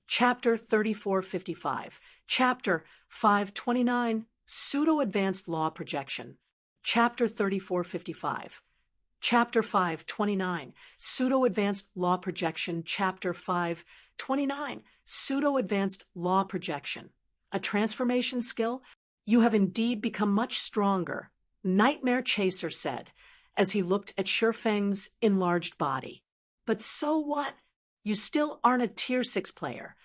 Chapter 3455. Chapter 529, Pseudo-Advanced Law Projection. Chapter 3455. Chapter 529, Pseudo-Advanced Law Projection. Chapter 529, Pseudo-Advanced Law Projection. A transformation skill? You have indeed become much stronger, Nightmare Chaser said, as he looked at Shifeng's enlarged body. But so what? You still aren't a Tier 6 player.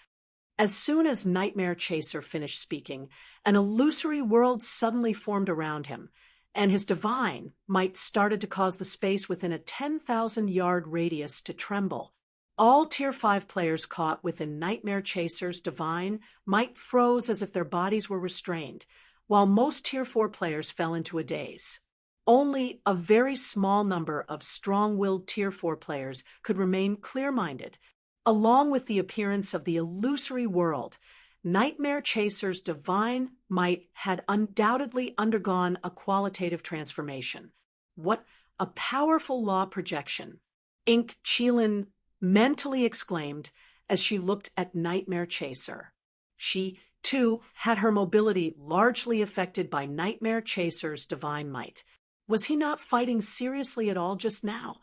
As soon as Nightmare Chaser finished speaking, an illusory world suddenly formed around him, and his divine might started to cause the space within a 10,000-yard radius to tremble. All Tier 5 players caught within Nightmare Chaser's divine might froze as if their bodies were restrained, while most Tier 4 players fell into a daze. Only a very small number of strong-willed Tier 4 players could remain clear-minded. Along with the appearance of the illusory world, Nightmare Chaser's divine might had undoubtedly undergone a qualitative transformation. What a powerful law projection! Ink Qilin mentally exclaimed as she looked at Nightmare Chaser. She, too, had her mobility largely affected by Nightmare Chaser's divine might. Was he not fighting seriously at all just now?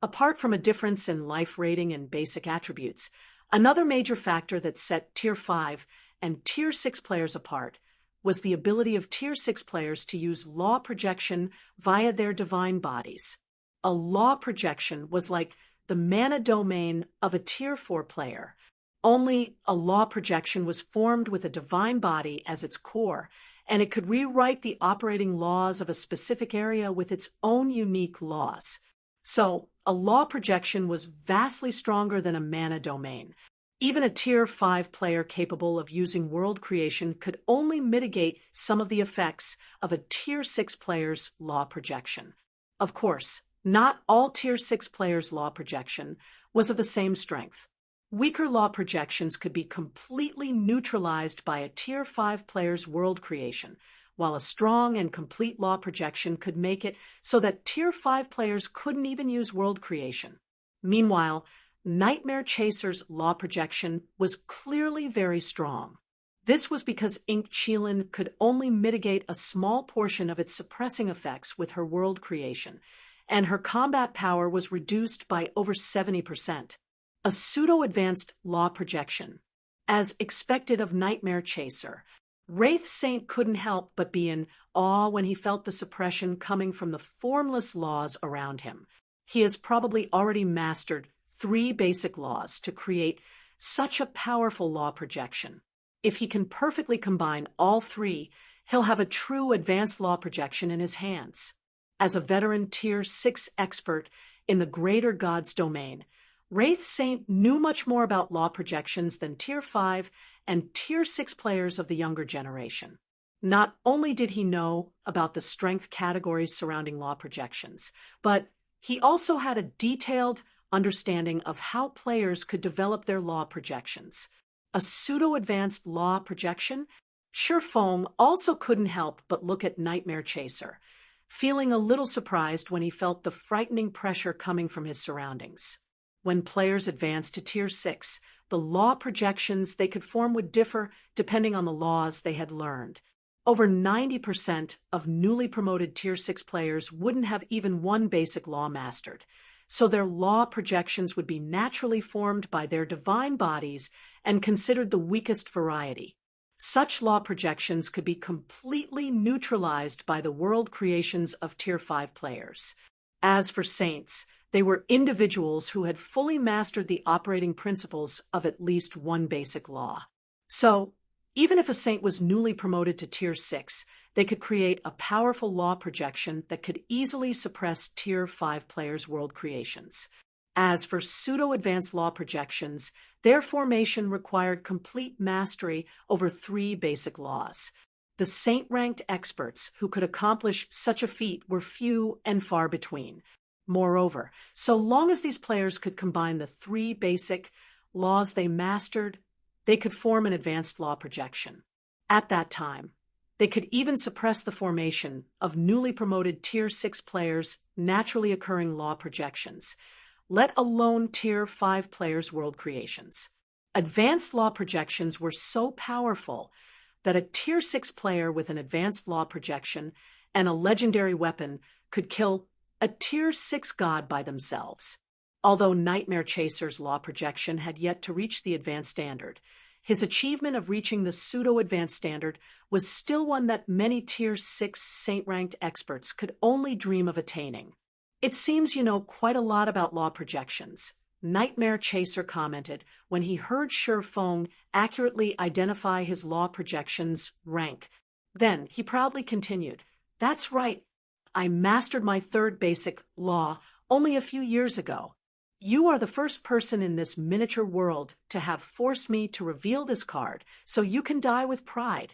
Apart from a difference in life rating and basic attributes, another major factor that set Tier 5 and Tier 6 players apart was the ability of Tier 6 players to use law projection via their divine bodies. A law projection was like the mana domain of a Tier 4 player, only a law projection was formed with a divine body as its core, and it could rewrite the operating laws of a specific area with its own unique laws. So, a law projection was vastly stronger than a mana domain. Even a Tier 5 player capable of using world creation could only mitigate some of the effects of a Tier 6 player's law projection. Of course, not all Tier 6 players' law projection was of the same strength. Weaker law projections could be completely neutralized by a Tier 5 player's world creation, while a strong and complete law projection could make it so that Tier 5 players couldn't even use world creation. Meanwhile, Nightmare Chaser's law projection was clearly very strong. This was because Ink Qilin could only mitigate a small portion of its suppressing effects with her world creation, and her combat power was reduced by over 70%. A pseudo-advanced law projection. As expected of Nightmare Chaser, Wraith Saint couldn't help but be in awe when he felt the suppression coming from the formless laws around him. He has probably already mastered 3 basic laws to create such a powerful law projection. If he can perfectly combine all 3, he'll have a true advanced law projection in his hands. As a veteran Tier 6 expert in the greater God's domain, Wraith Saint knew much more about law projections than Tier 5 and Tier 6 players of the younger generation. Not only did he know about the strength categories surrounding law projections, but he also had a detailed understanding of how players could develop their law projections. A pseudo-advanced law projection? Shifeng also couldn't help but look at Nightmare Chaser, feeling a little surprised when he felt the frightening pressure coming from his surroundings. When players advanced to Tier 6, the law projections they could form would differ depending on the laws they had learned. Over 90% of newly promoted Tier 6 players wouldn't have even one basic law mastered, so their law projections would be naturally formed by their divine bodies and considered the weakest variety. Such law projections could be completely neutralized by the world creations of Tier 5 players. As for Saints, they were individuals who had fully mastered the operating principles of at least one basic law. So, even if a Saint was newly promoted to Tier 6, they could create a powerful law projection that could easily suppress Tier 5 players' world creations. As for pseudo-advanced law projections, their formation required complete mastery over 3 basic laws. The Saint-ranked experts who could accomplish such a feat were few and far between. Moreover, so long as these players could combine the 3 basic laws they mastered, they could form an advanced law projection. At that time, they could even suppress the formation of newly promoted Tier 6 players' naturally occurring law projections, let alone Tier 5 players' world creations. Advanced law projections were so powerful that a Tier 6 player with an advanced law projection and a legendary weapon could kill a Tier 6 god by themselves. Although Nightmare Chaser's law projection had yet to reach the advanced standard, his achievement of reaching the pseudo-advanced standard was still one that many Tier 6 saint-ranked experts could only dream of attaining. "It seems you know quite a lot about law projections," Nightmare Chaser commented when he heard Shi Feng accurately identify his law projection's rank. Then he proudly continued, "That's right. I mastered my third basic law only a few years ago. You are the first person in this miniature world to have forced me to reveal this card, so you can die with pride."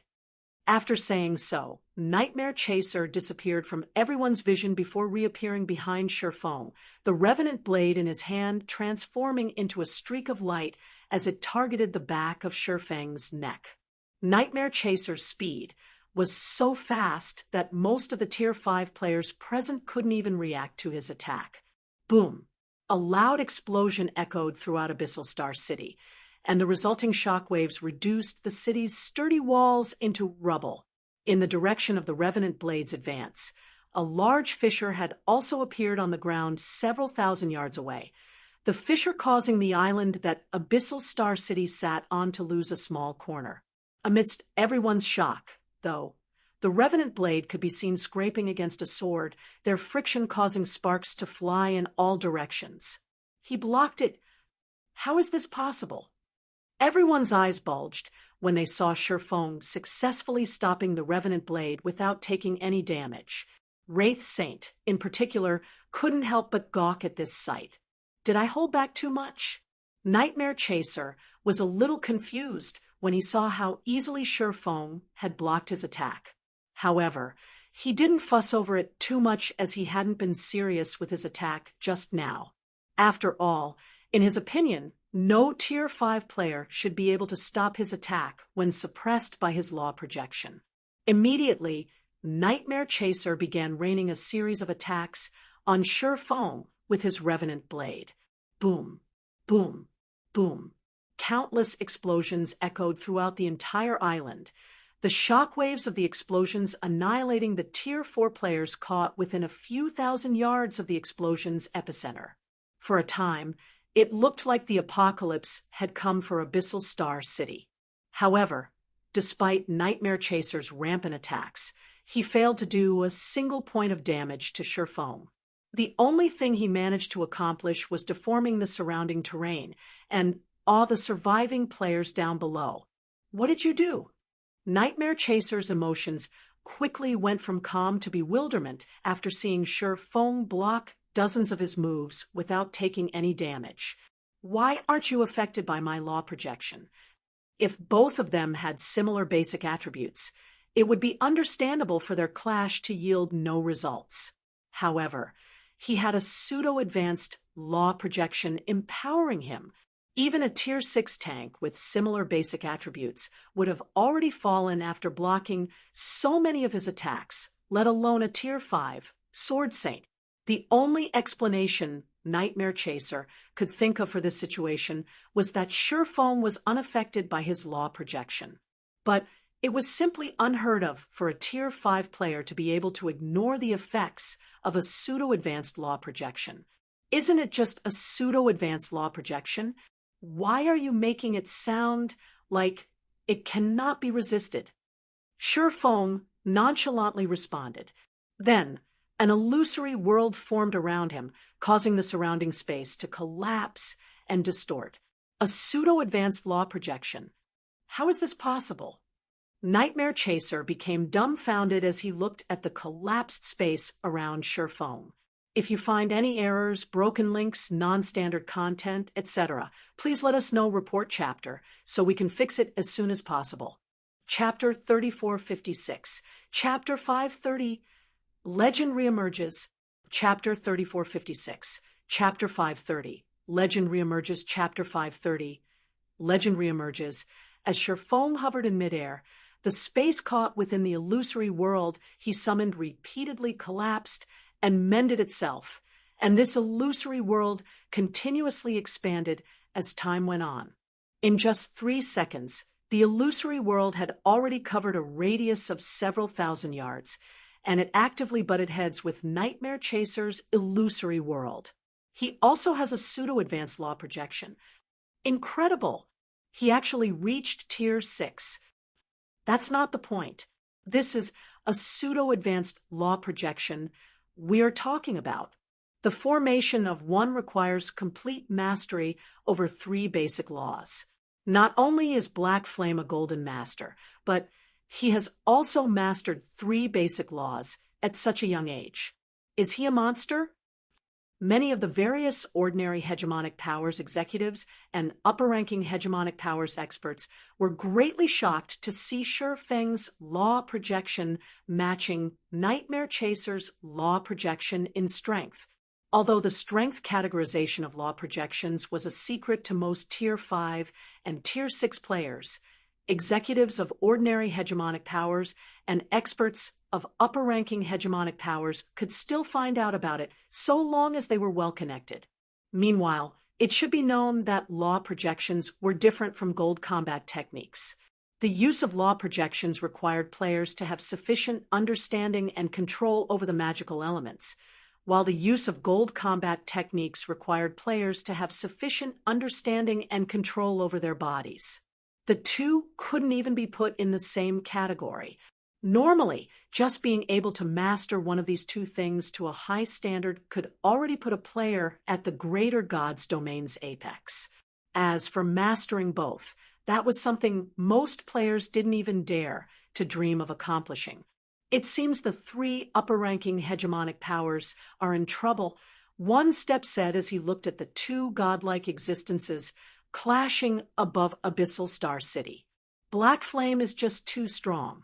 After saying so, Nightmare Chaser disappeared from everyone's vision before reappearing behind Shi Feng, the revenant blade in his hand transforming into a streak of light as it targeted the back of Shi Feng's neck. Nightmare Chaser's speed was so fast that most of the Tier 5 players present couldn't even react to his attack. Boom! A loud explosion echoed throughout Abyssal Star City, and the resulting shockwaves reduced the city's sturdy walls into rubble. In the direction of the Revenant Blade's advance, a large fissure had also appeared on the ground several thousand yards away, the fissure causing the island that Abyssal Star City sat on to lose a small corner. Amidst everyone's shock, though, the Revenant Blade could be seen scraping against a sword, their friction causing sparks to fly in all directions. He blocked it. How is this possible? Everyone's eyes bulged when they saw Shi Feng successfully stopping the Revenant Blade without taking any damage. Wraith Saint, in particular, couldn't help but gawk at this sight. Did I hold back too much? Nightmare Chaser was a little confused when he saw how easily Shi Feng had blocked his attack. However, he didn't fuss over it too much as he hadn't been serious with his attack just now. After all, in his opinion, no Tier 5 player should be able to stop his attack when suppressed by his law projection. Immediately, Nightmare Chaser began raining a series of attacks on Shi Feng with his Revenant Blade. Boom, boom, boom. Countless explosions echoed throughout the entire island, the shockwaves of the explosions annihilating the Tier 4 players caught within a few thousand yards of the explosion's epicenter. For a time, it looked like the apocalypse had come for Abyssal Star City. However, despite Nightmare Chaser's rampant attacks, he failed to do a single point of damage to Shi Feng. The only thing he managed to accomplish was deforming the surrounding terrain and awe the surviving players down below. What did you do? Nightmare Chaser's emotions quickly went from calm to bewilderment after seeing Shi Feng block dozens of his moves without taking any damage. Why aren't you affected by my law projection? If both of them had similar basic attributes, it would be understandable for their clash to yield no results. However, he had a pseudo-advanced law projection empowering him. Even a Tier 6 tank with similar basic attributes would have already fallen after blocking so many of his attacks, let alone a Tier 5 Sword Saint. The only explanation Nightmare Chaser could think of for this situation was that Shi Feng was unaffected by his law projection. But it was simply unheard of for a Tier 5 player to be able to ignore the effects of a pseudo-advanced law projection. Isn't it just a pseudo-advanced law projection? Why are you making it sound like it cannot be resisted? Shi Feng nonchalantly responded. Then, an illusory world formed around him, causing the surrounding space to collapse and distort. A pseudo-advanced law projection. How is this possible? Nightmare Chaser became dumbfounded as he looked at the collapsed space around Shi Feng. If you find any errors, broken links, non-standard content, etc., please let us know. Report chapter so we can fix it as soon as possible. Chapter 3456. Chapter 530. Legend reemerges. Chapter 3456. Chapter 530. Legend reemerges. Chapter 530. Legend reemerges. As Shi Feng hovered in midair, the space caught within the illusory world he summoned repeatedly collapsed and mended itself, and this illusory world continuously expanded as time went on. In just 3 seconds, the illusory world had already covered a radius of several thousand yards, and it actively butted heads with Nightmare Chaser's illusory world. He also has a pseudo-advanced law projection. Incredible! He actually reached Tier 6. That's not the point. This is a pseudo-advanced law projection we're talking about. The formation of one requires complete mastery over 3 basic laws. Not only is Black Flame a golden master, but he has also mastered 3 basic laws at such a young age. Is he a monster? Many of the various ordinary hegemonic powers executives and upper-ranking hegemonic powers experts were greatly shocked to see Shi Feng's law projection matching Nightmare Chaser's law projection in strength. Although the strength categorization of law projections was a secret to most Tier 5 and Tier 6 players, executives of ordinary hegemonic powers and experts of upper-ranking hegemonic powers could still find out about it so long as they were well-connected. Meanwhile, it should be known that law projections were different from gold combat techniques. The use of law projections required players to have sufficient understanding and control over the magical elements, while the use of gold combat techniques required players to have sufficient understanding and control over their bodies. The two couldn't even be put in the same category. Normally, just being able to master one of these 2 things to a high standard could already put a player at the greater God's domain's apex. As for mastering both, that was something most players didn't even dare to dream of accomplishing. It seems the 3 upper-ranking hegemonic powers are in trouble, one step said as he looked at the 2 godlike existences clashing above Abyssal Star City. Black Flame is just too strong.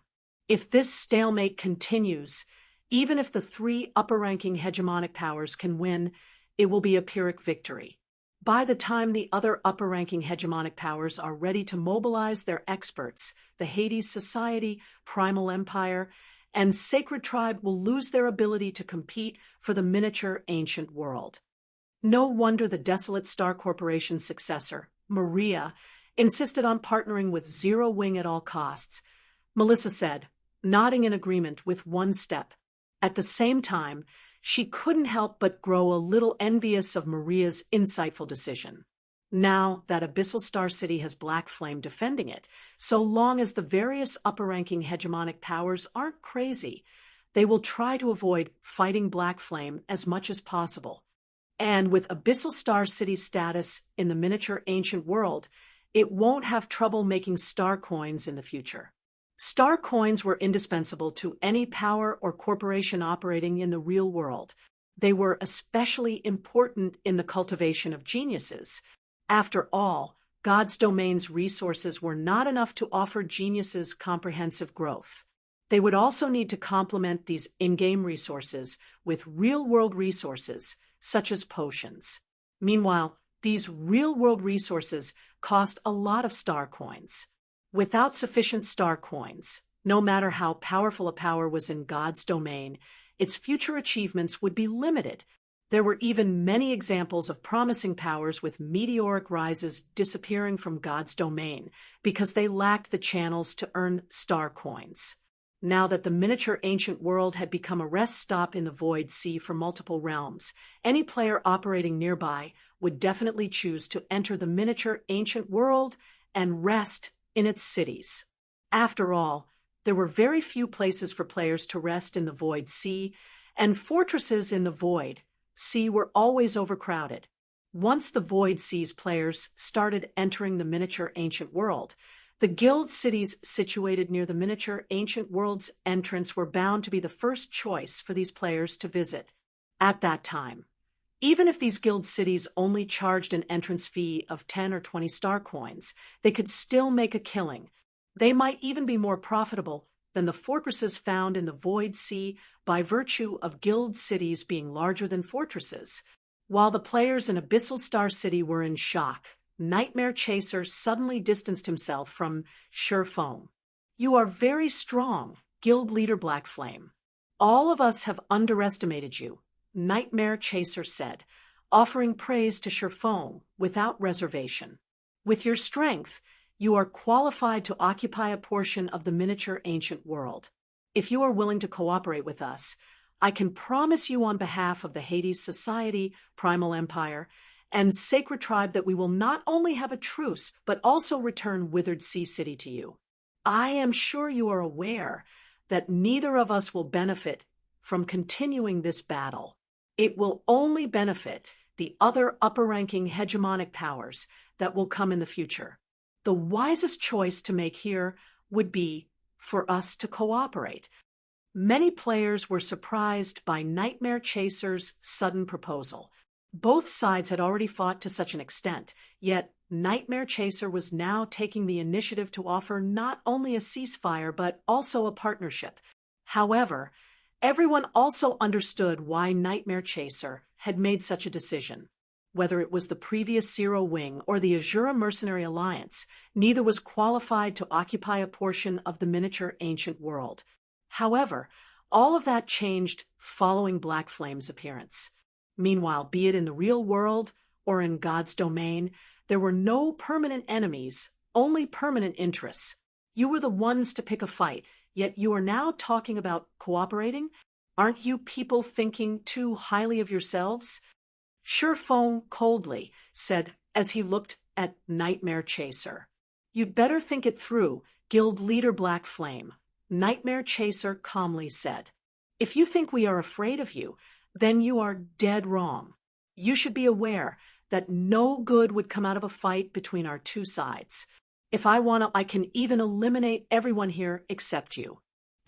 If this stalemate continues, even if the 3 upper-ranking hegemonic powers can win, it will be a Pyrrhic victory. By the time the other upper-ranking hegemonic powers are ready to mobilize their experts, the Hades Society, Primal Empire, and Sacred Tribe will lose their ability to compete for the miniature ancient world. No wonder the Desolate Star Corporation's successor, Maria, insisted on partnering with Zero Wing at all costs. Melissa said, nodding in agreement with one step. At the same time, she couldn't help but grow a little envious of Maria's insightful decision. Now that Abyssal Star City has Black Flame defending it, so long as the various upper-ranking hegemonic powers aren't crazy, they will try to avoid fighting Black Flame as much as possible. And with Abyssal Star City's status in the miniature ancient world, it won't have trouble making star coins in the future. Star coins were indispensable to any power or corporation operating in the real world. They were especially important in the cultivation of geniuses. After all, God's domain's resources were not enough to offer geniuses comprehensive growth. They would also need to complement these in-game resources with real-world resources, such as potions. Meanwhile, these real-world resources cost a lot of star coins. Without sufficient star coins, no matter how powerful a power was in God's domain, its future achievements would be limited. There were even many examples of promising powers with meteoric rises disappearing from God's domain because they lacked the channels to earn star coins. Now that the miniature ancient world had become a rest stop in the Void Sea for multiple realms, any player operating nearby would definitely choose to enter the miniature ancient world and rest in its cities. After all, there were very few places for players to rest in the Void Sea, and fortresses in the Void Sea were always overcrowded. Once the Void Sea's players started entering the miniature ancient world, the guild cities situated near the miniature ancient world's entrance were bound to be the first choice for these players to visit. At that time, even if these guild cities only charged an entrance fee of 10 or 20 star coins, they could still make a killing. They might even be more profitable than the fortresses found in the Void Sea by virtue of guild cities being larger than fortresses. While the players in Abyssal Star City were in shock, Nightmare Chaser suddenly distanced himself from Shi Feng. "You are very strong, guild leader Black Flame. All of us have underestimated you," Nightmare Chaser said, offering praise to Shi Feng without reservation. With your strength, you are qualified to occupy a portion of the miniature ancient world. If you are willing to cooperate with us, I can promise you on behalf of the Hades Society, Primal Empire, and Sacred Tribe that we will not only have a truce, but also return Withered Sea City to you. I am sure you are aware that neither of us will benefit from continuing this battle. It will only benefit the other upper-ranking hegemonic powers that will come in the future. The wisest choice to make here would be for us to cooperate. Many players were surprised by Nightmare Chaser's sudden proposal. Both sides had already fought to such an extent, yet Nightmare Chaser was now taking the initiative to offer not only a ceasefire but also a partnership. However, everyone also understood why Nightmare Chaser had made such a decision. Whether it was the previous Zero Wing or the Azura Mercenary Alliance, neither was qualified to occupy a portion of the miniature ancient world. However, all of that changed following Black Flame's appearance. Meanwhile, be it in the real world or in God's domain, there were no permanent enemies, only permanent interests. You were the ones to pick a fight, yet you are now talking about cooperating? Aren't you people thinking too highly of yourselves? Sherfong coldly said as he looked at Nightmare Chaser. You'd better think it through, Guild Leader Black Flame. Nightmare Chaser calmly said. If you think we are afraid of you, then you are dead wrong. You should be aware that no good would come out of a fight between our two sides. If I want to, I can even eliminate everyone here except you.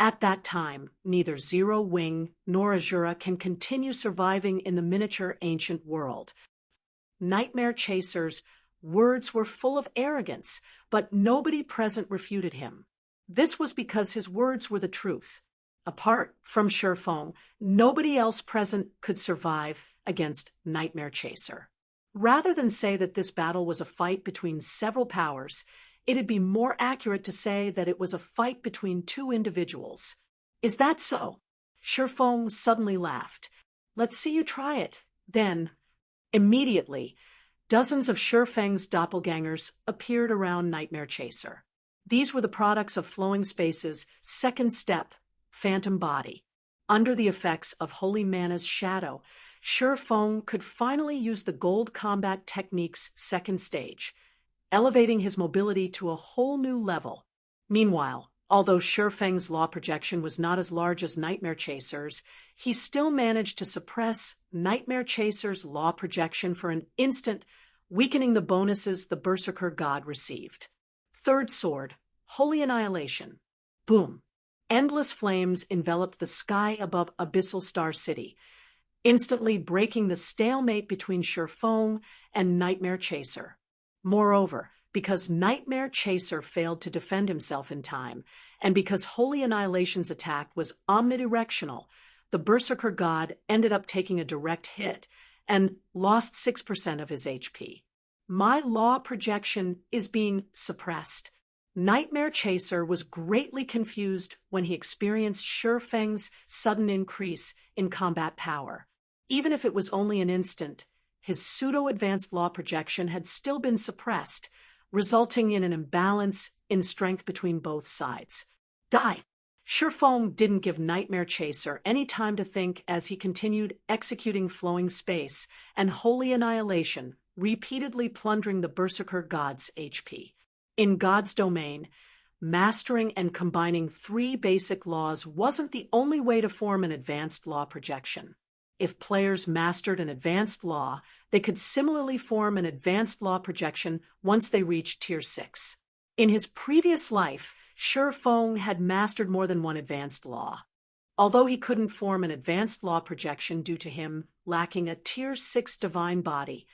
At that time, neither Zero Wing nor Azura can continue surviving in the miniature ancient world. Nightmare Chaser's words were full of arrogance, but nobody present refuted him. This was because his words were the truth. Apart from Sherfong, nobody else present could survive against Nightmare Chaser. Rather than say that this battle was a fight between several powers, it'd be more accurate to say that it was a fight between two individuals. Is that so? Sherfong suddenly laughed. Let's see you try it. Then, immediately, dozens of Sherfeng's doppelgangers appeared around Nightmare Chaser. These were the products of Flowing Space's second step, Phantom Body. Under the effects of Holy Mana's shadow, Sherfong could finally use the Gold Combat Technique's second stage, elevating his mobility to a whole new level. Meanwhile, although Sherfeng's law projection was not as large as Nightmare Chaser's, he still managed to suppress Nightmare Chaser's law projection for an instant, weakening the bonuses the Berserker God received. Third sword, Holy Annihilation. Boom. Endless flames enveloped the sky above Abyssal Star City, instantly breaking the stalemate between Sherfong and Nightmare Chaser. Moreover, because Nightmare Chaser failed to defend himself in time, and because Holy Annihilation's attack was omnidirectional, the Berserker God ended up taking a direct hit and lost 6% of his HP. My law projection is being suppressed. Nightmare Chaser was greatly confused when he experienced Sherfeng's sudden increase in combat power. Even if it was only an instant, his pseudo-advanced law projection had still been suppressed, resulting in an imbalance in strength between both sides. Die! Sherfong didn't give Nightmare Chaser any time to think as he continued executing Flowing Space and Holy Annihilation, repeatedly plundering the Berserker God's HP. In God's domain, mastering and combining 3 basic laws wasn't the only way to form an advanced law projection. If players mastered an advanced law, they could similarly form an advanced law projection once they reached Tier 6. In his previous life, Sherfong had mastered more than one advanced law. Although he couldn't form an advanced law projection due to him lacking a Tier 6 divine body,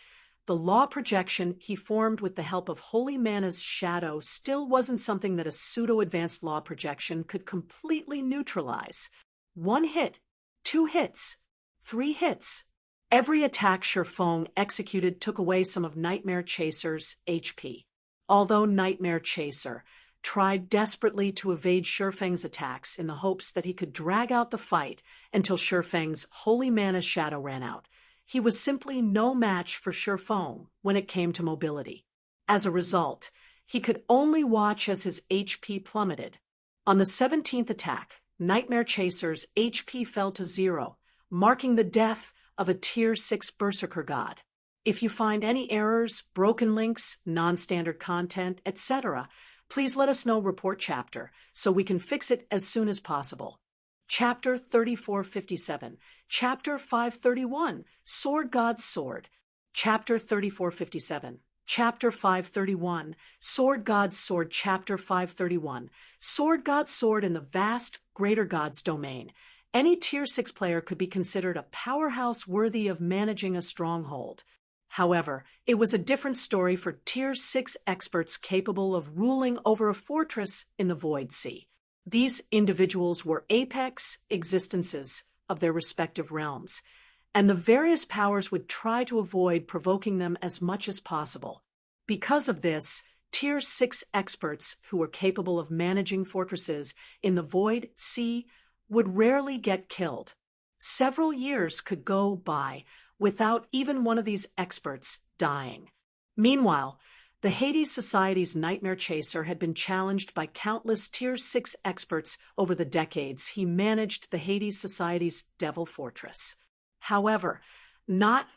the law projection he formed with the help of Holy Mana's shadow still wasn't something that a pseudo-advanced law projection could completely neutralize. 1 hit, 2 hits, 3 hits. Every attack Sherfong executed took away some of Nightmare Chaser's HP. Although Nightmare Chaser tried desperately to evade Sherfeng's attacks in the hopes that he could drag out the fight until Sherfeng's Holy Mana's shadow ran out, he was simply no match for Sherfong when it came to mobility. As a result, he could only watch as his HP plummeted. On the 17th attack, Nightmare Chaser's HP fell to 0, marking the death of a Tier 6 Berserker god. If you find any errors, broken links, non-standard content, etc., please let us know. Report chapter so we can fix it as soon as possible. Chapter 3457, Chapter 531, Sword God's Sword. Chapter 3457, Chapter 531, Sword God's Sword. Chapter 531, Sword God's Sword. In the vast Greater God's domain, any Tier 6 player could be considered a powerhouse worthy of managing a stronghold. However, it was a different story for Tier 6 experts capable of ruling over a fortress in the Void Sea. These individuals were apex existences of their respective realms, and the various powers would try to avoid provoking them as much as possible. Because of this, Tier 6 experts who were capable of managing fortresses in the Void Sea would rarely get killed. Several years could go by without even one of these experts dying. Meanwhile, the Hades Society's Nightmare Chaser had been challenged by countless Tier 6 experts over the decades he managed the Hades Society's Devil Fortress. However, not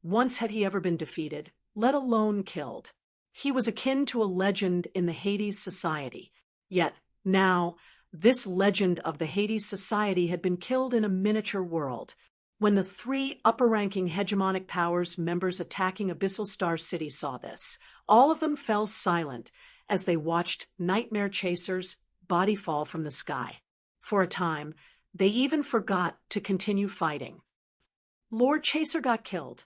once had he ever been defeated, let alone killed. He was akin to a legend in the Hades Society. Yet now, this legend of the Hades Society had been killed in a miniature world. When the 3 upper-ranking hegemonic powers members attacking Abyssal Star City saw this, all of them fell silent as they watched Nightmare Chaser's body fall from the sky. For a time, they even forgot to continue fighting. Lord Chaser got killed.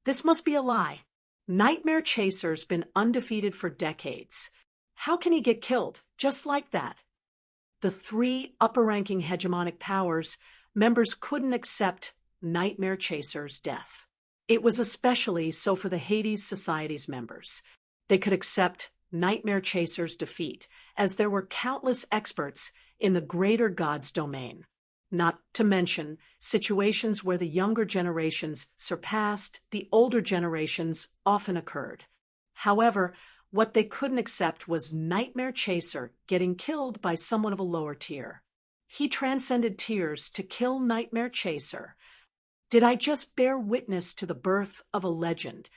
This must be a lie. Nightmare Chaser's been undefeated for decades. How can he get killed just like that? The 3 upper-ranking hegemonic powers members couldn't accept Nightmare Chaser's death. It was especially so for the Hades Society's members. They could accept Nightmare Chaser's defeat, as there were countless experts in the Greater God's domain. Not to mention situations where the younger generations surpassed the older generations often occurred. However, what they couldn't accept was Nightmare Chaser getting killed by someone of a lower tier. He transcended tiers to kill Nightmare Chaser. Did I just bear witness to the birth of a legend?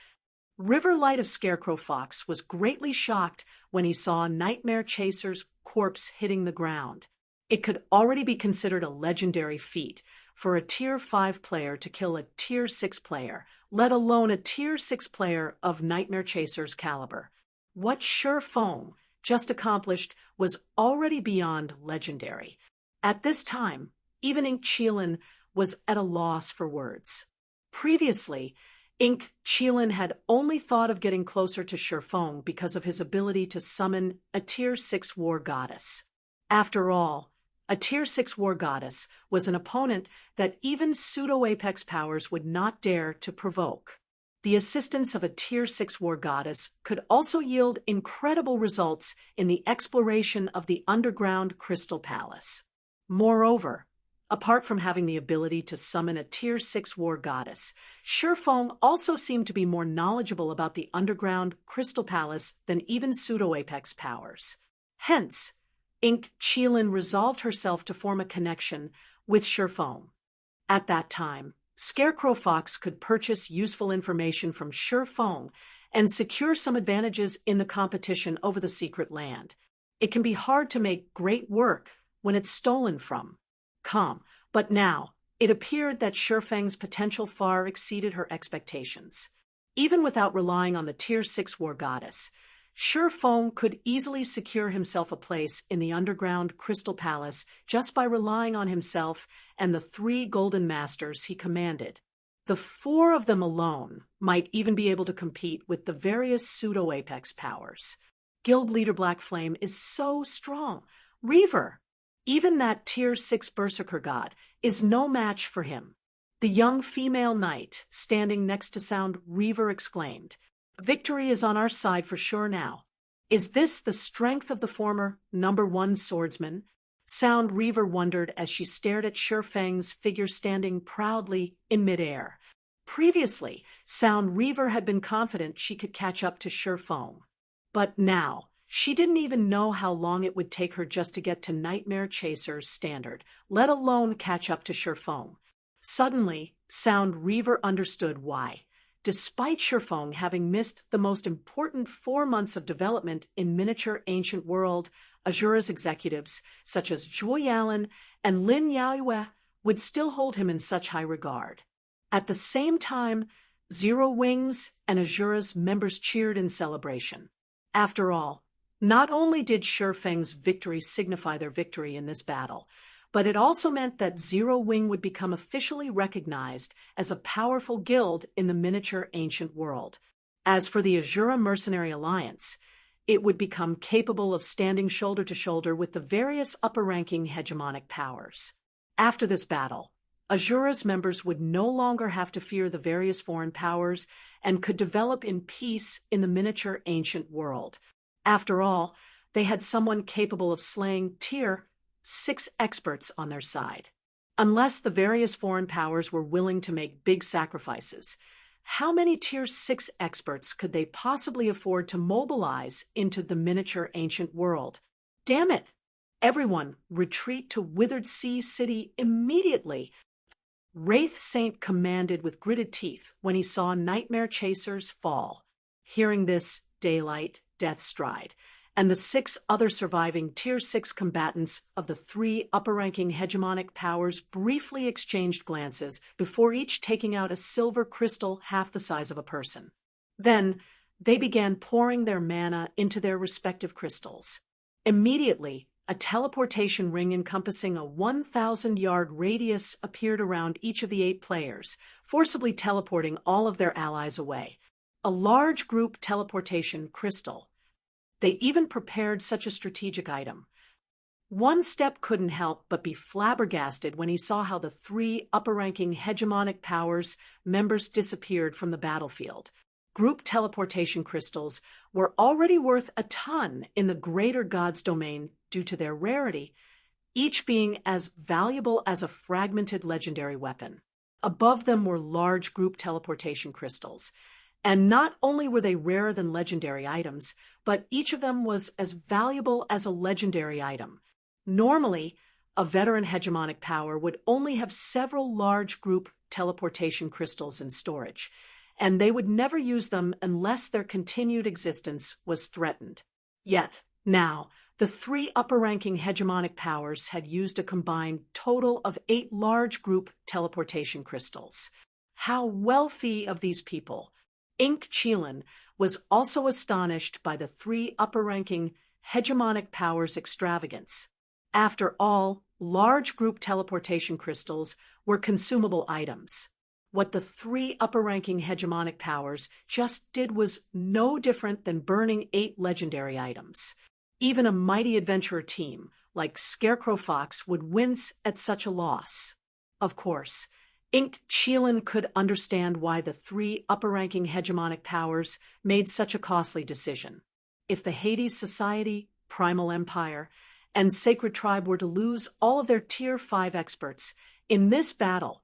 River Light of Scarecrow Fox was greatly shocked when he saw Nightmare Chaser's corpse hitting the ground. It could already be considered a legendary feat for a Tier 5 player to kill a Tier 6 player, let alone a Tier 6 player of Nightmare Chaser's caliber. What Sure Fong just accomplished was already beyond legendary. At this time, even Ink Chilin was at a loss for words. Previously, Ink Chilin had only thought of getting closer to Sure Fong because of his ability to summon a Tier 6 war goddess. After all, a Tier 6 war goddess was an opponent that even pseudo-apex powers would not dare to provoke. The assistance of a Tier 6 war goddess could also yield incredible results in the exploration of the underground Crystal Palace. Moreover, apart from having the ability to summon a Tier 6 war goddess, Sure Fong also seemed to be more knowledgeable about the underground Crystal Palace than even pseudo-apex powers. Hence, Ink Chilin resolved herself to form a connection with Sure Fong. At that time, Scarecrow Fox could purchase useful information from Sure Fong and secure some advantages in the competition over the secret land. It can be hard to make great work when it's stolen from. But now, it appeared that Sure Feng's potential far exceeded her expectations. Even without relying on the Tier 6 war goddess, Sure Fong could easily secure himself a place in the underground Crystal Palace just by relying on himself and the 3 golden masters he commanded. The 4 of them alone might even be able to compete with the various pseudo-apex powers. Guild leader Black Flame is so strong. Reaver, even that Tier 6 Berserker god, is no match for him. The young female knight, standing next to Sound Reaver, exclaimed, "Victory is on our side for sure now. Is this the strength of the former #1 swordsman?" Sound Reaver wondered as she stared at Sure Feng's figure standing proudly in midair. Previously, Sound Reaver had been confident she could catch up to Sure Fong. But now, she didn't even know how long it would take her just to get to Nightmare Chaser's standard, let alone catch up to Sherfong. Suddenly, Sound Reaver understood why. Despite Sherfong having missed the most important 4 months of development in miniature ancient world, Azura's executives, such as Joy Allen and Lin Yaoyue, would still hold him in such high regard. At the same time, Zero Wings and Azura's members cheered in celebration. After all, not only did Sherfeng's victory signify their victory in this battle, but it also meant that Zero Wing would become officially recognized as a powerful guild in the miniature ancient world. As for the Azura Mercenary Alliance, it would become capable of standing shoulder to shoulder with the various upper-ranking hegemonic powers. After this battle, Azura's members would no longer have to fear the various foreign powers and could develop in peace in the miniature ancient world. After all, they had someone capable of slaying Tier 6 experts on their side. Unless the various foreign powers were willing to make big sacrifices, how many Tier 6 experts could they possibly afford to mobilize into the miniature ancient world? Damn it! Everyone, retreat to Withered Sea City immediately! Wraith Saint commanded with gritted teeth when he saw Nightmare Chasers fall. Hearing this, Daylight, Deathstride, and the 6 other surviving Tier 6 combatants of the 3 upper-ranking hegemonic powers briefly exchanged glances before each taking out a silver crystal half the size of a person. Then, they began pouring their mana into their respective crystals. Immediately, a teleportation ring encompassing a 1,000-yard radius appeared around each of the 8 players, forcibly teleporting all of their allies away. A large group teleportation crystal. They even prepared such a strategic item. One Step couldn't help but be flabbergasted when he saw how the 3 upper-ranking hegemonic powers members disappeared from the battlefield. Group teleportation crystals were already worth a ton in the Greater Gods domain due to their rarity, each being as valuable as a fragmented legendary weapon. Above them were large group teleportation crystals. And not only were they rarer than legendary items, but each of them was as valuable as a legendary item. Normally, a veteran hegemonic power would only have several large group teleportation crystals in storage, and they would never use them unless their continued existence was threatened. Yet, now, the 3 upper-ranking hegemonic powers had used a combined total of 8 large group teleportation crystals. How wealthy of these people! Ink Chilin was also astonished by the 3 upper-ranking hegemonic powers' extravagance. After all, large group teleportation crystals were consumable items. What the 3 upper-ranking hegemonic powers just did was no different than burning 8 legendary items. Even a mighty adventurer team like Scarecrow Fox would wince at such a loss. Of course, Ink Chilin could understand why the 3 upper-ranking hegemonic powers made such a costly decision. If the Hades Society, Primal Empire, and Sacred Tribe were to lose all of their Tier 5 experts in this battle,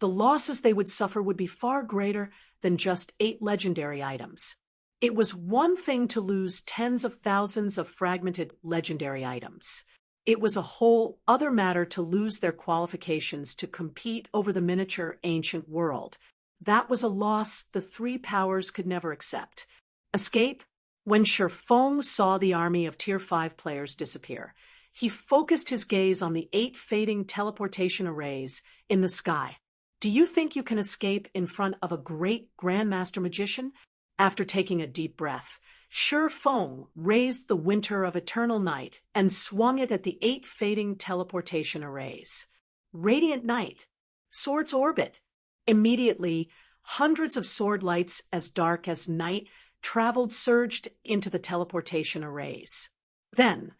the losses they would suffer would be far greater than just 8 legendary items. It was one thing to lose tens of thousands of fragmented legendary items. It was a whole other matter to lose their qualifications to compete over the miniature ancient world. That was a loss the 3 powers could never accept. Escape? When Sherfong saw the army of Tier 5 players disappear, he focused his gaze on the 8 fading teleportation arrays in the sky. Do you think you can escape in front of a great Grandmaster Magician? After taking a deep breath, Sherfong raised the Winter of Eternal Night and swung it at the 8 fading teleportation arrays. Radiant Night. Sword's Orbit. Immediately, hundreds of sword lights as dark as night surged into the teleportation arrays. Then,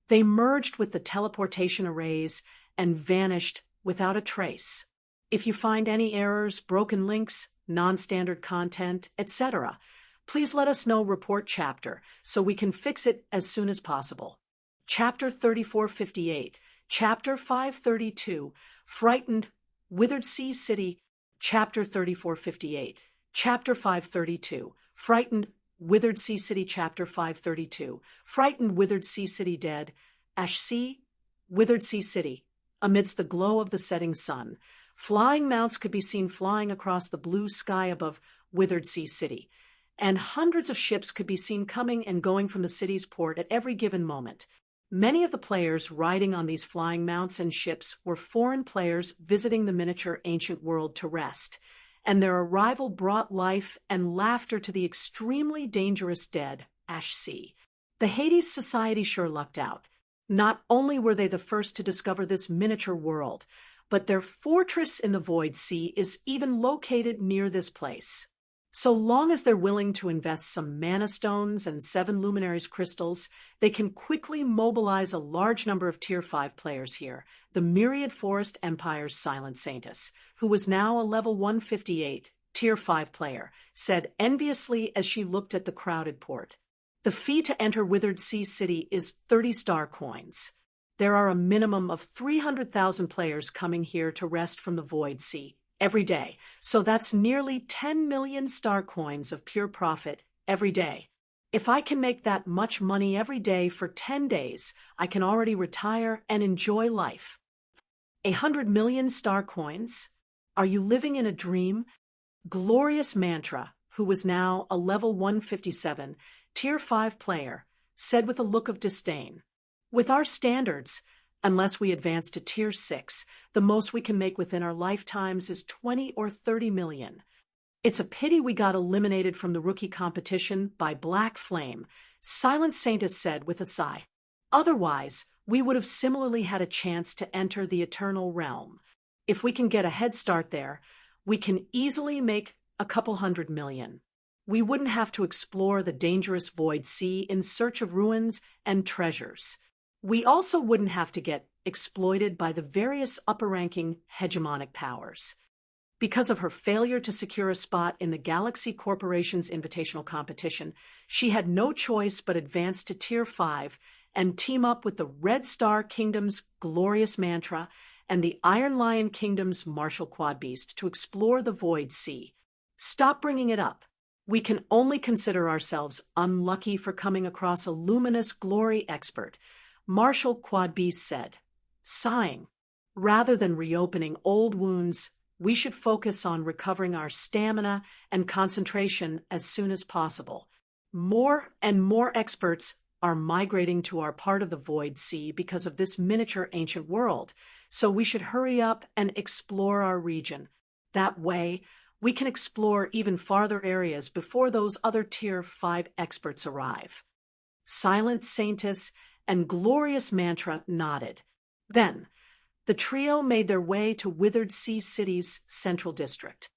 they merged with the teleportation arrays and vanished without a trace. If you find any errors, broken links, non-standard content, etc., please let us know. Report chapter so we can fix it as soon as possible. Chapter 3458, Chapter 532, Frightened, Withered Sea City, Chapter 3458, Chapter 532, Frightened, Withered Sea City Chapter 532. Frightened Withered Sea City Dead. Ash Sea, Withered Sea City. Amidst the glow of the setting sun, flying mounts could be seen flying across the blue sky above Withered Sea City, and hundreds of ships could be seen coming and going from the city's port at every given moment. Many of the players riding on these flying mounts and ships were foreign players visiting the miniature ancient world to rest, and their arrival brought life and laughter to the extremely dangerous dead, Ash Sea. The Hades Society sure lucked out. Not only were they the first to discover this miniature world, but their fortress in the Void Sea is even located near this place. So long as they're willing to invest some mana stones and 7 luminaries crystals, they can quickly mobilize a large number of Tier 5 players here. The Myriad Forest Empire's Silent Saintess, who was now a level 158, Tier 5 player, said enviously as she looked at the crowded port. The fee to enter Withered Sea City is 30 star coins. There are a minimum of 300,000 players coming here to rest from the Void Sea every day, so that's nearly 10 million star coins of pure profit every day. If I can make that much money every day for 10 days, I can already retire and enjoy life. 100 million star coins? Are you living in a dream? Glorious Mantra, who was now a level 157, Tier 5 player, said with a look of disdain. With our standards, unless we advance to Tier 6, the most we can make within our lifetimes is 20 or 30 million. It's a pity we got eliminated from the rookie competition by Black Flame, Silent Saintess said with a sigh. Otherwise, we would have similarly had a chance to enter the Eternal Realm. If we can get a head start there, we can easily make a couple 100 million. We wouldn't have to explore the dangerous Void Sea in search of ruins and treasures. We also wouldn't have to get exploited by the various upper-ranking hegemonic powers. Because of her failure to secure a spot in the Galaxy Corporation's invitational competition, she had no choice but advance to Tier 5 and team up with the Red Star Kingdom's Glorious Mantra and the Iron Lion Kingdom's Martial Quadbeast to explore the Void Sea. Stop bringing it up. We can only consider ourselves unlucky for coming across a luminous glory expert, Martial Quadbeast said, sighing. Rather than reopening old wounds, we should focus on recovering our stamina and concentration as soon as possible. More and more experts are migrating to our part of the Void Sea because of this miniature ancient world, so we should hurry up and explore our region. That way, we can explore even farther areas before those other Tier 5 experts arrive. Silent Saintess and Glorious Mantra nodded. Then, the trio made their way to Withered Sea City's central district.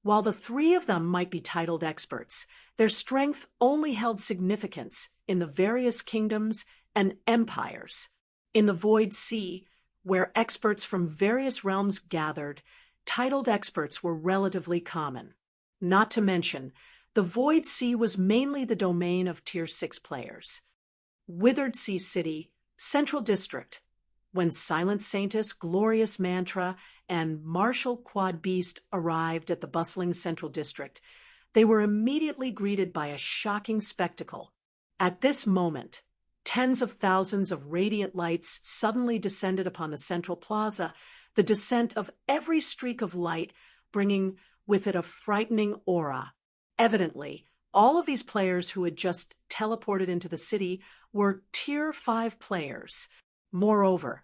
While the 3 of them might be titled experts, their strength only held significance in the various kingdoms and empires. In the Void Sea, where experts from various realms gathered, titled experts were relatively common. Not to mention, the Void Sea was mainly the domain of Tier 6 players. Withered Sea City, Central District. When Silent Saintess, Glorious Mantra, and Martial Quadbeast arrived at the bustling Central District, they were immediately greeted by a shocking spectacle. At this moment, tens of thousands of radiant lights suddenly descended upon the central plaza, the descent of every streak of light bringing with it a frightening aura. Evidently, all of these players who had just teleported into the city were Tier 5 players. Moreover,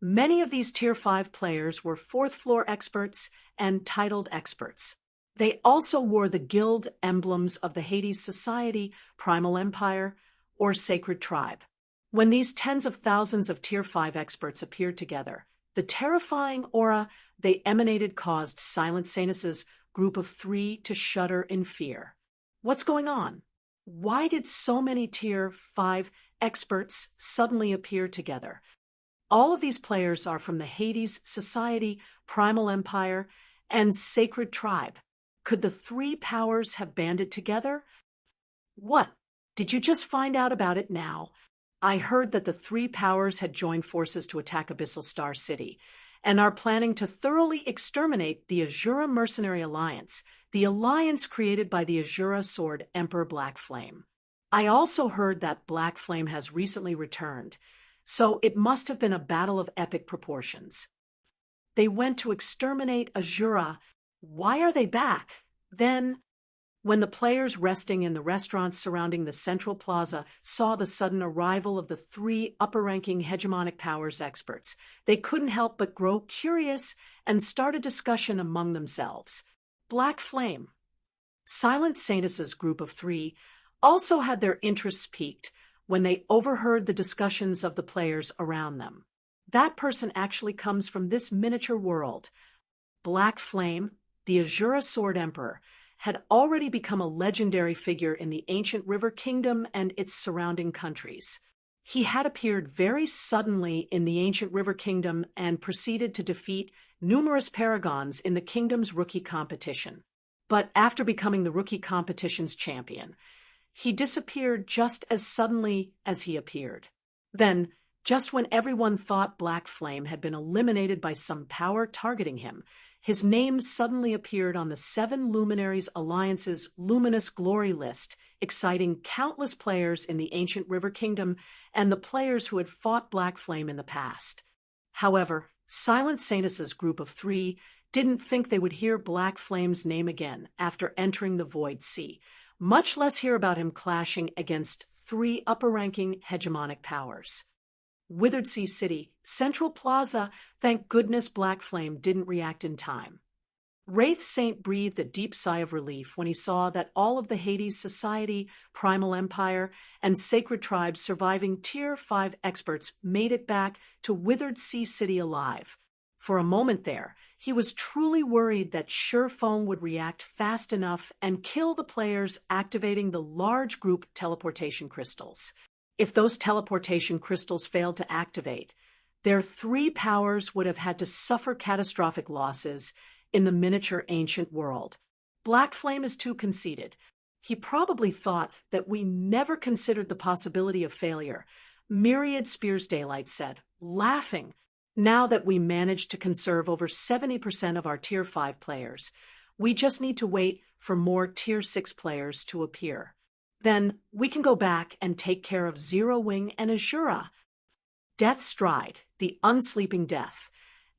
many of these Tier 5 players were 4th floor experts and titled experts. They also wore the guild emblems of the Hades Society, Primal Empire, or Sacred Tribe. When these tens of thousands of Tier 5 experts appeared together, the terrifying aura they emanated caused Silent Saintess's group of 3 to shudder in fear. What's going on? Why did so many Tier 5 experts suddenly appear together? All of these players are from the Hades Society, Primal Empire, and Sacred Tribe. Could the 3 powers have banded together? What? Did you just find out about it now? I heard that the 3 powers had joined forces to attack Abyssal Star City, and are planning to thoroughly exterminate the Azura Mercenary Alliance, the alliance created by the Azura Sword Emperor Black Flame. I also heard that Black Flame has recently returned, so it must have been a battle of epic proportions. They went to exterminate Azura. Why are they back? Then, when the players resting in the restaurants surrounding the central plaza saw the sudden arrival of the 3 upper-ranking hegemonic powers experts, they couldn't help but grow curious and start a discussion among themselves. Black Flame, Silent Saintus's group of 3, also had their interests piqued when they overheard the discussions of the players around them. That person actually comes from this miniature world. Black Flame, the Azura Sword Emperor, had already become a legendary figure in the ancient River Kingdom and its surrounding countries. He had appeared very suddenly in the ancient River Kingdom and proceeded to defeat numerous paragons in the kingdom's rookie competition. But after becoming the rookie competition's champion, he disappeared just as suddenly as he appeared. Then, just when everyone thought Black Flame had been eliminated by some power targeting him, his name suddenly appeared on the 7 Luminaries Alliance's Luminous Glory list, exciting countless players in the ancient River Kingdom and the players who had fought Black Flame in the past. However, Silent Saintus's group of 3 didn't think they would hear Black Flame's name again after entering the Void Sea, much less hear about him clashing against 3 upper-ranking hegemonic powers. Withered Sea City, Central Plaza, thank goodness Black Flame didn't react in time. Wraith Saint breathed a deep sigh of relief when he saw that all of the Hades Society, Primal Empire, and Sacred Tribes surviving Tier 5 experts made it back to Withered Sea City alive. For a moment there, he was truly worried that Surefoam would react fast enough and kill the players activating the large group teleportation crystals. If those teleportation crystals failed to activate, their 3 powers would have had to suffer catastrophic losses in the miniature ancient world. Black Flame is too conceited. He probably thought that we never considered the possibility of failure. Myriad Spears Daylight said, laughing. Now that we managed to conserve over 70% of our Tier 5 players, we just need to wait for more Tier 6 players to appear. Then we can go back and take care of Zero Wing and Azura. Death Stride, the Unsleeping Death,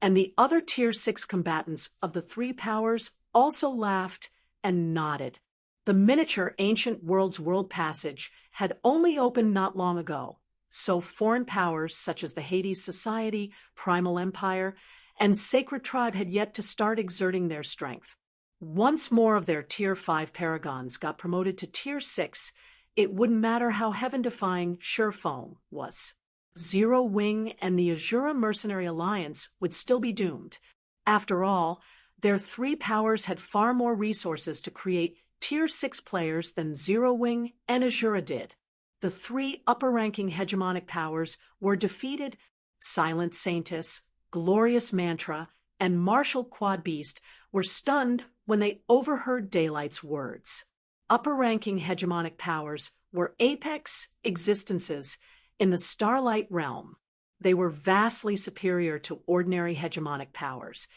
and the other Tier 6 combatants of the 3 powers also laughed and nodded. The miniature Ancient World's World Passage had only opened not long ago, so foreign powers such as the Hades Society, Primal Empire, and Sacred Tribe had yet to start exerting their strength. Once more of their Tier 5 paragons got promoted to Tier 6, it wouldn't matter how heaven-defying Surefoam was. Zero Wing and the Azura Mercenary Alliance would still be doomed. After all, their 3 powers had far more resources to create Tier 6 players than Zero Wing and Azura did. The 3 upper-ranking hegemonic powers were defeated. Silent Saintus, Glorious Mantra, and Martial Quad Beast were stunned when they overheard Daylight's words. Upper-ranking hegemonic powers were apex existences in the Starlight realm. They were vastly superior to ordinary hegemonic powers,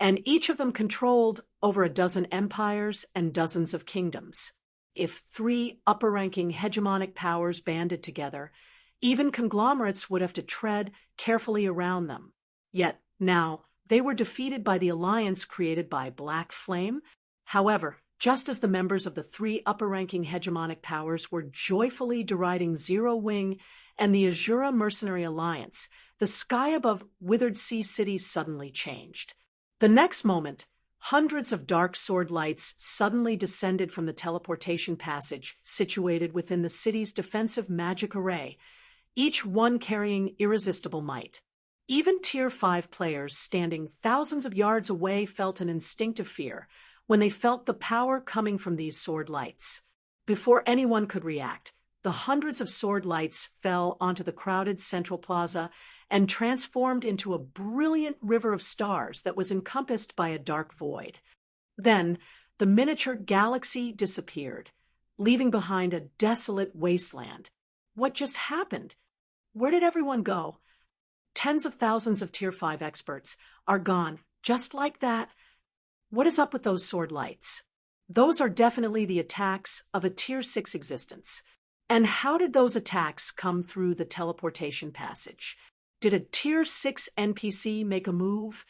and each of them controlled over a dozen empires and dozens of kingdoms. If 3 upper-ranking hegemonic powers banded together, even conglomerates would have to tread carefully around them. Yet now, they were defeated by the alliance created by Black Flame. However, just as the members of the 3 upper-ranking hegemonic powers were joyfully deriding Zero Wing and the Azura Mercenary Alliance, the sky above Withered Sea City suddenly changed. The next moment, hundreds of dark sword lights suddenly descended from the teleportation passage situated within the city's defensive magic array, each one carrying irresistible might. Even Tier 5 players standing thousands of yards away felt an instinctive fear when they felt the power coming from these sword lights. Before anyone could react, the hundreds of sword lights fell onto the crowded central plaza and transformed into a brilliant river of stars that was encompassed by a dark void. Then, the miniature galaxy disappeared, leaving behind a desolate wasteland. What just happened? Where did everyone go? Tens of thousands of Tier 5 experts are gone, just like that. What is up with those sword lights? Those are definitely the attacks of a Tier 6 existence. And how did those attacks come through the teleportation passage? Did a Tier 6 NPC make a move?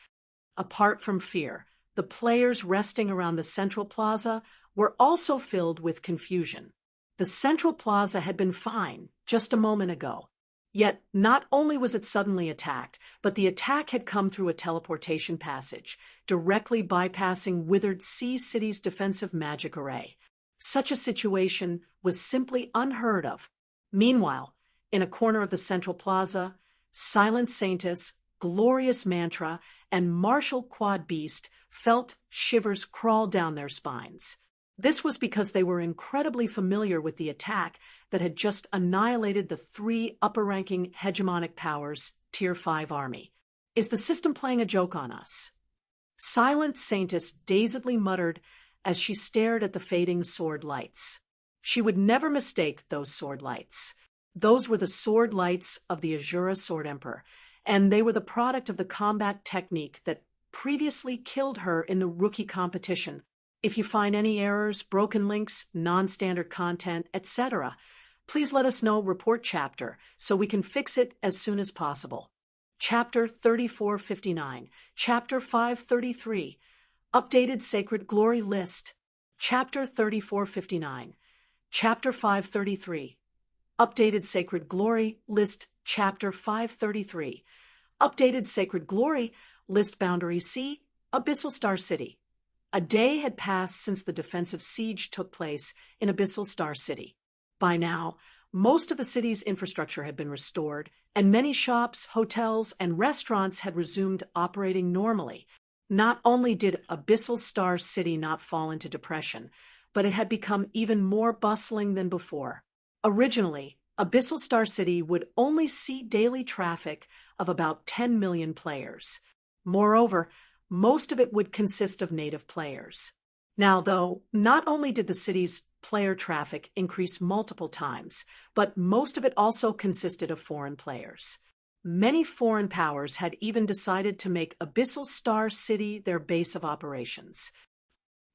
Apart from fear, the players resting around the central plaza were also filled with confusion. The central plaza had been fine just a moment ago. Yet, not only was it suddenly attacked, but the attack had come through a teleportation passage, directly bypassing Withered Sea City's defensive magic array. Such a situation was simply unheard of. Meanwhile, in a corner of the central plaza, Silent Saintess, Glorious Mantra, and Martial Quad Beast felt shivers crawl down their spines. This was because they were incredibly familiar with the attack that had just annihilated the 3 upper-ranking hegemonic powers' Tier 5 army. Is the system playing a joke on us? Silent Saintess dazedly muttered as she stared at the fading sword lights. She would never mistake those sword lights. Those were the sword lights of the Azura Sword Emperor, and they were the product of the combat technique that previously killed her in the rookie competition. If you find any errors, broken links, non-standard content, etc., please let us know. Report chapter so we can fix it as soon as possible. Chapter 3459, Chapter 533, Updated Sacred Glory List. Chapter 3459, Chapter 533, Updated Sacred Glory List. Chapter 533, Updated Sacred Glory List. Boundary C, Abyssal Star City. A day had passed since the defensive siege took place in Abyssal Star City. By now, most of the city's infrastructure had been restored, and many shops, hotels, and restaurants had resumed operating normally. Not only did Abyssal Star City not fall into depression, but it had become even more bustling than before. Originally, Abyssal Star City would only see daily traffic of about 10 million players. Moreover, most of it would consist of native players. Now, though, not only did the city's player traffic increase multiple times, but most of it also consisted of foreign players. Many foreign powers had even decided to make Abyssal Star City their base of operations.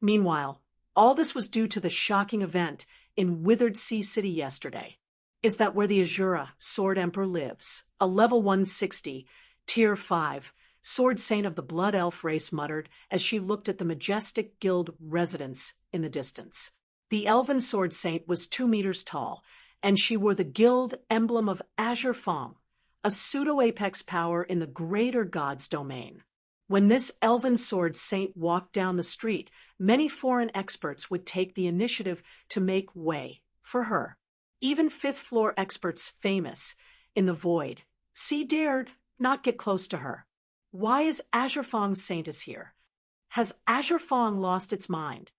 Meanwhile, all this was due to the shocking event in Withered Sea City yesterday. Is that where the Azura Sword Emperor lives? A level 160, Tier 5, Sword Saint of the Blood Elf race muttered as she looked at the majestic guild residence in the distance. The Elven Sword Saint was 2 meters tall, and she wore the guild emblem of Azure Fong, a pseudo-apex power in the Greater God's domain. When this Elven Sword Saint walked down the street, many foreign experts would take the initiative to make way for her. Even 5th floor experts famous in the void dared not get close to her. Why is Azure Fong's Saintess here? Has Azure Fong lost its mind?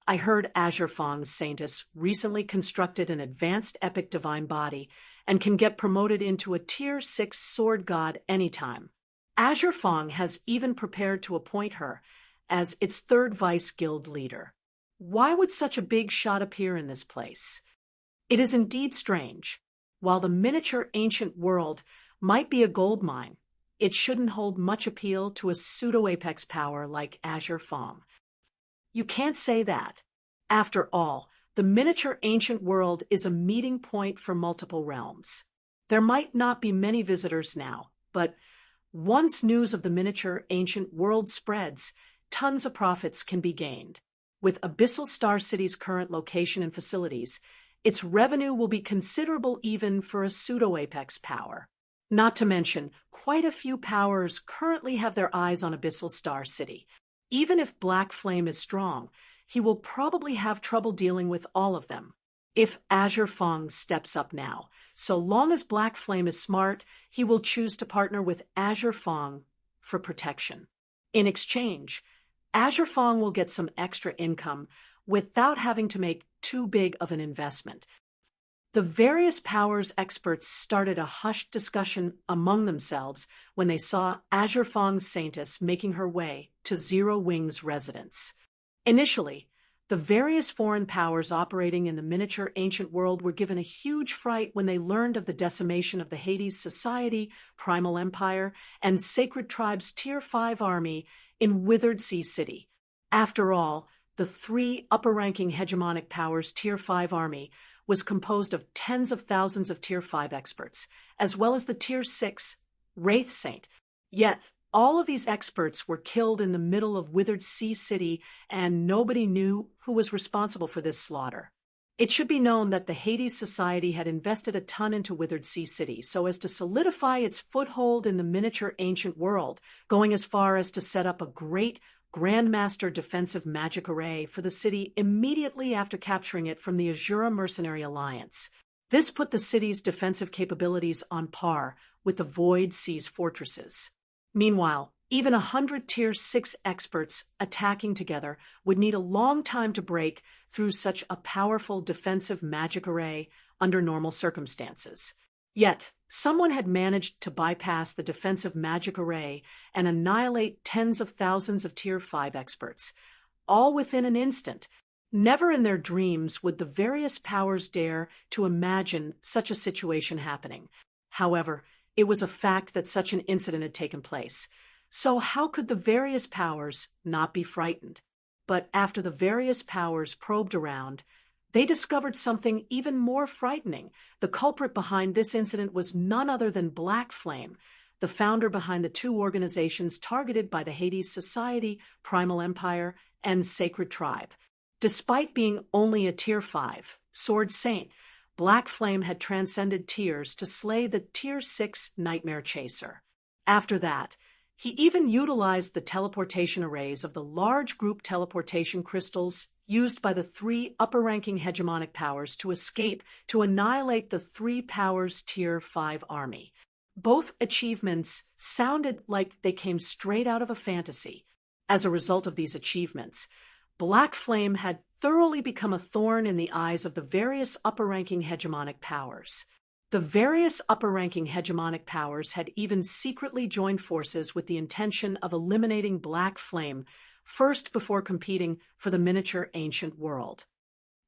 I heard Azure Fong's Saintess recently constructed an advanced epic divine body and can get promoted into a Tier 6 sword god anytime. Azure Fong has even prepared to appoint her as its 3rd vice guild leader. Why would such a big shot appear in this place? It is indeed strange. While the miniature ancient world might be a gold mine, it shouldn't hold much appeal to a pseudo-apex power like Azure Fong. You can't say that. After all, the miniature ancient world is a meeting point for multiple realms. There might not be many visitors now, but once news of the miniature ancient world spreads, tons of profits can be gained. With Abyssal Star City's current location and facilities, its revenue will be considerable even for a pseudo-apex power. Not to mention, quite a few powers currently have their eyes on Abyssal Star City. Even if Black Flame is strong, he will probably have trouble dealing with all of them. If Azure Fong steps up now, so long as Black Flame is smart, he will choose to partner with Azure Fong for protection. In exchange, Azure Fong will get some extra income without having to make too big of an investment. The various powers experts started a hushed discussion among themselves when they saw Azure Fong's Saintess making her way to Zero Wing's residence. Initially, The various foreign powers operating in the miniature ancient world were given a huge fright when they learned of the decimation of the Hades Society, Primal Empire, and Sacred Tribe's Tier 5 army in Withered Sea City. After all, the three upper-ranking hegemonic powers' Tier 5 army was composed of tens of thousands of Tier 5 experts, as well as the Tier 6 Wraith Saint. Yet, all of these experts were killed in the middle of Withered Sea City, and nobody knew who was responsible for this slaughter. It should be known that the Hades Society had invested a ton into Withered Sea City so as to solidify its foothold in the miniature ancient world, going as far as to set up a great Grandmaster defensive magic array for the city immediately after capturing it from the Azura Mercenary Alliance. This put the city's defensive capabilities on par with the Void Sea's fortresses. Meanwhile, even 100 Tier 6 experts attacking together would need a long time to break through such a powerful defensive magic array under normal circumstances. Yet, someone had managed to bypass the defensive magic array and annihilate tens of thousands of Tier 5 experts, all within an instant. Never in their dreams would the various powers dare to imagine such a situation happening. However, it was a fact that such an incident had taken place. So how could the various powers not be frightened? But after the various powers probed around, they discovered something even more frightening. The culprit behind this incident was none other than Black Flame, the founder behind the two organizations targeted by the Hades Society, Primal Empire, and Sacred Tribe. Despite being only a Tier 5 Sword Saint, Black Flame had transcended tiers to slay the Tier 6 Nightmare Chaser. After that, he even utilized the teleportation arrays of the large group teleportation crystals used by the three upper-ranking hegemonic powers to escape to annihilate the three powers' Tier 5 army. Both achievements sounded like they came straight out of a fantasy. As a result of these achievements, Black Flame had thoroughly become a thorn in the eyes of the various upper-ranking hegemonic powers. The various upper-ranking hegemonic powers had even secretly joined forces with the intention of eliminating Black Flame first before competing for the miniature ancient world.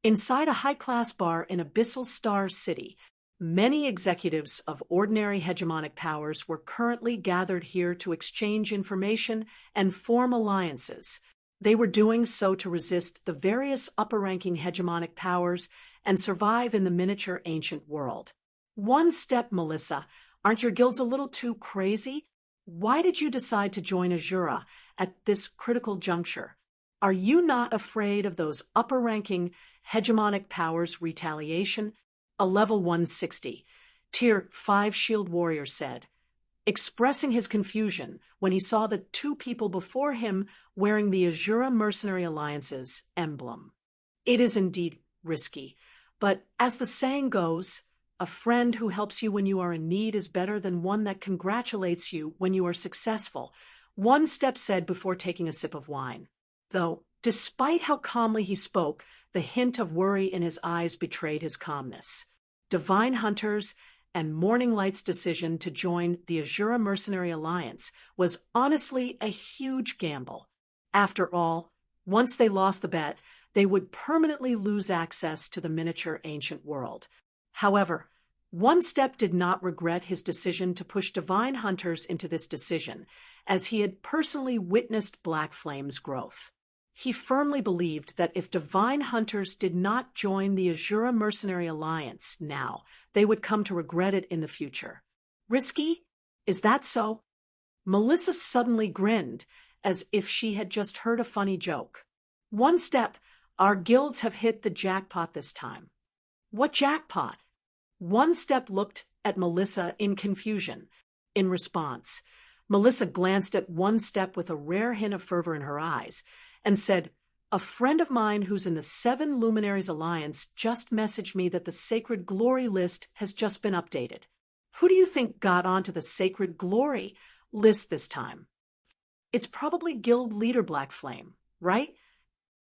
Inside a high-class bar in Abyssal Star City, many executives of ordinary hegemonic powers were currently gathered here to exchange information and form alliances. They were doing so to resist the various upper-ranking hegemonic powers and survive in the miniature ancient world. One step, Melissa. Aren't your guilds a little too crazy? Why did you decide to join Azura at this critical juncture? Are you not afraid of those upper-ranking hegemonic powers' retaliation? A level 160, Tier 5 Shield Warrior said, expressing his confusion when he saw the two people before him wearing the Azura Mercenary Alliance's emblem. It is indeed risky, but as the saying goes, a friend who helps you when you are in need is better than one that congratulates you when you are successful, One Step said before taking a sip of wine. Though, despite how calmly he spoke, the hint of worry in his eyes betrayed his calmness. Divine Hunters and Morning Light's decision to join the Azura Mercenary Alliance was honestly a huge gamble. After all, once they lost the bet, they would permanently lose access to the miniature ancient world. However, One Step did not regret his decision to push Divine Hunters into this decision, as he had personally witnessed Black Flame's growth. He firmly believed that if Divine Hunters did not join the Azura Mercenary Alliance now, they would come to regret it in the future. Risky? Is that so? Melissa suddenly grinned, as if she had just heard a funny joke. One Step, our guilds have hit the jackpot this time. What jackpot? One Step looked at Melissa in confusion. In response, Melissa glanced at One Step with a rare hint of fervor in her eyes, and said, a friend of mine who's in the Seven Luminaries Alliance just messaged me that the Sacred Glory list has just been updated. Who do you think got onto the Sacred Glory list this time? It's probably Guild Leader Black Flame, right?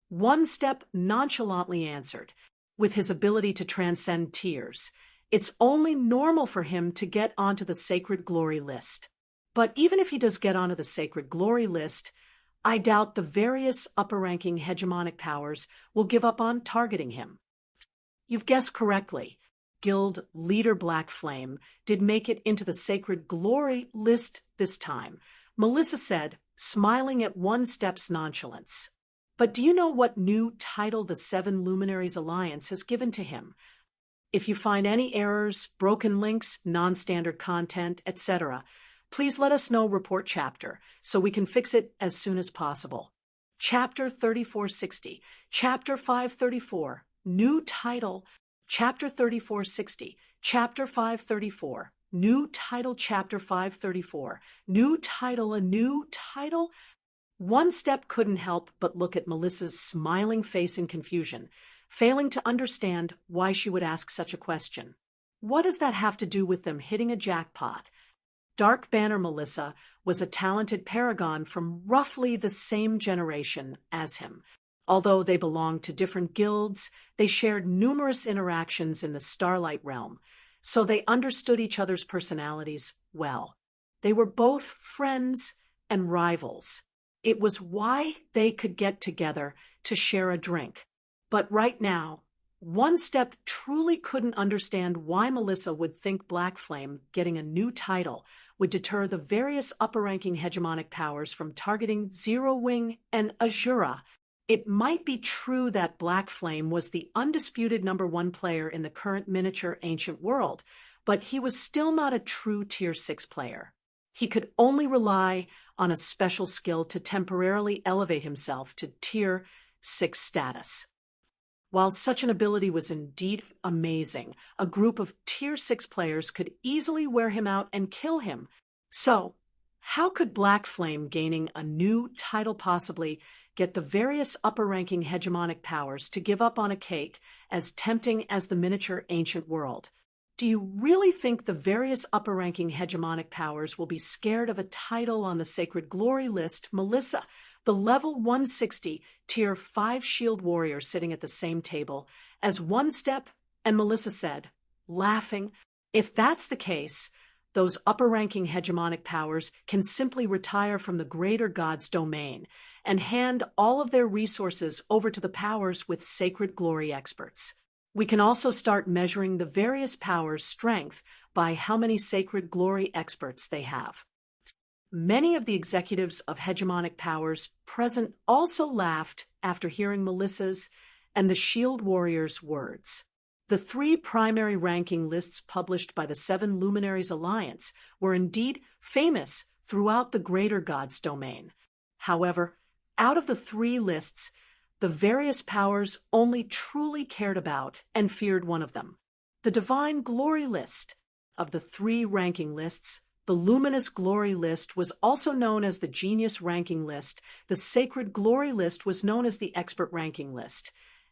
One Step nonchalantly answered, with his ability to transcend tiers. It's only normal for him to get onto the Sacred Glory list. But even if he does get onto the Sacred Glory list, I doubt the various upper-ranking hegemonic powers will give up on targeting him. You've guessed correctly. Guild leader Black Flame did make it into the Sacred Glory list this time, Melissa said, smiling at One Step's nonchalance. But do you know what new title the Seven Luminaries Alliance has given to him? If you find any errors, broken links, non-standard content, etc., please let us know. Report chapter, so we can fix it as soon as possible. Chapter 3460, Chapter 534, new title, Chapter 3460, Chapter 534, new title, Chapter 534, new title, a new title? One Step couldn't help but look at Melissa's smiling face in confusion, failing to understand why she would ask such a question. What does that have to do with them hitting a jackpot? Dark Banner Melissa was a talented paragon from roughly the same generation as him. Although they belonged to different guilds, they shared numerous interactions in the Starlight realm, so they understood each other's personalities well. They were both friends and rivals. It was why they could get together to share a drink. But right now, One Step truly couldn't understand why Melissa would think Black Flame getting a new title would deter the various upper-ranking hegemonic powers from targeting Zero Wing and Azura. It might be true that Black Flame was the undisputed #1 player in the current miniature ancient world, but he was still not a true Tier 6 player. He could only rely on a special skill to temporarily elevate himself to Tier 6 status. While such an ability was indeed amazing, a group of Tier 6 players could easily wear him out and kill him. So, how could Black Flame gaining a new title possibly get the various upper-ranking hegemonic powers to give up on a cake as tempting as the miniature ancient world? Do you really think the various upper-ranking hegemonic powers will be scared of a title on the Sacred Glory list? Melissa, the level 160 Tier 5 shield warrior sitting at the same table as One Step and Melissa said, laughing, if that's the case, those upper-ranking hegemonic powers can simply retire from the greater god's domain and hand all of their resources over to the powers with Sacred Glory experts. We can also start measuring the various powers' strength by how many Sacred Glory experts they have. Many of the executives of hegemonic powers present also laughed after hearing Melissa's and the Shield Warrior's words. The 3 primary ranking lists published by the Seven Luminaries Alliance were indeed famous throughout the greater god's domain. However, out of the 3 lists, the various powers only truly cared about and feared one of them, the Divine Glory list. Of the 3 ranking lists, the Luminous Glory list was also known as the Genius ranking list, the Sacred Glory list was known as the Expert ranking list,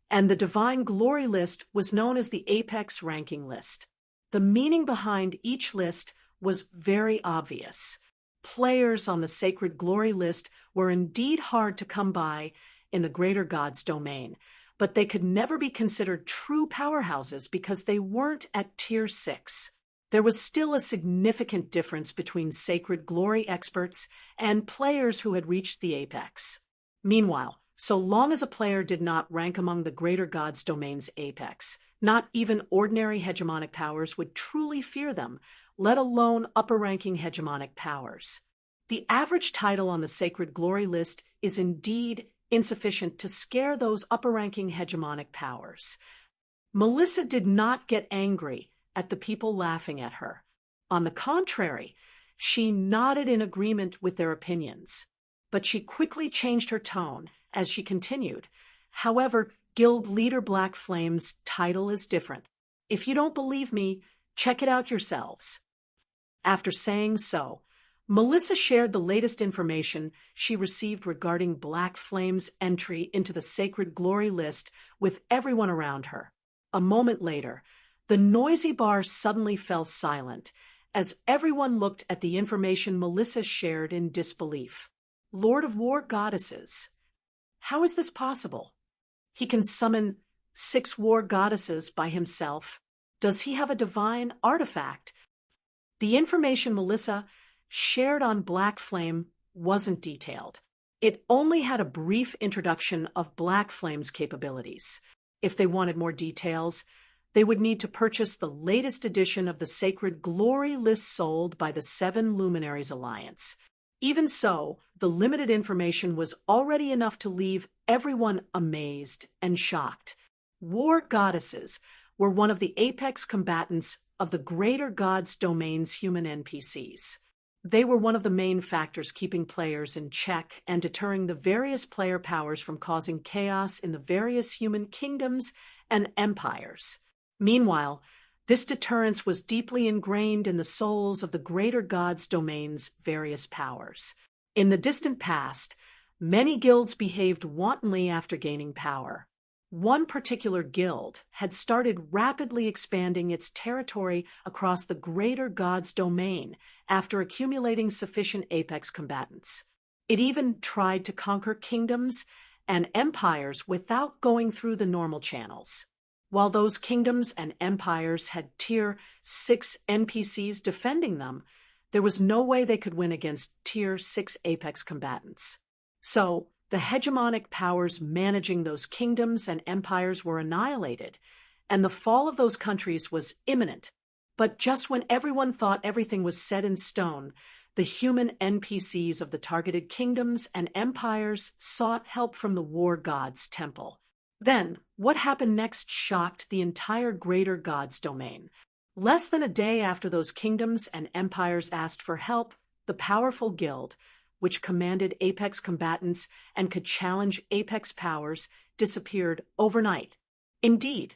and the Divine Glory list was known as the Apex ranking list. The meaning behind each list was very obvious. Players on the Sacred Glory list were indeed hard to come by in the greater god's domain, but they could never be considered true powerhouses because they weren't at Tier 6. There was still a significant difference between Sacred Glory experts and players who had reached the apex. Meanwhile, so long as a player did not rank among the greater god's domain's apex, not even ordinary hegemonic powers would truly fear them, let alone upper-ranking hegemonic powers. The average title on the Sacred Glory list is indeed insufficient to scare those upper-ranking hegemonic powers. Melissa did not get angry at the people laughing at her. On the contrary, she nodded in agreement with their opinions. But she quickly changed her tone as she continued. However, Guild Leader Black Flame's title is different. If you don't believe me, check it out yourselves. After saying so, Melissa shared the latest information she received regarding Black Flame's entry into the Sacred Glory list with everyone around her. A moment later, the noisy bar suddenly fell silent as everyone looked at the information Melissa shared in disbelief. Lord of War Goddesses. How is this possible? He can summon 6 war goddesses by himself. Does he have a divine artifact? The information Melissa shared on Black Flame wasn't detailed, It only had a brief introduction of Black Flame's capabilities. If they wanted more details, they would need to purchase the latest edition of the sacred glory list sold by the Seven Luminaries Alliance. Even so, the limited information was already enough to leave everyone amazed and shocked. War goddesses were one of the apex combatants of the greater god's domain's human NPCs. They were one of the main factors keeping players in check and deterring the various player powers from causing chaos in the various human kingdoms and empires. Meanwhile, this deterrence was deeply ingrained in the souls of the greater god's domain's various powers. In the distant past, many guilds behaved wantonly after gaining power. One particular guild had started rapidly expanding its territory across the greater god's domain after accumulating sufficient apex combatants. It even tried to conquer kingdoms and empires without going through the normal channels. While those kingdoms and empires had Tier 6 NPCs defending them, there was no way they could win against Tier 6 apex combatants. So, the hegemonic powers managing those kingdoms and empires were annihilated, and the fall of those countries was imminent. But just when everyone thought everything was set in stone, the human NPCs of the targeted kingdoms and empires sought help from the war god's temple. Then, what happened next shocked the entire greater god's domain. Less than a day after those kingdoms and empires asked for help, the powerful guild, which commanded apex combatants and could challenge apex powers, disappeared overnight. Indeed,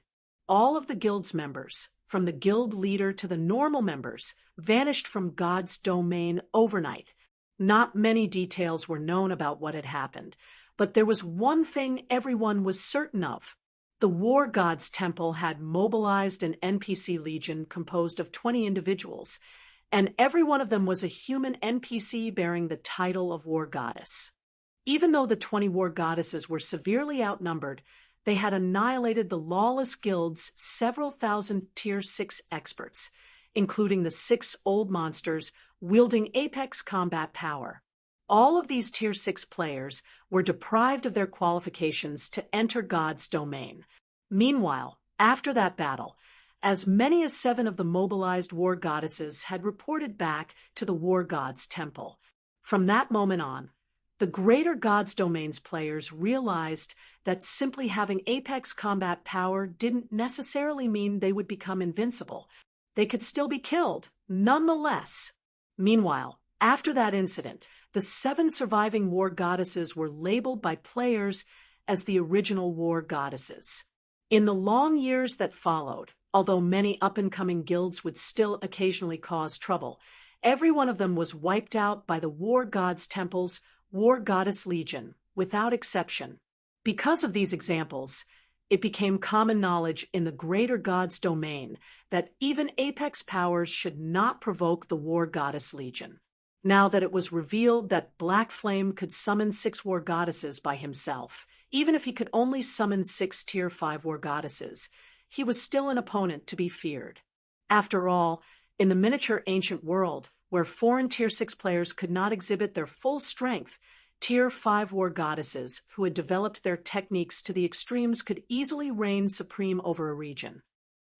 all of the guild's members, from the guild leader to the normal members, vanished from God's domain overnight. Not many details were known about what had happened, but there was one thing everyone was certain of. The war god's temple had mobilized an NPC legion composed of 20 individuals, and every one of them was a human NPC bearing the title of war goddess. Even though the 20 war goddesses were severely outnumbered, they had annihilated the lawless guild's several thousand Tier 6 experts, including the 6 old monsters wielding apex combat power. All of these Tier 6 players were deprived of their qualifications to enter God's domain. Meanwhile, after that battle, as many as 7 of the mobilized war goddesses had reported back to the war god's temple. From that moment on, the greater god's domain's players realized that simply having apex combat power didn't necessarily mean they would become invincible. They could still be killed, nonetheless. Meanwhile, after that incident, the 7 surviving war goddesses were labeled by players as the original war goddesses. In the long years that followed, although many up-and-coming guilds would still occasionally cause trouble, every one of them was wiped out by the war god's temple's war goddess legion, without exception. Because of these examples, it became common knowledge in the greater god's domain that even apex powers should not provoke the war goddess legion. Now that it was revealed that Black Flame could summon 6 war goddesses by himself, even if he could only summon 6 Tier 5 war goddesses, he was still an opponent to be feared. After all, in the miniature ancient world, where foreign Tier 6 players could not exhibit their full strength, Tier 5 war goddesses who had developed their techniques to the extremes could easily reign supreme over a region.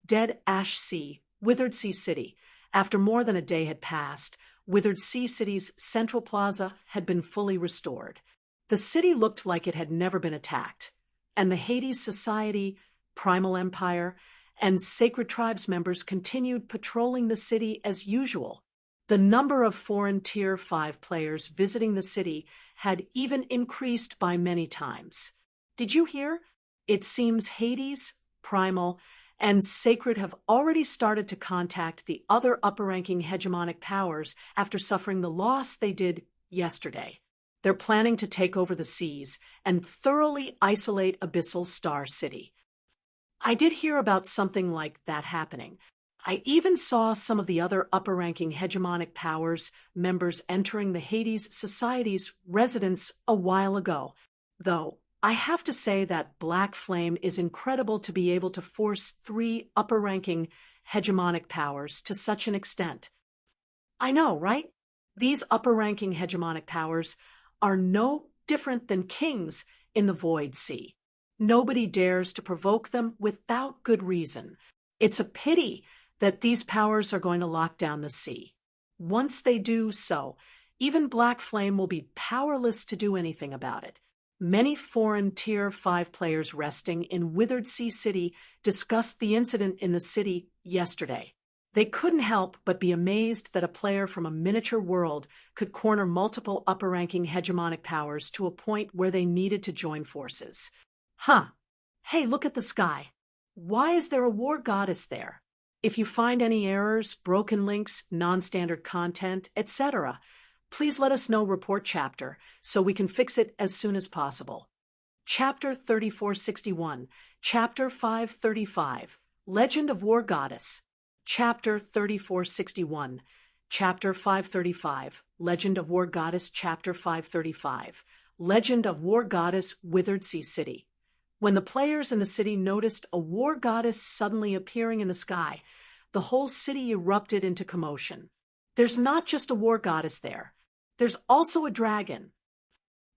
Dead Ash Sea, Withered Sea City. After more than a day had passed, Withered Sea City's central plaza had been fully restored. The city looked like it had never been attacked, and the Hades Society, Primal Empire, and Sacred Tribes members continued patrolling the city as usual. The number of foreign Tier 5 players visiting the city had even increased by many times. Did you hear? It seems Hades, Primal, and Sacred have already started to contact the other upper-ranking hegemonic powers after suffering the loss they did yesterday. They're planning to take over the seas and thoroughly isolate Abyssal Star City. I did hear about something like that happening. I even saw some of the other upper-ranking hegemonic powers members entering the Hades Society's residence a while ago. Though, I have to say that Black Flame is incredible to be able to force 3 upper-ranking hegemonic powers to such an extent. I know, right? These upper-ranking hegemonic powers are no different than kings in the Void Sea. Nobody dares to provoke them without good reason. It's a pity that these powers are going to lock down the sea. Once they do so, even Black Flame will be powerless to do anything about it. Many foreign Tier 5 players resting in Withered Sea City discussed the incident in the city yesterday. They couldn't help but be amazed that a player from a miniature world could corner multiple upper-ranking hegemonic powers to a point where they needed to join forces. Hey, look at the sky. Why is there a war goddess there? If you find any errors, broken links, non-standard content, etc., please let us know. Report chapter so we can fix it as soon as possible. Chapter 3461, Chapter 535, Legend of War Goddess. Chapter 3461, Chapter 535, Legend of War Goddess. Chapter 535, Legend of War Goddess, Withered Sea City. When the players in the city noticed a war goddess suddenly appearing in the sky, the whole city erupted into commotion. There's not just a war goddess there. There's also a dragon.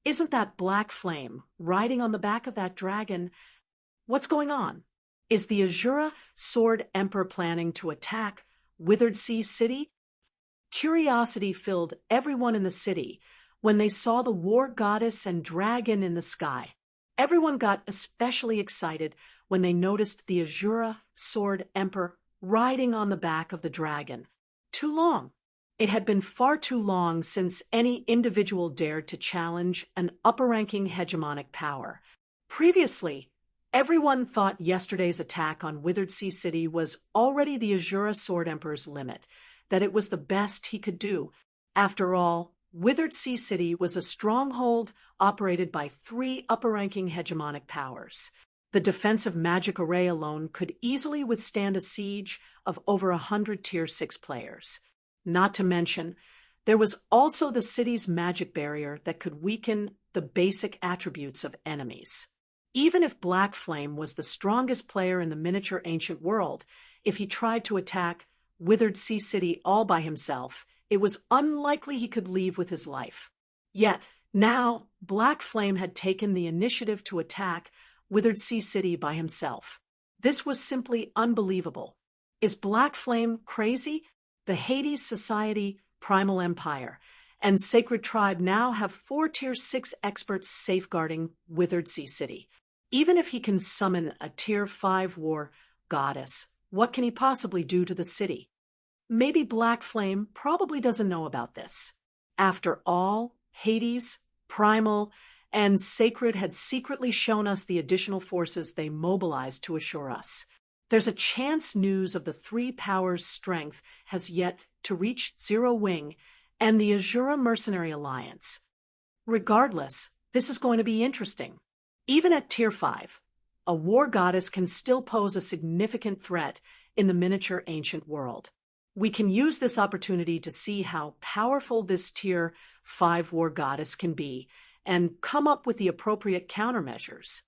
Isn't that Black Flame riding on the back of that dragon? What's going on? Is the Azura Sword Emperor planning to attack Withered Sea City? Curiosity filled everyone in the city when they saw the war goddess and dragon in the sky. Everyone got especially excited when they noticed the Azura Sword Emperor riding on the back of the dragon. Too long. It had been far too long since any individual dared to challenge an upper-ranking hegemonic power. Previously, everyone thought yesterday's attack on Withered Sea City was already the Azura Sword Emperor's limit, that it was the best he could do. After all, Withered Sea City was a stronghold operated by 3 upper-ranking hegemonic powers. The defensive magic array alone could easily withstand a siege of over 100 Tier 6 players. Not to mention, there was also the city's magic barrier that could weaken the basic attributes of enemies. Even if Black Flame was the strongest player in the miniature ancient world, if he tried to attack Withered Sea City all by himself, it was unlikely he could leave with his life. Yet, now, Black Flame had taken the initiative to attack Withered Sea City by himself. This was simply unbelievable. Is Black Flame crazy? The Hades Society, Primal Empire, and Sacred Tribe now have 4 Tier 6 experts safeguarding Withered Sea City. Even if he can summon a Tier 5 war goddess, what can he possibly do to the city? Maybe Black Flame probably doesn't know about this. After all, Hades, Primal, and Sacred had secretly shown us the additional forces they mobilized to assure us. There's a chance news of the 3 powers' strength has yet to reach Zero Wing and the Azura Mercenary Alliance. Regardless, this is going to be interesting. Even at Tier 5, a war goddess can still pose a significant threat in the miniature ancient world. We can use this opportunity to see how powerful this Tier 5 war goddess can be and come up with the appropriate countermeasures.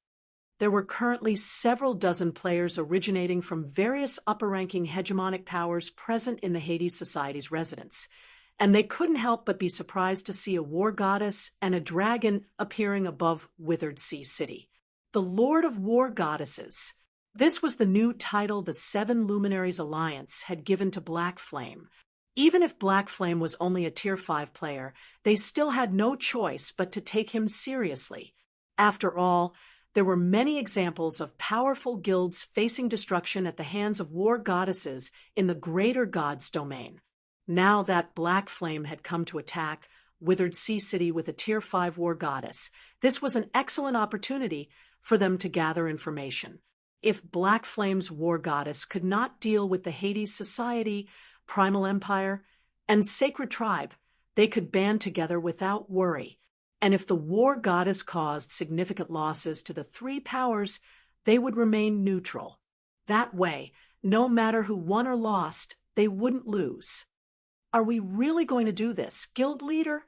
There were currently several dozen players originating from various upper-ranking hegemonic powers present in the Hades Society's residence, and they couldn't help but be surprised to see a war goddess and a dragon appearing above Withered Sea City. The Lord of War Goddesses. This was the new title the 7 Luminaries Alliance had given to Black Flame. Even if Black Flame was only a Tier 5 player, they still had no choice but to take him seriously. After all, there were many examples of powerful guilds facing destruction at the hands of war goddesses in the greater gods domain. Now that Black Flame had come to attack Withered Sea City with a Tier 5 war goddess, this was an excellent opportunity for them to gather information. If Black Flame's war goddess could not deal with the Hades Society, Primal Empire, and Sacred Tribe, they could band together without worry. And if the war goddess caused significant losses to the 3 powers, they would remain neutral. That way, no matter who won or lost, they wouldn't lose. Are we really going to do this, Guild Leader?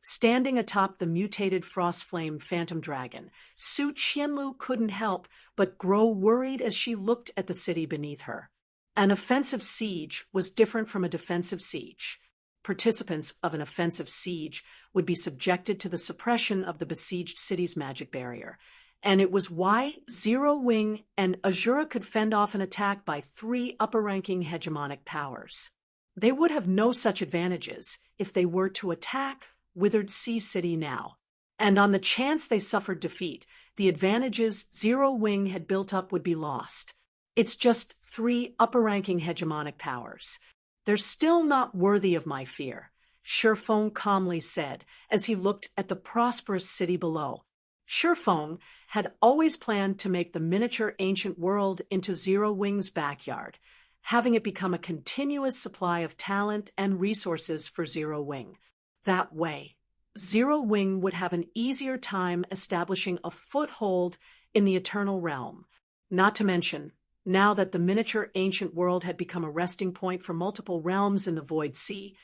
Standing atop the mutated Frostflame Phantom Dragon, Su Qianlu couldn't help but grow worried as she looked at the city beneath her. An offensive siege was different from a defensive siege. participants of an offensive siege would be subjected to the suppression of the besieged city's magic barrier, and it was why Zero Wing and Azura could fend off an attack by 3 upper-ranking hegemonic powers. They would have no such advantages if they were to attack Withered Sea City now. And on the chance they suffered defeat, the advantages Zero Wing had built up would be lost. It's just 3 upper-ranking hegemonic powers. They're still not worthy of my fear, Shifeng calmly said as he looked at the prosperous city below. Shifeng had always planned to make the miniature ancient world into Zero Wing's backyard, having it become a continuous supply of talent and resources for Zero Wing. That way, Zero Wing would have an easier time establishing a foothold in the Eternal Realm. Not to mention, now that the miniature ancient world had become a resting point for multiple realms in the Void Sea,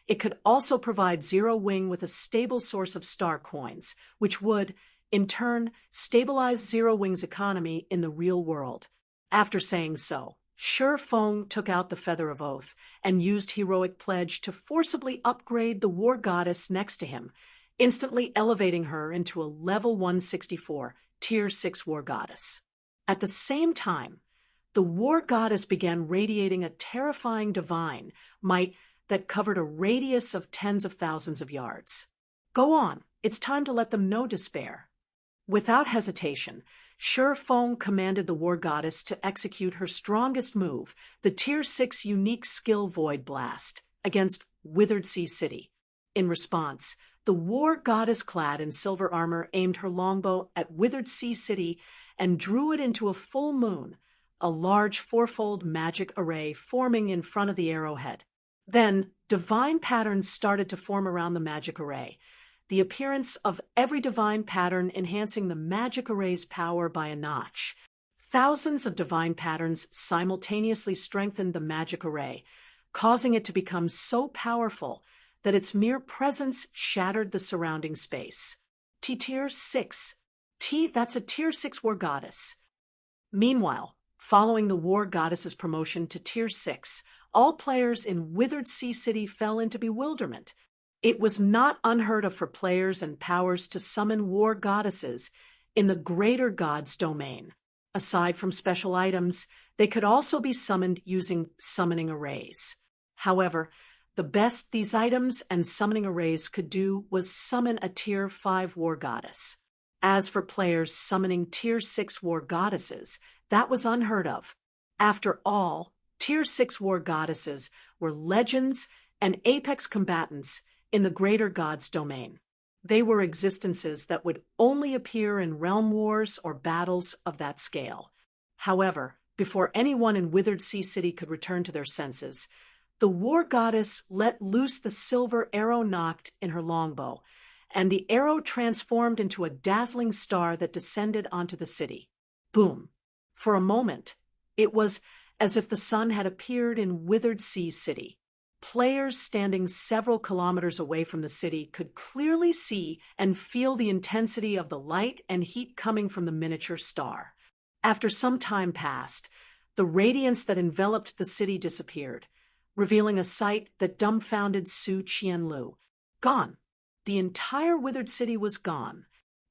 it could also provide Zero Wing with a stable source of star coins, which would, in turn, stabilize Zero Wing's economy in the real world. After saying so, Shifeng took out the Feather of Oath and used Heroic Pledge to forcibly upgrade the War Goddess next to him, instantly elevating her into a level 164, Tier 6 War Goddess. At the same time, the War Goddess began radiating a terrifying divine might that covered a radius of tens of thousands of yards. Go on, it's time to let them know despair. Without hesitation, Shifeng commanded the War Goddess to execute her strongest move, the Tier 6 unique skill Void Blast, against Withered Sea City. In response, the War Goddess, clad in silver armor, aimed her longbow at Withered Sea City and drew it into a full moon, a large 4-fold magic array forming in front of the arrowhead. Then, divine patterns started to form around the magic array, the appearance of every divine pattern enhancing the magic array's power by a notch. Thousands of divine patterns simultaneously strengthened the magic array, causing it to become so powerful that its mere presence shattered the surrounding space. Tier 6. That's a Tier 6 War Goddess. Meanwhile, following the War Goddess's promotion to Tier 6, all players in Withered Sea City fell into bewilderment. It was not unheard of for players and powers to summon War Goddesses in the Greater Gods domain. Aside from special items, they could also be summoned using summoning arrays. However, the best these items and summoning arrays could do was summon a Tier 5 War Goddess. As for players summoning Tier 6 War Goddesses, that was unheard of. After all, Tier 6 War Goddesses were legends and apex combatants in the Greater Gods domain. They were existences that would only appear in realm wars or battles of that scale. However, before anyone in Withered Sea City could return to their senses, the War Goddess let loose the silver arrow nocked in her longbow, and the arrow transformed into a dazzling star that descended onto the city. Boom! For a moment, it was as if the sun had appeared in Withered Sea City. Players standing several kilometers away from the city could clearly see and feel the intensity of the light and heat coming from the miniature star. After some time passed, the radiance that enveloped the city disappeared, revealing a sight that dumbfounded Su Qianlu. Gone. The entire Withered City was gone.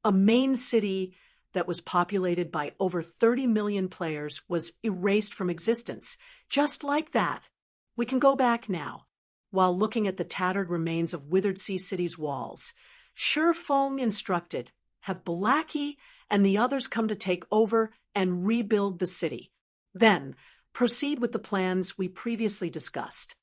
A main city that was populated by over 30 million players was erased from existence. Just like that. We can go back now. While looking at the tattered remains of Withered Sea City's walls, Shifeng instructed, have Blackie and the others come to take over and rebuild the city. Then, proceed with the plans we previously discussed.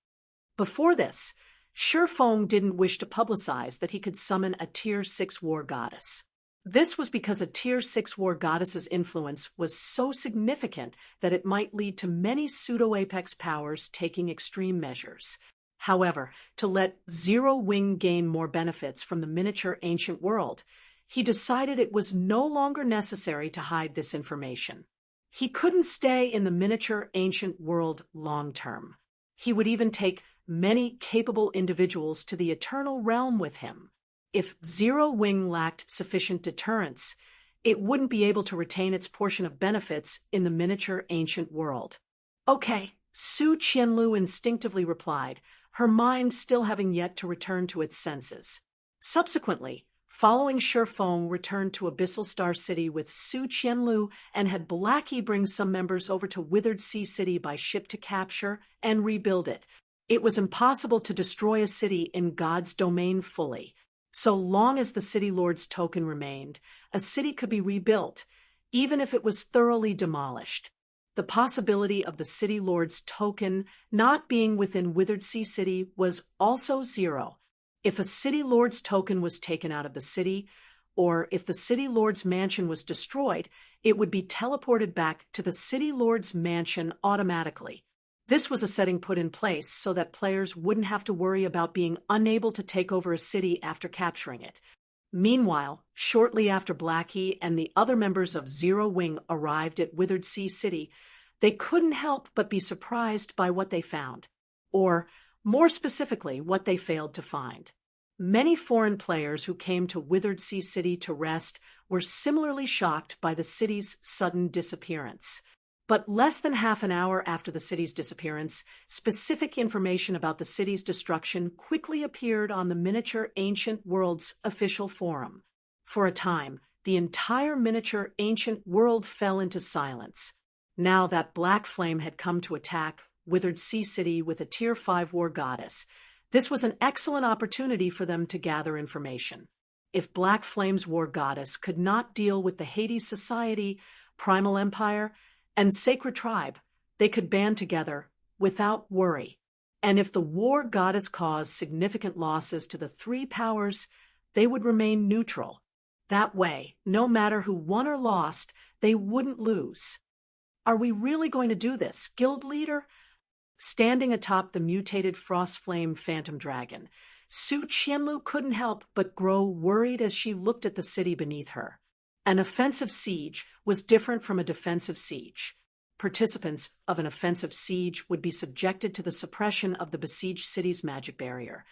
Before this, Shifeng didn't wish to publicize that he could summon a Tier 6 War Goddess. This was because a Tier 6 War Goddess's influence was so significant that it might lead to many pseudo-apex powers taking extreme measures. However, to let Zero Wing gain more benefits from the miniature ancient world, he decided it was no longer necessary to hide this information. He couldn't stay in the miniature ancient world long term. He would even take many capable individuals to the Eternal Realm with him. If Zero Wing lacked sufficient deterrence, it wouldn't be able to retain its portion of benefits in the miniature ancient world. Okay, Su Qianlu instinctively replied, her mind still having yet to return to its senses. Subsequently, following Shifeng returned to Abyssal Star City with Su Qianlu and had Blackie bring some members over to Withered Sea City by ship to capture and rebuild it. It was impossible to destroy a city in God's domain fully. So long as the City Lord's token remained, a city could be rebuilt, even if it was thoroughly demolished. The possibility of the City Lord's token not being within Withered Sea City was also zero. If a City Lord's token was taken out of the city, or if the City Lord's mansion was destroyed, it would be teleported back to the City Lord's mansion automatically. This was a setting put in place so that players wouldn't have to worry about being unable to take over a city after capturing it. Meanwhile, shortly after Blackie and the other members of Zero Wing arrived at Withered Sea City, they couldn't help but be surprised by what they found, or, more specifically, what they failed to find. Many foreign players who came to Withered Sea City to rest were similarly shocked by the city's sudden disappearance. But less than half an hour after the city's disappearance, specific information about the city's destruction quickly appeared on the Miniature Ancient World's official forum. For a time, the entire Miniature Ancient World fell into silence. Now that Black Flame had come to attack Withered Sea City with a Tier 5 war goddess, this was an excellent opportunity for them to gather information. If Black Flame's war goddess could not deal with the Hades Society, Primal Empire, and Sacred Tribe, they could band together without worry. And if the war goddess caused significant losses to the three powers, they would remain neutral. That way, no matter who won or lost, they wouldn't lose. Are we really going to do this, Guild Leader? Standing atop the mutated Frostflame Phantom Dragon, Su Qianlu couldn't help but grow worried as she looked at the city beneath her. An offensive siege was different from a defensive siege. Participants of an offensive siege would be subjected to the suppression of the besieged city's magic barrier,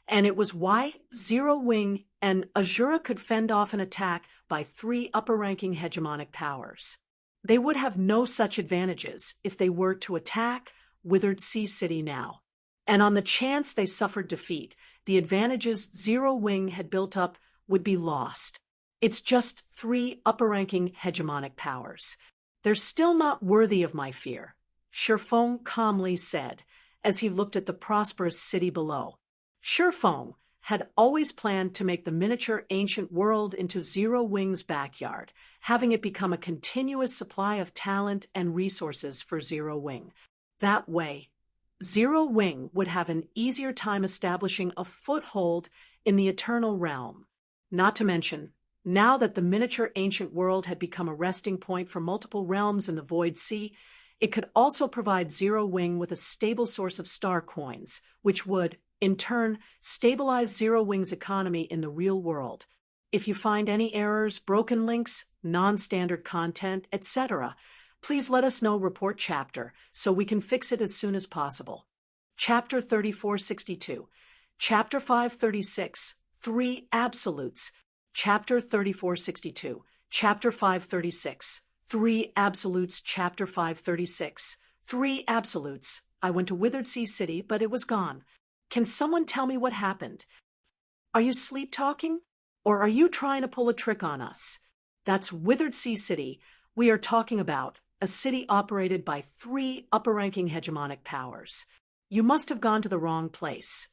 and it was why Zero Wing and Azura could fend off an attack by three upper-ranking hegemonic powers. They would have no such advantages if they were to attack Withered Sea City now. And on the chance they suffered defeat, the advantages Zero Wing had built up would be lost. It's just three upper-ranking hegemonic powers. They're still not worthy of my fear, Shifeng calmly said, as he looked at the prosperous city below. Shifeng had always planned to make the Miniature Ancient World into Zero Wing's backyard, having it become a continuous supply of talent and resources for Zero Wing. That way, Zero Wing would have an easier time establishing a foothold in the Eternal Realm. Not to mention, now that the Miniature Ancient World had become a resting point for multiple realms in the Void Sea, it could also provide Zero Wing with a stable source of star coins, which would, in turn, stabilize Zero Wing's economy in the real world. If you find any errors, broken links, non-standard content, etc., please let us know. Report chapter so we can fix it as soon as possible. Chapter 3462, Chapter 536, 3 Absolutes. Chapter 3462, Chapter 536, 3 Absolutes. Chapter 536, 3 Absolutes. I went to Withered Sea City, but it was gone. Can someone tell me what happened? Are you sleep-talking? Or are you trying to pull a trick on us? That's Withered Sea City. We are talking about a city operated by 3 upper-ranking hegemonic powers. You must have gone to the wrong place.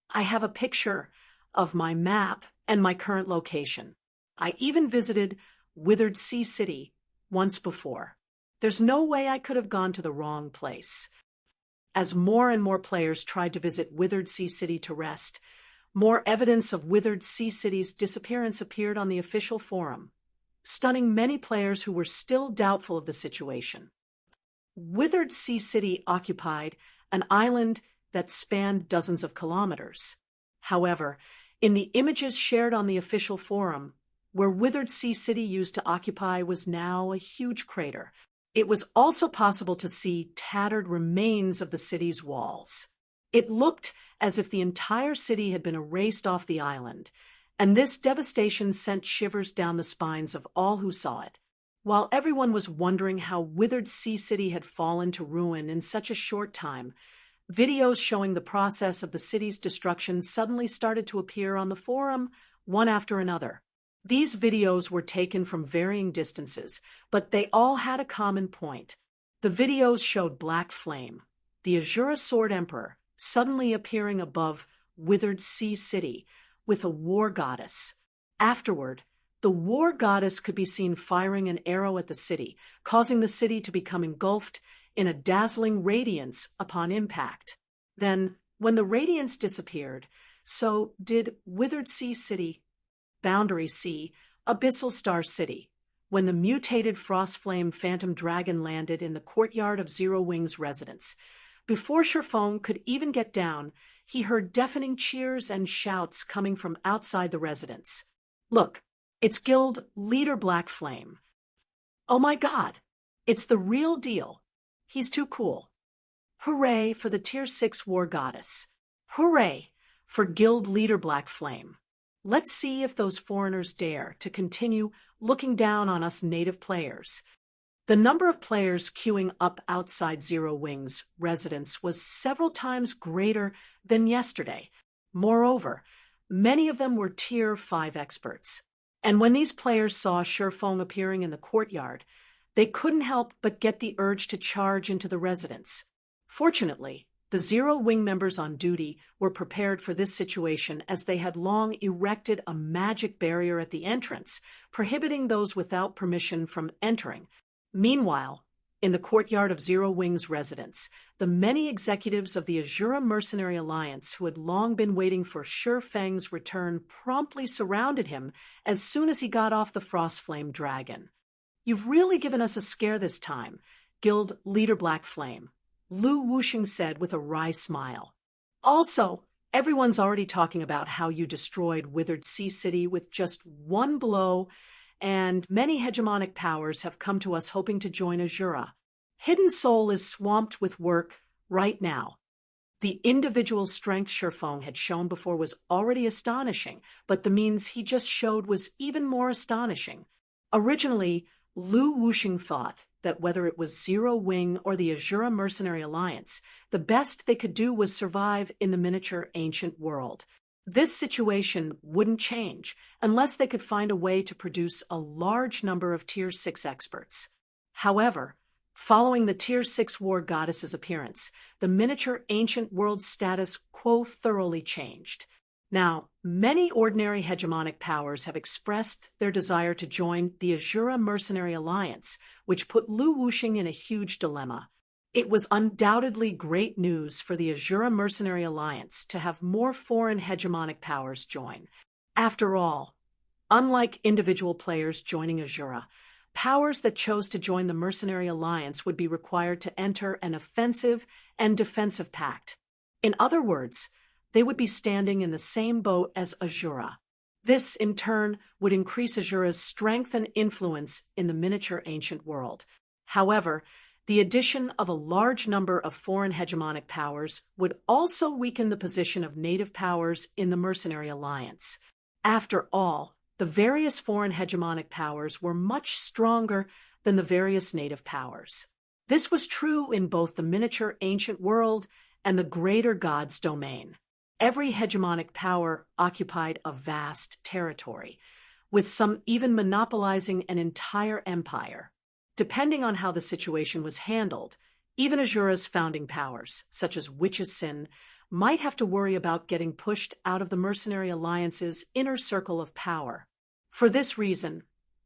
I have a picture of my map and my current location. I even visited Withered Sea City once before. There's no way I could have gone to the wrong place. As more and more players tried to visit Withered Sea City to rest, more evidence of Withered Sea City's disappearance appeared on the official forum, stunning many players who were still doubtful of the situation. Withered Sea City occupied an island that spanned dozens of kilometers. However, in the images shared on the official forum, where Withered Sea City used to occupy was now a huge crater. It was also possible to see tattered remains of the city's walls. It looked as if the entire city had been erased off the island, and this devastation sent shivers down the spines of all who saw it. While everyone was wondering how Withered Sea City had fallen to ruin in such a short time, Videos showing the process of the city's destruction suddenly started to appear on the forum, one after another. These videos were taken from varying distances, but they all had a common point. The videos showed Black Flame, the Azura Sword Emperor, suddenly appearing above Withered Sea City with a war goddess. Afterward, the war goddess could be seen firing an arrow at the city, causing the city to become engulfed in a dazzling radiance upon impact. Then, when the radiance disappeared, so did Withered Sea City, Boundary Sea, Abyssal Star City. When the mutated Frostflame Phantom Dragon landed in the courtyard of Zero Wing's residence, before Sherfone could even get down, he heard deafening cheers and shouts coming from outside the residence. "Look, it's Guild Leader Black Flame. Oh my God, it's the real deal. He's too cool. Hooray for the Tier 6 War Goddess. Hooray for Guild Leader Black Flame. Let's see if those foreigners dare to continue looking down on us native players." The number of players queuing up outside Zero Wing's residence was several times greater than yesterday. Moreover, many of them were Tier 5 experts. And when these players saw Sherfone appearing in the courtyard, they couldn't help but get the urge to charge into the residence. Fortunately, the Zero Wing members on duty were prepared for this situation, as they had long erected a magic barrier at the entrance, prohibiting those without permission from entering. Meanwhile, in the courtyard of Zero Wing's residence, the many executives of the Azura Mercenary Alliance who had long been waiting for Shurfang's return promptly surrounded him as soon as he got off the Frostflame Dragon. "You've really given us a scare this time, Guild Leader Black Flame," Lu Wuxing said with a wry smile. "Also, everyone's already talking about how you destroyed Withered Sea City with just one blow, and many hegemonic powers have come to us hoping to join Azura. Hidden Soul is swamped with work right now." The individual strength Sherfone had shown before was already astonishing, but the means he just showed was even more astonishing. Originally, Lu Wuxing thought that whether it was Zero Wing or the Azura Mercenary Alliance, the best they could do was survive in the miniature ancient world. This situation wouldn't change unless they could find a way to produce a large number of Tier 6 experts. However, following the Tier 6 War Goddess's appearance, the miniature ancient world status quo thoroughly changed. Now, many ordinary hegemonic powers have expressed their desire to join the Azura Mercenary Alliance, which put Lu Wuxing in a huge dilemma. It was undoubtedly great news for the Azura Mercenary Alliance to have more foreign hegemonic powers join. After all, unlike individual players joining Azura, powers that chose to join the Mercenary Alliance would be required to enter an offensive and defensive pact. In other words, they would be standing in the same boat as Azura. This, in turn, would increase Azura's strength and influence in the miniature ancient world. However, the addition of a large number of foreign hegemonic powers would also weaken the position of native powers in the Mercenary Alliance. After all, the various foreign hegemonic powers were much stronger than the various native powers. This was true in both the miniature ancient world and the greater God's domain. Every hegemonic power occupied a vast territory, with some even monopolizing an entire empire. Depending on how the situation was handled, even Azura's founding powers, such as Witch's Sin, might have to worry about getting pushed out of the Mercenary Alliance's inner circle of power. For this reason,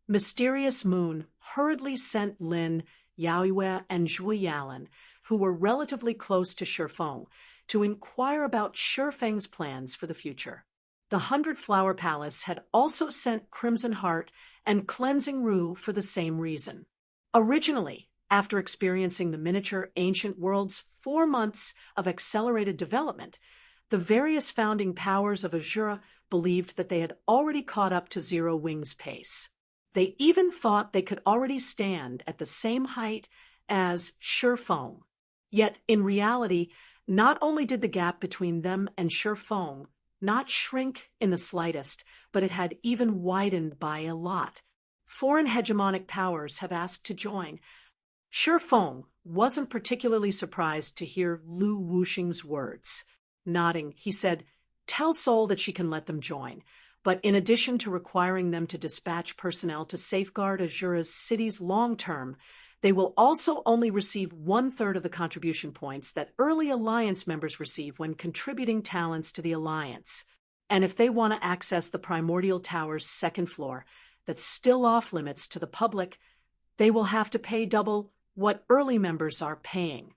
Mysterious Moon hurriedly sent Lin, Yaoyue, and Zhui Yalan, who were relatively close to Sherfone, to inquire about Sherfeng's plans for the future. The 100 Flower Palace had also sent Crimson Heart and Cleansing Rue for the same reason. Originally, after experiencing the miniature ancient world's 4 months of accelerated development, the various founding powers of Azura believed that they had already caught up to Zero Wing's pace. They even thought they could already stand at the same height as Sherfone. Yet, in reality, not only did the gap between them and Sherfone not shrink in the slightest, but it had even widened by a lot. Foreign hegemonic powers have asked to join, Shi Feng wasn't particularly surprised to hear Lu Wuxing's words. Nodding, he said, "Tell Sol that she can let them join. But in addition to requiring them to dispatch personnel to safeguard Azura's cities long-term, they will also only receive 1/3 of the contribution points that early Alliance members receive when contributing talents to the Alliance. And if they want to access the Primordial Tower's second floor, that's still off-limits to the public, they will have to pay double what early members are paying."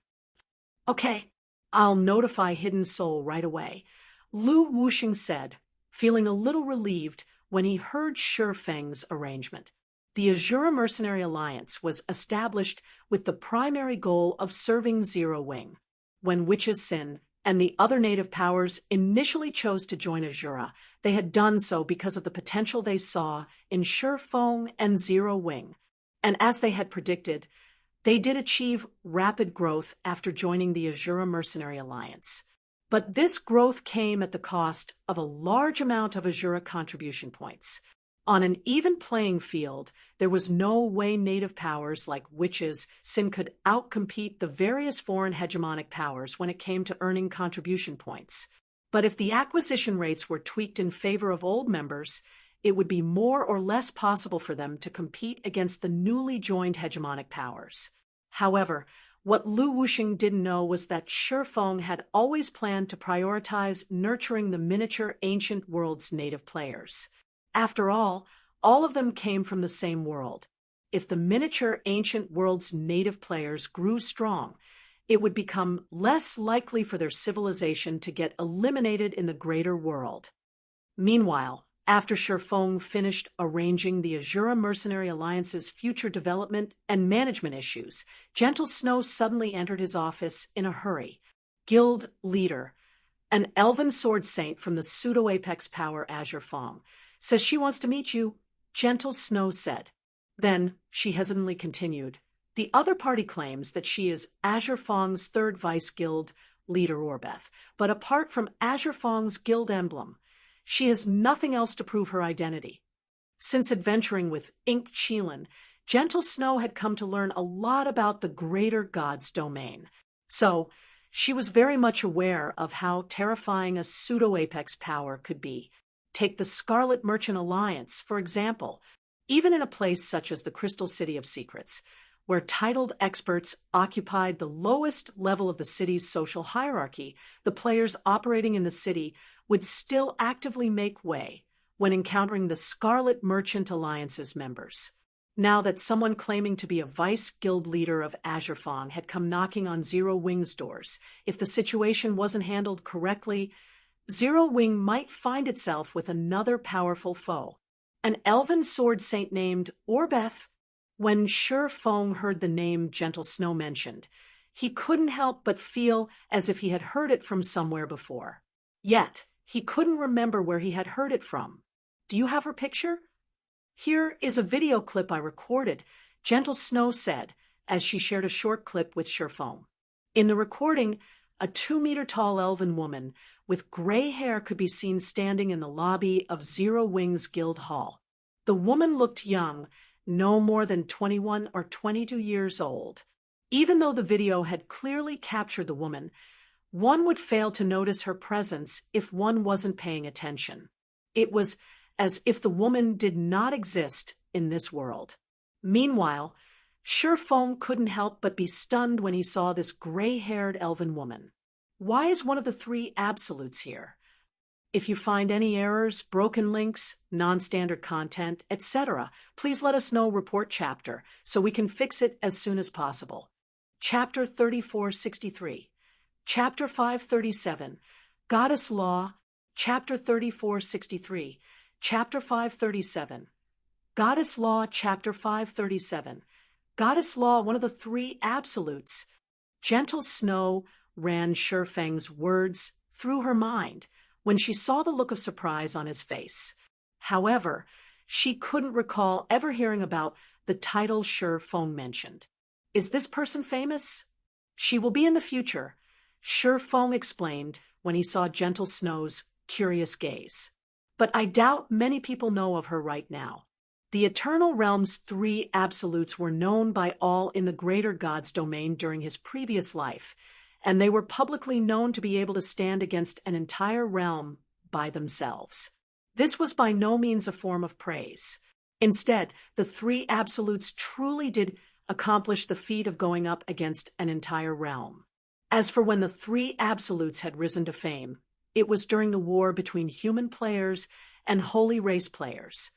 "Okay, I'll notify Hidden Soul right away," Lu Wuxing said, feeling a little relieved when he heard Shi Feng's arrangement. The Azura Mercenary Alliance was established with the primary goal of serving Zero Wing. When Witch's Sin and the other native powers initially chose to join Azura, they had done so because of the potential they saw in Shi Feng and Zero Wing. And as they had predicted, they did achieve rapid growth after joining the Azura Mercenary Alliance. But this growth came at the cost of a large amount of Azura contribution points. On an even playing field, there was no way native powers like Witch's Sin could outcompete the various foreign hegemonic powers when it came to earning contribution points. But if the acquisition rates were tweaked in favor of old members, it would be more or less possible for them to compete against the newly joined hegemonic powers. However, what Lu Wuxing didn't know was that Shi Feng had always planned to prioritize nurturing the miniature ancient world's native players. After all of them came from the same world. If the miniature ancient world's native players grew strong, it would become less likely for their civilization to get eliminated in the greater world. Meanwhile, after Shi Feng finished arranging the Azura Mercenary Alliance's future development and management issues, Gentle Snow suddenly entered his office in a hurry. Guild leader, an elven sword saint from the pseudo-apex power Azure Feng, says she wants to meet you, Gentle Snow said. Then, she hesitantly continued, the other party claims that she is Azure Feng's third vice guild leader Orbeth, but apart from Azure Feng's guild emblem, she has nothing else to prove her identity. Since adventuring with Ink Qilin, Gentle Snow had come to learn a lot about the greater god's domain. So, she was very much aware of how terrifying a pseudo-apex power could be. Take the Scarlet Merchant Alliance, for example. Even in a place such as the Crystal City of Secrets, where titled experts occupied the lowest level of the city's social hierarchy, the players operating in the city would still actively make way when encountering the Scarlet Merchant Alliance's members. Now that someone claiming to be a vice guild leader of Azure Feng had come knocking on Zero Wing's doors, if the situation wasn't handled correctly, Zero Wing might find itself with another powerful foe, an elven sword saint named Orbeth. When Shi Feng heard the name Gentle Snow mentioned, he couldn't help but feel as if he had heard it from somewhere before. Yet, he couldn't remember where he had heard it from. Do you have her picture? Here is a video clip I recorded, Gentle Snow said, as she shared a short clip with Shi Feng. In the recording, a 2-meter-tall elven woman with gray hair could be seen standing in the lobby of Zero Wing's guild hall. The woman looked young, no more than 21 or 22 years old. Even though the video had clearly captured the woman, one would fail to notice her presence if one wasn't paying attention. It was as if the woman did not exist in this world. Meanwhile, Shi Feng couldn't help but be stunned when he saw this gray-haired elven woman. Why is one of the 3 absolutes here? If you find any errors, broken links, non-standard content, etc., please let us know. Report chapter so we can fix it as soon as possible. Chapter 3463. Chapter 537. Goddess Law. Chapter 3463. Chapter 537. Goddess Law. Chapter 537. Goddess Law, one of the 3 absolutes. Gentle Snow ran Shi Feng's words through her mind when she saw the look of surprise on his face. However, she couldn't recall ever hearing about the title Shi Feng mentioned. Is this person famous? She will be in the future, Shi Feng explained when he saw Gentle Snow's curious gaze. But I doubt many people know of her right now. The Eternal Realm's three absolutes were known by all in the greater God's domain during his previous life, and they were publicly known to be able to stand against an entire realm by themselves. This was by no means a form of praise. Instead, the three absolutes truly did accomplish the feat of going up against an entire realm. As for when the three absolutes had risen to fame, it was during the war between human players and holy race players.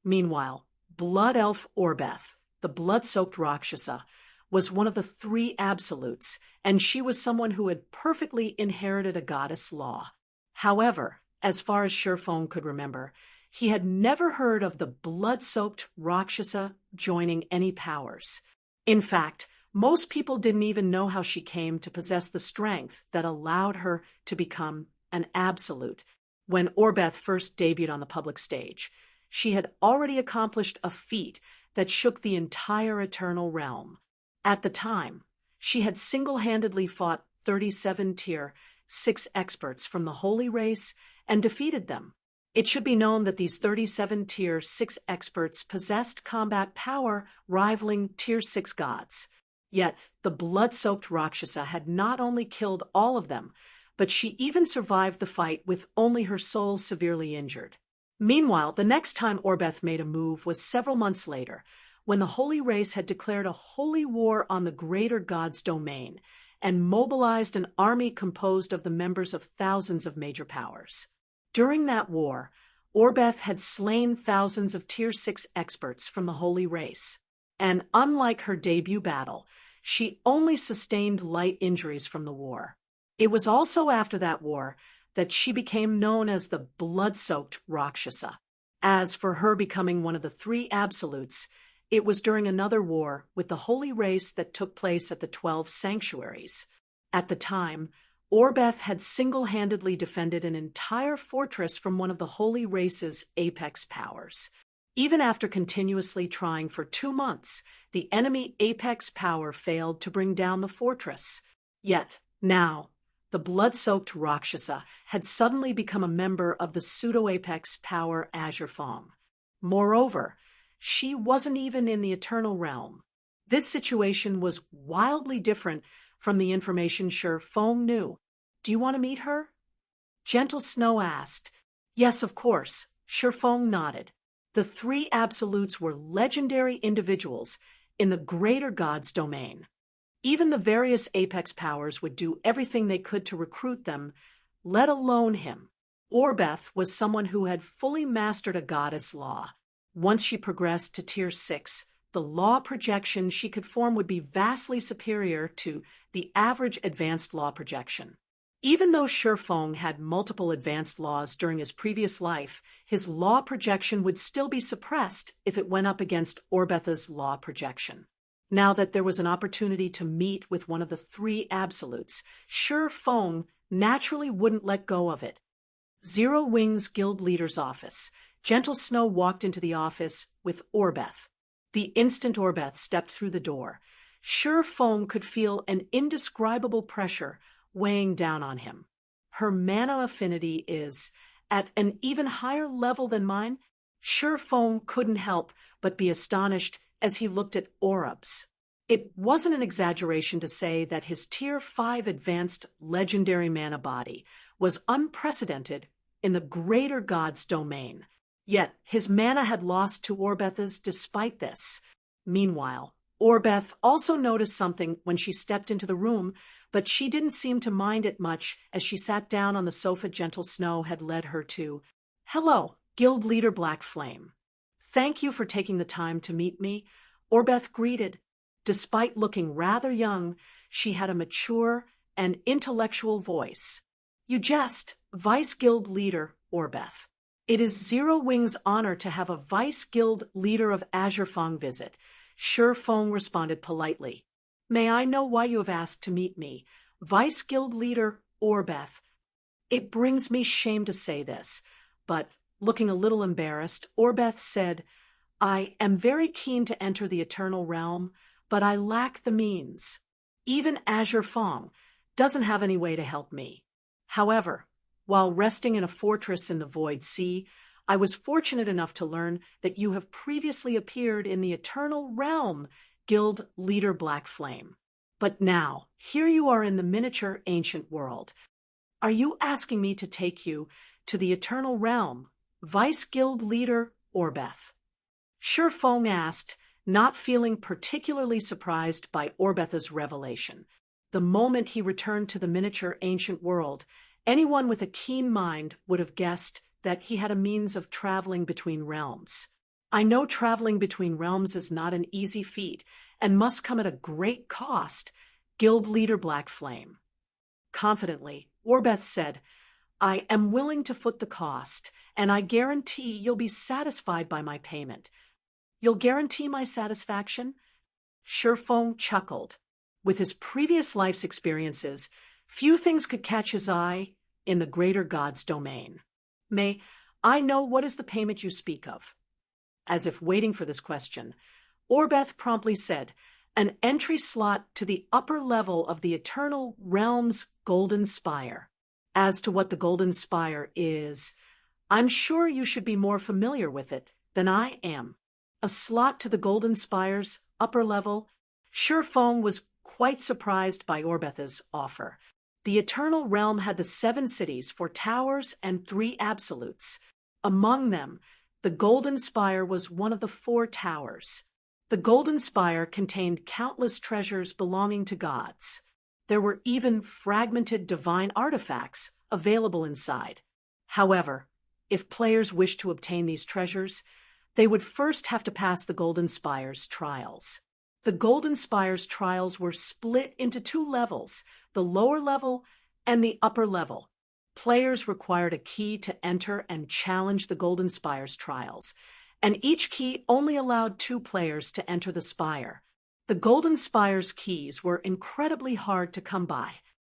Meanwhile, Blood Elf Orbeth, the blood-soaked Rakshasa, was one of the three absolutes, and she was someone who had perfectly inherited a goddess law. However, as far as Shurfong could remember, he had never heard of the blood-soaked Rakshasa joining any powers. In fact, most people didn't even know how she came to possess the strength that allowed her to become an absolute. When Orbeth first debuted on the public stage, she had already accomplished a feat that shook the entire Eternal Realm. At the time, she had single-handedly fought 37 Tier 6 experts from the Holy Race and defeated them. It should be known that these 37 Tier 6 experts possessed combat power rivaling Tier 6 gods. Yet, the blood-soaked Rakshasa had not only killed all of them, but she even survived the fight with only her soul severely injured. Meanwhile, the next time Orbeth made a move was several months later, when the Holy Race had declared a holy war on the greater God's domain and mobilized an army composed of the members of thousands of major powers. During that war, Orbeth had slain thousands of Tier 6 experts from the Holy Race, and unlike her debut battle, she only sustained light injuries from the war. It was also after that war that she became known as the blood-soaked Rakshasa. As for her becoming one of the three absolutes, it was during another war with the Holy Race that took place at the 12 sanctuaries. At the time, Orbeth had single-handedly defended an entire fortress from one of the Holy Race's apex powers. Even after continuously trying for 2 months, the enemy apex power failed to bring down the fortress. Yet, now, the blood-soaked Rakshasa had suddenly become a member of the pseudo-apex power Azure Fong. Moreover, she wasn't even in the Eternal Realm. This situation was wildly different from the information Shurfong knew. "Do you want to meet her?" Gentle Snow asked. Yes, of course. Shurfong nodded. The three absolutes were legendary individuals in the greater God's domain. Even the various apex powers would do everything they could to recruit them, let alone him. Orbeth was someone who had fully mastered a goddess law. Once she progressed to Tier 6, the law projection she could form would be vastly superior to the average advanced law projection. Even though Shurfong had multiple advanced laws during his previous life, his law projection would still be suppressed if it went up against Orbeth's law projection. Now that there was an opportunity to meet with one of the three absolutes, Shurfong naturally wouldn't let go of it. Zero Wing's guild leader's office. Gentle Snow walked into the office with Orbeth. The instant Orbeth stepped through the door, Shurfong could feel an indescribable pressure weighing down on him. Her mana affinity is at an even higher level than mine. Shurfong couldn't help but be astonished as he looked at Orub's. It wasn't an exaggeration to say that his Tier 5 advanced legendary mana body was unprecedented in the greater God's domain. Yet his mana had lost to Orbeth's despite this. Meanwhile, Orbeth also noticed something when she stepped into the room, but she didn't seem to mind it much as she sat down on the sofa Gentle Snow had led her to. "Hello, Guild Leader Black Flame. Thank you for taking the time to meet me," Orbeth greeted. Despite looking rather young, she had a mature and intellectual voice. "You jest, Vice Guild Leader Orbeth. It is Zero Wing's honor to have a Vice Guild Leader of Azure Fong visit," Shurfong responded politely. "May I know why you have asked to meet me, Vice Guild Leader Orbeth?" It brings me shame to say this, but looking a little embarrassed, Orbeth said, "I am very keen to enter the Eternal Realm, but I lack the means. Even Azure Fong doesn't have any way to help me. However, while resting in a fortress in the Void Sea, I was fortunate enough to learn that you have previously appeared in the Eternal Realm, Guild Leader Black Flame. But now, here you are in the miniature ancient world. Are you asking me to take you to the Eternal Realm, Vice Guild Leader Orbeth? Shurfeng asked, not feeling particularly surprised by Orbeth's revelation. The moment he returned to the miniature ancient world, anyone with a keen mind would have guessed that he had a means of traveling between realms. I know traveling between realms is not an easy feat and must come at a great cost, Guild Leader Black Flame. Confidently, Orbeth said, I am willing to foot the cost, and I guarantee you'll be satisfied by my payment. You'll guarantee my satisfaction? Shurfeng chuckled. With his previous life's experiences, few things could catch his eye in the greater god's domain. May I know what is the payment you speak of? As if waiting for this question, Orbeth promptly said, an entry slot to the upper level of the Eternal Realm's Golden Spire. As to what the Golden Spire is, I'm sure you should be more familiar with it than I am. A slot to the Golden Spire's upper level? Shurfeng was quite surprised by Orbeth's offer. The Eternal Realm had the 7 cities, 4 towers, and 3 absolutes. Among them, the Golden Spire was one of the 4 towers. The Golden Spire contained countless treasures belonging to gods. There were even fragmented divine artifacts available inside. However, if players wished to obtain these treasures, they would first have to pass the Golden Spire's trials. The Golden Spire's trials were split into 2 levels, the lower level and the upper level. Players required a key to enter and challenge the Golden Spire's trials, and each key only allowed 2 players to enter the spire. The Golden Spire's keys were incredibly hard to come by.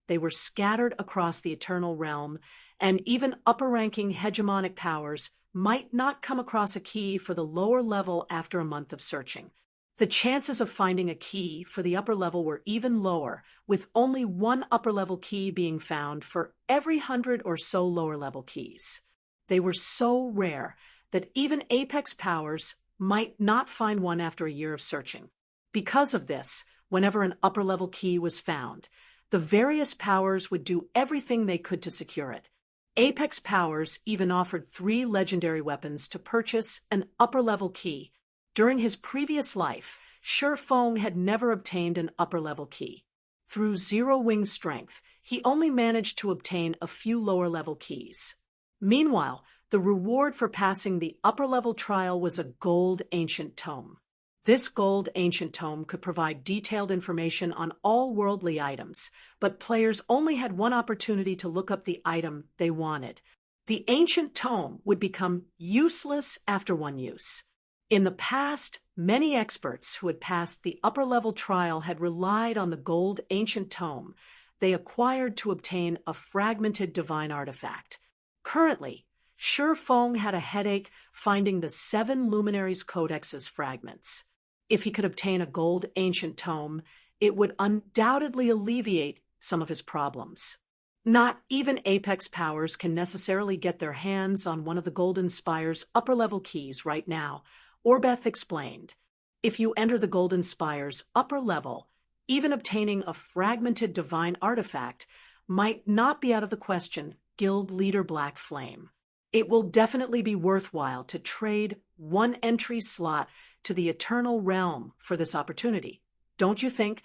They were scattered across the Eternal Realm, and even upper-ranking hegemonic powers might not come across a key for the lower level after a month of searching. The chances of finding a key for the upper level were even lower, with only 1 upper-level key being found for every 100 or so lower-level keys. They were so rare that even apex powers might not find one after a year of searching. Because of this, whenever an upper-level key was found, the various powers would do everything they could to secure it. Apex powers even offered 3 legendary weapons to purchase an upper-level key. During his previous life, Shurfeng had never obtained an upper-level key. Through 0 wing strength, he only managed to obtain a few lower-level keys. Meanwhile, the reward for passing the upper-level trial was a gold ancient tome. This gold ancient tome could provide detailed information on all worldly items, but players only had one opportunity to look up the item they wanted. The ancient tome would become useless after one use. In the past, many experts who had passed the upper-level trial had relied on the gold ancient tome they acquired to obtain a fragmented divine artifact. Currently, Shurfeng had a headache finding the 7 Luminaries' Codex's fragments. If he could obtain a gold ancient tome, it would undoubtedly alleviate some of his problems. Not even apex powers can necessarily get their hands on one of the Golden Spire's upper-level keys right now, Orbeth explained. If you enter the Golden Spire's upper level, even obtaining a fragmented divine artifact might not be out of the question, Guild Leader Black Flame. It will definitely be worthwhile to trade 1 entry slot to the Eternal Realm for this opportunity. Don't you think?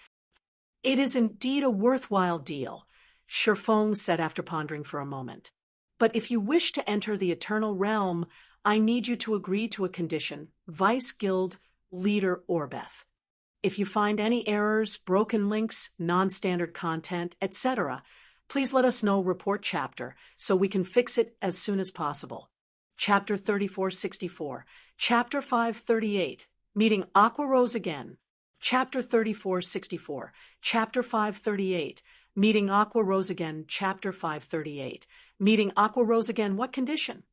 It is indeed a worthwhile deal, Shurfeng said after pondering for a moment. But if you wish to enter the Eternal Realm, I need you to agree to a condition, Vice Guild Leader Orbeth. If you find any errors, broken links, non-standard content, etc., please let us know report chapter so we can fix it as soon as possible. Chapter 3464, Chapter 538, Meeting Aqua Rose Again. Chapter 3464, Chapter 538, Meeting Aqua Rose Again. Chapter 538, Meeting Aqua Rose Again. What condition?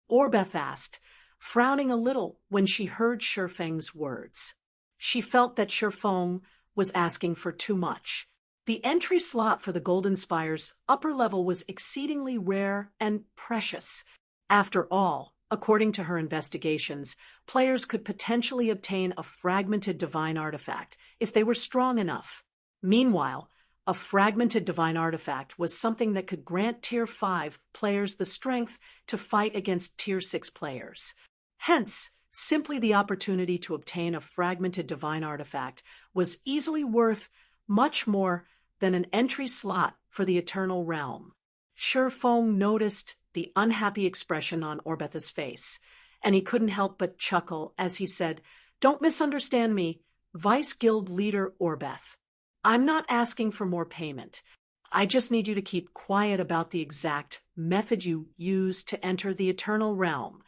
Orbeth asked, frowning a little when she heard Shurfeng's words. She felt that Shurfeng was asking for too much. The entry slot for the Golden Spire's upper level was exceedingly rare and precious. After all, According to her investigations, players could potentially obtain a fragmented divine artifact if they were strong enough. Meanwhile, a fragmented divine artifact was something that could grant Tier 5 players the strength to fight against Tier 6 players. Hence, simply the opportunity to obtain a fragmented divine artifact was easily worth much more than an entry slot for the Eternal Realm. Shifeng noticed the unhappy expression on Orbeth's face, and he couldn't help but chuckle as he said, "Don't misunderstand me, Vice Guild Leader Orbeth. I'm not asking for more payment. I just need you to keep quiet about the exact method you use to enter the Eternal Realm."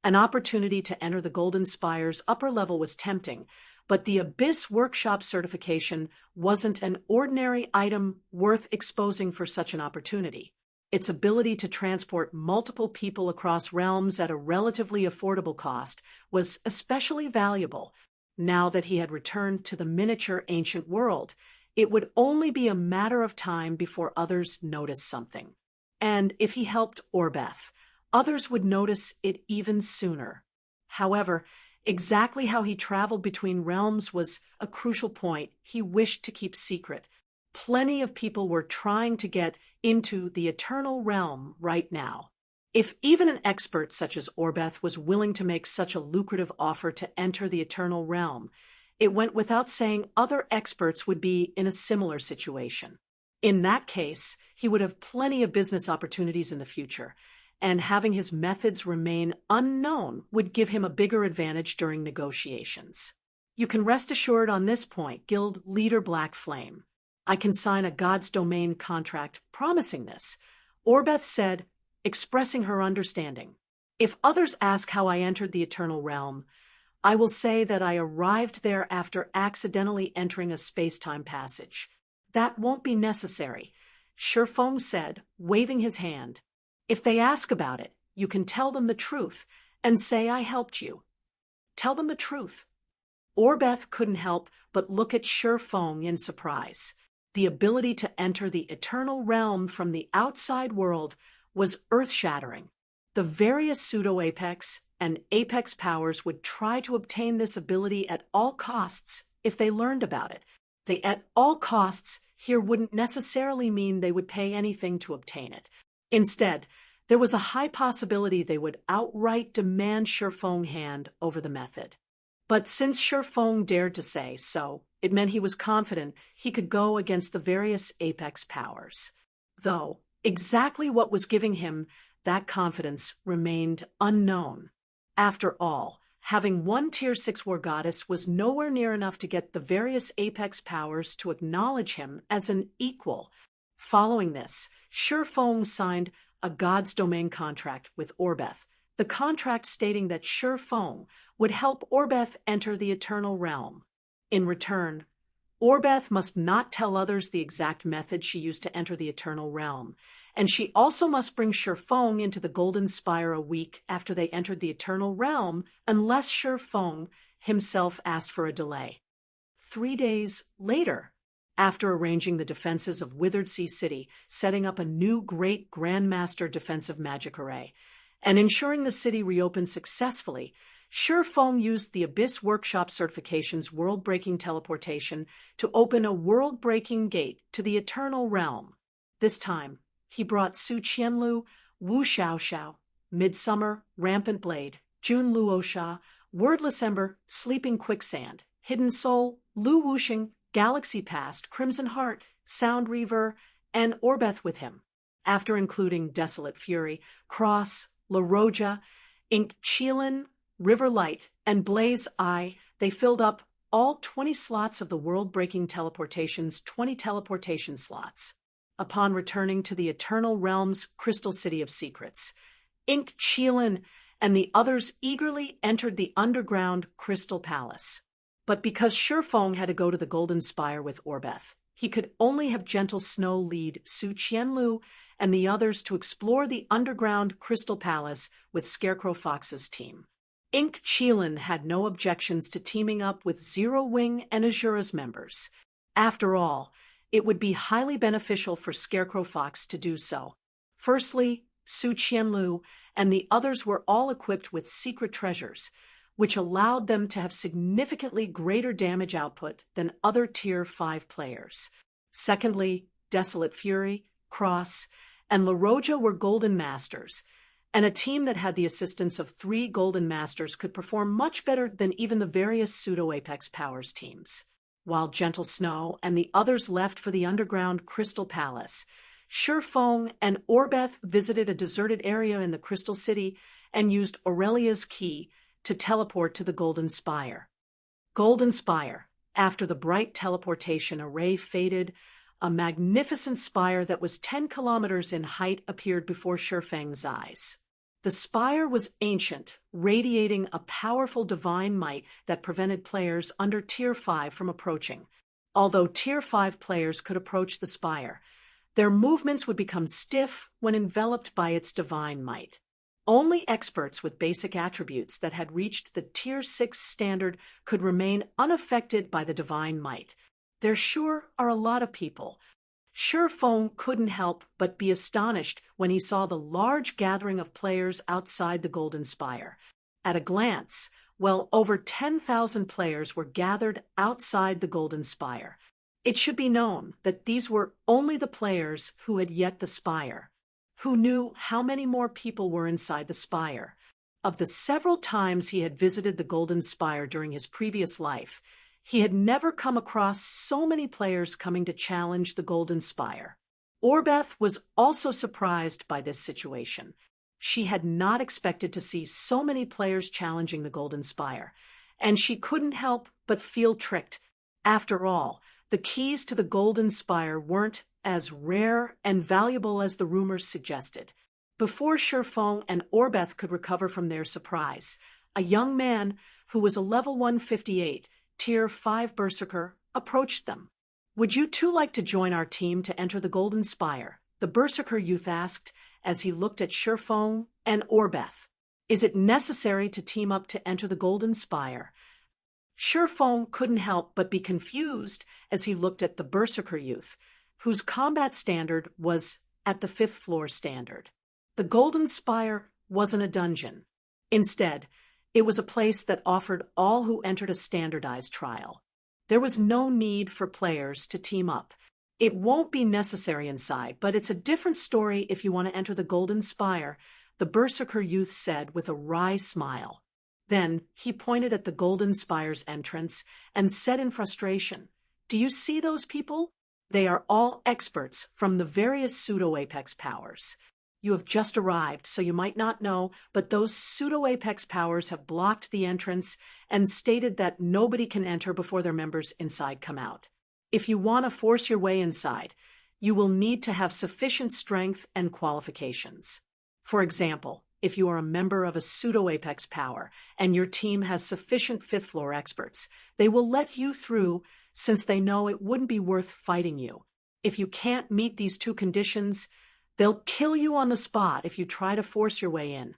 An opportunity to enter the Golden Spire's upper level was tempting, but the Abyss Workshop certification wasn't an ordinary item worth exposing for such an opportunity. Its ability to transport multiple people across realms at a relatively affordable cost was especially valuable. Now that he had returned to the miniature ancient world, it would only be a matter of time before others noticed something. And if he helped Orbeth, others would notice it even sooner. However, exactly how he traveled between realms was a crucial point he wished to keep secret. Plenty of people were trying to get into the Eternal Realm right now. If even an expert such as Orbeth was willing to make such a lucrative offer to enter the Eternal Realm, it went without saying other experts would be in a similar situation. In that case, he would have plenty of business opportunities in the future, and having his methods remain unknown would give him a bigger advantage during negotiations. You can rest assured on this point, Guild Leader Black Flame. I can sign a God's Domain contract promising this, Orbeth said, expressing her understanding. If others ask how I entered the Eternal Realm, I will say that I arrived there after accidentally entering a space-time passage. That won't be necessary, Shifeng said, waving his hand. If they ask about it, you can tell them the truth and say I helped you. Tell them the truth. Orbeth couldn't help but look at Shifeng in surprise. The ability to enter the Eternal Realm from the outside world was earth-shattering. The various pseudo-apex and apex powers would try to obtain this ability at all costs if they learned about it. The at all costs here wouldn't necessarily mean they would pay anything to obtain it. Instead, there was a high possibility they would outright demand Shifeng hand over the method. But since Shifeng dared to say so, it meant he was confident he could go against the various apex powers. Though, exactly what was giving him that confidence remained unknown. After all, having one Tier 6 war goddess was nowhere near enough to get the various apex powers to acknowledge him as an equal. Following this, Shifeng signed a God's Domain contract with Orbeth, the contract stating that Shifeng would help Orbeth enter the Eternal Realm. In return, Orbeth must not tell others the exact method she used to enter the Eternal Realm, and she also must bring Shifeng into the Golden Spire a week after they entered the Eternal Realm unless Shifeng himself asked for a delay. 3 days later, after arranging the defenses of Withered Sea City, setting up a new Great Grandmaster defensive magic array, and ensuring the city reopened successfully, Shifeng used the Abyss Workshop certification's world-breaking teleportation to open a world-breaking gate to the Eternal Realm. This time, he brought Su Qianlu, Wu Xiaoxiao, Midsummer, Rampant Blade, Jun Luosha, Wordless Ember, Sleeping Quicksand, Hidden Soul, Lu Wuxing, Galaxy Past, Crimson Heart, Sound Reaver, and Orbeth with him. After including Desolate Fury, Cross, La Roja, Ink Chilin, River Light, and Blaze Eye, they filled up all 20 slots of the world-breaking teleportation's 20 teleportation slots. Upon returning to the Eternal Realm's Crystal City of Secrets, Ink Chilin and the others eagerly entered the underground Crystal Palace. But because Shifeng had to go to the Golden Spire with Orbeth, he could only have Gentle Snow lead Su Qianlu and the others to explore the underground Crystal Palace with Scarecrow Fox's team. Ink Chilin had no objections to teaming up with Zero Wing and Azura's members. After all, it would be highly beneficial for Scarecrow Fox to do so. Firstly, Su Qianlu and the others were all equipped with secret treasures, which allowed them to have significantly greater damage output than other Tier 5 players. Secondly, Desolate Fury, Cross, and La Roja were Golden Masters, and a team that had the assistance of 3 Golden Masters could perform much better than even the various Pseudo-Apex Powers teams. While Gentle Snow and the others left for the underground Crystal Palace, Shurfeng and Orbeth visited a deserted area in the Crystal City and used Aurelia's key to teleport to the Golden Spire. Golden Spire. After the bright teleportation array faded, a magnificent spire that was 10 kilometers in height appeared before Shurfeng's eyes. The spire was ancient, radiating a powerful divine might that prevented players under Tier 5 from approaching. Although Tier 5 players could approach the spire, their movements would become stiff when enveloped by its divine might. Only experts with basic attributes that had reached the Tier 6 standard could remain unaffected by the divine might. There sure are a lot of people. Shurfeng couldn't help but be astonished when he saw the large gathering of players outside the Golden Spire. At a glance, well over 10,000 players were gathered outside the Golden Spire. It should be known that these were only the players who had yet the spire. Who knew how many more people were inside the spire? Of the several times he had visited the Golden Spire during his previous life, he had never come across so many players coming to challenge the Golden Spire. Orbeth was also surprised by this situation. She had not expected to see so many players challenging the Golden Spire, and she couldn't help but feel tricked. After all, the keys to the Golden Spire weren't as rare and valuable as the rumors suggested. Before Shurfeng and Orbeth could recover from their surprise, a young man who was a level 158, Tier 5 Berserker, approached them. "Would you two like to join our team to enter the Golden Spire?" the Berserker youth asked as he looked at Shurfeng and Orbeth. "Is it necessary to team up to enter the Golden Spire?" Shurfeng couldn't help but be confused as he looked at the Berserker youth, whose combat standard was at the 5th floor standard. The Golden Spire wasn't a dungeon. Instead, it was a place that offered all who entered a standardized trial. There was no need for players to team up. It won't be necessary inside, but it's a different story if you want to enter the Golden Spire, the Berserker youth said with a wry smile. Then he pointed at the Golden Spire's entrance and said in frustration, "Do you see those people? They are all experts from the various Pseudo-Apex Powers. You have just arrived, so you might not know, but those Pseudo-Apex Powers have blocked the entrance and stated that nobody can enter before their members inside come out. If you want to force your way inside, you will need to have sufficient strength and qualifications. For example, if you are a member of a Pseudo-Apex Power and your team has sufficient 5th floor experts, they will let you through since they know it wouldn't be worth fighting you. If you can't meet these 2 conditions, they'll kill you on the spot if you try to force your way in."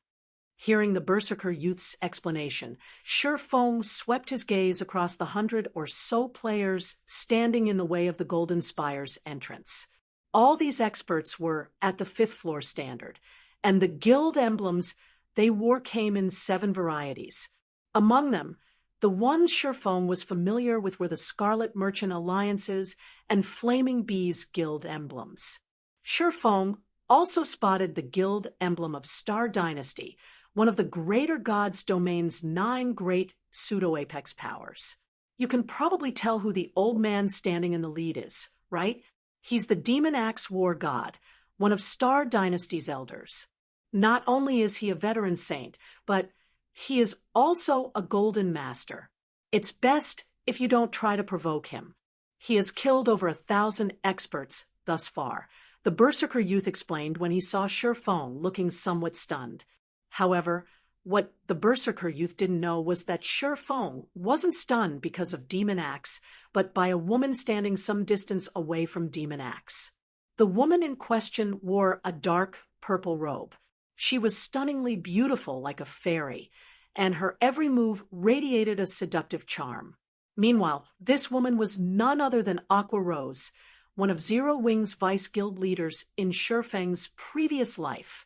Hearing the Berserker youth's explanation, Shurfeng swept his gaze across the 100 or so players standing in the way of the Golden Spire's entrance. All these experts were at the 5th floor standard, and the guild emblems they wore came in 7 varieties. Among them, the ones Shurfeng was familiar with were the Scarlet Merchant Alliances and Flaming Bees guild emblems. Shurfeng also spotted the guild emblem of Star Dynasty, one of the Greater Gods domain's 9 great Pseudo-Apex Powers. You can probably tell who the old man standing in the lead is, right? He's the Demon Axe War God, one of Star Dynasty's elders. Not only is he a veteran saint, but he is also a Golden Master. It's best if you don't try to provoke him. He has killed over 1,000 experts thus far, the Berserker youth explained when he saw Shurfeng looking somewhat stunned. However, what the Berserker youth didn't know was that Shurfeng wasn't stunned because of Demon Axe, but by a woman standing some distance away from Demon Axe. The woman in question wore a dark purple robe. She was stunningly beautiful like a fairy, and her every move radiated a seductive charm. Meanwhile, this woman was none other than Aqua Rose, one of Zero Wing's Vice Guild leaders in Shurfeng's previous life.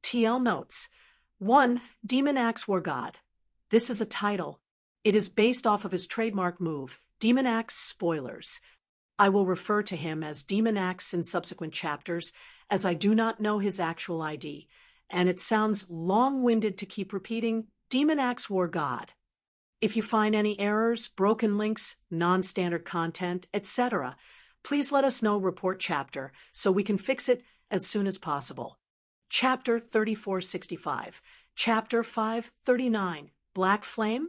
TL notes, 1. Demon Axe War God. This is a title. It is based off of his trademark move, Demon Axe Spoilers. I will refer to him as Demon Axe in subsequent chapters, as I do not know his actual ID, and it sounds long-winded to keep repeating Demon Axe War God. If you find any errors, broken links, non-standard content, etc., please let us know report chapter so we can fix it as soon as possible. Chapter 3465, Chapter 539, Black Flame.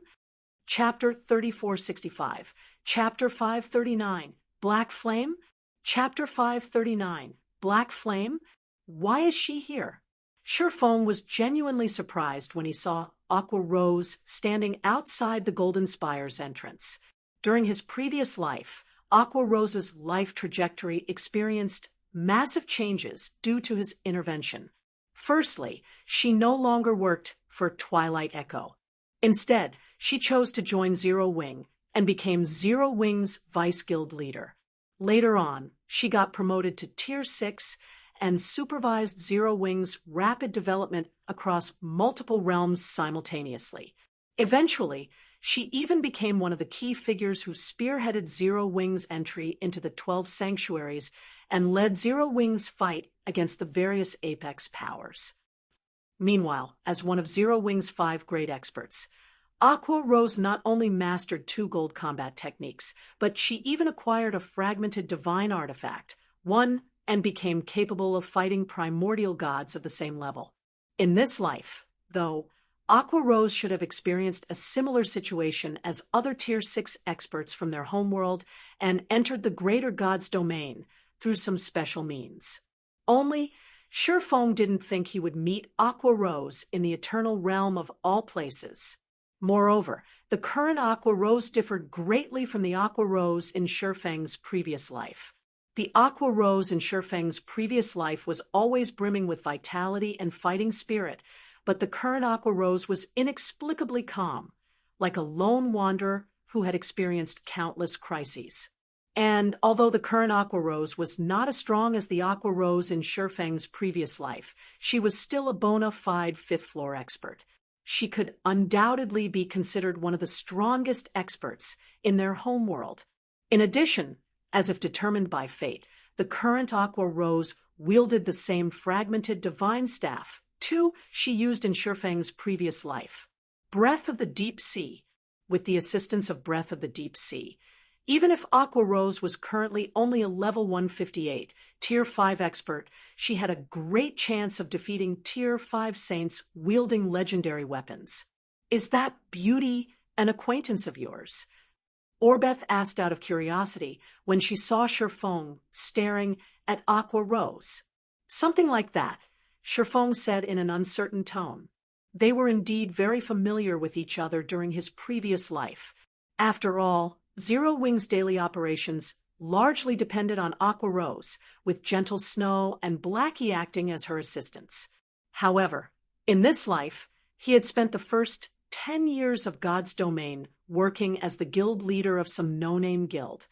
Chapter 3465, Chapter 539, Black Flame. Chapter 539, Black Flame. Why is she here? Sherfong was genuinely surprised when he saw Aqua Rose standing outside the Golden Spire's entrance. During his previous life, Aqua Rose's life trajectory experienced massive changes due to his intervention. Firstly, she no longer worked for Twilight Echo. Instead, she chose to join Zero Wing and became Zero Wing's Vice Guild leader. Later on, she got promoted to Tier 6 and supervised Zero Wing's rapid development across multiple realms simultaneously. Eventually, she even became one of the key figures who spearheaded Zero Wing's entry into the 12 sanctuaries and led Zero Wing's fight against the various Apex powers. Meanwhile, as one of Zero Wing's 5 great experts, Aqua Rose not only mastered 2 gold combat techniques, but she even acquired a fragmented divine artifact, and became capable of fighting primordial gods of the same level. In this life, though, Aqua Rose should have experienced a similar situation as other Tier 6 experts from their homeworld and entered the greater god's domain through some special means. Only, Sherfong didn't think he would meet Aqua Rose in the eternal realm of all places. Moreover, the current Aqua Rose differed greatly from the Aqua Rose in Sherfang's previous life. The Aqua Rose in Sherfang's previous life was always brimming with vitality and fighting spirit, but the current Aqua Rose was inexplicably calm, like a lone wanderer who had experienced countless crises. And although the current Aqua Rose was not as strong as the Aqua Rose in Sherfang's previous life, she was still a bona fide 5th floor expert. She could undoubtedly be considered one of the strongest experts in their homeworld. In addition, as if determined by fate, the current Aqua Rose wielded the same fragmented divine staff, she used in Sherfang's previous life. Breath of the Deep Sea. With the assistance of Breath of the Deep Sea, even if Aqua Rose was currently only a level 158, Tier 5 expert, she had a great chance of defeating Tier 5 saints wielding legendary weapons. Is that beauty an acquaintance of yours? Orbeth asked out of curiosity when she saw Sherfong staring at Aqua Rose. Something like that, Sherfong said in an uncertain tone. They were indeed very familiar with each other during his previous life. After all, Zero Wing's daily operations largely depended on Aqua Rose, with Gentle Snow and Blackie acting as her assistants. However, in this life, he had spent the first 10 years of God's domain working as the guild leader of some no-name guild,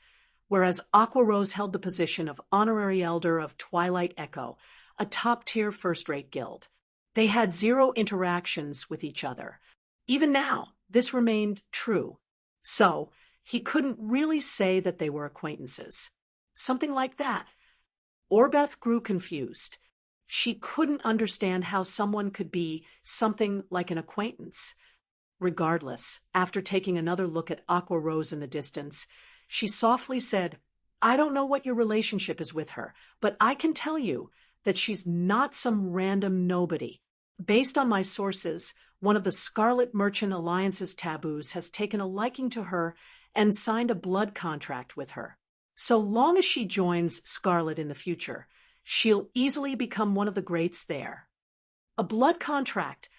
whereas Aqua Rose held the position of honorary elder of Twilight Echo, a top-tier first-rate guild. They had 0 interactions with each other. Even now, this remained true. So, he couldn't really say that they were acquaintances. Something like that. Orbeth grew confused. She couldn't understand how someone could be something like an acquaintance. Regardless, after taking another look at Aqua Rose in the distance, she softly said, "I don't know what your relationship is with her, but I can tell you that she's not some random nobody. Based on my sources, one of the Scarlet Merchant Alliance's taboos has taken a liking to her and signed a blood contract with her. So long as she joins Scarlet in the future, she'll easily become one of the greats there." A blood contract.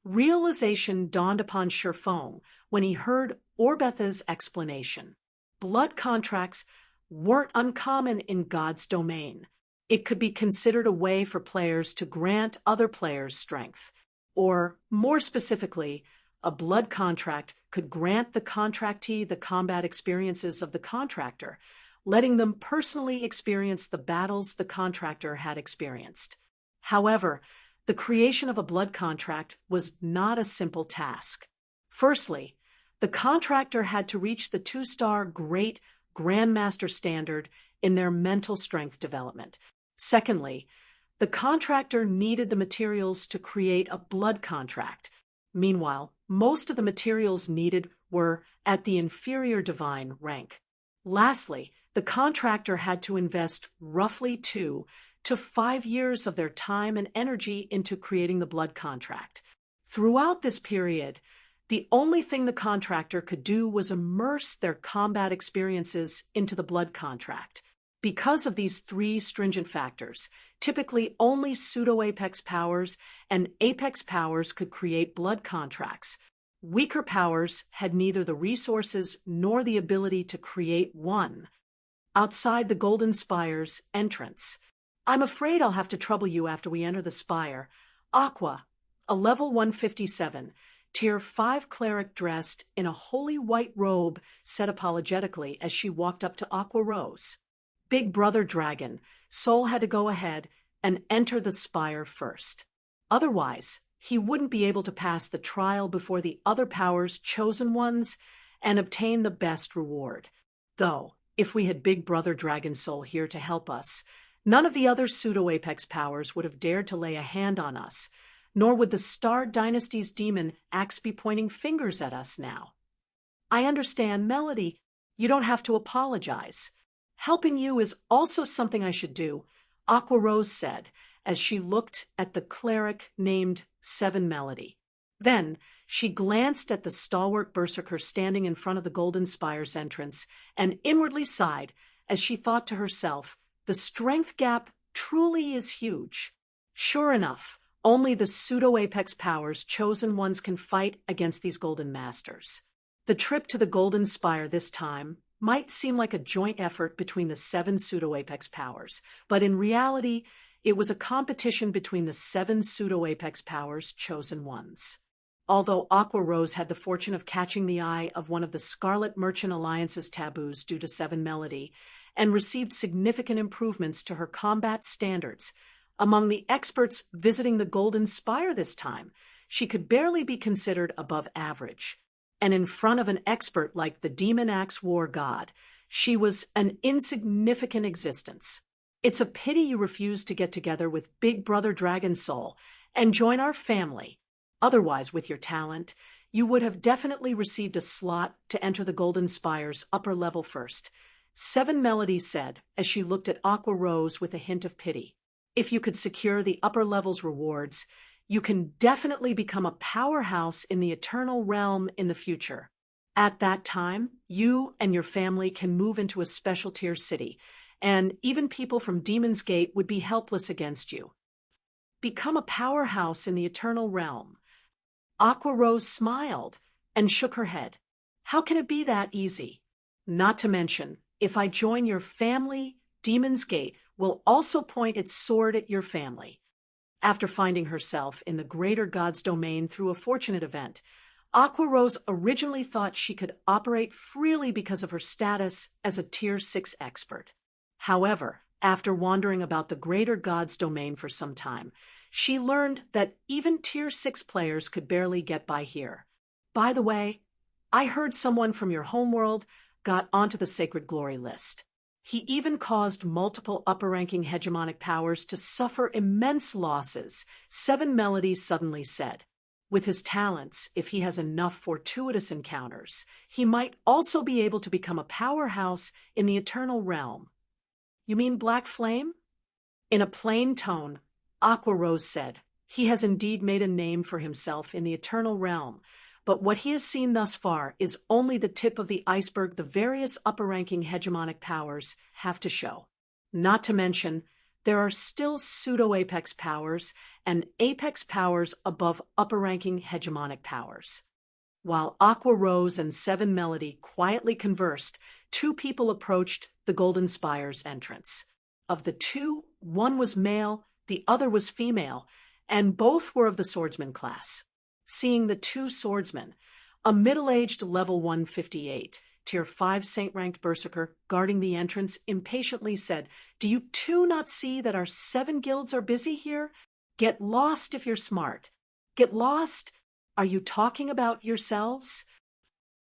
Realization dawned upon Sherfong when he heard Orbeth's explanation. Blood contracts weren't uncommon in God's domain. It could be considered a way for players to grant other players strength. Or, more specifically, a blood contract could grant the contractee the combat experiences of the contractor, letting them personally experience the battles the contractor had experienced. However, The creation of a blood contract was not a simple task. Firstly, the contractor had to reach the 2-star Great Grandmaster standard in their mental strength development. Secondly, the contractor needed the materials to create a blood contract. Meanwhile, most of the materials needed were at the inferior divine rank. Lastly, the contractor had to invest roughly 2 to 5 years of their time and energy into creating the blood contract. Throughout this period, the only thing the contractor could do was immerse their combat experiences into the blood contract. Because of these 3 stringent factors, typically only pseudo-apex powers and apex powers could create blood contracts. Weaker powers had neither the resources nor the ability to create one. Outside the Golden Spire's entrance, I'm afraid I'll have to trouble you after we enter the spire. Aqua, a level 157, Tier 5 cleric dressed in a holy white robe, said apologetically as she walked up to Aqua Rose. Big Brother Dragon, Soul had to go ahead and enter the spire first. Otherwise, he wouldn't be able to pass the trial before the other powers' chosen ones and obtain the best reward. Though, if we had Big Brother Dragon Soul here to help us, none of the other pseudo-apex powers would have dared to lay a hand on us, nor would the Star Dynasty's demon axe be pointing fingers at us now. I understand, Melody. You don't have to apologize. Helping you is also something I should do, Aqua Rose said, as she looked at the cleric named Seven Melody. Then she glanced at the stalwart berserker standing in front of the Golden Spire's entrance and inwardly sighed as she thought to herself, the strength gap truly is huge. Sure enough, only the pseudo-apex powers' chosen ones can fight against these Golden Masters. The trip to the Golden Spire this time might seem like a joint effort between the 7 pseudo-apex powers, but in reality, it was a competition between the 7 pseudo-apex powers' chosen ones. Although Aqua Rose had the fortune of catching the eye of one of the Scarlet Merchant Alliance's taboos due to Seven Melody, and received significant improvements to her combat standards, among the experts visiting the Golden Spire this time, she could barely be considered above average. And in front of an expert like the Demon Axe War God, she was an insignificant existence. It's a pity you refused to get together with Big Brother Dragon Soul and join our family. Otherwise, with your talent, you would have definitely received a slot to enter the Golden Spire's upper level first. Seven Melody said, as she looked at Aqua Rose with a hint of pity. If you could secure the upper level's rewards, you can definitely become a powerhouse in the Eternal Realm in the future. At that time, you and your family can move into a special tier city, and even people from Demon's Gate would be helpless against you. Become a powerhouse in the Eternal Realm. Aqua Rose smiled and shook her head. How can it be that easy? Not to mention, if I join your family, Demon's Gate will also point its sword at your family. After finding herself in the greater god's domain through a fortunate event, Aqua Rose originally thought she could operate freely because of her status as a Tier 6 expert. However, after wandering about the greater god's domain for some time, she learned that even Tier 6 players could barely get by here. By the way, I heard someone from your homeworld got onto the Sacred Glory list. He even caused multiple upper-ranking hegemonic powers to suffer immense losses, Seven Melody suddenly said. With his talents, if he has enough fortuitous encounters, he might also be able to become a powerhouse in the Eternal Realm. You mean Black Flame? In a plain tone, Aqua Rose said, he has indeed made a name for himself in the Eternal Realm, but what he has seen thus far is only the tip of the iceberg the various upper-ranking hegemonic powers have to show. Not to mention, there are still pseudo-apex powers and apex powers above upper-ranking hegemonic powers. While Aqua Rose and Seven Melody quietly conversed, 2 people approached the Golden Spire's entrance. Of the 2, one was male, the other was female, and both were of the swordsman class. Seeing the 2 swordsmen, a middle-aged level 158, Tier 5 Saint-ranked berserker guarding the entrance impatiently said, "Do you 2 not see that our 7 guilds are busy here? Get lost if you're smart. Get lost? Are you talking about yourselves?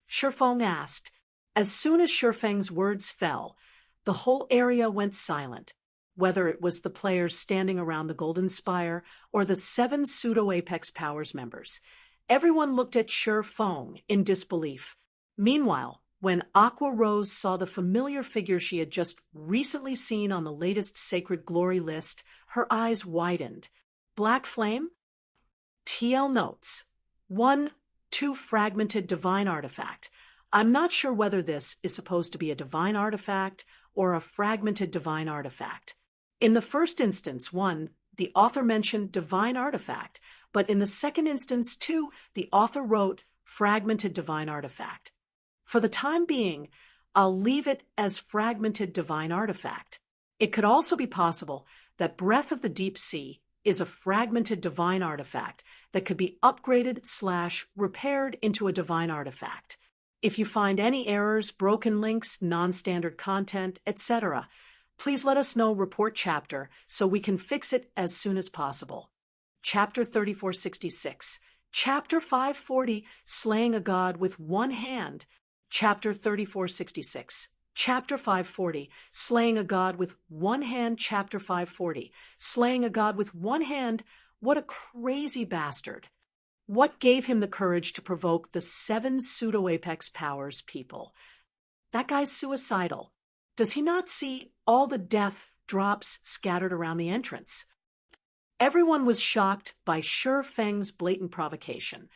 Shifeng asked. As soon as Shifeng's words fell, the whole area went silent, whether it was the players standing around the Golden Spire or the 7 Pseudo-Apex Powers members. Everyone looked at Shifeng in disbelief. Meanwhile, when Aqua Rose saw the familiar figure she had just recently seen on the latest Sacred Glory list, her eyes widened. Black Flame? TL notes. 1, 2 fragmented divine artifact. I'm not sure whether this is supposed to be a divine artifact or a fragmented divine artifact. In the first instance, 1, the author mentioned divine artifact, but in the second instance, 2, the author wrote fragmented divine artifact. For the time being, I'll leave it as fragmented divine artifact. It could also be possible that Breath of the Deep Sea is a fragmented divine artifact that could be upgraded/repaired into a divine artifact. If you find any errors, broken links, non-standard content, etc., please let us know. Report chapter so we can fix it as soon as possible. Chapter 3466. Chapter 540, Slaying a God with One Hand. Chapter 3466. Chapter 540, Slaying a God with One Hand. Chapter 540, Slaying a God with One Hand. What a crazy bastard. What gave him the courage to provoke the 7 Pseudo-Apex Powers people? That guy's suicidal. Does he not see all the death drops scattered around the entrance? Everyone was shocked by Shifeng's blatant provocation.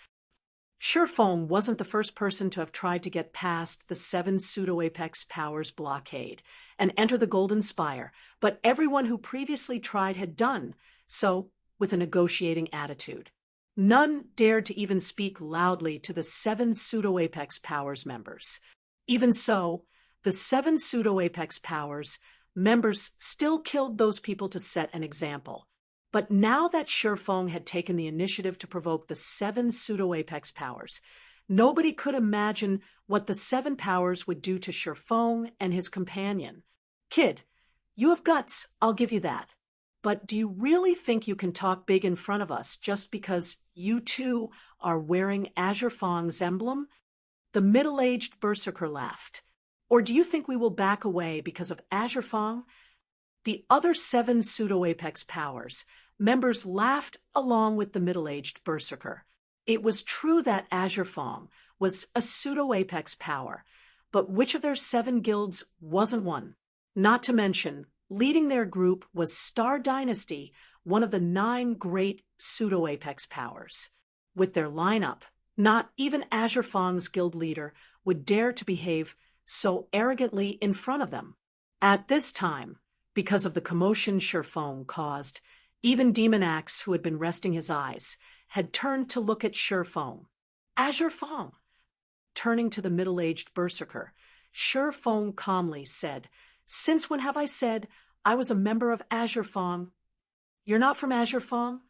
Shifeng wasn't the first person to have tried to get past the 7 Pseudo-Apex Powers blockade and enter the Golden Spire, but everyone who previously tried had done so with a negotiating attitude. None dared to even speak loudly to the 7 Pseudo-Apex Powers members. Even so, the 7 Pseudo-Apex Powers members still killed those people to set an example. But now that Shifeng had taken the initiative to provoke the 7 Pseudo-Apex Powers, nobody could imagine what the 7 powers would do to Shifeng and his companion. Kid, you have guts, I'll give you that. But do you really think you can talk big in front of us just because you too are wearing Azure Fong's emblem? The middle-aged berserker laughed. Or do you think we will back away because of Azure Fong? The other 7 Pseudo-Apex Powers members laughed along with the middle-aged berserker. It was true that Azure Fong was a Pseudo-Apex Power, but which of their 7 guilds wasn't one? Not to mention, leading their group was Star Dynasty, one of the 9 great Pseudo-Apex Powers. With their lineup, not even Azure Fong's guild leader would dare to behave so arrogantly in front of them. At this time, because of the commotion Shifeng caused, even Demon Axe, who had been resting his eyes, had turned to look at Shifeng. Azure Fong! Turning to the middle-aged berserker, Shifeng calmly said, Since when have I said I was a member of Azure Fong? You're not from Azure Fong?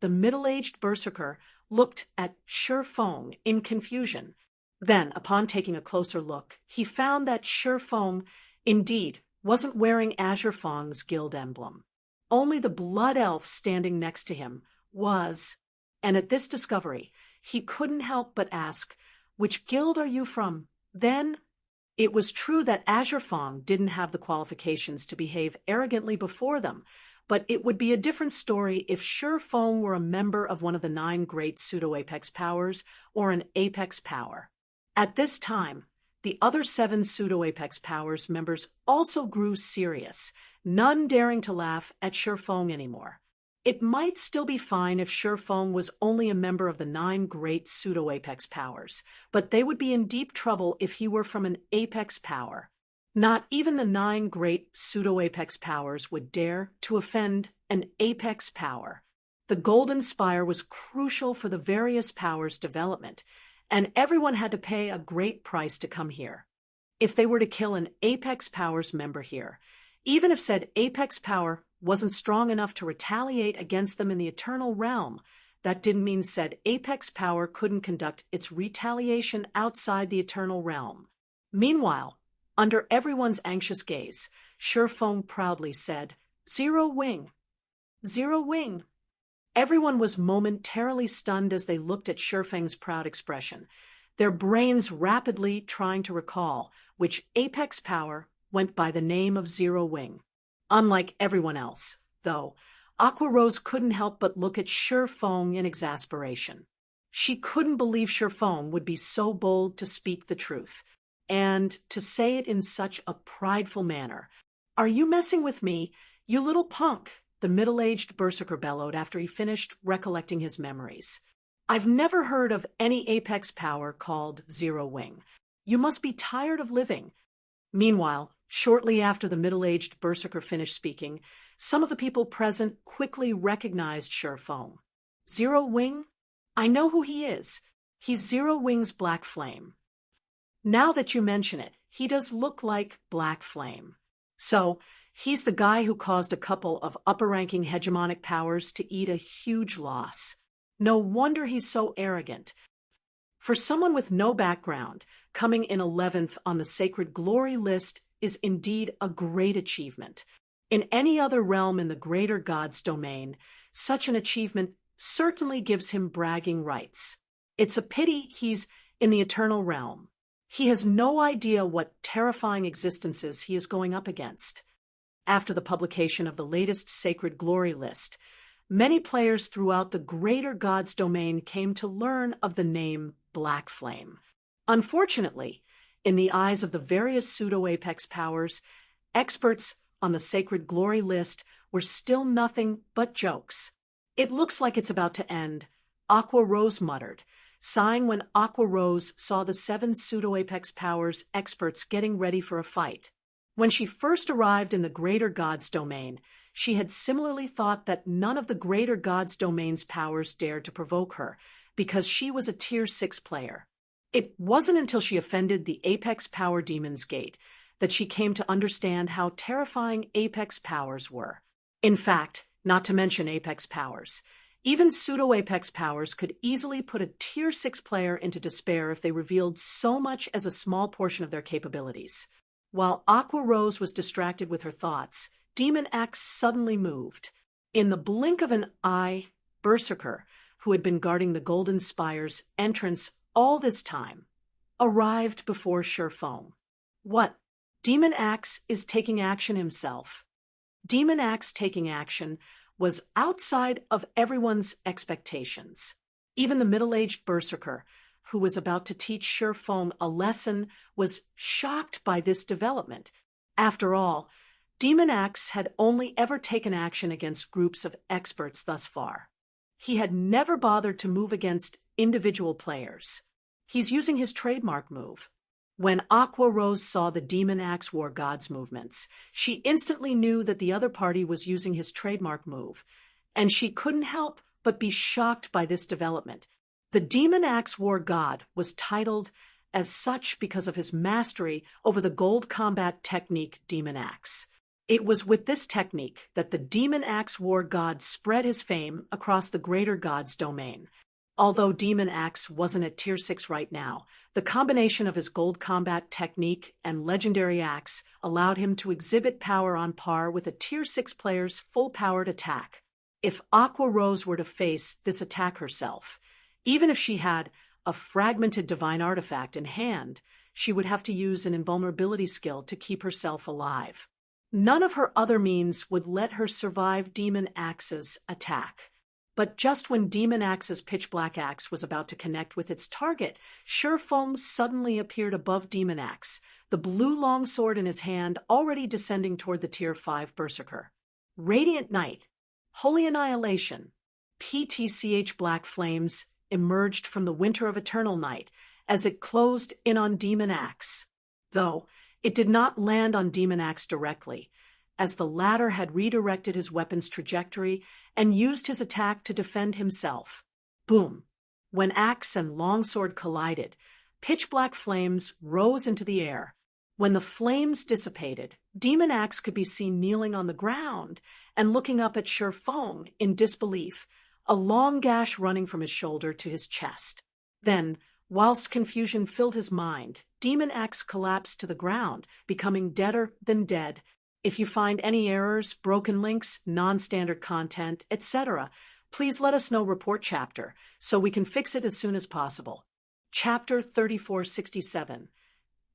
The middle-aged berserker looked at Shifeng in confusion. Then, upon taking a closer look, he found that Shifeng, indeed, wasn't wearing Azure Fong's guild emblem. Only the blood elf standing next to him was, and at this discovery, he couldn't help but ask, Which guild are you from? Then, it was true that Azure Fong didn't have the qualifications to behave arrogantly before them, but it would be a different story if Shifeng were a member of one of the 9 great Pseudo-Apex Powers or an Apex Power. At this time, the other 7 Pseudo-Apex Powers members also grew serious, none daring to laugh at Shifeng anymore. It might still be fine if Shifeng was only a member of the 9 great Pseudo-Apex Powers, but they would be in deep trouble if he were from an Apex Power. Not even the 9 great Pseudo-Apex Powers would dare to offend an Apex Power. The Golden Spire was crucial for the various powers' development, and everyone had to pay a great price to come here. If they were to kill an Apex Powers member here, even if said Apex Power wasn't strong enough to retaliate against them in the Eternal Realm, that didn't mean said Apex Power couldn't conduct its retaliation outside the Eternal Realm. Meanwhile, under everyone's anxious gaze, Shifeng proudly said, Zero Wing. Zero Wing. Everyone was momentarily stunned as they looked at Shifeng's proud expression, their brains rapidly trying to recall which apex power went by the name of Zero Wing. Unlike everyone else, though, Aqua Rose couldn't help but look at Shifeng in exasperation. She couldn't believe Shifeng would be so bold to speak the truth, and to say it in such a prideful manner. "Are you messing with me, you little punk?" the middle-aged berserker bellowed after he finished recollecting his memories. "I've never heard of any apex power called Zero Wing. You must be tired of living." Meanwhile, shortly after the middle-aged berserker finished speaking, some of the people present quickly recognized Shifeng. "Zero Wing? I know who he is. He's Zero Wing's Black Flame. Now that you mention it, he does look like Black Flame. So, he's the guy who caused a couple of upper-ranking hegemonic powers to eat a huge loss. No wonder he's so arrogant. For someone with no background, coming in 11th on the Sacred Glory list is indeed a great achievement. In any other realm in the greater God's domain, such an achievement certainly gives him bragging rights. It's a pity he's in the eternal realm. He has no idea what terrifying existences he is going up against." After the publication of the latest Sacred Glory list, many players throughout the greater God's domain came to learn of the name Black Flame. Unfortunately, in the eyes of the various pseudo-apex powers, experts on the Sacred Glory list were still nothing but jokes. "It looks like it's about to end," Aqua Rose muttered, sighing when Aqua Rose saw the 7 pseudo-apex powers experts getting ready for a fight. When she first arrived in the greater God's domain, she had similarly thought that none of the greater God's domain's powers dared to provoke her, because she was a Tier 6 player. It wasn't until she offended the Apex Power Demon's Gate that she came to understand how terrifying Apex powers were. In fact, not to mention Apex powers, even pseudo-Apex powers could easily put a Tier 6 player into despair if they revealed so much as a small portion of their capabilities. While Aqua Rose was distracted with her thoughts, Demon Axe suddenly moved. In the blink of an eye, Berserker, who had been guarding the Golden Spire's entrance all this time, arrived before Shifeng. "What? Demon Axe is taking action himself." Demon Axe taking action was outside of everyone's expectations. Even the middle-aged berserker, who was about to teach Shifeng a lesson, was shocked by this development. After all, Demon Axe had only ever taken action against groups of experts thus far. He had never bothered to move against individual players. He's using his trademark move. When Aqua Rose saw the Demon Axe War God's movements, she instantly knew that the other party was using his trademark move, and she couldn't help but be shocked by this development. The Demon Axe War God was titled as such because of his mastery over the gold combat technique Demon Axe. It was with this technique that the Demon Axe War God spread his fame across the greater God's domain. Although Demon Axe wasn't at Tier 6 right now, the combination of his gold combat technique and legendary axe allowed him to exhibit power on par with a Tier 6 player's full-powered attack. If Aqua Rose were to face this attack herself, even if she had a fragmented divine artifact in hand, she would have to use an invulnerability skill to keep herself alive. None of her other means would let her survive Demon Axe's attack. But just when Demon Axe's pitch black axe was about to connect with its target, Shifeng suddenly appeared above Demon Axe, the blue longsword in his hand already descending toward the Tier 5 Berserker. Radiant Night, Holy Annihilation, PTCH Black Flames emerged from the winter of Eternal Night as it closed in on Demon Axe. Though it did not land on Demon Axe directly, as the latter had redirected his weapon's trajectory and used his attack to defend himself. Boom! When axe and longsword collided, pitch-black flames rose into the air. When the flames dissipated, Demon Axe could be seen kneeling on the ground and looking up at Shifeng in disbelief, a long gash running from his shoulder to his chest. Then, whilst confusion filled his mind, Demon Axe collapsed to the ground, becoming deader than dead. If you find any errors, broken links, non-standard content, etc., Please let us know report chapter, so we can fix it as soon as possible. Chapter 3467.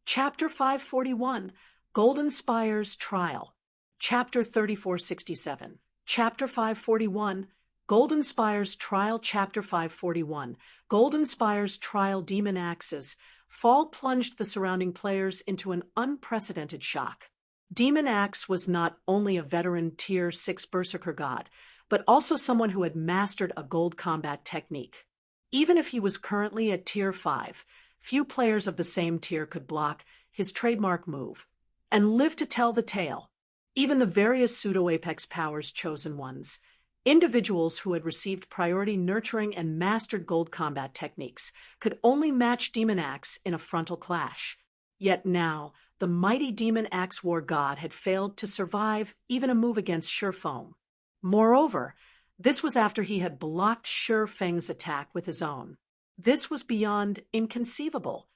Chapter 541, Golden Spire's Trial. Chapter 3467. Chapter 541, Golden Spire's Trial. Chapter 541, Golden Spire's Trial. Demon Axe's fall plunged the surrounding players into an unprecedented shock. Demon Axe was not only a veteran Tier 6 Berserker god, but also someone who had mastered a gold combat technique. Even if he was currently at Tier 5, few players of the same tier could block his trademark move and live to tell the tale. Even the various pseudo-Apex Powers chosen ones, individuals who had received priority nurturing and mastered gold combat techniques, could only match Demon Axe in a frontal clash. Yet now, the mighty Demon Axe War God had failed to survive even a move against Sure Feng. Moreover, this was after he had blocked Sure Feng's attack with his own. This was beyond inconceivable.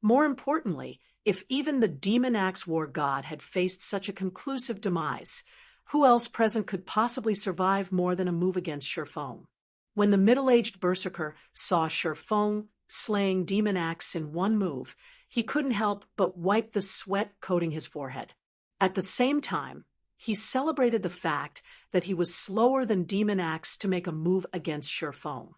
More importantly, if even the Demon Axe War God had faced such a conclusive demise, who else present could possibly survive more than a move against Sure Feng? When the middle-aged Berserker saw Sure Feng slaying Demon Axe in one move, he couldn't help but wipe the sweat coating his forehead. At the same time, he celebrated the fact that he was slower than Demon Axe to make a move against Sure Feng.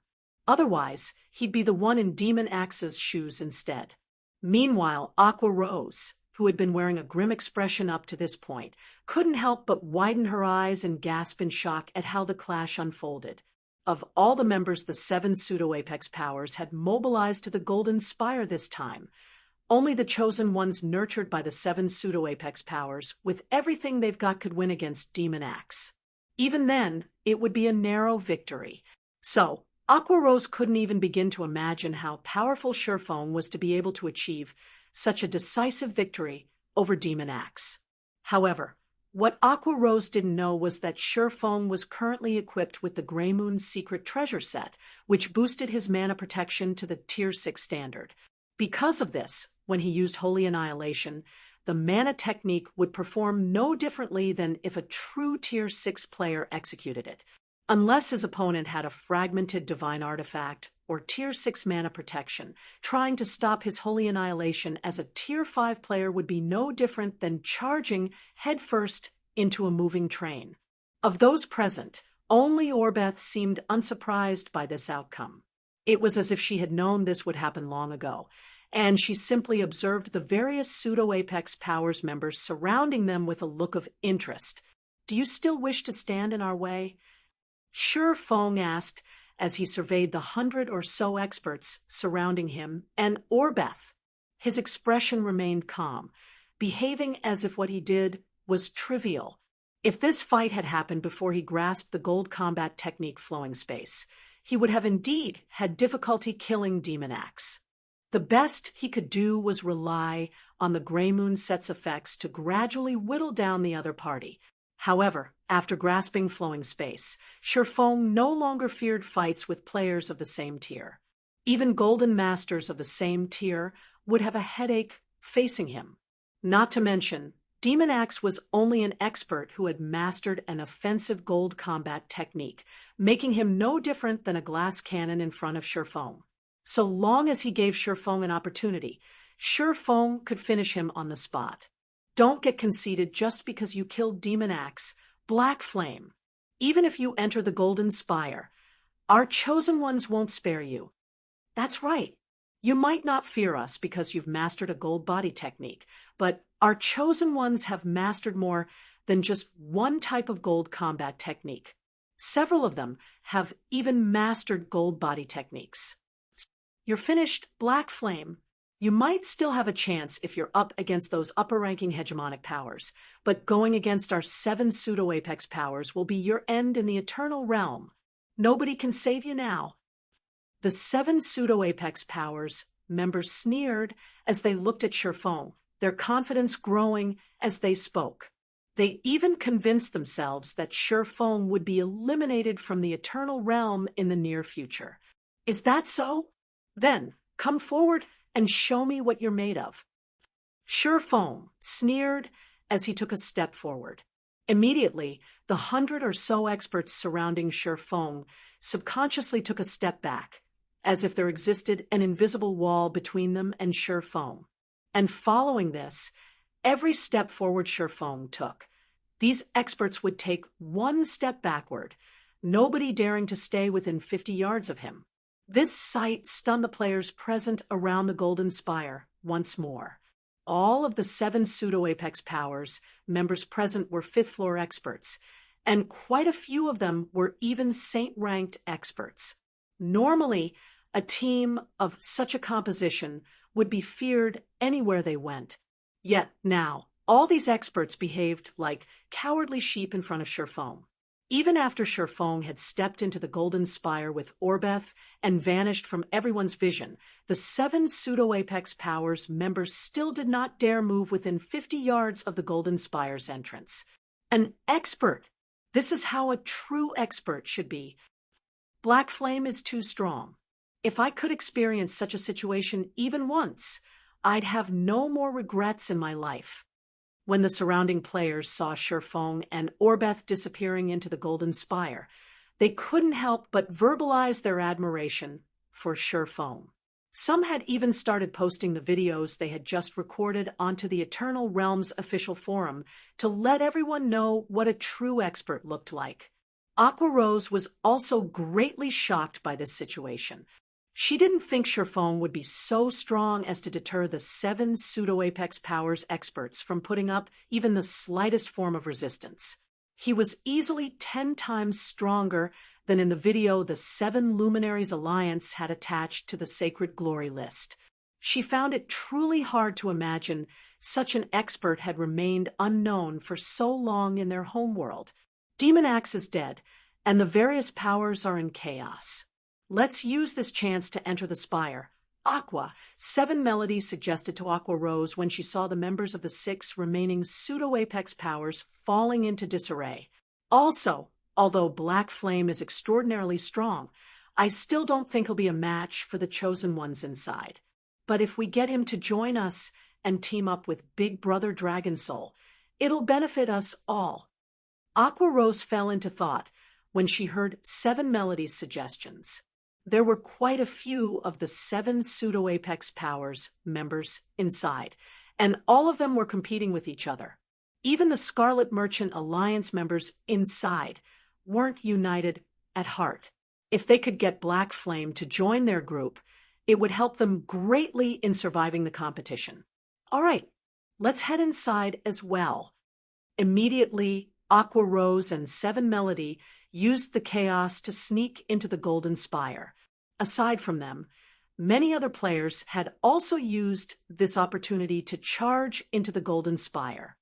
Otherwise, he'd be the one in Demon Axe's shoes instead. Meanwhile, Aqua Rose, who had been wearing a grim expression up to this point, couldn't help but widen her eyes and gasp in shock at how the clash unfolded. Of all the members the 7 pseudo-Apex Powers had mobilized to the Golden Spire this time, only the chosen ones nurtured by the 7 pseudo-Apex Powers with everything they've got could win against Demon Axe. Even then, it would be a narrow victory. So, Aqua Rose couldn't even begin to imagine how powerful Sure Feng was to be able to achieve such a decisive victory over Demon Axe. However, what Aqua Rose didn't know was that Sure Feng was currently equipped with the Grey Moon's secret treasure set, which boosted his mana protection to the Tier 6 standard. Because of this, when he used Holy Annihilation, the mana technique would perform no differently than if a true Tier 6 player executed it. Unless his opponent had a fragmented divine artifact or Tier 6 mana protection, trying to stop his Holy Annihilation as a Tier 5 player would be no different than charging headfirst into a moving train. Of those present, only Orbeth seemed unsurprised by this outcome. It was as if she had known this would happen long ago, and she simply observed the various pseudo-Apex Powers members surrounding them with a look of interest. "Do you still wish to stand in our way?" Sure Feng asked as he surveyed the 100 or so experts surrounding him and Orbeth. His expression remained calm, behaving as if what he did was trivial. If this fight had happened before he grasped the gold combat technique Flowing Space, he would have indeed had difficulty killing Demon Axe. The best he could do was rely on the Grey Moon set's effects to gradually whittle down the other party. However, after grasping Flowing Space, Sure Feng no longer feared fights with players of the same tier. Even Golden Masters of the same tier would have a headache facing him. Not to mention, Demon Axe was only an expert who had mastered an offensive gold combat technique, making him no different than a glass cannon in front of Sure Feng. So long as he gave Sure Feng an opportunity, Sure Feng could finish him on the spot. Don't get conceited just because you killed Demon Axe, Black Flame. Even if you enter the Golden Spire, our chosen ones won't spare you. That's right. You might not fear us because you've mastered a gold body technique, but our chosen ones have mastered more than just one type of gold combat technique. Several of them have even mastered gold body techniques. You're finished, Black Flame. You might still have a chance if you're up against those upper-ranking hegemonic powers, but going against our 7 pseudo-Apex Powers will be your end in the Eternal Realm. Nobody can save you now. The 7 pseudo-Apex Powers members sneered as they looked at Sure Feng, their confidence growing as they spoke. They even convinced themselves that Sure Feng would be eliminated from the Eternal Realm in the near future. Is that so? Then, come forward and show me what you're made of. Sure Feng sneered as he took a step forward. Immediately, the 100 or so experts surrounding Shi Feng subconsciously took a step back, as if there existed an invisible wall between them and Shi Feng. And following this, every step forward Shi Feng took, these experts would take one step backward, nobody daring to stay within 50 yards of him. This sight stunned the players present around the Golden Spire once more. All of the 7 Pseudo-Apex Powers members present were 5th floor experts, and quite a few of them were even Saint-ranked experts. Normally, a team of such a composition would be feared anywhere they went. Yet now, all these experts behaved like cowardly sheep in front of Shi Feng. Even after Shi Feng had stepped into the Golden Spire with Orbeth and vanished from everyone's vision, the 7 Pseudo-Apex Powers members still did not dare move within 50 yards of the Golden Spire's entrance. An expert! This is how a true expert should be. Black Flame is too strong. If I could experience such a situation even once, I'd have no more regrets in my life. When the surrounding players saw Shi Feng and Orbeth disappearing into the Golden Spire, they couldn't help but verbalize their admiration for Shi Feng. Some had even started posting the videos they had just recorded onto the Eternal Realms official forum to let everyone know what a true expert looked like. Aqua Rose was also greatly shocked by this situation. She didn't think Shi Feng would be so strong as to deter the 7 Pseudo-Apex Powers experts from putting up even the slightest form of resistance. He was easily 10 times stronger than in the video the 7 Luminaries Alliance had attached to the Sacred Glory list. She found it truly hard to imagine such an expert had remained unknown for so long in their homeworld. Demon Axe is dead, and the various powers are in chaos. Let's use this chance to enter the Spire. Aqua, 7 Melody suggested to Aqua Rose when she saw the members of the 6 remaining Pseudo-Apex Powers falling into disarray. Also, although Black Flame is extraordinarily strong, I still don't think he'll be a match for the Chosen Ones inside. But if we get him to join us and team up with Big Brother Dragon Soul, it'll benefit us all. Aqua Rose fell into thought when she heard 7 Melody's suggestions. There were quite a few of the 7 Pseudo-Apex Powers members inside, and all of them were competing with each other. Even the Scarlet Merchant Alliance members inside weren't united at heart. If they could get Black Flame to join their group, it would help them greatly in surviving the competition. All right, let's head inside as well. Immediately, Aqua Rose and 7 Melody used the chaos to sneak into the Golden Spire. Aside from them, many other players had also used this opportunity to charge into the Golden Spire.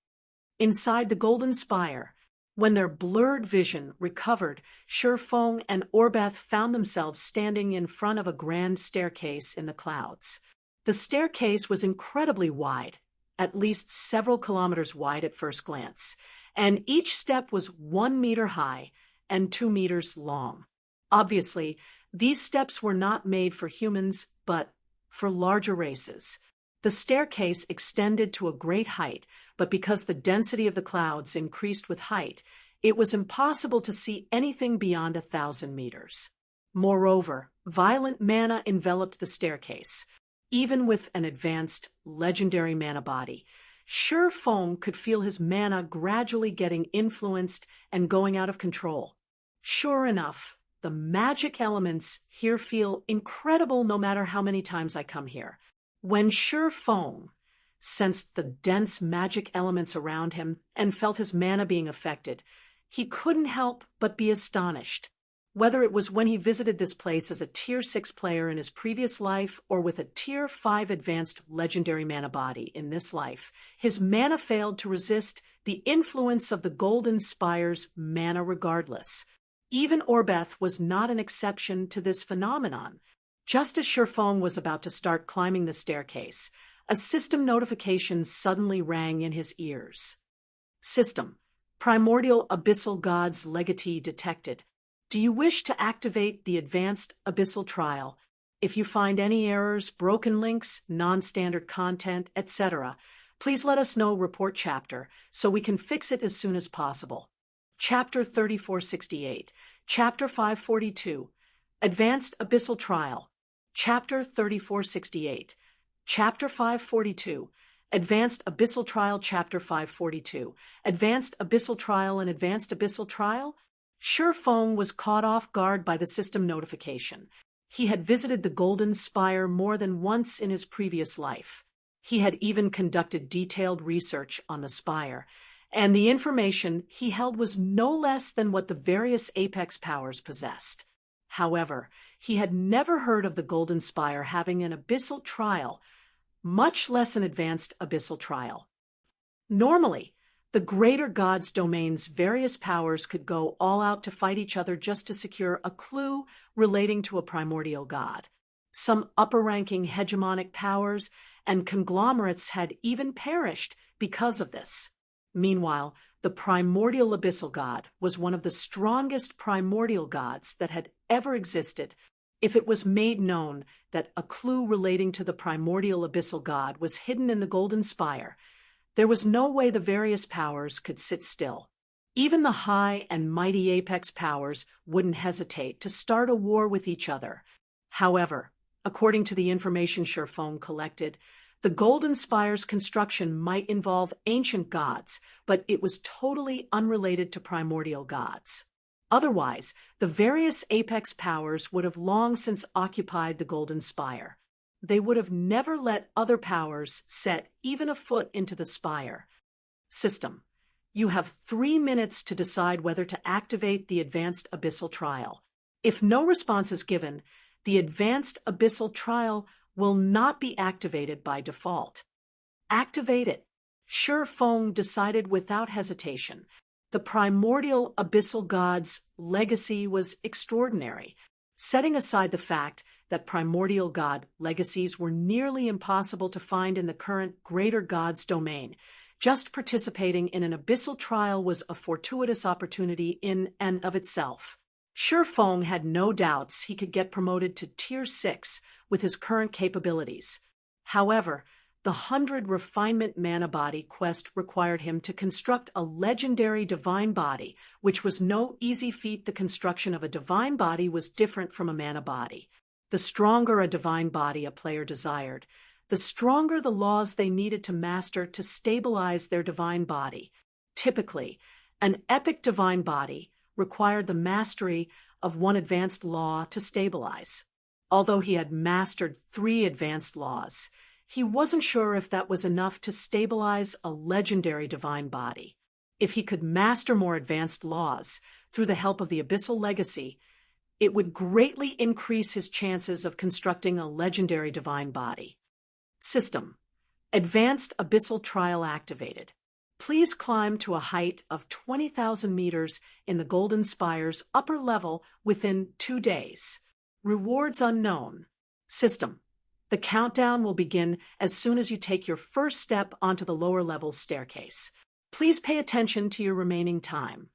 Inside the Golden Spire, when their blurred vision recovered, Shi Feng and Orbeth found themselves standing in front of a grand staircase in the clouds. The staircase was incredibly wide, at least several kilometers wide at first glance, and each step was 1 meter high and 2 meters long. Obviously, these steps were not made for humans, but for larger races. The staircase extended to a great height, but because the density of the clouds increased with height, it was impossible to see anything beyond 1,000 meters. Moreover, violent mana enveloped the staircase. Even with an advanced, legendary mana body, Shi Feng could feel his mana gradually getting influenced and going out of control. Sure enough, the magic elements here feel incredible no matter how many times I come here. When Shi Feng sensed the dense magic elements around him and felt his mana being affected, he couldn't help but be astonished. Whether it was when he visited this place as a Tier 6 player in his previous life or with a Tier 5 advanced legendary mana body in this life, his mana failed to resist the influence of the Golden Spire's mana regardless. Even Orbeth was not an exception to this phenomenon. Just as Shi Feng was about to start climbing the staircase, a system notification suddenly rang in his ears. System: Primordial Abyssal Gods Legatee detected. Do you wish to activate the Advanced Abyssal Trial? If you find any errors, broken links, non-standard content, etc., Please let us know report chapter so we can fix it as soon as possible. Chapter 3468, Chapter 542, Advanced Abyssal Trial. Chapter 3468, Chapter 542, Advanced Abyssal Trial. Chapter 542, Advanced Abyssal Trial and Advanced Abyssal Trial. Feng was caught off guard by the system notification. He had visited the Golden Spire more than once in his previous life. He had even conducted detailed research on the spire, and the information he held was no less than what the various apex powers possessed. However, he had never heard of the Golden Spire having an abyssal trial, much less an advanced abyssal trial. Normally, the greater god's domain's various powers could go all out to fight each other just to secure a clue relating to a primordial god. Some upper-ranking hegemonic powers and conglomerates had even perished because of this. Meanwhile, the primordial abyssal god was one of the strongest primordial gods that had ever existed. If it was made known that a clue relating to the primordial abyssal god was hidden in the Golden Spire, there was no way the various powers could sit still. Even the high and mighty apex powers wouldn't hesitate to start a war with each other. However, according to the information Feng collected, the Golden Spire's construction might involve ancient gods, but it was totally unrelated to primordial gods. Otherwise, the various apex powers would have long since occupied the Golden Spire. They would have never let other powers set even a foot into the spire. System: you have 3 minutes to decide whether to activate the Advanced Abyssal Trial. If no response is given, the Advanced Abyssal Trial will not be activated by default. Activate it. Feng decided without hesitation. The primordial abyssal god's legacy was extraordinary. Setting aside the fact that primordial god legacies were nearly impossible to find in the current greater god's domain, just participating in an abyssal trial was a fortuitous opportunity in and of itself. Feng had no doubts he could get promoted to Tier 6 with his current capabilities. However, the 100 Refinement Mana Body quest required him to construct a legendary divine body, which was no easy feat. The construction of a divine body was different from a mana body. The stronger a divine body a player desired, the stronger the laws they needed to master to stabilize their divine body. Typically, an epic divine body required the mastery of one advanced law to stabilize. Although he had mastered 3 advanced laws, he wasn't sure if that was enough to stabilize a legendary divine body. If he could master more advanced laws through the help of the Abyssal Legacy, it would greatly increase his chances of constructing a legendary divine body. System: Advanced Abyssal Trial activated. Please climb to a height of 20,000 meters in the Golden Spire's upper level within 2 days. Rewards unknown. System: the countdown will begin as soon as you take your first step onto the lower level staircase. Please pay attention to your remaining time.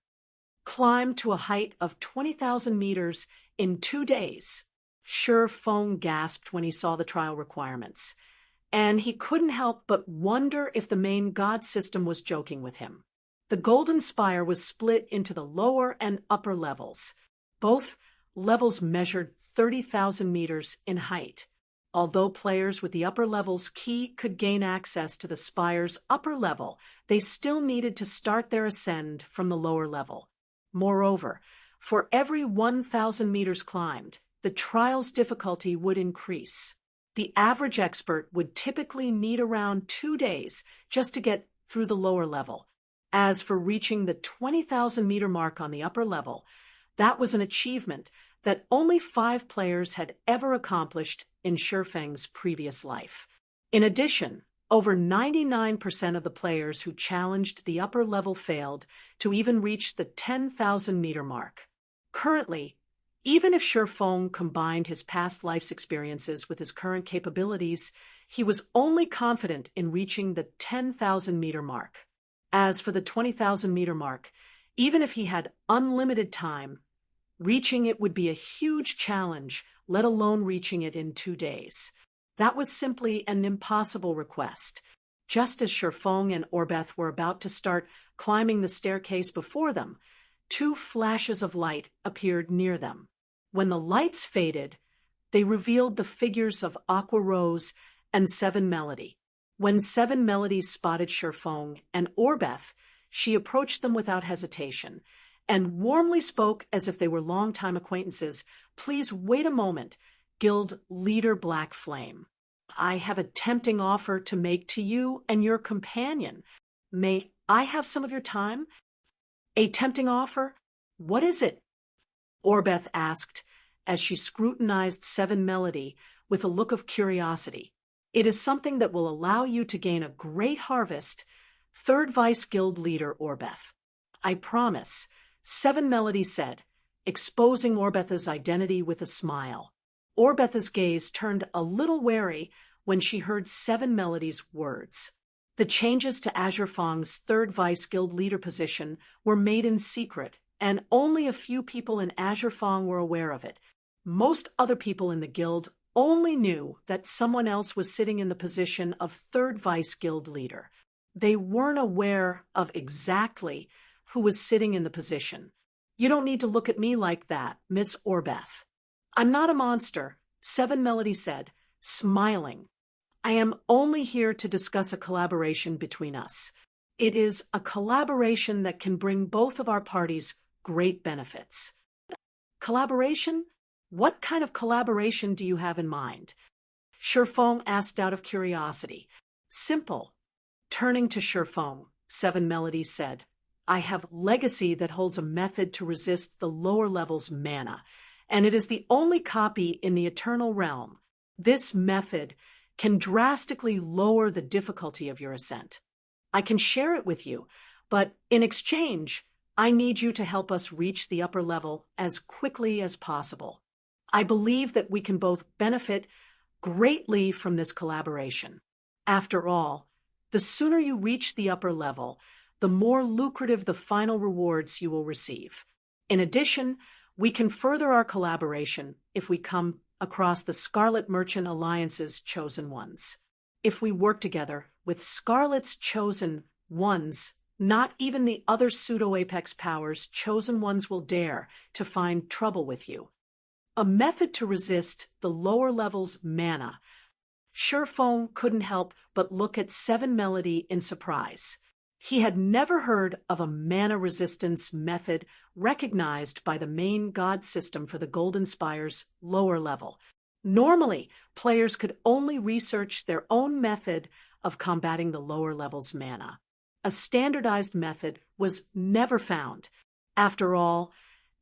Climb to a height of 20,000 meters in 2 days. Feng gasped when he saw the trial requirements, and he couldn't help but wonder if the main god system was joking with him. The Golden Spire was split into the lower and upper levels. Both levels measured 30,000 meters in height. Although players with the upper level's key could gain access to the spire's upper level, they still needed to start their ascend from the lower level. Moreover, for every 1,000 meters climbed, the trial's difficulty would increase. The average expert would typically need around 2 days just to get through the lower level. As for reaching the 20,000 meter mark on the upper level, that was an achievement that only 5 players had ever accomplished in Feng's previous life. In addition, over 99% of the players who challenged the upper level failed to even reach the 10,000 meter mark. Currently, even if Feng combined his past life's experiences with his current capabilities, he was only confident in reaching the 10,000 meter mark. As for the 20,000 meter mark, even if he had unlimited time, reaching it would be a huge challenge, let alone reaching it in 2 days. That was simply an impossible request. Just as Sherfong and Orbeth were about to start climbing the staircase before them, two flashes of light appeared near them. When the lights faded, they revealed the figures of Aqua Rose and Seven Melody. When Seven Melody spotted Sherfong and Orbeth, she approached them without hesitation and warmly spoke as if they were longtime acquaintances. "Please wait a moment, Guild Leader Black Flame. I have a tempting offer to make to you and your companion. May I have some of your time?" "A tempting offer? What is it?" Orbeth asked as she scrutinized Seven Melody with a look of curiosity. "It is something that will allow you to gain a great harvest, Third Vice Guild Leader Orbeth." "I promise," Seven Melody said, exposing Orbeth's identity with a smile. Orbeth's gaze turned a little wary when she heard Seven Melody's words. The changes to Azure Fong's Third Vice Guild Leader position were made in secret, and only a few people in Azure Fong were aware of it. Most other people in the guild only knew that someone else was sitting in the position of Third Vice Guild Leader. They weren't aware of exactly who was sitting in the position. "You don't need to look at me like that, Miss Orbeth." "I'm not a monster," Seven Melody said, smiling. "I am only here to discuss a collaboration between us. It is a collaboration that can bring both of our parties great benefits." "Collaboration? What kind of collaboration do you have in mind?" Sherfong asked out of curiosity. "Simple." Turning to Sherfong, Seven Melody said, "I have legacy that holds a method to resist the lower level's mana, and it is the only copy in the Eternal Realm. This method can drastically lower the difficulty of your ascent. I can share it with you, but in exchange, I need you to help us reach the upper level as quickly as possible. I believe that we can both benefit greatly from this collaboration. After all, the sooner you reach the upper level, the more lucrative the final rewards you will receive. In addition, we can further our collaboration if we come across the Scarlet Merchant Alliance's chosen ones. If we work together with Scarlet's chosen ones, not even the other pseudo-apex powers' chosen ones will dare to find trouble with you. A method to resist the lower level's mana." Sherfong couldn't help but look at Seven Melody in surprise. He had never heard of a mana resistance method recognized by the main god system for the Golden Spire's lower level. Normally, players could only research their own method of combating the lower level's mana. A standardized method was never found. After all,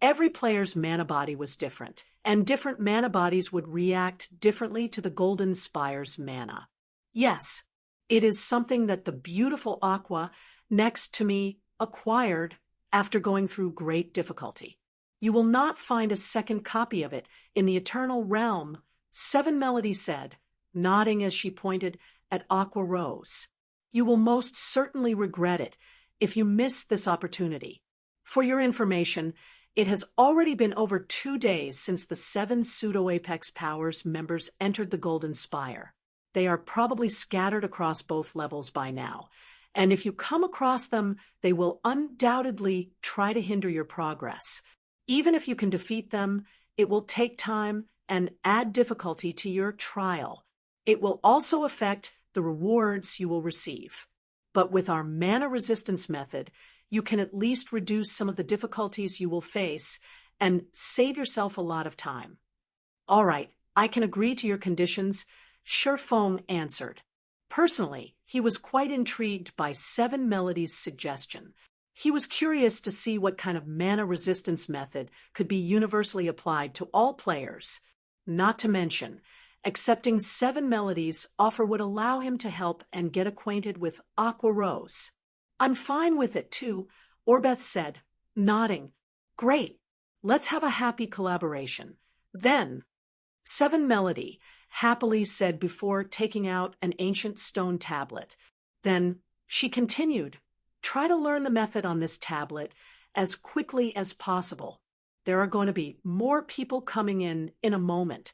every player's mana body was different, and different mana bodies would react differently to the Golden Spire's mana. Yes, it is something that the beautiful Aqua next to me acquired after going through great difficulty. You will not find a second copy of it in the Eternal Realm, Seven Melody said, nodding as she pointed at Aqua Rose. You will most certainly regret it if you miss this opportunity. For your information, it has already been over 2 days since the 7 Pseudo-Apex Powers members entered the Golden Spire. They are probably scattered across both levels by now, and if you come across them, they will undoubtedly try to hinder your progress. Even if you can defeat them, it will take time and add difficulty to your trial. It will also affect the rewards you will receive. But with our mana resistance method, you can at least reduce some of the difficulties you will face and save yourself a lot of time. All right, I can agree to your conditions, Sherfong answered. Personally, he was quite intrigued by Seven Melody's suggestion. He was curious to see what kind of mana resistance method could be universally applied to all players. Not to mention, accepting Seven Melody's offer would allow him to help and get acquainted with Aqua Rose. I'm fine with it, too, Orbeth said, nodding. Great, let's have a happy collaboration. Then, Seven Melody happily said before taking out an ancient stone tablet. Then she continued, try to learn the method on this tablet as quickly as possible. There are going to be more people coming in a moment.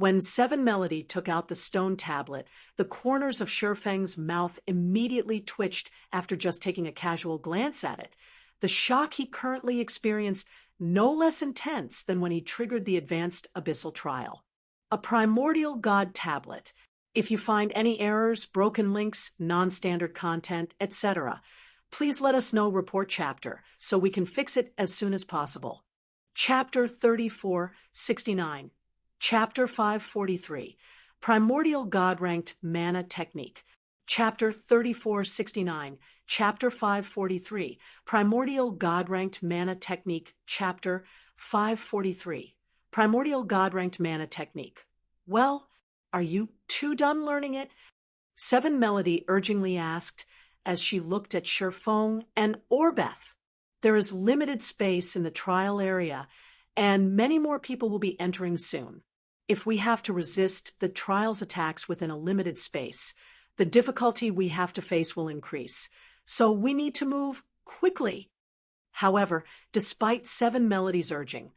When Seven Melody took out the stone tablet, the corners of Shifeng's mouth immediately twitched after just taking a casual glance at it. The shock he currently experienced no less intense than when he triggered the advanced abyssal trial. A primordial god tablet. If you find any errors, broken links, non-standard content, etc., please let us know. Report chapter so we can fix it as soon as possible. Chapter 3469. Chapter 543. Primordial God-Ranked Mana Technique. Chapter 3469. Chapter 543. Primordial God-Ranked Mana Technique. Chapter 543. Primordial God-Ranked Mana Technique. Well, are you too done learning it? Seven Melody urgingly asked as she looked at Shifeng and Orbeth. There is limited space in the trial area, and many more people will be entering soon. If we have to resist the trial's attacks within a limited space, the difficulty we have to face will increase, so we need to move quickly. However, despite Seven Melody's urging,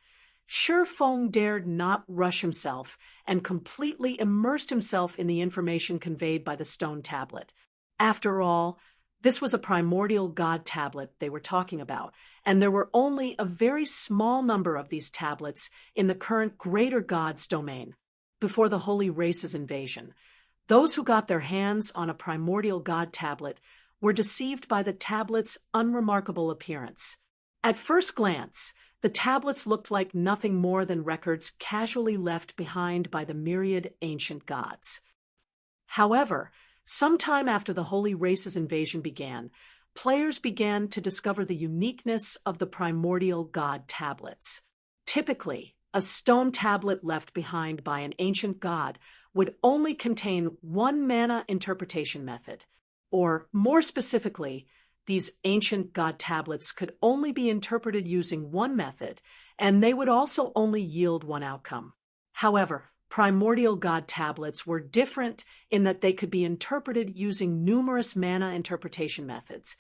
Shifeng dared not rush himself and completely immersed himself in the information conveyed by the stone tablet. After all, this was a primordial god tablet they were talking about, and there were only a very small number of these tablets in the current greater god's domain. Before the holy race's invasion, those who got their hands on a primordial god tablet were deceived by the tablet's unremarkable appearance. At first glance, the tablets looked like nothing more than records casually left behind by the myriad ancient gods. However, sometime after the holy race's invasion began, players began to discover the uniqueness of the primordial god tablets. Typically, a stone tablet left behind by an ancient god would only contain one mana interpretation method, or more specifically, these ancient god tablets could only be interpreted using one method, and they would also only yield one outcome. However, primordial god tablets were different in that they could be interpreted using numerous mana interpretation methods,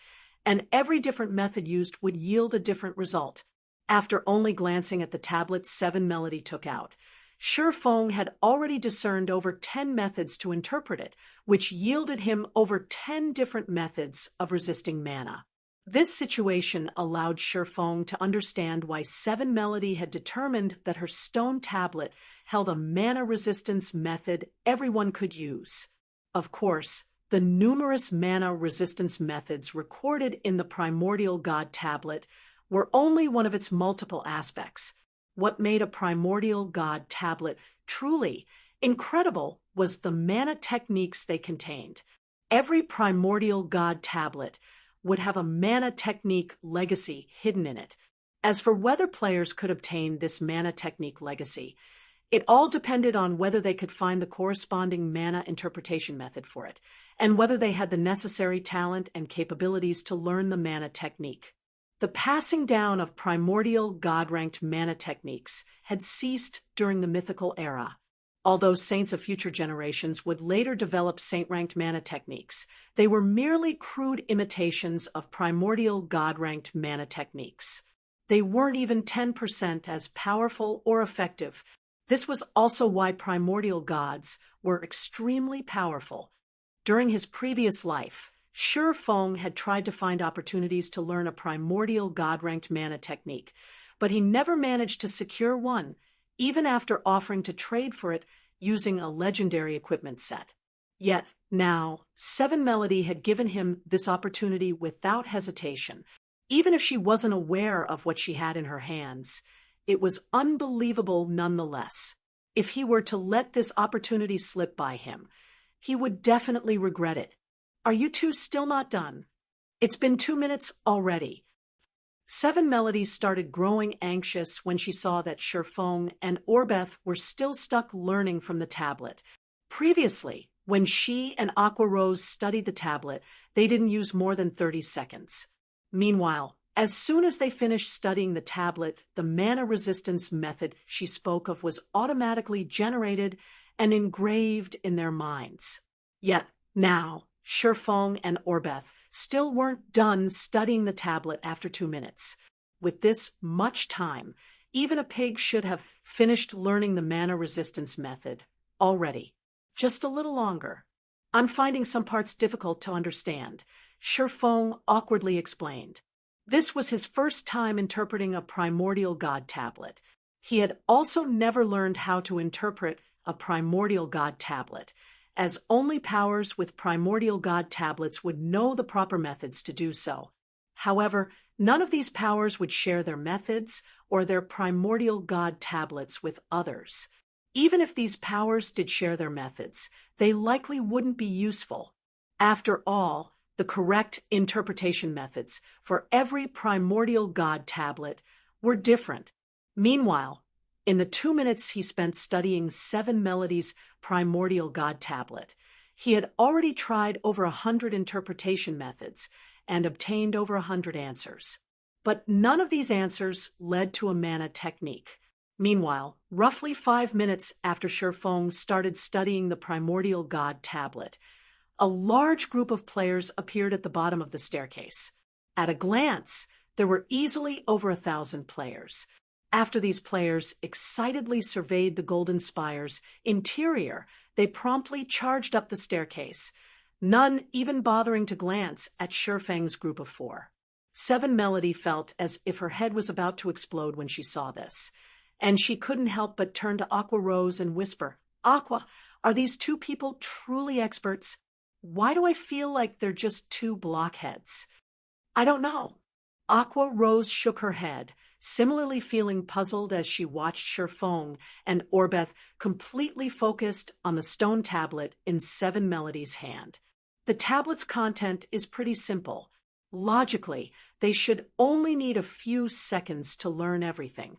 and every different method used would yield a different result. After only glancing at the tablet Seven Melody took out, Shifeng had already discerned over 10 methods to interpret it, which yielded him over 10 different methods of resisting mana. This situation allowed Shifeng to understand why Seven Melody had determined that her stone tablet held a mana resistance method everyone could use. Of course, the numerous mana resistance methods recorded in the primordial god tablet were only one of its multiple aspects. What made a primordial god tablet truly incredible was the mana techniques they contained. Every primordial god tablet would have a mana technique legacy hidden in it. As for whether players could obtain this mana technique legacy, it all depended on whether they could find the corresponding mana interpretation method for it, and whether they had the necessary talent and capabilities to learn the mana technique. The passing down of primordial god-ranked mana techniques had ceased during the mythical era. Although saints of future generations would later develop saint-ranked mana techniques, they were merely crude imitations of primordial god-ranked mana techniques. They weren't even 10% as powerful or effective. This was also why primordial gods were extremely powerful. During his previous life, Shifeng had tried to find opportunities to learn a primordial god-ranked mana technique, but he never managed to secure one, even after offering to trade for it using a legendary equipment set. Yet now, Seven Melody had given him this opportunity without hesitation. Even if she wasn't aware of what she had in her hands, it was unbelievable nonetheless. If he were to let this opportunity slip by him, he would definitely regret it. Are you two still not done? It's been 2 minutes already. Seven Melody started growing anxious when she saw that Shifeng and Orbeth were still stuck learning from the tablet. Previously, when she and Aqua Rose studied the tablet, they didn't use more than 30 seconds. Meanwhile, as soon as they finished studying the tablet, the mana resistance method she spoke of was automatically generated and engraved in their minds. Yet now, Shifeng and Orbeth still weren't done studying the tablet after 2 minutes. With this much time, even a pig should have finished learning the mana resistance method already. Just a little longer. I'm finding some parts difficult to understand, Shifeng awkwardly explained. This was his first time interpreting a primordial god tablet. He had also never learned how to interpret a primordial god tablet, as only powers with primordial god tablets would know the proper methods to do so. However, none of these powers would share their methods or their primordial god tablets with others. Even if these powers did share their methods, they likely wouldn't be useful. After all, the correct interpretation methods for every primordial god tablet were different. Meanwhile, in the 2 minutes he spent studying Seven Melodies' primordial god tablet, he had already tried over 100 interpretation methods and obtained over 100 answers. But none of these answers led to a mana technique. Meanwhile, roughly 5 minutes after Shifeng started studying the primordial god tablet, a large group of players appeared at the bottom of the staircase. At a glance, there were easily over 1,000 players. After these players excitedly surveyed the Golden Spire's interior, they promptly charged up the staircase, none even bothering to glance at Shifeng's group of 4. Seven Melody felt as if her head was about to explode when she saw this, and she couldn't help but turn to Aqua Rose and whisper, "Aqua, are these two people truly experts? Why do I feel like they're just two blockheads?" "I don't know." Aqua Rose shook her head, similarly feeling puzzled as she watched Shifeng and Orbeth completely focused on the stone tablet in Seven Melody's hand. The tablet's content is pretty simple. Logically, they should only need a few seconds to learn everything.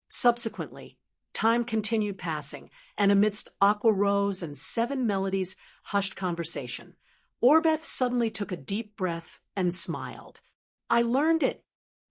Subsequently, time continued passing, and amidst Aqua Rose and Seven Melody's hushed conversation, Orbeth suddenly took a deep breath and smiled. "I learned it,"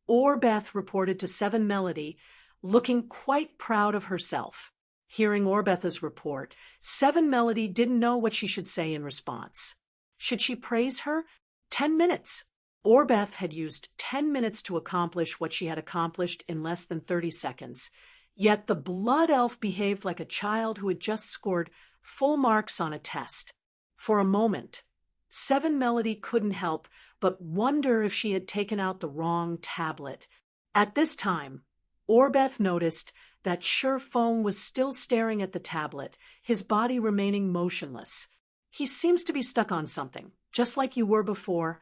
Orbeth reported to Seven Melody, looking quite proud of herself. Hearing Orbeth's report, Seven Melody didn't know what she should say in response. Should she praise her? 10 minutes. Orbeth had used 10 minutes to accomplish what she had accomplished in less than 30 seconds. Yet the blood elf behaved like a child who had just scored full marks on a test. For a moment, Seven Melody couldn't help but wonder if she had taken out the wrong tablet. At this time, Orbeth noticed that Shifeng was still staring at the tablet, his body remaining motionless. "He seems to be stuck on something, just like you were before,"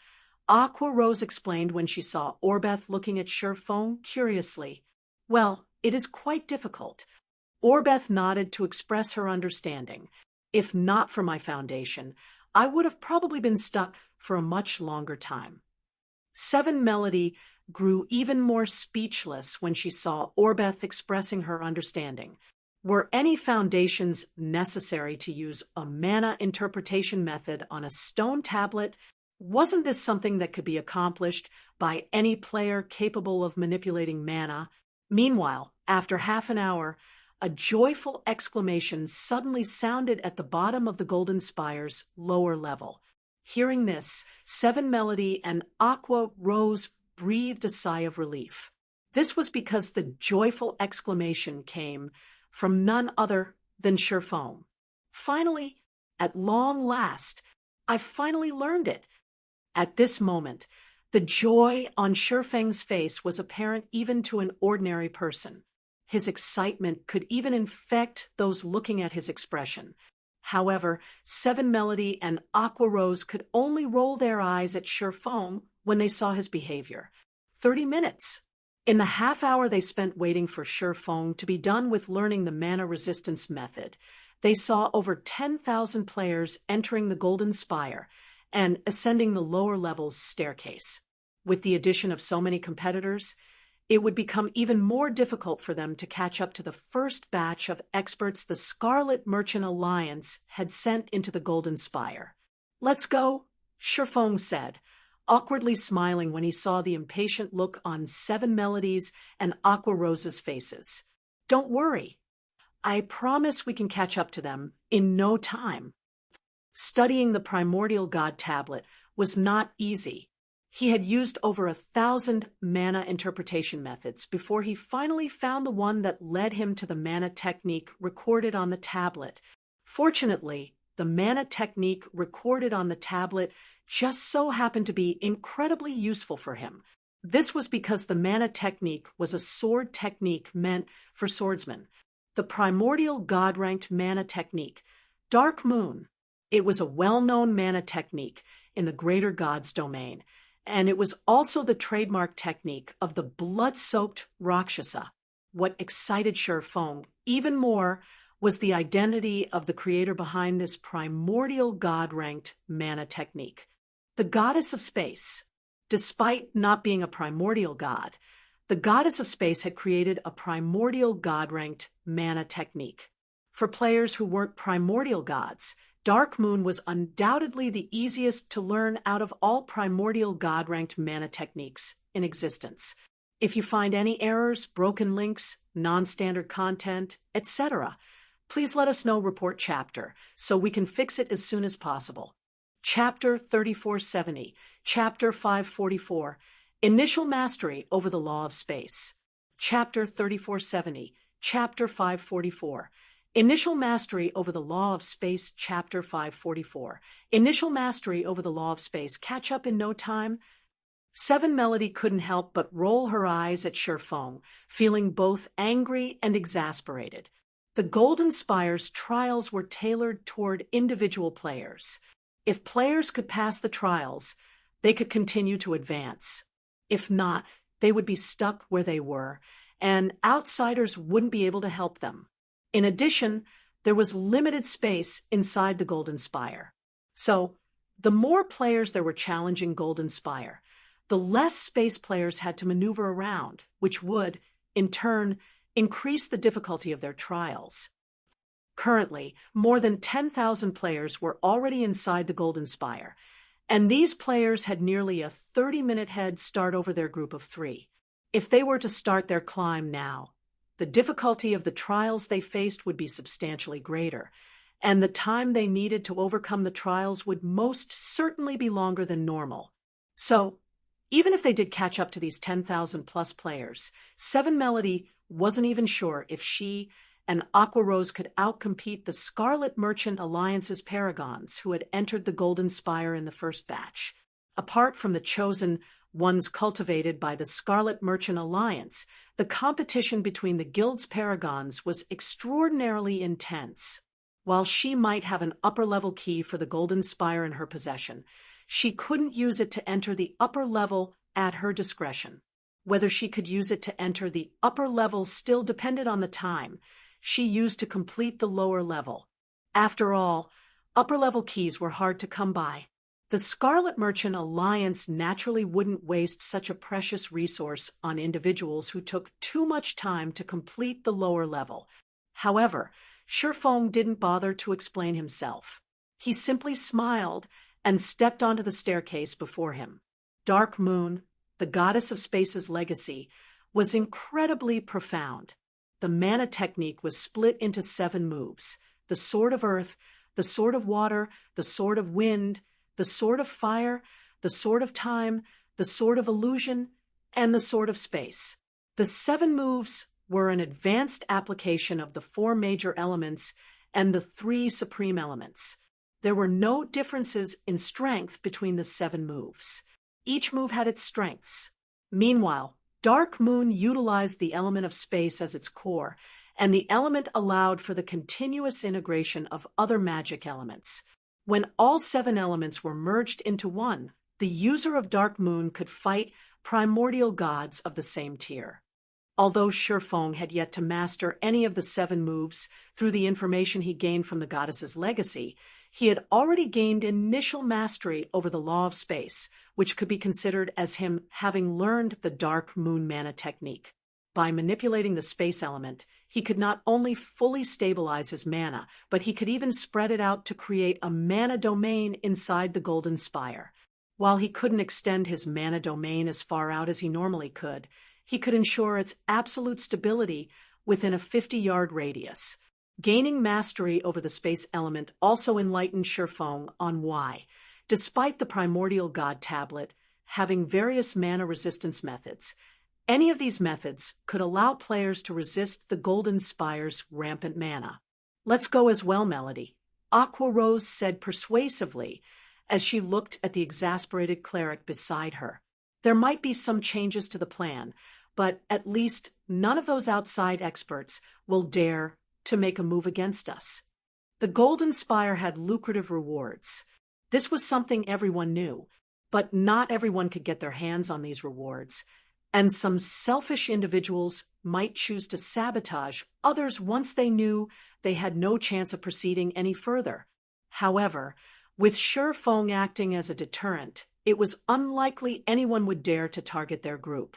Aqua Rose explained when she saw Orbeth looking at Shifeng curiously. "Well, it is quite difficult." Orbeth nodded to express her understanding. "If not for my foundation, I would have probably been stuck for a much longer time." Seven Melody grew even more speechless when she saw Orbeth expressing her understanding. Were any foundations necessary to use a mana interpretation method on a stone tablet? Wasn't this something that could be accomplished by any player capable of manipulating mana? Meanwhile, after half an hour, a joyful exclamation suddenly sounded at the bottom of the Golden Spire's lower level. Hearing this, Seven Melody and Aqua Rose breathed a sigh of relief. This was because the joyful exclamation came from none other than Shifeng. "Finally, at long last, I've finally learned it." At this moment, the joy on Shifeng's face was apparent even to an ordinary person. His excitement could even infect those looking at his expression. However, Seven Melody and Aqua Rose could only roll their eyes at Shifeng when they saw his behavior. 30 minutes. In the half hour they spent waiting for Shifeng to be done with learning the mana resistance method, they saw over 10,000 players entering the Golden Spire and ascending the lower levels staircase. With the addition of so many competitors, it would become even more difficult for them to catch up to the first batch of experts the Scarlet Merchant Alliance had sent into the Golden Spire. "Let's go," Shifeng said, awkwardly smiling when he saw the impatient look on Seven Melodies and Aqua Rose's faces. "Don't worry. I promise we can catch up to them in no time." Studying the primordial god tablet was not easy. He had used over 1,000 mana interpretation methods before he finally found the one that led him to the mana technique recorded on the tablet. Fortunately, the mana technique recorded on the tablet just so happened to be incredibly useful for him. This was because the mana technique was a sword technique meant for swordsmen. The primordial god-ranked mana technique, Dark Moon. It was a well-known mana technique in the greater gods domain, and it was also the trademark technique of the blood-soaked Rakshasa. What excited Shi Feng even more was the identity of the creator behind this primordial god-ranked mana technique. The goddess of space. Despite not being a primordial god, the goddess of space had created a primordial god-ranked mana technique. For players who weren't primordial gods, Dark Moon was undoubtedly the easiest to learn out of all primordial god-ranked mana techniques in existence. If you find any errors, broken links, non-standard content, etc., please let us know. Report chapter so we can fix it as soon as possible. Chapter 3470, Chapter 544, Initial Mastery over the Law of Space. Chapter 3470, Chapter 544, Initial Mastery over the Law of Space. Chapter 544, Initial Mastery over the Law of Space. Catch up in no time? Seven Melody couldn't help but roll her eyes at Shi Feng, feeling both angry and exasperated. The Golden Spire's trials were tailored toward individual players. If players could pass the trials, they could continue to advance. If not, they would be stuck where they were, and outsiders wouldn't be able to help them. In addition, there was limited space inside the Golden Spire. So, the more players there were challenging Golden Spire, the less space players had to maneuver around, which would, in turn, increase the difficulty of their trials. Currently, more than 10,000 players were already inside the Golden Spire, and these players had nearly a 30-minute head start over their group of 3. If they were to start their climb now, the difficulty of the trials they faced would be substantially greater, and the time they needed to overcome the trials would most certainly be longer than normal. So, even if they did catch up to these 10,000-plus players, Seven Melody wasn't even sure if she and Aqua Rose could outcompete the Scarlet Merchant Alliance's paragons who had entered the Golden Spire in the first batch. Apart from the chosen ones cultivated by the Scarlet Merchant Alliance, the competition between the guild's paragons was extraordinarily intense. While she might have an upper-level key for the Golden Spire in her possession, she couldn't use it to enter the upper level at her discretion. Whether she could use it to enter the upper level still depended on the time she used to complete the lower level. After all, upper-level keys were hard to come by. The Scarlet Merchant Alliance naturally wouldn't waste such a precious resource on individuals who took too much time to complete the lower level. However, Shi Feng didn't bother to explain himself. He simply smiled and stepped onto the staircase before him. Dark Moon, the goddess of space's legacy, was incredibly profound. The mana technique was split into 7 moves: the Sword of Earth, the Sword of Water, the Sword of Wind, the Sword of Fire, the Sword of Time, the Sword of Illusion, and the Sword of Space. The 7 moves were an advanced application of the 4 major elements and the 3 supreme elements. There were no differences in strength between the 7 moves. Each move had its strengths. Meanwhile, Dark Moon utilized the element of space as its core, and the element allowed for the continuous integration of other magic elements. When all 7 elements were merged into one, the user of Dark Moon could fight primordial gods of the same tier. Although Shi Feng had yet to master any of the 7 moves through the information he gained from the goddess's legacy, he had already gained initial mastery over the law of space, which could be considered as him having learned the Dark Moon mana technique. By manipulating the space element, he could not only fully stabilize his mana, but he could even spread it out to create a mana domain inside the Golden Spire. While he couldn't extend his mana domain as far out as he normally could, he could ensure its absolute stability within a 50-yard radius. Gaining mastery over the space element also enlightened Shi Feng on why, despite the primordial god tablet having various mana resistance methods, any of these methods could allow players to resist the Golden Spire's rampant mana. Let's go as well, Melody. Aqua Rose said persuasively as she looked at the exasperated cleric beside her. There might be some changes to the plan, but at least none of those outside experts will dare to make a move against us. The Golden Spire had lucrative rewards. This was something everyone knew, but not everyone could get their hands on these rewards, and some selfish individuals might choose to sabotage others once they knew they had no chance of proceeding any further. However, with Feng acting as a deterrent, it was unlikely anyone would dare to target their group.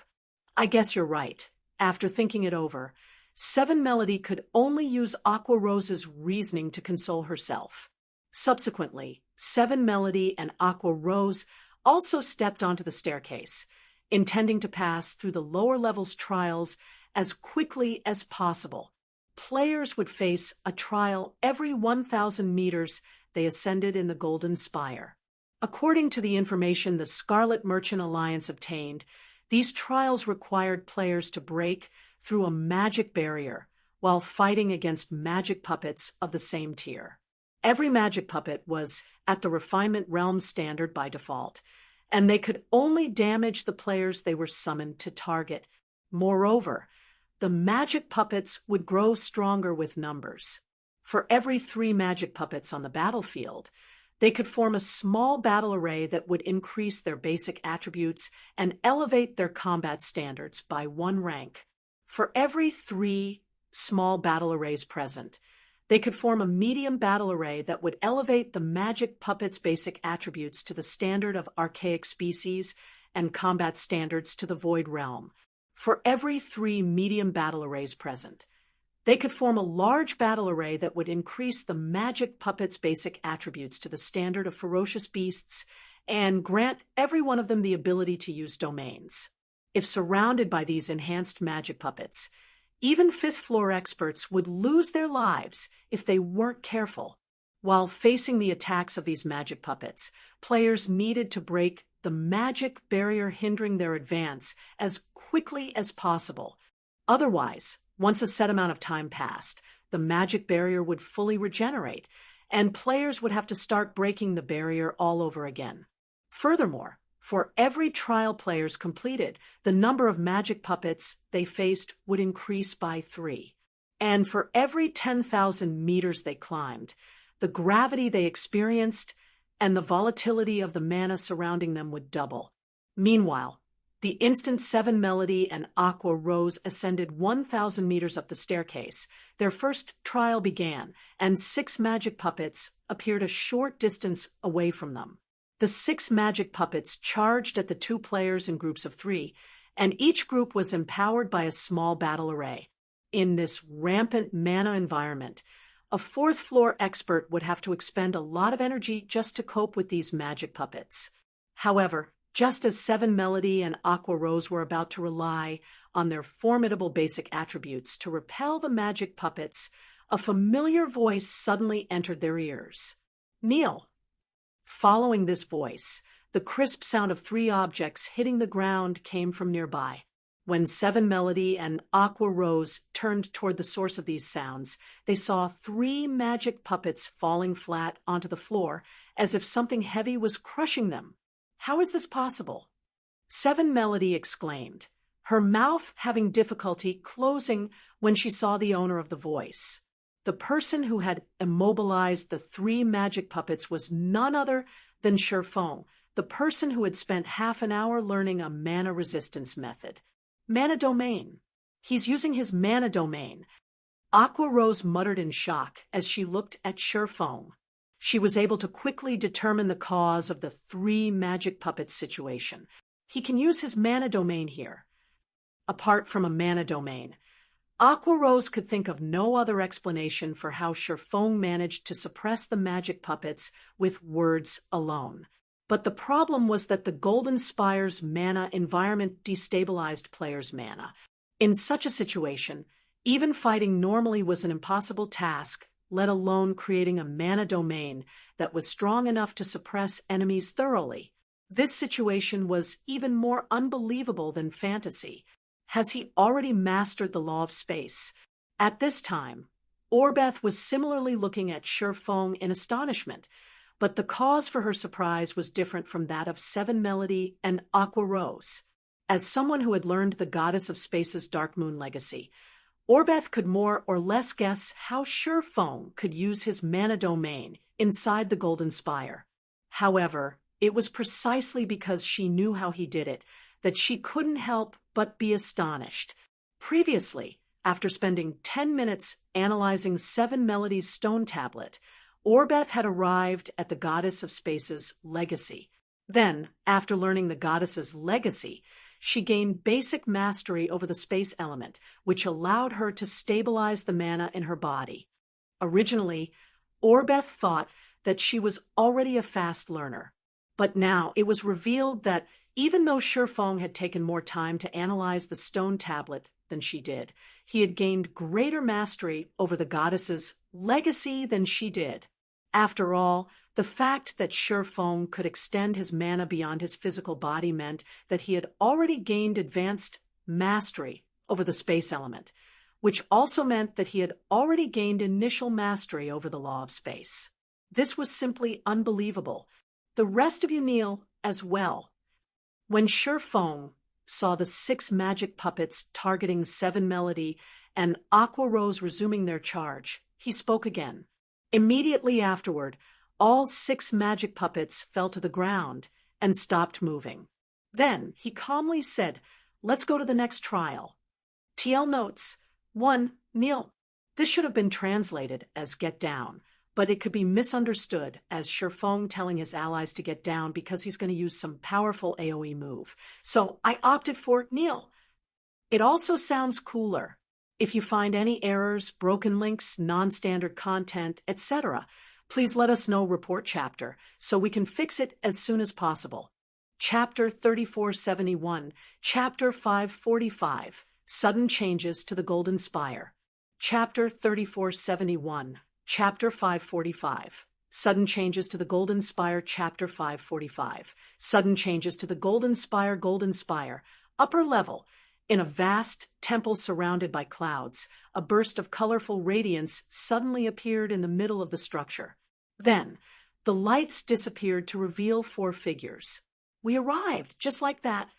I guess you're right. After thinking it over, Seven Melody could only use Aqua Rose's reasoning to console herself. Subsequently, Seven Melody and Aqua Rose also stepped onto the staircase, intending to pass through the lower levels trials as quickly as possible. Players would face a trial every 1,000 meters they ascended in the Golden Spire. According to the information the Scarlet Merchant Alliance obtained, these trials required players to break through a magic barrier while fighting against magic puppets of the same tier. Every magic puppet was at the refinement realm standard by default, and they could only damage the players they were summoned to target. Moreover, the magic puppets would grow stronger with numbers. For every 3 magic puppets on the battlefield, they could form a small battle array that would increase their basic attributes and elevate their combat standards by 1 rank. For every 3 small battle arrays present, they could form a medium battle array that would elevate the magic puppet's basic attributes to the standard of archaic species and combat standards to the void realm. For every 3 medium battle arrays present, they could form a large battle array that would increase the magic puppet's basic attributes to the standard of ferocious beasts and grant every one of them the ability to use domains. If surrounded by these enhanced magic puppets, even 5th floor experts would lose their lives if they weren't careful. While facing the attacks of these magic puppets, players needed to break the magic barrier hindering their advance as quickly as possible. Otherwise, once a set amount of time passed, the magic barrier would fully regenerate, and players would have to start breaking the barrier all over again. Furthermore, for every trial players completed, the number of magic puppets they faced would increase by 3. And for every 10,000 meters they climbed, the gravity they experienced and the volatility of the mana surrounding them would double. Meanwhile, the instant Seven Melody and Aqua Rose ascended 1,000 meters up the staircase, their first trial began, and 6 magic puppets appeared a short distance away from them. The 6 magic puppets charged at the 2 players in groups of 3, and each group was empowered by a small battle array. In this rampant mana environment, a 4th floor expert would have to expend a lot of energy just to cope with these magic puppets. However, just as Seven Melody and Aqua Rose were about to rely on their formidable basic attributes to repel the magic puppets, a familiar voice suddenly entered their ears. "Kneel." Following this voice, the crisp sound of 3 objects hitting the ground came from nearby. When Seven Melody and Aqua Rose turned toward the source of these sounds, they saw 3 magic puppets falling flat onto the floor as if something heavy was crushing them. "How is this possible?" Seven Melody exclaimed, her mouth having difficulty closing when she saw the owner of the voice. The person who had immobilized the 3 magic puppets was none other than Feng, the person who had spent half an hour learning a mana resistance method. Mana domain. He's using his mana domain. Aqua Rose muttered in shock as she looked at Feng. She was able to quickly determine the cause of the 3 magic puppets situation. He can use his mana domain here. Apart from a mana domain, Aqua Rose could think of no other explanation for how Feng managed to suppress the magic puppets with words alone. But the problem was that the Golden Spire's mana environment destabilized players' mana. In such a situation, even fighting normally was an impossible task, let alone creating a mana domain that was strong enough to suppress enemies thoroughly. This situation was even more unbelievable than fantasy. Has he already mastered the law of space? At this time, Orbeth was similarly looking at Feng in astonishment, but the cause for her surprise was different from that of Seven Melody and Aqua Rose. As someone who had learned the Goddess of Space's Dark Moon legacy, Orbeth could more or less guess how Feng could use his mana domain inside the Golden Spire. However, it was precisely because she knew how he did it that she couldn't help but be astonished. Previously, after spending 10 minutes analyzing Seven Melody's stone tablet, Orbeth had arrived at the Goddess of Space's legacy. Then, after learning the Goddess's legacy, she gained basic mastery over the space element, which allowed her to stabilize the mana in her body. Originally, Orbeth thought that she was already a fast learner. But now it was revealed that even though Feng had taken more time to analyze the stone tablet than she did, he had gained greater mastery over the goddess's legacy than she did. After all, the fact that Feng could extend his mana beyond his physical body meant that he had already gained advanced mastery over the space element, which also meant that he had already gained initial mastery over the law of space. This was simply unbelievable. The rest of you kneel as well. When Feng saw the 6 magic puppets targeting Seven Melody and Aqua Rose resuming their charge, he spoke again. Immediately afterward, all 6 magic puppets fell to the ground and stopped moving. Then he calmly said, "Let's go to the next trial." TL notes, 1. Kneel. This should have been translated as get down, but it could be misunderstood as Feng telling his allies to get down because he's going to use some powerful AoE move. So I opted for kneel. It also sounds cooler. If you find any errors, broken links, non-standard content, etc., please let us know report chapter so we can fix it as soon as possible. Chapter 3471, Chapter 545, Sudden Changes to the Golden Spire. Chapter 3471, Chapter 545, Sudden Changes to the Golden Spire. Chapter 545, Sudden Changes to the Golden Spire, upper level. In a vast temple surrounded by clouds, a burst of colorful radiance suddenly appeared in the middle of the structure. Then, the lights disappeared to reveal 4 figures. "We arrived, just like that."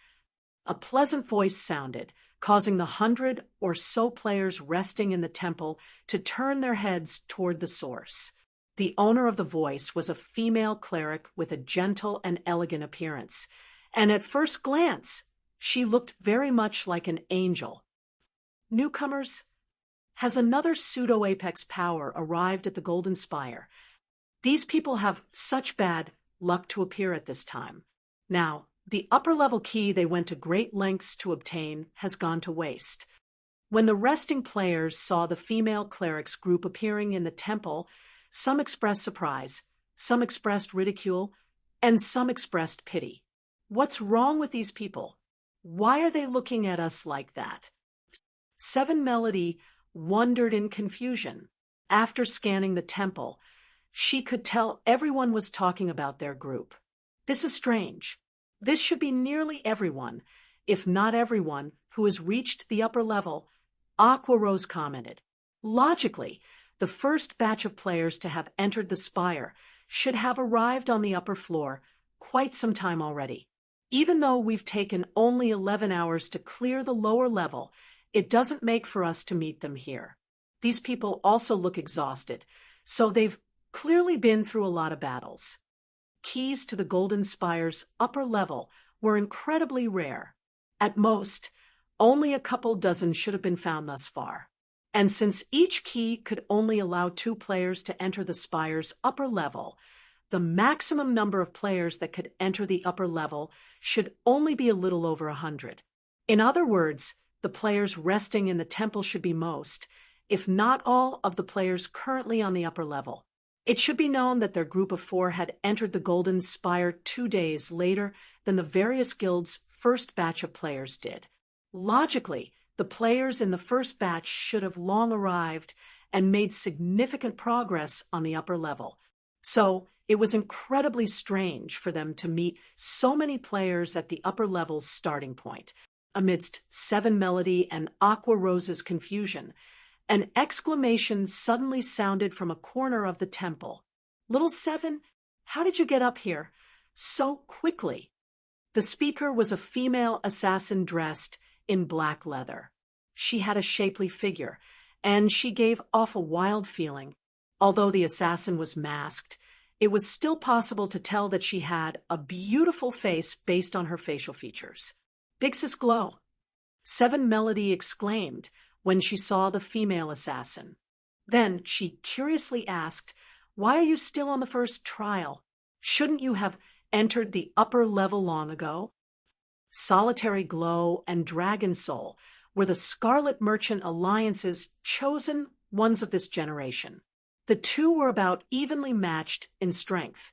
A pleasant voice sounded, causing the 100 or so players resting in the temple to turn their heads toward the source. The owner of the voice was a female cleric with a gentle and elegant appearance, and at first glance, she looked very much like an angel. "Newcomers, has another pseudo-apex power arrived at the Golden Spire? These people have such bad luck to appear at this time. Now, the upper-level key they went to great lengths to obtain has gone to waste." When the resting players saw the female clerics group appearing in the temple, some expressed surprise, some expressed ridicule, and some expressed pity. What's wrong with these people? Why are they looking at us like that? Seven Melody wondered in confusion. After scanning the temple, she could tell everyone was talking about their group. This is strange. This should be nearly everyone, if not everyone, who has reached the upper level, Aqua Rose commented. Logically, the first batch of players to have entered the spire should have arrived on the upper floor quite some time already. Even though we've taken only 11 hours to clear the lower level, it doesn't make for us to meet them here. These people also look exhausted, so they've clearly been through a lot of battles. Keys to the Golden Spire's upper level were incredibly rare. At most, only a couple dozen should have been found thus far. And since each key could only allow 2 players to enter the spire's upper level, the maximum number of players that could enter the upper level should only be a little over 100. In other words, the players resting in the temple should be most, if not all, of the players currently on the upper level. It should be known that their group of 4 had entered the Golden Spire 2 days later than the various guilds' first batch of players did. Logically, the players in the first batch should have long arrived and made significant progress on the upper level. So, it was incredibly strange for them to meet so many players at the upper level's starting point. Amidst Seven Melody and Aqua Rose's confusion, An exclamation suddenly sounded from a corner of the temple. "Little Seven, how did you get up here so quickly?" The speaker was a female assassin dressed in black leather. She had a shapely figure, and she gave off a wild feeling. Although the assassin was masked, it was still possible to tell that she had a beautiful face based on her facial features. "Big Sis Glow," Seven Melody exclaimed when she saw the female assassin. Then she curiously asked, "Why are you still on the first trial? Shouldn't you have entered the upper level long ago?" Solitary Glow and Dragon Soul were the Scarlet Merchant Alliance's chosen ones of this generation. The two were about evenly matched in strength,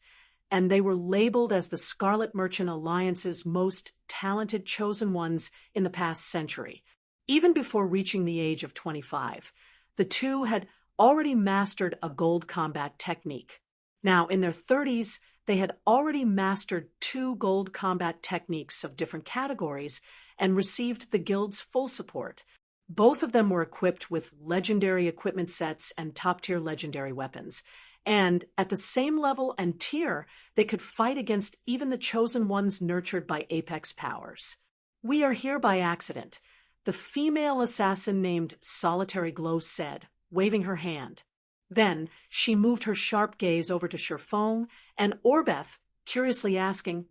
and they were labeled as the Scarlet Merchant Alliance's most talented chosen ones in the past century. Even before reaching the age of 25, the two had already mastered a gold combat technique. Now, in their 30s, they had already mastered 2 gold combat techniques of different categories and received the guild's full support. Both of them were equipped with legendary equipment sets and top-tier legendary weapons. And at the same level and tier, they could fight against even the chosen ones nurtured by apex powers. "We are here by accident," the female assassin named Solitary Glow said, waving her hand. Then she moved her sharp gaze over to Sherfong and Orbeth, curiously asking,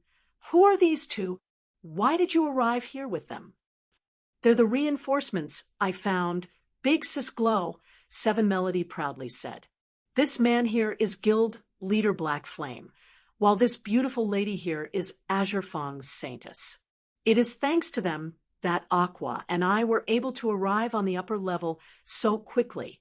"Who are these two? Why did you arrive here with them?" "They're the reinforcements I found, Big Sis Glow," Seven Melody proudly said. "This man here is Guild Leader Black Flame, while this beautiful lady here is Azure Fong's Saintess. It is thanks to them that Aqua and I were able to arrive on the upper level so quickly.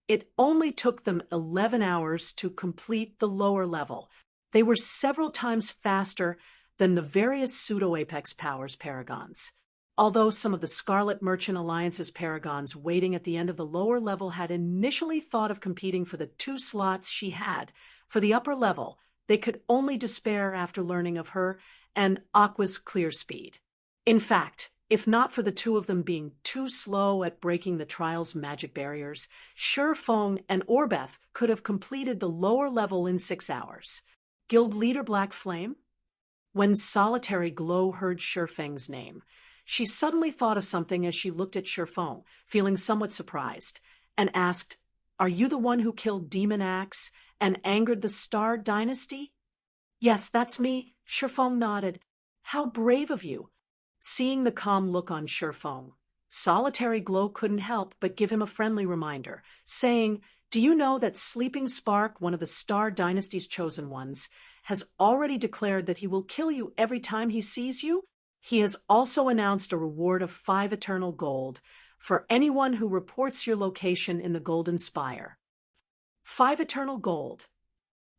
It only took them 11 hours to complete the lower level. They were several times faster than the various pseudo-apex powers paragons. Although some of the Scarlet Merchant Alliance's paragons waiting at the end of the lower level had initially thought of competing for the 2 slots she had for the upper level, they could only despair after learning of her and Aqua's clear speed. In fact, if not for the 2 of them being too slow at breaking the trial's magic barriers, Sherfong and Orbeth could have completed the lower level in 6 hours. Guild Leader Black Flame? When Solitary Glow heard Sherfeng's name, she suddenly thought of something as she looked at Sherfong, feeling somewhat surprised, and asked, "Are you the one who killed Demon Axe and angered the Star Dynasty?" "Yes, that's me," Sherfong nodded. "How brave of you." Seeing the calm look on Sherfong, Solitary Glow couldn't help but give him a friendly reminder, saying, "Do you know that Sleeping Spark, one of the Star Dynasty's chosen ones, has already declared that he will kill you every time he sees you? He has also announced a reward of 5 eternal gold for anyone who reports your location in the Golden Spire." 5 eternal gold.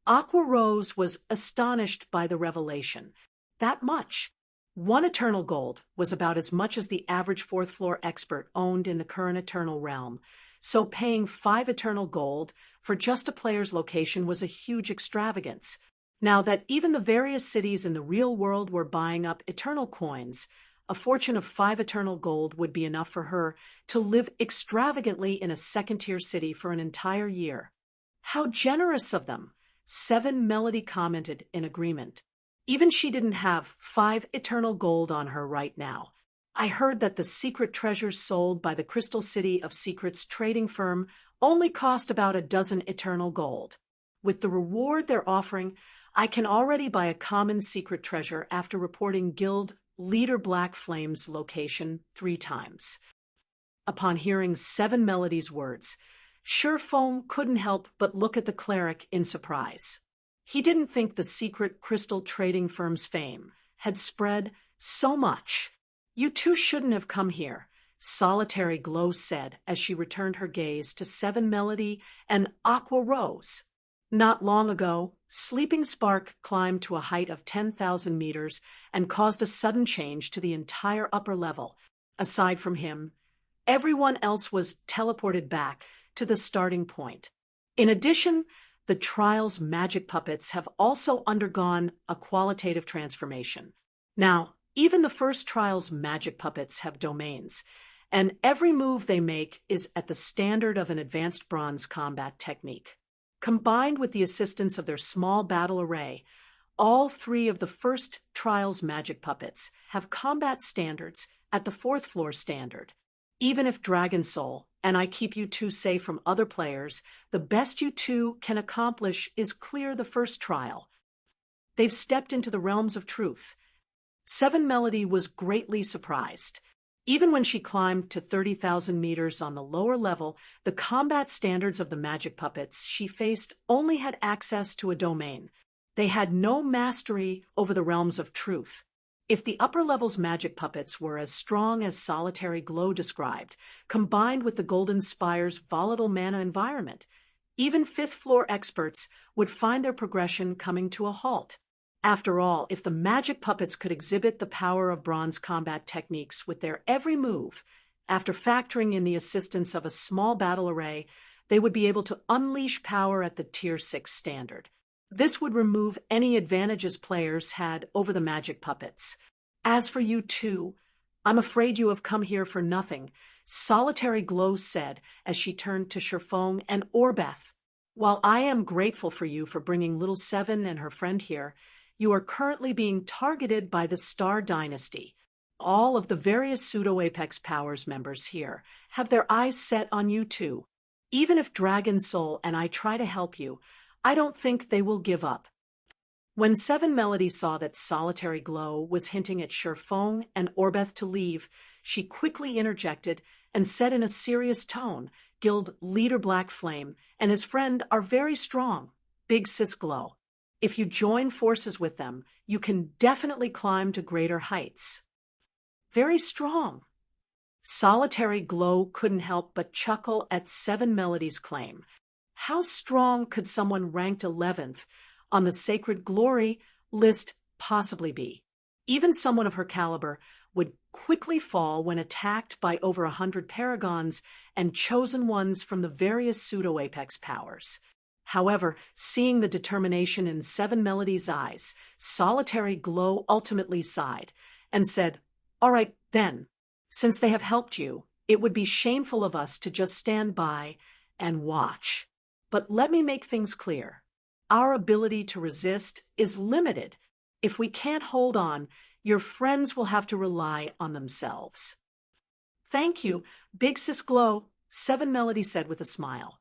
Aqua Rose was astonished by the revelation. That much. 1 eternal gold was about as much as the average 4th floor expert owned in the current eternal realm, so paying 5 eternal gold for just a player's location was a huge extravagance. Now that even the various cities in the real world were buying up eternal coins, a fortune of 5 eternal gold would be enough for her to live extravagantly in a second-tier city for an entire year. "How generous of them," Seven Melody commented in agreement. Even she didn't have 5 eternal gold on her right now. "I heard that the secret treasures sold by the Crystal City of Secrets trading firm only cost about a dozen eternal gold. With the reward they're offering, I can already buy a common secret treasure after reporting Guild Leader Black Flame's location 3 times. Upon hearing Seven Melody's words, Sherfong couldn't help but look at the cleric in surprise. He didn't think the secret crystal trading firm's fame had spread so much. "You two shouldn't have come here," Solitary Glow said as she returned her gaze to Seven Melody and Aqua Rose. Not long ago, Sleeping Spark climbed to a height of 10,000 meters and caused a sudden change to the entire upper level. Aside from him, everyone else was teleported back to the starting point. In addition, the trial's magic puppets have also undergone a qualitative transformation. Now, even the first trial's magic puppets have domains, and every move they make is at the standard of an advanced bronze combat technique. Combined with the assistance of their small battle array, all three of the first trial's magic puppets have combat standards at the fourth floor standard. Even if Dragon Soul and I keep you two safe from other players, the best you two can accomplish is clear the first trial. They've stepped into the realms of truth. Seven Melody was greatly surprised. Even when she climbed to 30,000 meters on the lower level, the combat standards of the magic puppets she faced only had access to a domain. They had no mastery over the realms of truth. If the upper level's magic puppets were as strong as Solitary Glow described, combined with the Golden Spire's volatile mana environment, even fifth-floor experts would find their progression coming to a halt. After all, if the magic puppets could exhibit the power of bronze combat techniques with their every move, after factoring in the assistance of a small battle array, they would be able to unleash power at the Tier 6 standard. This would remove any advantages players had over the magic puppets. As for you two, I'm afraid you have come here for nothing, Solitary Glow said as she turned to Sherfong and Orbeth. While I am grateful for you for bringing Little Seven and her friend here, you are currently being targeted by the Star Dynasty. All of the various Pseudo-Apex Powers members here have their eyes set on you two. Even if Dragon Soul and I try to help you, I don't think they will give up. When Seven Melody saw that Solitary Glow was hinting at Sherfong and Orbeth to leave, she quickly interjected and said in a serious tone, Guild Leader Black Flame and his friend are very strong, Big Sis Glow. If you join forces with them, you can definitely climb to greater heights. Very strong. Solitary Glow couldn't help but chuckle at Seven Melody's claim. How strong could someone ranked 11th on the Sacred Glory list possibly be? Even someone of her caliber would quickly fall when attacked by over 100 paragons and chosen ones from the various Pseudo-Apex Powers. However, seeing the determination in Seven Melody's eyes, Solitary Glow ultimately sighed and said, "All right, then. Since they have helped you, it would be shameful of us to just stand by and watch. But let me make things clear. Our ability to resist is limited. If we can't hold on, your friends will have to rely on themselves." "Thank you, Big Sis Glow," Seven Melody said with a smile.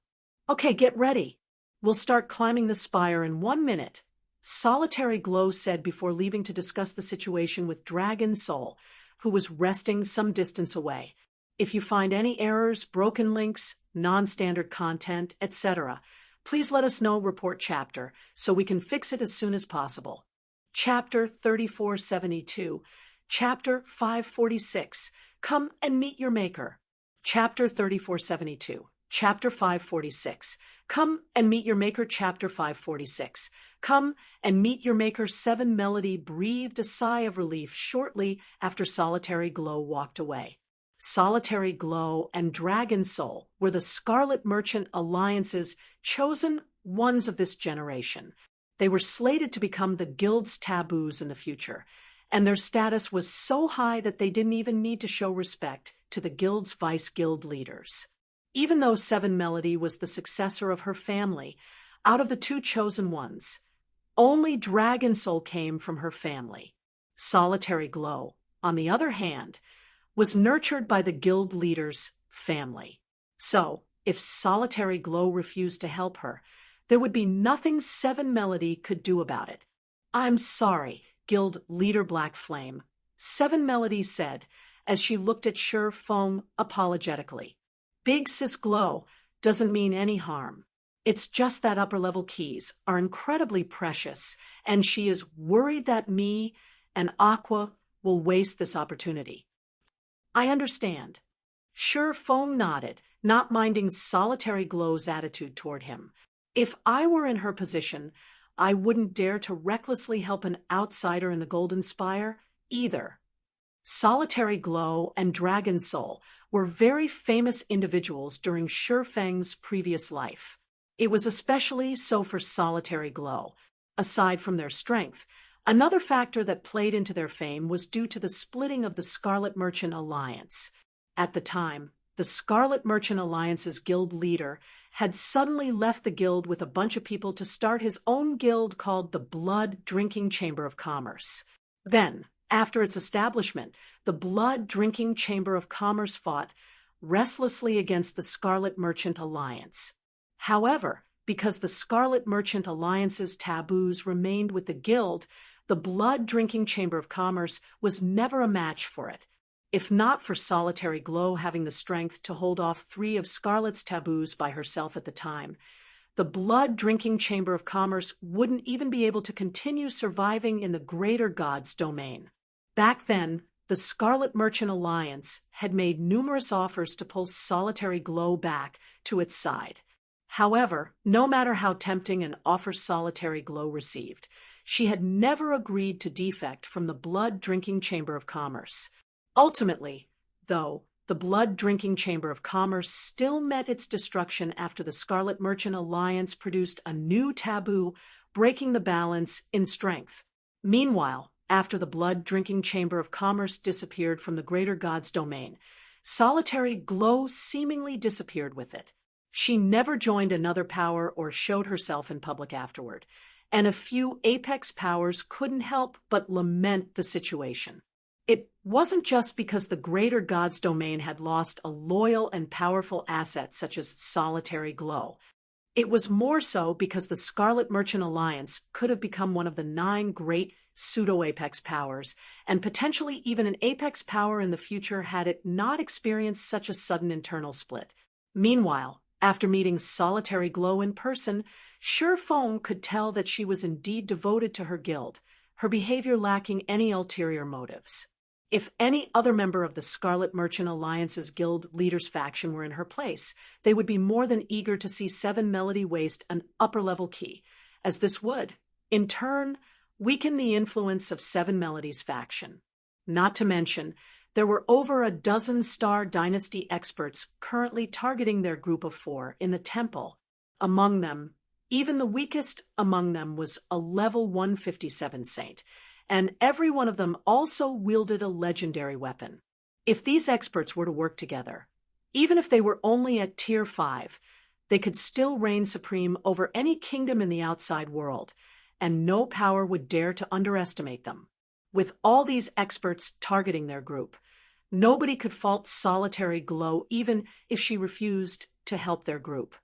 "Okay, get ready. We'll start climbing the spire in 1 minute," Solitary Glow said before leaving to discuss the situation with Dragon Soul, who was resting some distance away. "If you find any errors, broken links, non-standard content, etc., please let us know, report chapter, so we can fix it as soon as possible." Chapter 3472, Chapter 546, Come and Meet Your Maker. Chapter 3472, Chapter 546, Come and Meet Your Maker. Chapter 546, Come and Meet Your Maker. Seven Melody breathed a sigh of relief shortly after Solitary Glow walked away. Solitary Glow and Dragon Soul were the Scarlet Merchant Alliance's chosen ones of this generation. They were slated to become the guild's taboos in the future, and their status was so high that they didn't even need to show respect to the guild's vice-guild leaders. Even though Seven Melody was the successor of her family, out of the two chosen ones, only Dragon Soul came from her family. Solitary Glow, on the other hand, was nurtured by the guild leader's family. So, if Solitary Glow refused to help her, there would be nothing Seven Melody could do about it. "I'm sorry, Guild Leader Black Flame," Seven Melody said as she looked at Sherfong apologetically. "Big Sis Glow doesn't mean any harm. It's just that upper-level keys are incredibly precious, and she is worried that me and Aqua will waste this opportunity." "I understand." Sherfong nodded, not minding Solitary Glow's attitude toward him. "If I were in her position, I wouldn't dare to recklessly help an outsider in the Golden Spire either." Solitary Glow and Dragon Soul were very famous individuals during Sherfang's previous life. It was especially so for Solitary Glow. Aside from their strength, another factor that played into their fame was due to the splitting of the Scarlet Merchant Alliance. At the time, the Scarlet Merchant Alliance's guild leader had suddenly left the guild with a bunch of people to start his own guild called the Blood Drinking Chamber of Commerce. Then, after its establishment, the Blood Drinking Chamber of Commerce fought restlessly against the Scarlet Merchant Alliance. However, because the Scarlet Merchant Alliance's taboos remained with the guild, the Blood Drinking Chamber of Commerce was never a match for it. If not for Solitary Glow having the strength to hold off 3 of Scarlet's taboos by herself at the time, the Blood Drinking Chamber of Commerce wouldn't even be able to continue surviving in the Greater God's domain. Back then, the Scarlet Merchant Alliance had made numerous offers to pull Solitary Glow back to its side. However, no matter how tempting an offer Solitary Glow received, she had never agreed to defect from the Blood Drinking Chamber of Commerce. Ultimately, though, the Blood Drinking Chamber of Commerce still met its destruction after the Scarlet Merchant Alliance produced a new taboo, breaking the balance in strength. Meanwhile, after the Blood Drinking Chamber of Commerce disappeared from the Greater God's domain, Solitary Glow seemingly disappeared with it. She never joined another power or showed herself in public afterward, and a few apex powers couldn't help but lament the situation. It wasn't just because the Greater God's domain had lost a loyal and powerful asset such as Solitary Glow. It was more so because the Scarlet Merchant Alliance could have become one of the 9 great pseudo-apex powers, and potentially even an apex power in the future had it not experienced such a sudden internal split. Meanwhile, after meeting Solitary Glow in person, Feng could tell that she was indeed devoted to her guild, her behavior lacking any ulterior motives. If any other member of the Scarlet Merchant Alliance's guild leader's faction were in her place, they would be more than eager to see 7 Melody waste an upper-level key, as this would, in turn, weaken the influence of 7 Melody's faction. Not to mention, there were over a dozen Star Dynasty experts currently targeting their group of 4 in the temple. Among them, even the weakest among them was a level 157 saint, and every one of them also wielded a legendary weapon. If these experts were to work together, even if they were only at tier 5, they could still reign supreme over any kingdom in the outside world, and no power would dare to underestimate them. With all these experts targeting their group, nobody could fault Solitary Glow even if she refused to help their group.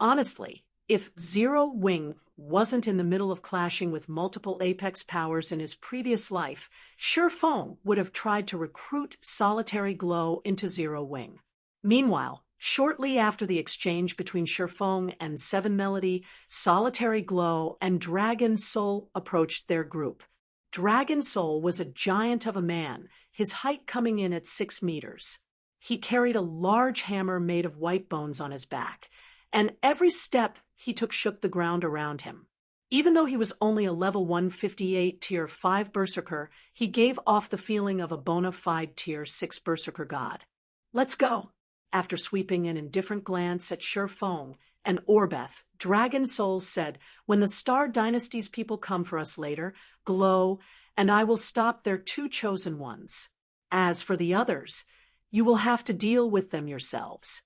Honestly, if Zero Wing wasn't in the middle of clashing with multiple apex powers in his previous life, Feng would have tried to recruit Solitary Glow into Zero Wing. Meanwhile, shortly after the exchange between Feng and 7 Melody, Solitary Glow and Dragon Soul approached their group. Dragon Soul was a giant of a man, his height coming in at 6 meters. He carried a large hammer made of white bones on his back, and every step he took shook the ground around him. Even though he was only a level 158 tier 5 berserker, he gave off the feeling of a bona fide tier 6 berserker god. "Let's go." After sweeping an indifferent glance at Feng and Orbeth, Dragon Soul said, "When the Star Dynasty's people come for us later, Glow, and I will stop their 2 chosen ones. As for the others, you will have to deal with them yourselves."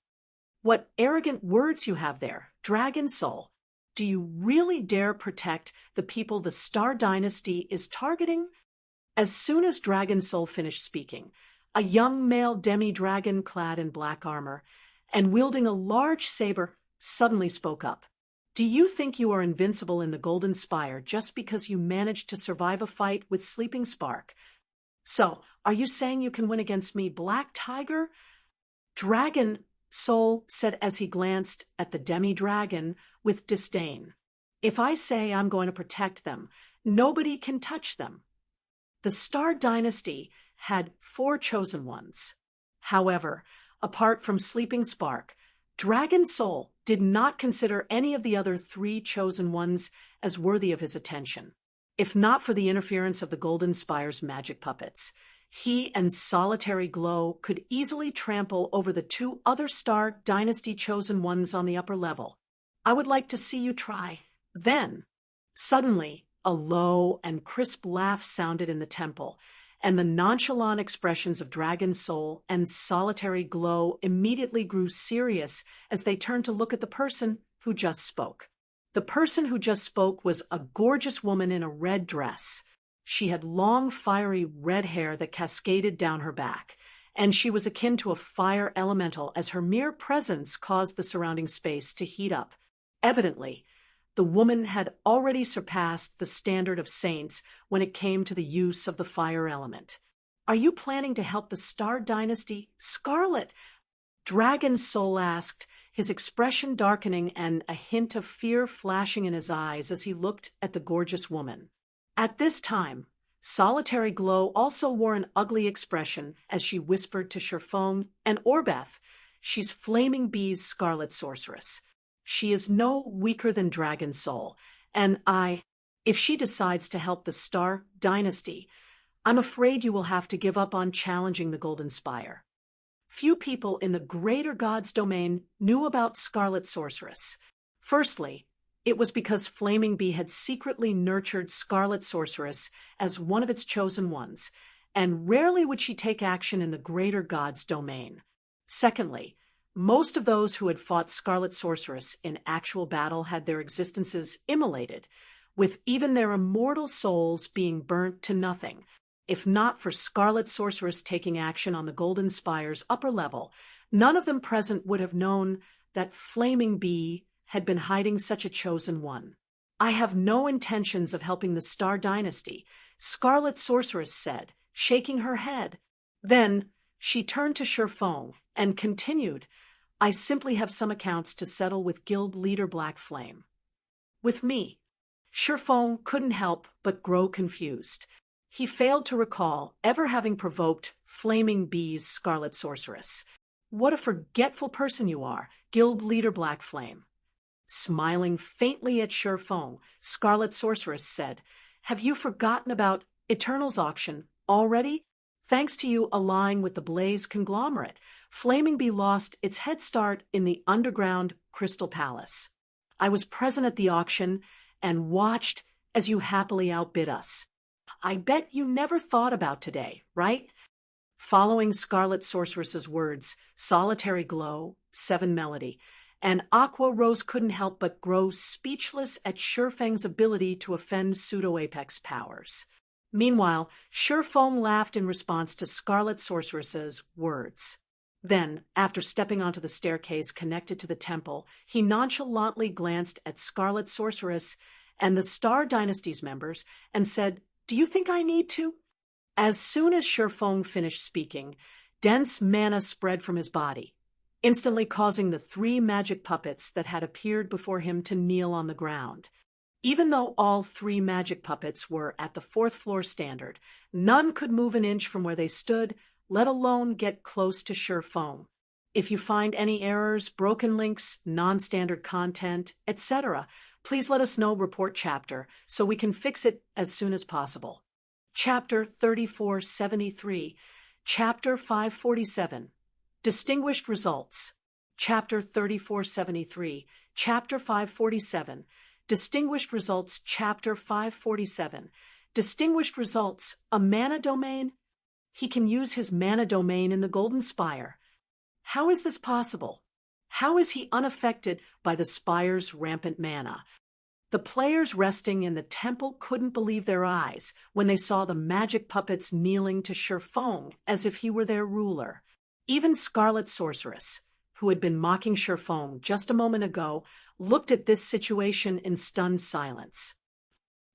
"What arrogant words you have there, Dragon Soul. Do you really dare protect the people the Star Dynasty is targeting?" As soon as Dragon Soul finished speaking, a young male demi-dragon clad in black armor and wielding a large saber suddenly spoke up. "Do you think you are invincible in the Golden Spire just because you managed to survive a fight with Sleeping Spark? So, are you saying you can win against me, Black Tiger?" Dragon Soul said as he glanced at the demi-dragon with disdain. "If I say I'm going to protect them, nobody can touch them." The Star Dynasty had 4 chosen ones. However, apart from Sleeping Spark, Dragon Soul did not consider any of the other 3 chosen ones as worthy of his attention. If not for the interference of the Golden Spire's magic puppets, he and Solitary Glow could easily trample over the 2 other Star Dynasty chosen ones on the upper level. "I would like to see you try." Then, suddenly, a low and crisp laugh sounded in the temple, and the nonchalant expressions of Dragon Soul and Solitary Glow immediately grew serious as they turned to look at the person who just spoke. The person who just spoke was a gorgeous woman in a red dress. She had long, fiery red hair that cascaded down her back, and she was akin to a fire elemental as her mere presence caused the surrounding space to heat up. Evidently, the woman had already surpassed the standard of saints when it came to the use of the fire element. "Are you planning to help the Star Dynasty, Scarlet?" Dragon Soul asked, his expression darkening and a hint of fear flashing in his eyes as he looked at the gorgeous woman. At this time, Solitary Glow also wore an ugly expression as she whispered to Sherfone and Orbeth, "She's Flaming Bee's Scarlet Sorceress. She is no weaker than Dragon Soul, and if she decides to help the Star Dynasty, I'm afraid you will have to give up on challenging the Golden Spire." Few people in the greater God's domain knew about Scarlet Sorceress. Firstly, it was because Flaming Bee had secretly nurtured Scarlet Sorceress as one of its chosen ones, and rarely would she take action in the greater God's domain. Secondly, most of those who had fought Scarlet Sorceress in actual battle had their existences immolated, with even their immortal souls being burnt to nothing. If not for Scarlet Sorceress taking action on the Golden Spire's upper level, none of them present would have known that Flaming Bee had been hiding such a chosen one. "I have no intentions of helping the Star Dynasty," Scarlet Sorceress said, shaking her head. Then she turned to Sherfone and continued, "I simply have some accounts to settle with Guild Leader Black Flame." "With me?" Sherfone couldn't help but grow confused. He failed to recall ever having provoked Flaming Bee's Scarlet Sorceress. "What a forgetful person you are, Guild Leader Black Flame." Smiling faintly at Sherfone, Scarlet Sorceress said, "Have you forgotten about Eternal's auction already? Thanks to you allying with the Blaze conglomerate, Flaming Bee lost its head start in the underground Crystal Palace. I was present at the auction and watched as you happily outbid us. I bet you never thought about today, right?" Following Scarlet Sorceress's words, Solitary Glow, Seven Melody, and Aqua Rose couldn't help but grow speechless at Sherfang's ability to offend pseudo-apex powers. Meanwhile, Sherfone laughed in response to Scarlet Sorceress's words. Then, after stepping onto the staircase connected to the temple, he nonchalantly glanced at Scarlet Sorceress and the Star Dynasty's members and said, "Do you think I need to?" As soon as Sherfone finished speaking, dense mana spread from his body, instantly causing the three magic puppets that had appeared before him to kneel on the ground. Even though all three magic puppets were at the fourth floor standard, none could move an inch from where they stood, let alone get close to Sherfone. If you find any errors, broken links, non-standard content, etc., please let us know. Report chapter so we can fix it as soon as possible. Chapter 3473, Chapter 547, Distinguished Results. Chapter 3473, Chapter 547, Distinguished Results. Chapter 547, Distinguished Results. A mana domain? He can use his mana domain in the Golden Spire. How is this possible? How is he unaffected by the Spire's rampant mana? The players resting in the temple couldn't believe their eyes when they saw the magic puppets kneeling to Sherfone as if he were their ruler. Even Scarlet Sorceress, who had been mocking Sherfone just a moment ago, looked at this situation in stunned silence.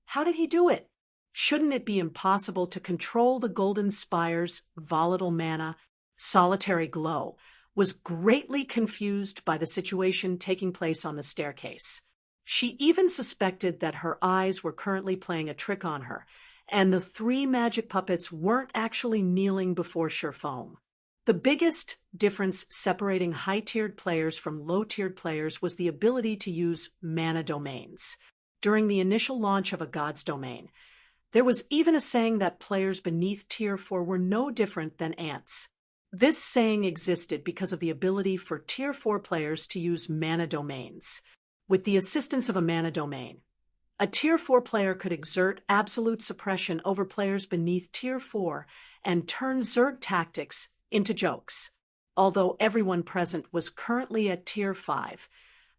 How did he do it? Shouldn't it be impossible to control the Golden Spire's volatile mana? Solitary Glow was greatly confused by the situation taking place on the staircase. She even suspected that her eyes were currently playing a trick on her, and the three magic puppets weren't actually kneeling before Sherfone. The biggest difference separating high-tiered players from low-tiered players was the ability to use mana domains. During the initial launch of a God's Domain, there was even a saying that players beneath Tier 4 were no different than ants. This saying existed because of the ability for Tier 4 players to use mana domains. With the assistance of a mana domain, A Tier 4 player could exert absolute suppression over players beneath Tier 4 and turn Zerg tactics into jokes. Although everyone present was currently at Tier 5,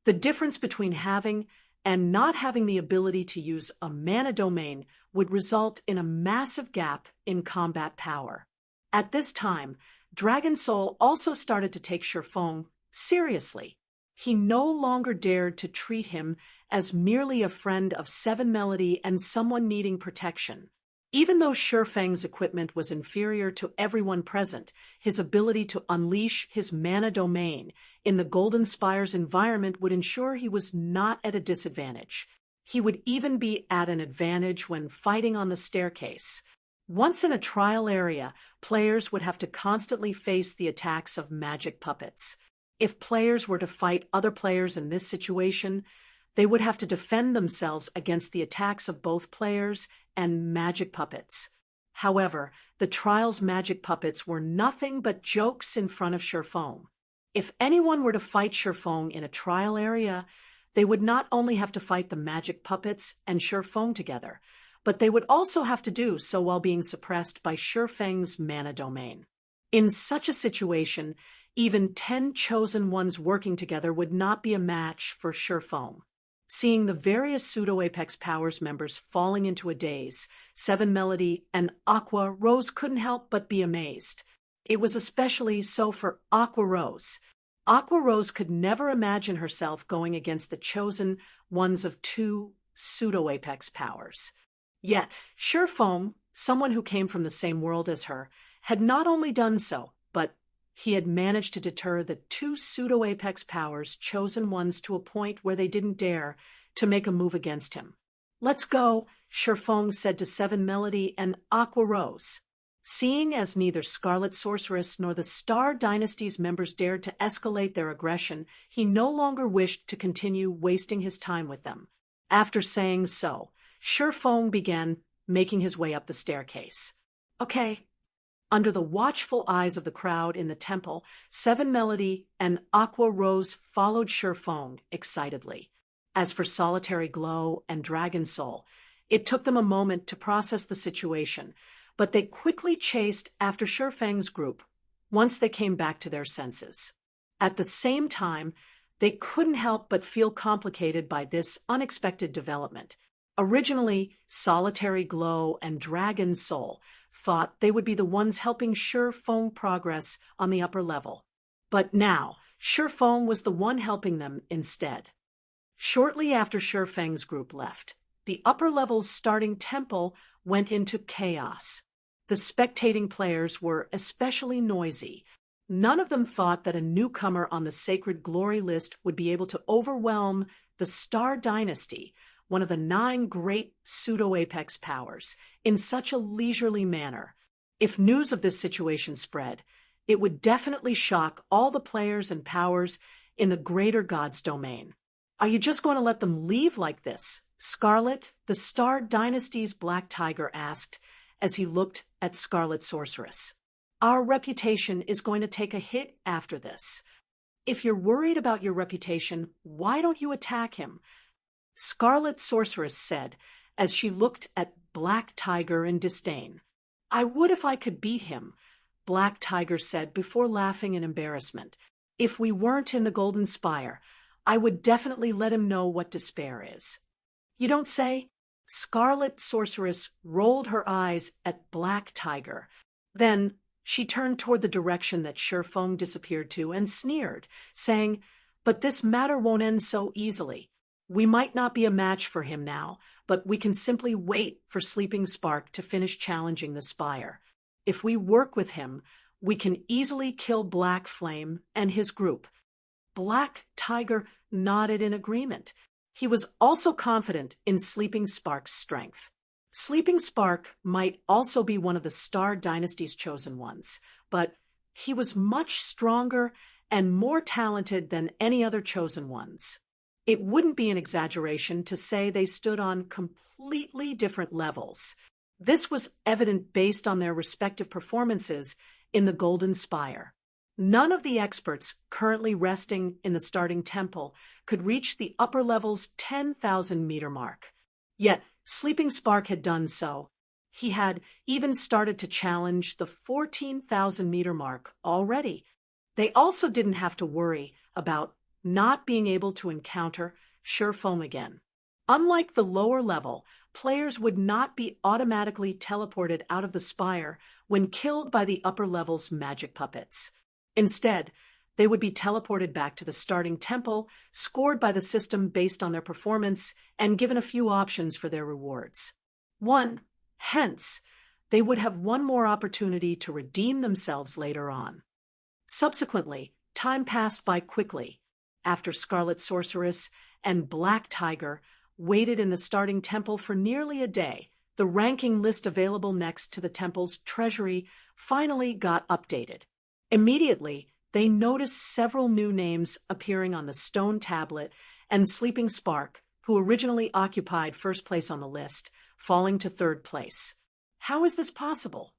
the difference between having and not having the ability to use a mana domain would result in a massive gap in combat power. At this time, Dragon Soul also started to take Shifeng seriously. He no longer dared to treat him as merely a friend of Seven Melody and someone needing protection. Even though Shifeng's equipment was inferior to everyone present, his ability to unleash his mana domain in the Golden Spire's environment would ensure he was not at a disadvantage. He would even be at an advantage when fighting on the staircase. Once in a trial area, players would have to constantly face the attacks of magic puppets. If players were to fight other players in this situation, they would have to defend themselves against the attacks of both players and magic puppets. However, the trial's magic puppets were nothing but jokes in front of Shifeng. If anyone were to fight Shifeng in a trial area, they would not only have to fight the magic puppets and Shifeng together, but they would also have to do so while being suppressed by Shifeng's mana domain. In such a situation, even 10 chosen ones working together would not be a match for Shifeng. Seeing the various Pseudo-Apex Powers members falling into a daze, Seven Melody and Aqua Rose couldn't help but be amazed. It was especially so for Aqua Rose. Aqua Rose could never imagine herself going against the chosen ones of 2 Pseudo-Apex Powers. Yet, Shifeng, someone who came from the same world as her, had not only done so, but he had managed to deter the 2 Pseudo-Apex Powers chosen ones to a point where they didn't dare to make a move against him. "Let's go," Shifeng said to Seven Melody and Aqua Rose. Seeing as neither Scarlet Sorceress nor the Star Dynasty's members dared to escalate their aggression, he no longer wished to continue wasting his time with them. After saying so, Shifeng began making his way up the staircase. "Okay." Under the watchful eyes of the crowd in the temple, Seven Melody and Aqua Rose followed Shifeng excitedly. As for Solitary Glow and Dragon Soul, it took them a moment to process the situation, but they quickly chased after Shifeng's group once they came back to their senses. At the same time, they couldn't help but feel complicated by this unexpected development. Originally, Solitary Glow and Dragon Soul thought they would be the ones helping Shifeng progress on the upper level. But now, Shifeng was the one helping them instead. Shortly after Shifeng's group left, the upper level's starting temple went into chaos. The spectating players were especially noisy. None of them thought that a newcomer on the Sacred Glory list would be able to overwhelm the Star Dynasty, one of the 9 great Pseudo-Apex Powers, in such a leisurely manner. If news of this situation spread, it would definitely shock all the players and powers in the Greater Gods domain. "Are you just going to let them leave like this?" Scarlet, the Star Dynasty's Black Tiger, asked as he looked at Scarlet Sorceress. "Our reputation is going to take a hit after this. If you're worried about your reputation, why don't you attack him?" Scarlet Sorceress said as she looked at Black Tiger in disdain. "I would if I could beat him," Black Tiger said before laughing in embarrassment. "If we weren't in the Golden Spire, I would definitely let him know what despair is." "You don't say?" Scarlet Sorceress rolled her eyes at Black Tiger. Then she turned toward the direction that Shifeng disappeared to and sneered, saying, "But this matter won't end so easily. We might not be a match for him now, but we can simply wait for Sleeping Spark to finish challenging the Spire. If we work with him, we can easily kill Black Flame and his group." Black Tiger nodded in agreement. He was also confident in Sleeping Spark's strength. Sleeping Spark might also be one of the Star Dynasty's chosen ones, but he was much stronger and more talented than any other chosen ones. It wouldn't be an exaggeration to say they stood on completely different levels. This was evident based on their respective performances in the Golden Spire. None of the experts currently resting in the starting temple could reach the upper level's 10,000-meter mark. Yet, Sleeping Spark had done so. He had even started to challenge the 14,000-meter mark already. They also didn't have to worry about not being able to encounter sure foam again. Unlike the lower level, players would not be automatically teleported out of the spire when killed by the upper level's magic puppets. Instead, they would be teleported back to the starting temple, scored by the system based on their performance, and given a few options for their rewards. 1. Hence, they would have one more opportunity to redeem themselves later on. Subsequently, time passed by quickly. After Scarlet Sorceress and Black Tiger waited in the starting temple for nearly a day, the ranking list available next to the temple's treasury finally got updated. Immediately, they noticed several new names appearing on the stone tablet, and Sleeping Spark, who originally occupied first place on the list, falling to third place. How is this possible?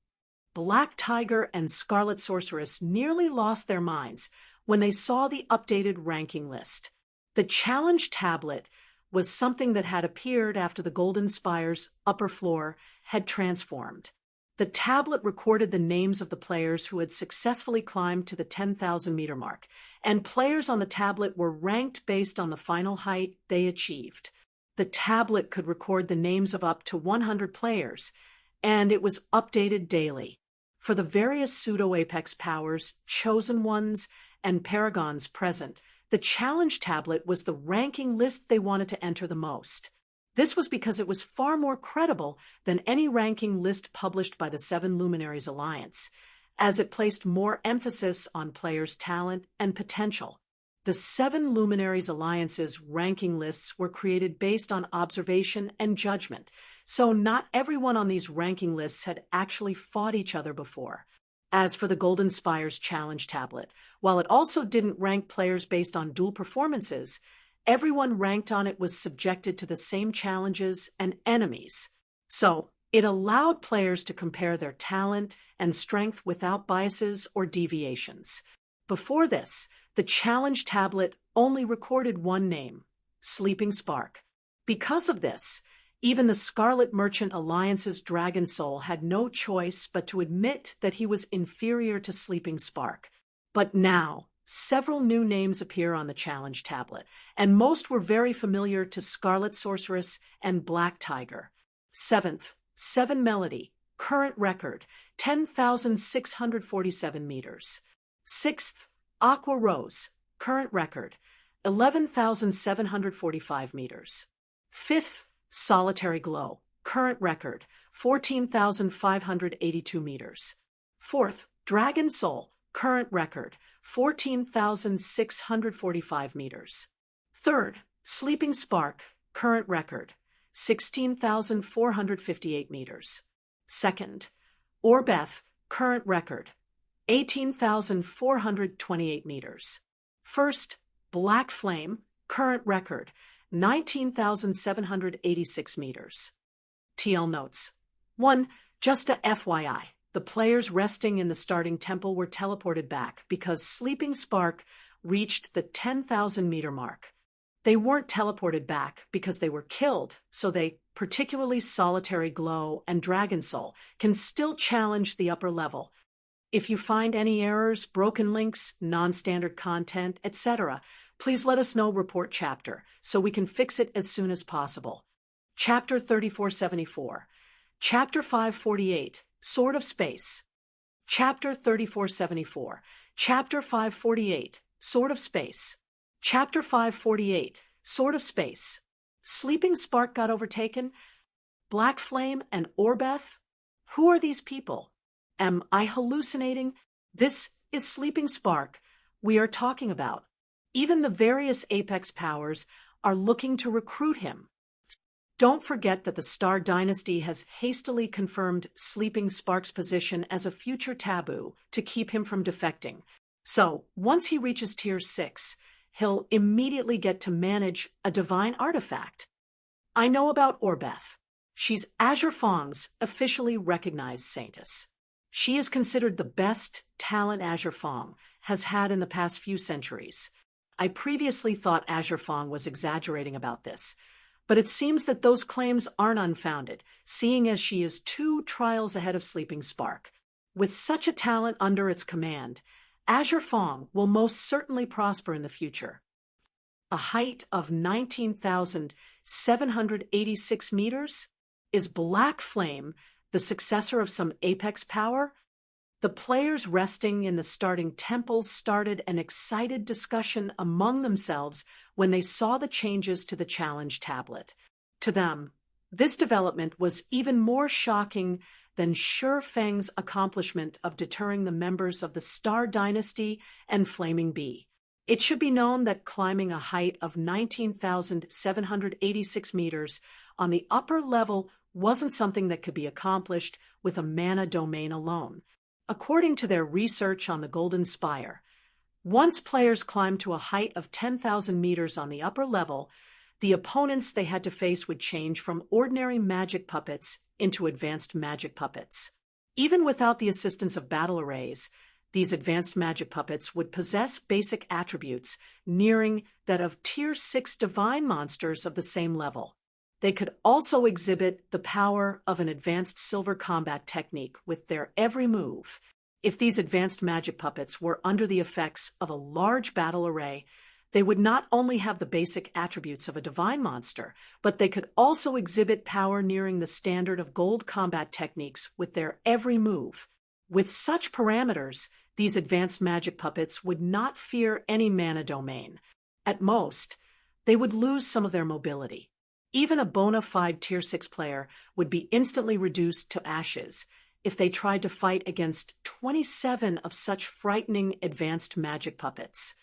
Black Tiger and Scarlet Sorceress nearly lost their minds when they saw the updated ranking list. The challenge tablet was something that had appeared after the Golden Spire's upper floor had transformed. The tablet recorded the names of the players who had successfully climbed to the 10,000-meter mark, and players on the tablet were ranked based on the final height they achieved. The tablet could record the names of up to 100 players, and it was updated daily. For the various pseudo-Apex powers, Chosen Ones, and Paragons present, the challenge tablet was the ranking list they wanted to enter the most. This was because it was far more credible than any ranking list published by the Seven Luminaries Alliance, as it placed more emphasis on players' talent and potential. The Seven Luminaries Alliance's ranking lists were created based on observation and judgment, so not everyone on these ranking lists had actually fought each other before. As for the Golden Spire's challenge tablet, while it also didn't rank players based on dual performances, everyone ranked on it was subjected to the same challenges and enemies. So, it allowed players to compare their talent and strength without biases or deviations. Before this, the challenge tablet only recorded one name, Sleeping Spark. Because of this, even the Scarlet Merchant Alliance's Dragon Soul had no choice but to admit that he was inferior to Sleeping Spark. But now, several new names appear on the challenge tablet, and most were very familiar to Scarlet Sorceress and Black Tiger. 7th, Seven Melody, current record, 10,647 meters. 6th, Aqua Rose, current record, 11,745 meters. 5th, Solitary Glow, current record, 14,582 meters. 4th, Dragon Soul, current record, 14,645 meters. 3rd, Sleeping Spark, current record, 16,458 meters. 2nd, Orbeth, current record, 18,428 meters. 1st, Black Flame, current record, 19,786 meters. TL notes. 1. Just a FYI, the players resting in the starting temple were teleported back because Sleeping Spark reached the 10,000-meter mark. They weren't teleported back because they were killed, so they, particularly Solitary Glow and Dragon Soul, can still challenge the upper level. If you find any errors, broken links, non-standard content, etc., please let us know. Report chapter, so we can fix it as soon as possible. Chapter 3474. Chapter 548, Sword of Space. Chapter 3474. Chapter 548, Sword of Space. Chapter 548, Sword of Space. Sleeping Spark got overtaken? Black Flame and Orbeth? Who are these people? Am I hallucinating? This is Sleeping Spark we are talking about. Even the various Apex powers are looking to recruit him. Don't forget that the Star Dynasty has hastily confirmed Sleeping Spark's position as a future taboo to keep him from defecting. So, once he reaches Tier 6, he'll immediately get to manage a divine artifact. I know about Orbeth. She's Azure Fong's officially recognized saintess. She is considered the best talent Azure Fong has had in the past few centuries. I previously thought Azure Fong was exaggerating about this, But it seems that those claims aren't unfounded, seeing as she is 2 trials ahead of Sleeping Spark. With such a talent under its command, Azure Fong will most certainly prosper in the future. A height of 19,786 meters? Is Black Flame the successor of some apex power? The players resting in the starting temple started an excited discussion among themselves when they saw the changes to the challenge tablet. To them, this development was even more shocking than Shi Feng's accomplishment of deterring the members of the Star Dynasty and Flaming Bee. It should be known that climbing a height of 19,786 meters on the upper level wasn't something that could be accomplished with a mana domain alone. According to their research on the Golden Spire, once players climbed to a height of 10,000 meters on the upper level, the opponents they had to face would change from ordinary magic puppets into advanced magic puppets. Even without the assistance of battle arrays, these advanced magic puppets would possess basic attributes nearing that of Tier 6 divine monsters of the same level. They could also exhibit the power of an advanced silver combat technique with their every move. If these advanced magic puppets were under the effects of a large battle array, they would not only have the basic attributes of a divine monster, but they could also exhibit power nearing the standard of gold combat techniques with their every move. With such parameters, these advanced magic puppets would not fear any mana domain. At most, they would lose some of their mobility. Even a bona fide Tier 6 player would be instantly reduced to ashes if they tried to fight against 27 of such frightening advanced magic puppets.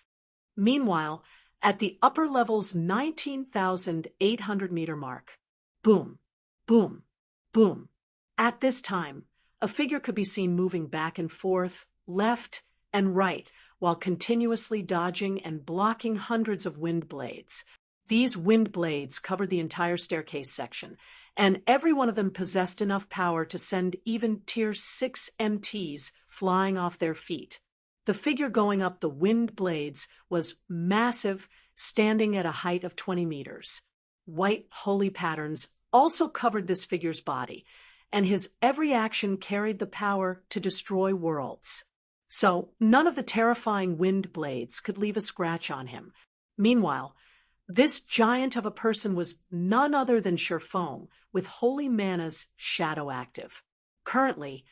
Meanwhile, at the upper level's 19,800-meter mark, boom, boom, boom. At this time, a figure could be seen moving back and forth, left and right, while continuously dodging and blocking hundreds of wind blades. These wind blades covered the entire staircase section, and every one of them possessed enough power to send even Tier 6 MTs flying off their feet. The figure going up the wind blades was massive, standing at a height of 20 meters. White holy patterns also covered this figure's body, and his every action carried the power to destroy worlds. So none of the terrifying wind blades could leave a scratch on him. Meanwhile, this giant of a person was none other than Shi Feng, with Holy Mana's shadow active. Currently,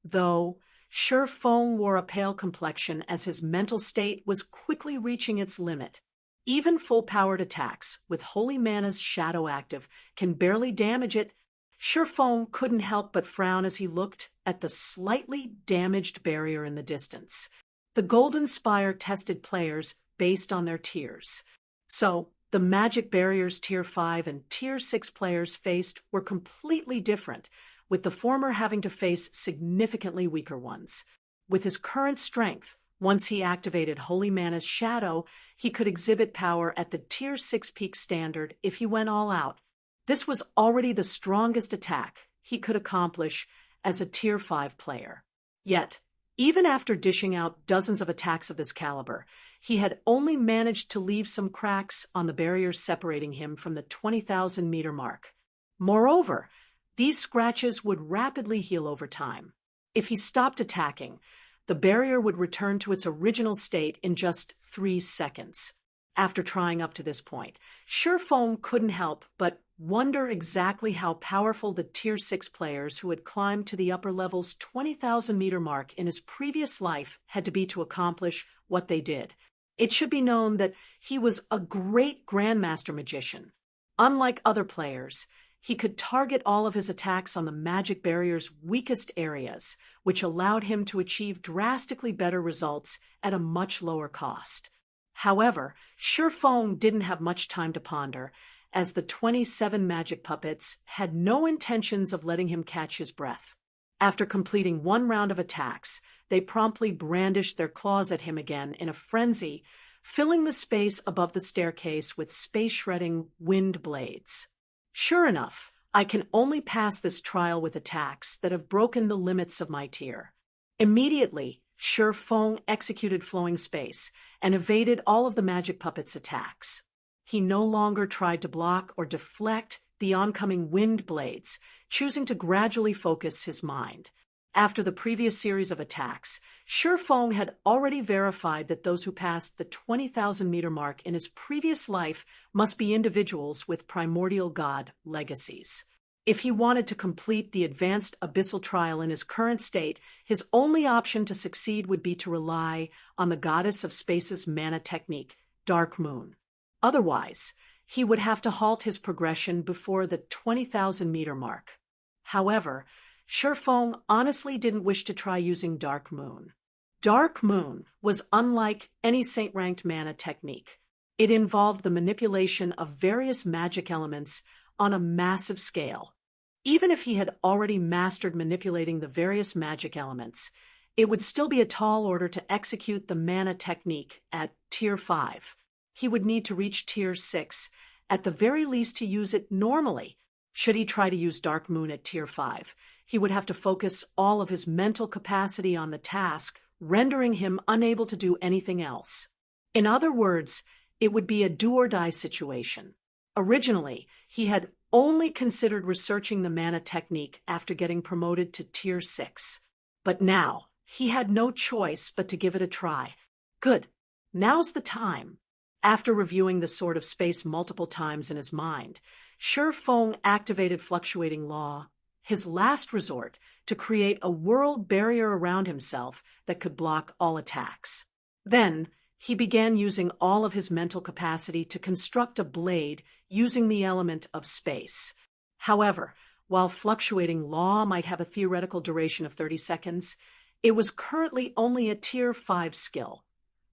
though, Shi Feng wore a pale complexion as his mental state was quickly reaching its limit. Even full-powered attacks, with Holy Mana's shadow active, can barely damage it. Shi Feng couldn't help but frown as he looked at the slightly damaged barrier in the distance. The Golden Spire tested players based on their tiers. So, the magic barriers Tier 5 and Tier 6 players faced were completely different, with the former having to face significantly weaker ones. With his current strength, once he activated Holy Mana's shadow, he could exhibit power at the Tier 6 peak standard if he went all out. This was already the strongest attack he could accomplish as a Tier 5 player. Yet, even after dishing out dozens of attacks of this caliber, he had only managed to leave some cracks on the barriers separating him from the 20,000-meter mark. Moreover, these scratches would rapidly heal over time. If he stopped attacking, the barrier would return to its original state in just 3 seconds. After trying up to this point, Shi Feng couldn't help but wonder exactly how powerful the Tier 6 players who had climbed to the upper level's 20,000-meter mark in his previous life had to be to accomplish what they did. It should be known that he was a great Grandmaster magician. Unlike other players, he could target all of his attacks on the magic barrier's weakest areas, which allowed him to achieve drastically better results at a much lower cost. However, Shi Feng didn't have much time to ponder, as the 27 magic puppets had no intentions of letting him catch his breath. After completing 1 round of attacks, they promptly brandished their claws at him again in a frenzy, filling the space above the staircase with space-shredding wind blades. Sure enough, I can only pass this trial with attacks that have broken the limits of my tier. Immediately, Shi Feng executed Flowing Space and evaded all of the magic puppet's attacks. he no longer tried to block or deflect the oncoming wind blades, choosing to gradually focus his mind. After the previous series of attacks, Shifeng had already verified that those who passed the 20,000-meter mark in his previous life must be individuals with primordial god legacies. If he wanted to complete the advanced abyssal trial in his current state, his only option to succeed would be to rely on the goddess of space's mana technique, Dark Moon. Otherwise, he would have to halt his progression before the 20,000-meter mark. However, Shifeng honestly didn't wish to try using Dark Moon. Dark Moon was unlike any saint-ranked mana technique. It involved the manipulation of various magic elements on a massive scale. Even if he had already mastered manipulating the various magic elements, it would still be a tall order to execute the mana technique at Tier 5. He would need to reach Tier 6, at the very least to use it normally. Should he try to use Dark Moon at Tier 5, he would have to focus all of his mental capacity on the task, rendering him unable to do anything else. In other words, it would be a do-or-die situation. Originally, he had only considered researching the mana technique after getting promoted to Tier 6. But now, he had no choice but to give it a try. Good. Now's the time. After reviewing the Sword of Space multiple times in his mind, Shifeng activated Fluctuating Law, his last resort, to create a world barrier around himself that could block all attacks. Then, he began using all of his mental capacity to construct a blade using the element of space. However, while Fluctuating Law might have a theoretical duration of 30 seconds, it was currently only a Tier 5 skill,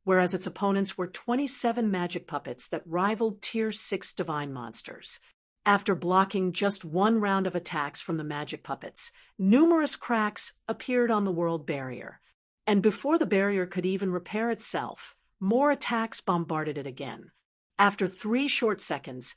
whereas its opponents were 27 magic puppets that rivaled Tier 6 divine monsters. After blocking just one round of attacks from the magic puppets, numerous cracks appeared on the world barrier. And before the barrier could even repair itself, more attacks bombarded it again. After 3 short seconds,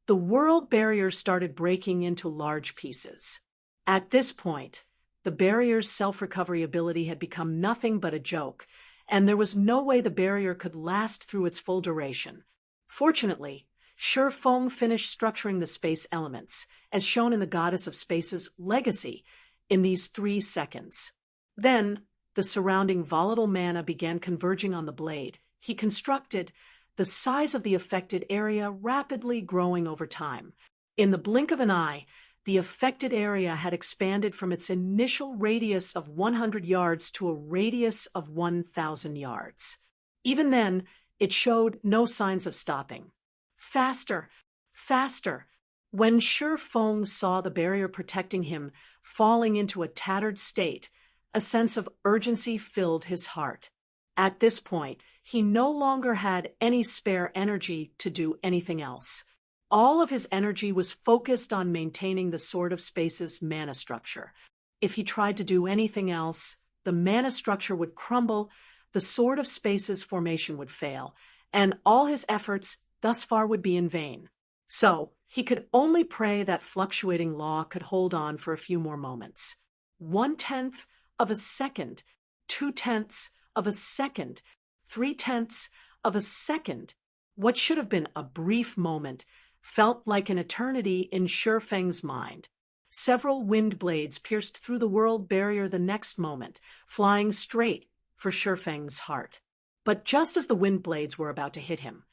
the world barrier started breaking into large pieces. At this point, the barrier's self-recovery ability had become nothing but a joke, and there was no way the barrier could last through its full duration. Fortunately, Shifeng finished structuring the space elements, as shown in the Goddess of Space's legacy, in these 3 seconds. Then, the surrounding volatile mana began converging on the blade. He constructed, the size of the affected area rapidly growing over time. In the blink of an eye, the affected area had expanded from its initial radius of 100 yards to a radius of 1,000 yards. Even then, it showed no signs of stopping. Faster! Faster! When Shifeng saw the barrier protecting him falling into a tattered state, a sense of urgency filled his heart. At this point, he no longer had any spare energy to do anything else. All of his energy was focused on maintaining the Sword of Space's mana structure. If he tried to do anything else, the mana structure would crumble, the Sword of Space's formation would fail, and all his efforts thus far would be in vain. So, he could only pray that Fluctuating Law could hold on for a few more moments. 1/10 of a second, 2/10 of a second, 3/10 of a second. What should have been a brief moment felt like an eternity in Shifeng's mind. Several wind blades pierced through the world barrier the next moment, flying straight for Shifeng's heart. But just as the wind blades were about to hit him,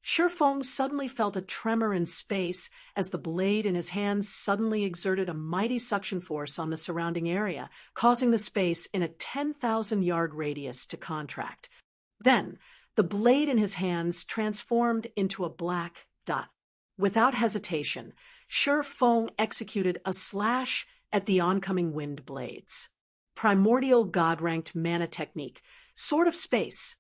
Shifeng suddenly felt a tremor in space as the blade in his hands suddenly exerted a mighty suction force on the surrounding area, causing the space in a 10,000-yard radius to contract. Then, the blade in his hands transformed into a black dot. Without hesitation, Shifeng executed a slash at the oncoming wind blades. Primordial God-ranked mana technique, Sword of Space.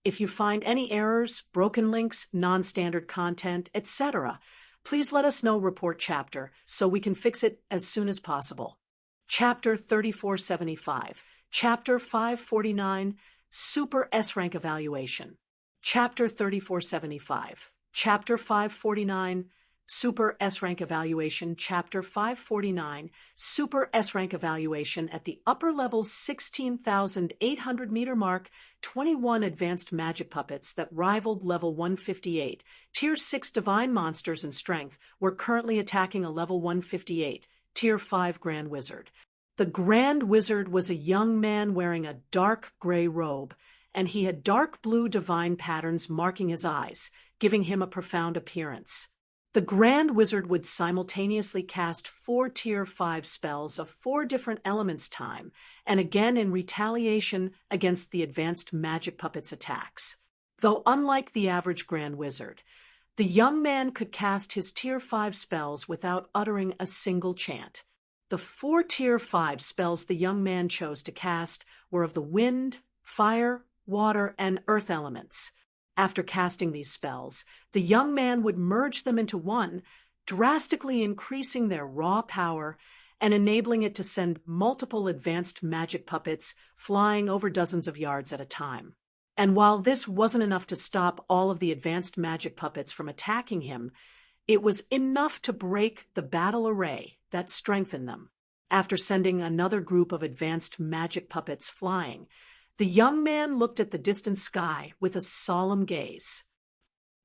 If you find any errors, broken links, non-standard content, etc., please let us know. Report chapter so we can fix it as soon as possible. Chapter 3475, Chapter 549, Super S-Rank Evaluation. Chapter 3475, Chapter 549, Super S-Rank Evaluation, Chapter 549, Super S-Rank Evaluation. At the upper level's 16,800-meter mark, 21 advanced magic puppets that rivaled level 158, Tier 6 divine monsters in strength, were currently attacking a level 158, Tier 5 Grand Wizard. The Grand Wizard was a young man wearing a dark gray robe, and he had dark blue divine patterns marking his eyes, giving him a profound appearance. The Grand Wizard would simultaneously cast 4 Tier 5 spells of 4 different elements time, and again in retaliation against the advanced magic puppets' attacks. Though unlike the average Grand Wizard, the young man could cast his Tier 5 spells without uttering a single chant. The 4 Tier 5 spells the young man chose to cast were of the wind, fire, water, and earth elements. After casting these spells, the young man would merge them into one, drastically increasing their raw power and enabling it to send multiple advanced magic puppets flying over dozens of yards at a time. And while this wasn't enough to stop all of the advanced magic puppets from attacking him, it was enough to break the battle array that strengthened them. After sending another group of advanced magic puppets flying, the young man looked at the distant sky with a solemn gaze.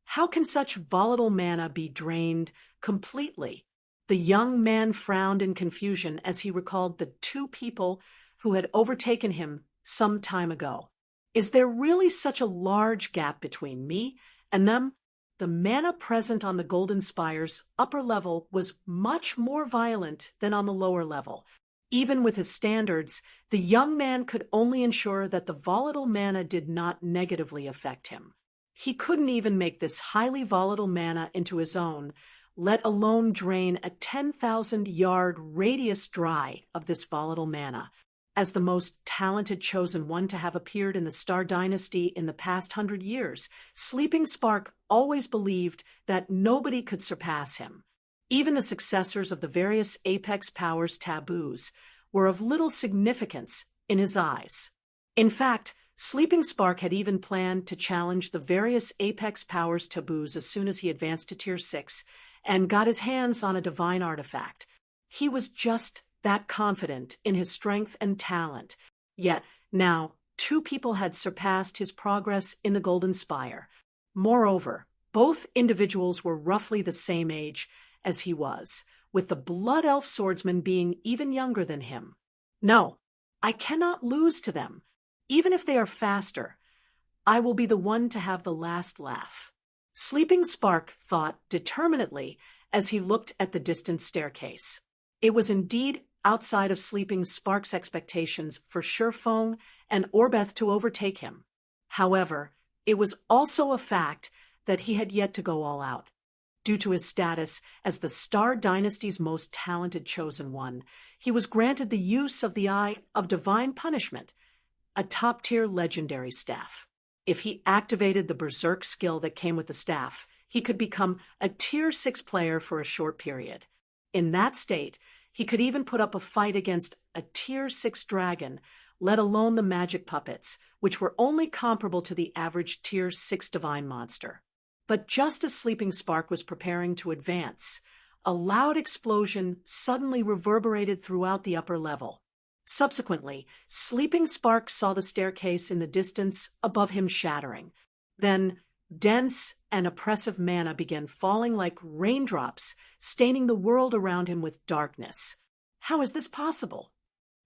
How can such volatile mana be drained completely? The young man frowned in confusion as he recalled the 2 people who had overtaken him some time ago. Is there really such a large gap between me and them? The mana present on the Golden Spire's upper level was much more violent than on the lower level. Even with his standards, the young man could only ensure that the volatile mana did not negatively affect him. He couldn't even make this highly volatile mana into his own, let alone drain a 10,000-yard radius dry of this volatile mana. As the most talented chosen one to have appeared in the Star Dynasty in the past 100 years, Sleeping Spark always believed that nobody could surpass him. Even the successors of the various Apex Powers taboos were of little significance in his eyes. In fact, Sleeping Spark had even planned to challenge the various Apex Powers taboos as soon as he advanced to Tier 6 and got his hands on a divine artifact. He was just that confident in his strength and talent. Yet now 2 people had surpassed his progress in the Golden Spire. Moreover, both individuals were roughly the same age as he was, with the Blood Elf swordsman being even younger than him. No, I cannot lose to them. Even if they are faster, I will be the one to have the last laugh. Sleeping Spark thought determinedly as he looked at the distant staircase. It was indeed outside of Sleeping Spark's expectations for Shurfong and Orbeth to overtake him. However, it was also a fact that he had yet to go all out. Due to his status as the Star Dynasty's most talented chosen one, he was granted the use of the Eye of Divine Punishment, a top-tier legendary staff. If he activated the Berserk skill that came with the staff, he could become a Tier 6 player for a short period. In that state, he could even put up a fight against a Tier 6 dragon, let alone the magic puppets, which were only comparable to the average Tier 6 divine monster. But just as Sleeping Spark was preparing to advance, a loud explosion suddenly reverberated throughout the upper level. Subsequently, Sleeping Spark saw the staircase in the distance above him shattering. Then, dense and oppressive mana began falling like raindrops, staining the world around him with darkness. How is this possible?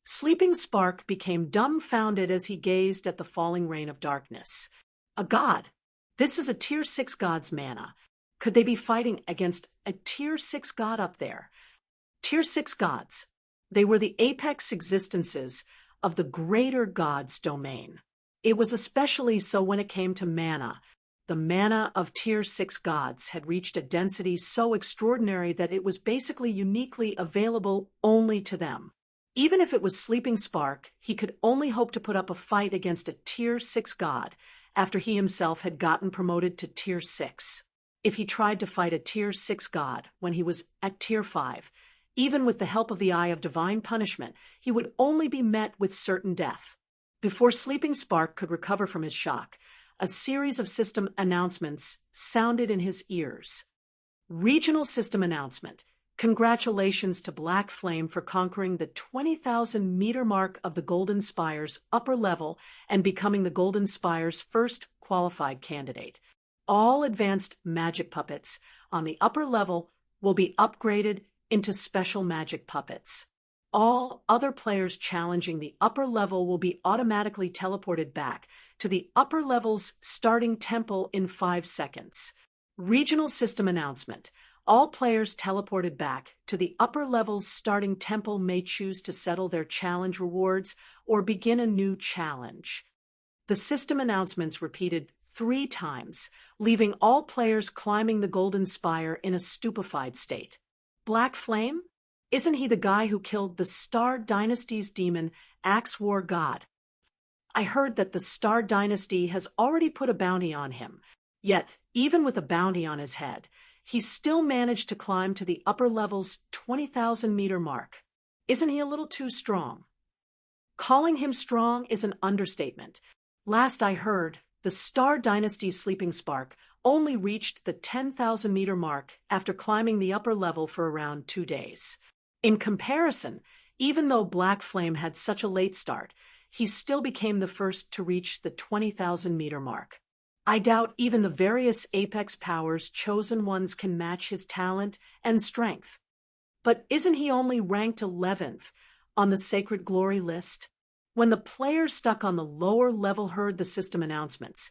Sleeping Spark became dumbfounded as he gazed at the falling rain of darkness. A god! This is a Tier 6 god's mana. Could they be fighting against a Tier 6 god up there? Tier 6 gods. They were the apex existences of the greater god's domain. It was especially so when it came to mana. The mana of Tier 6 gods had reached a density so extraordinary that it was basically uniquely available only to them. Even if it was Sleeping Spark, he could only hope to put up a fight against a Tier 6 god after he himself had gotten promoted to Tier 6. If he tried to fight a Tier 6 god when he was at Tier 5, even with the help of the Eye of Divine Punishment, he would only be met with certain death. Before Sleeping Spark could recover from his shock, a series of system announcements sounded in his ears. Regional System Announcement. Congratulations to Black Flame for conquering the 20,000 meter mark of the Golden Spire's upper level and becoming the Golden Spire's first qualified candidate. All advanced magic puppets on the upper level will be upgraded into special magic puppets. All other players challenging the upper level will be automatically teleported back to the upper level's starting temple in 5 seconds. Regional System Announcement. All players teleported back to the upper level's starting temple may choose to settle their challenge rewards or begin a new challenge. The system announcements repeated 3 times, leaving all players climbing the Golden Spire in a stupefied state. Black Flame? Isn't he the guy who killed the Star Dynasty's demon, Axe War God? I heard that the Star Dynasty has already put a bounty on him, yet, even with a bounty on his head, he still managed to climb to the upper level's 20,000 meter mark. Isn't he a little too strong? Calling him strong is an understatement. Last I heard, the Star Dynasty's Sleeping Spark only reached the 10,000 meter mark after climbing the upper level for around 2 days. In comparison, even though Black Flame had such a late start, he still became the first to reach the 20,000 meter mark. I doubt even the various Apex Powers chosen ones can match his talent and strength. But isn't he only ranked 11th on the Sacred Glory list? When the players stuck on the lower level heard the system announcements,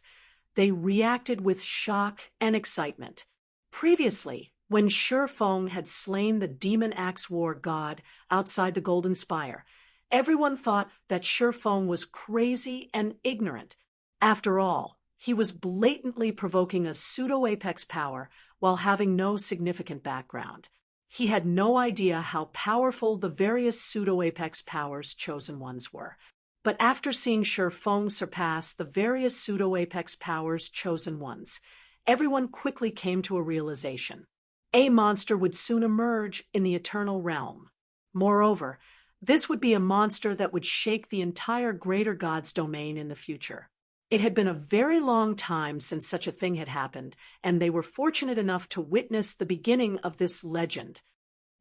they reacted with shock and excitement. Previously, when Shurfeng had slain the Demon Axe War God outside the Golden Spire, everyone thought that Shurfeng was crazy and ignorant. After all, he was blatantly provoking a pseudo-Apex power while having no significant background. He had no idea how powerful the various pseudo-Apex powers chosen ones were. But after seeing Shurfeng surpass the various pseudo-Apex powers chosen ones, everyone quickly came to a realization. A monster would soon emerge in the Eternal Realm. Moreover, this would be a monster that would shake the entire Greater Gods domain in the future. It had been a very long time since such a thing had happened, and they were fortunate enough to witness the beginning of this legend.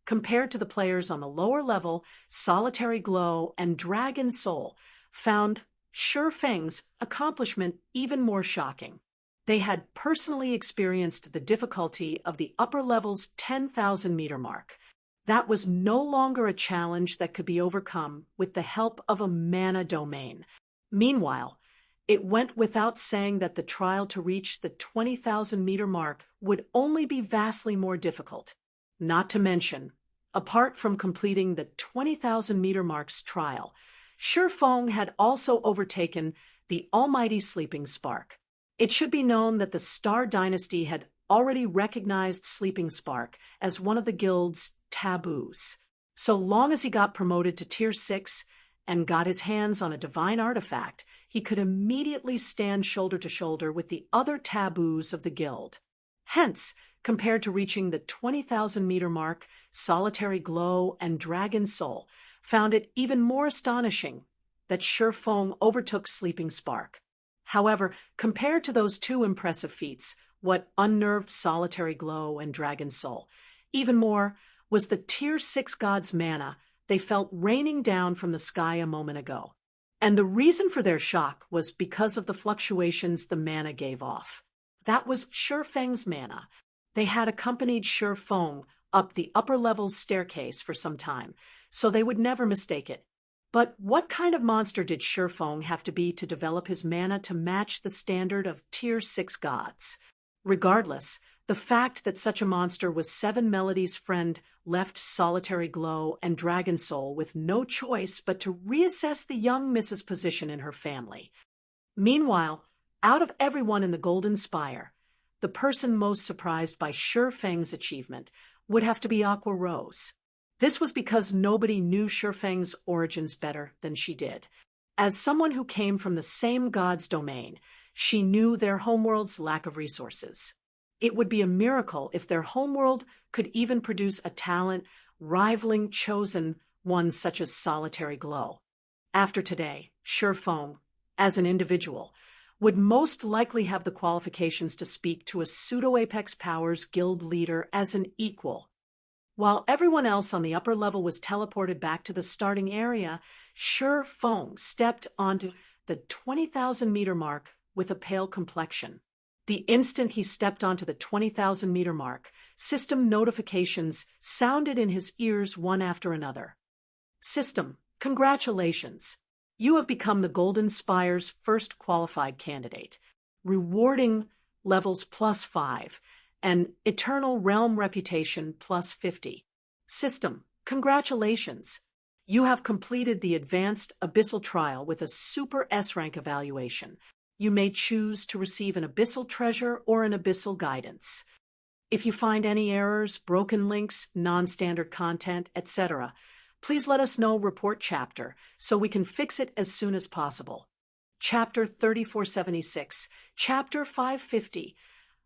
Compared to the players on the lower level, Solitary Glow and Dragon Soul found Shurfeng's accomplishment even more shocking. They had personally experienced the difficulty of the upper level's 10,000 meter mark. That was no longer a challenge that could be overcome with the help of a mana domain. Meanwhile, it went without saying that the trial to reach the 20,000 meter mark would only be vastly more difficult. Not to mention, apart from completing the 20,000 meter mark's trial, Shurfeng had also overtaken the almighty Sleeping Spark. It should be known that the Star Dynasty had already recognized Sleeping Spark as one of the guild's taboos. So long as he got promoted to Tier 6 and got his hands on a divine artifact, he could immediately stand shoulder to shoulder with the other taboos of the guild. Hence, compared to reaching the 20,000 meter mark, Solitary Glow and Dragon Soul found it even more astonishing that Shurfeng overtook Sleeping Spark. However, compared to those two impressive feats, what unnerved Solitary Glow and Dragon Soul even more was the Tier 6 God's mana they felt raining down from the sky a moment ago. And the reason for their shock was because of the fluctuations the mana gave off. That was Shurfeng's mana. They had accompanied Shurfeng up the upper level's staircase for some time, so they would never mistake it. But what kind of monster did Shurfeng have to be to develop his mana to match the standard of Tier 6 gods? Regardless, the fact that such a monster was Seven Melody's friend left Solitary Glow and Dragon Soul with no choice but to reassess the young Miss's position in her family. Meanwhile, out of everyone in the Golden Spire, the person most surprised by Shurfeng's achievement would have to be Aqua Rose. This was because nobody knew Shurfeng's origins better than she did. As someone who came from the same god's domain, she knew their homeworld's lack of resources. It would be a miracle if their homeworld could even produce a talent rivaling chosen ones such as Solitary Glow. After today, Shurfeng, as an individual, would most likely have the qualifications to speak to a pseudo-Apex Powers guild leader as an equal. While everyone else on the upper level was teleported back to the starting area, Shi Feng stepped onto the 20,000-meter mark with a pale complexion. The instant he stepped onto the 20,000-meter mark, system notifications sounded in his ears one after another. System, congratulations! You have become the Golden Spire's first qualified candidate, rewarding levels +5 and Eternal Realm reputation +50. System, congratulations! You have completed the Advanced Abyssal Trial with a Super S-Rank evaluation. You may choose to receive an Abyssal Treasure or an Abyssal Guidance. If you find any errors, broken links, non-standard content, etc., please let us know. Report chapter so we can fix it as soon as possible. Chapter 3476, Chapter 550,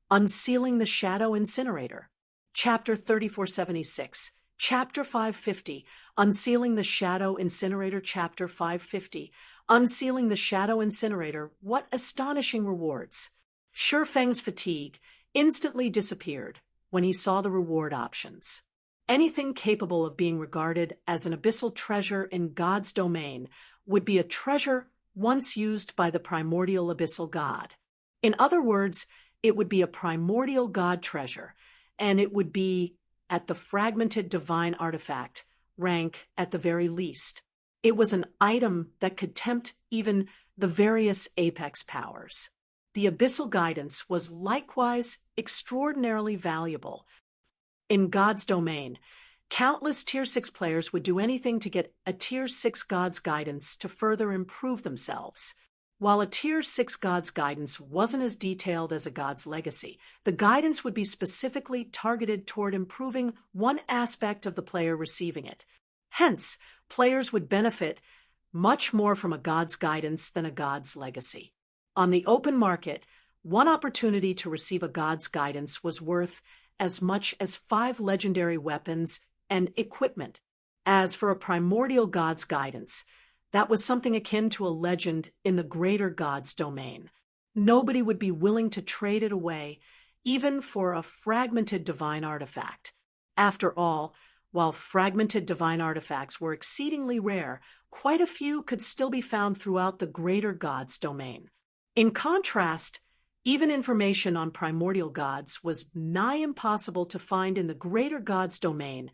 Unsealing the Shadow Incinerator. Chapter 3476, Chapter 550, Unsealing the Shadow Incinerator. Chapter 550, Unsealing the Shadow Incinerator. What astonishing rewards! Shi Feng's fatigue instantly disappeared when he saw the reward options. Anything capable of being regarded as an abyssal treasure in God's domain would be a treasure once used by the primordial abyssal god. In other words, it would be a primordial god treasure, and it would be at the fragmented divine artifact rank at the very least. It was an item that could tempt even the various Apex Powers. The Abyssal Guidance was likewise extraordinarily valuable. In God's domain, countless Tier 6 players would do anything to get a Tier 6 God's Guidance to further improve themselves. While a Tier 6 God's Guidance wasn't as detailed as a God's Legacy, the guidance would be specifically targeted toward improving one aspect of the player receiving it. Hence, players would benefit much more from a God's Guidance than a God's Legacy. On the open market, one opportunity to receive a God's Guidance was worth as much as 5 legendary weapons and equipment. As for a primordial God's Guidance, that was something akin to a legend in the greater God's domain. Nobody would be willing to trade it away, even for a fragmented divine artifact. After all, while fragmented divine artifacts were exceedingly rare, quite a few could still be found throughout the greater God's domain. In contrast, even information on primordial gods was nigh impossible to find in the greater God's domain,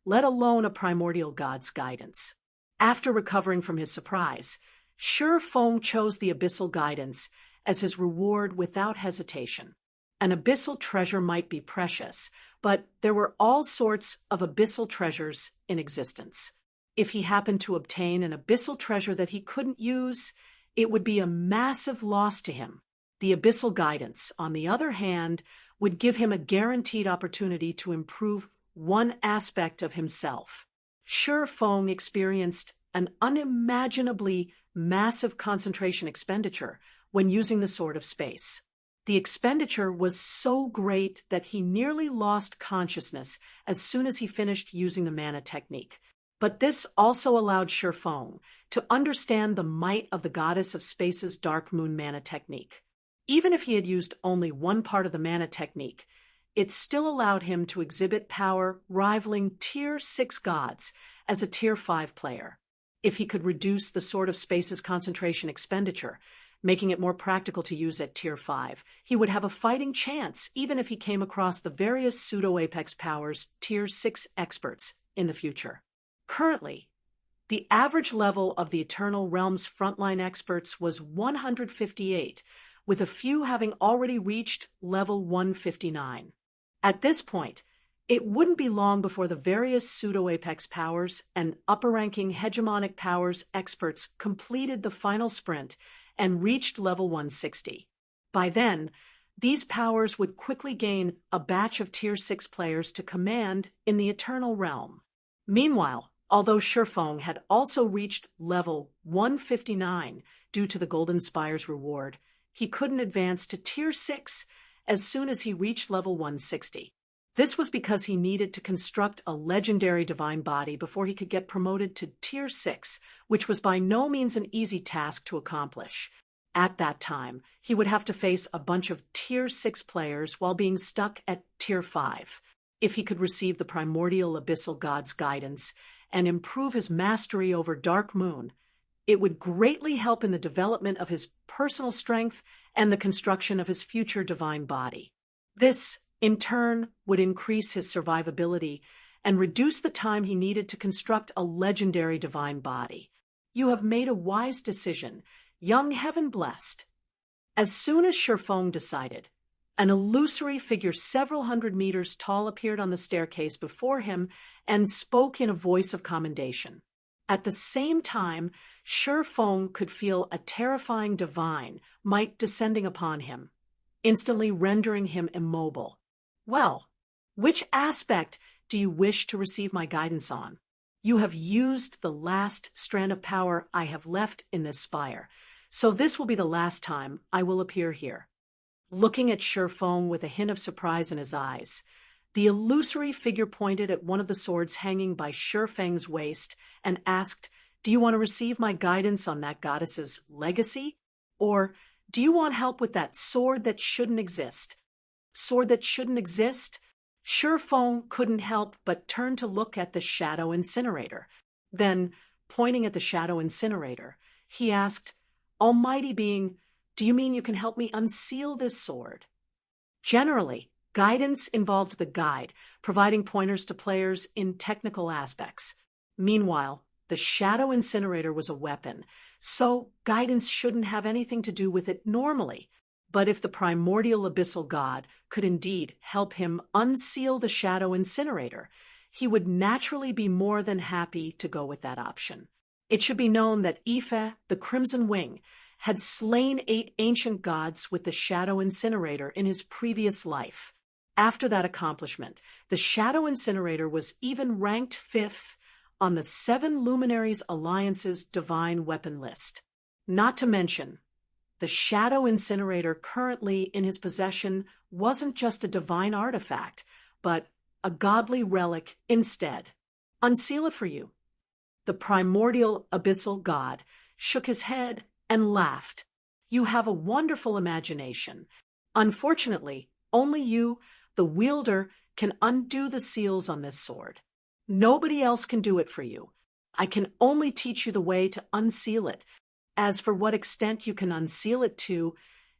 let alone a primordial God's Guidance. After recovering from his surprise, Shi Feng chose the Abyssal Guidance as his reward without hesitation. An abyssal treasure might be precious, but there were all sorts of abyssal treasures in existence. If he happened to obtain an abyssal treasure that he couldn't use, it would be a massive loss to him. The Abyssal Guidance, on the other hand, would give him a guaranteed opportunity to improve one aspect of himself. Shi Feng experienced an unimaginably massive concentration expenditure when using the Sword of Space. The expenditure was so great that he nearly lost consciousness as soon as he finished using the mana technique. But this also allowed Shi Feng to understand the might of the Goddess of Space's Dark Moon mana technique. Even if he had used only one part of the mana technique, it still allowed him to exhibit power rivaling Tier 6 gods as a Tier 5 player. If he could reduce the Sword of Space's concentration expenditure, making it more practical to use at Tier 5, he would have a fighting chance even if he came across the various pseudo-Apex Powers Tier 6 experts in the future. Currently, the average level of the Eternal Realm's frontline experts was 158, with a few having already reached level 159. At this point, it wouldn't be long before the various pseudo-Apex Powers and upper-ranking hegemonic powers experts completed the final sprint and reached level 160. By then, these powers would quickly gain a batch of Tier 6 players to command in the Eternal Realm. Meanwhile, although Shi Feng had also reached level 159 due to the Golden Spire's reward, he couldn't advance to Tier 6 as soon as he reached level 160. This was because he needed to construct a legendary divine body before he could get promoted to Tier 6, which was by no means an easy task to accomplish. At that time, he would have to face a bunch of Tier 6 players while being stuck at Tier 5. If he could receive the primordial abyssal god's guidance and improve his mastery over Dark Moon, it would greatly help in the development of his personal strength and the construction of his future divine body. This, in turn, would increase his survivability and reduce the time he needed to construct a legendary divine body. You have made a wise decision, young heaven-blessed. As soon as Shifeng decided, an illusory figure several hundred meters tall appeared on the staircase before him and spoke in a voice of commendation. At the same time, Shifeng could feel a terrifying divine might descending upon him, instantly rendering him immobile. Well, which aspect do you wish to receive my guidance on? You have used the last strand of power I have left in this spire, so this will be the last time I will appear here. Looking at Shifeng with a hint of surprise in his eyes, the illusory figure pointed at one of the swords hanging by Shifeng's waist and asked, "Do you want to receive my guidance on that goddess's legacy? Or do you want help with that sword that shouldn't exist?" Sword that shouldn't exist? Shifeng couldn't help but turn to look at the shadow incinerator. Then, pointing at the shadow incinerator, he asked, "Almighty being, do you mean you can help me unseal this sword?" Generally, guidance involved the guide, providing pointers to players in technical aspects. Meanwhile, the shadow incinerator was a weapon, so guidance shouldn't have anything to do with it normally. But if the primordial abyssal god could indeed help him unseal the shadow incinerator, he would naturally be more than happy to go with that option. It should be known that Ife, the Crimson Wing, had slain 8 ancient gods with the shadow incinerator in his previous life. After that accomplishment, the shadow incinerator was even ranked 5th on the 7 Luminaries Alliance's divine weapon list. Not to mention, the shadow incinerator currently in his possession wasn't just a divine artifact, but a godly relic instead. Unseal it for you. The primordial abyssal god shook his head and laughed. You have a wonderful imagination. Unfortunately, only you, the wielder, can undo the seals on this sword. Nobody else can do it for you. I can only teach you the way to unseal it. As for what extent you can unseal it to,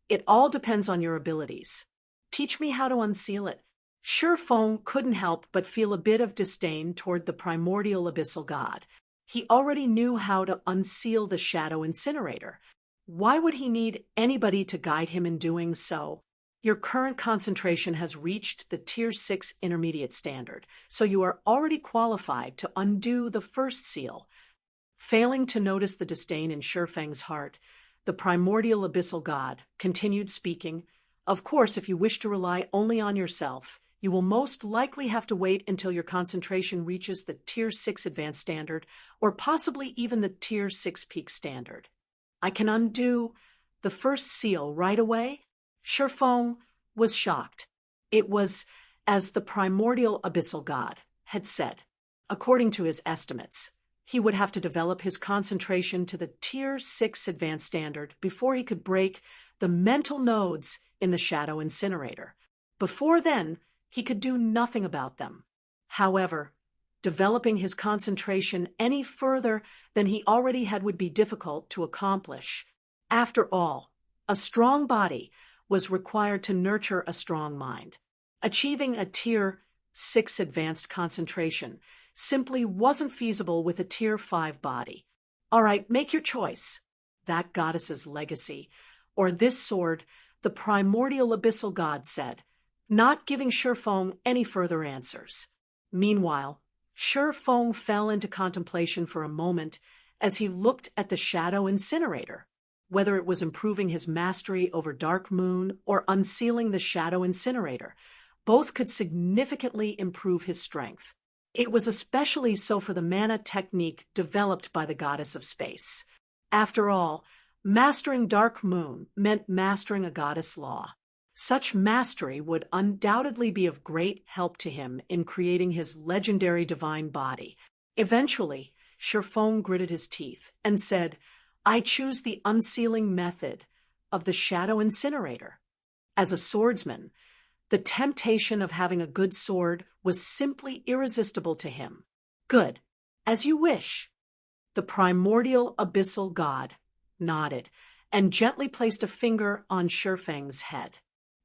it all depends on your abilities. Teach me how to unseal it. Shifeng couldn't help but feel a bit of disdain toward the primordial abyssal god. He already knew how to unseal the shadow incinerator. Why would he need anybody to guide him in doing so? Your current concentration has reached the Tier 6 intermediate standard, so you are already qualified to undo the first seal. Failing to notice the disdain in Shifeng's heart, the primordial abyssal god continued speaking. Of course, if you wish to rely only on yourself, you will most likely have to wait until your concentration reaches the Tier 6 advanced standard, or possibly even the Tier 6 peak standard. I can undo the first seal right away? Shifeng was shocked. It was as the primordial abyssal god had said. According to his estimates, he would have to develop his concentration to the Tier 6 advanced standard before he could break the mental nodes in the shadow incinerator. Before then, he could do nothing about them. However, developing his concentration any further than he already had would be difficult to accomplish. After all, a strong body was required to nurture a strong mind. Achieving a Tier 6 advanced concentration simply wasn't feasible with a Tier 5 body. All right, make your choice. That goddess's legacy, or this sword, the primordial abyssal god said, not giving Shifeng any further answers. Meanwhile, Shifeng fell into contemplation for a moment as he looked at the shadow incinerator. Whether it was improving his mastery over Dark Moon or unsealing the shadow incinerator, both could significantly improve his strength. It was especially so for the mana technique developed by the goddess of space. After all, mastering Dark Moon meant mastering a goddess law. Such mastery would undoubtedly be of great help to him in creating his legendary divine body. Eventually, Shifeng gritted his teeth and said, I choose the unsealing method of the Shadow Incinerator. As a swordsman, the temptation of having a good sword was simply irresistible to him. Good, as you wish. The primordial abyssal god nodded and gently placed a finger on Shifeng's head.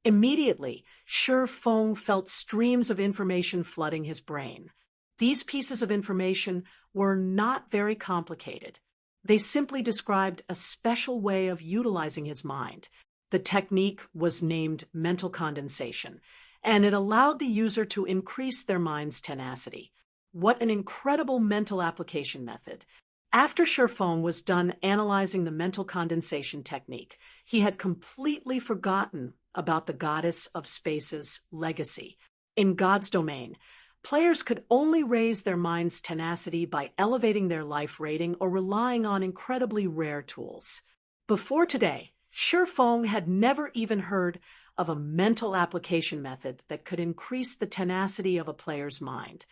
Immediately, Shifeng felt streams of information flooding his brain. These pieces of information were not very complicated. They simply described a special way of utilizing his mind. The technique was named mental condensation, and it allowed the user to increase their mind's tenacity. What an incredible mental application method! After Shifeng was done analyzing the mental condensation technique, he had completely forgotten about the goddess of space's legacy. In God's domain, players could only raise their mind's tenacity by elevating their life rating or relying on incredibly rare tools. Before today, Shifeng had never even heard of a mental application method that could increase the tenacity of a player's mind.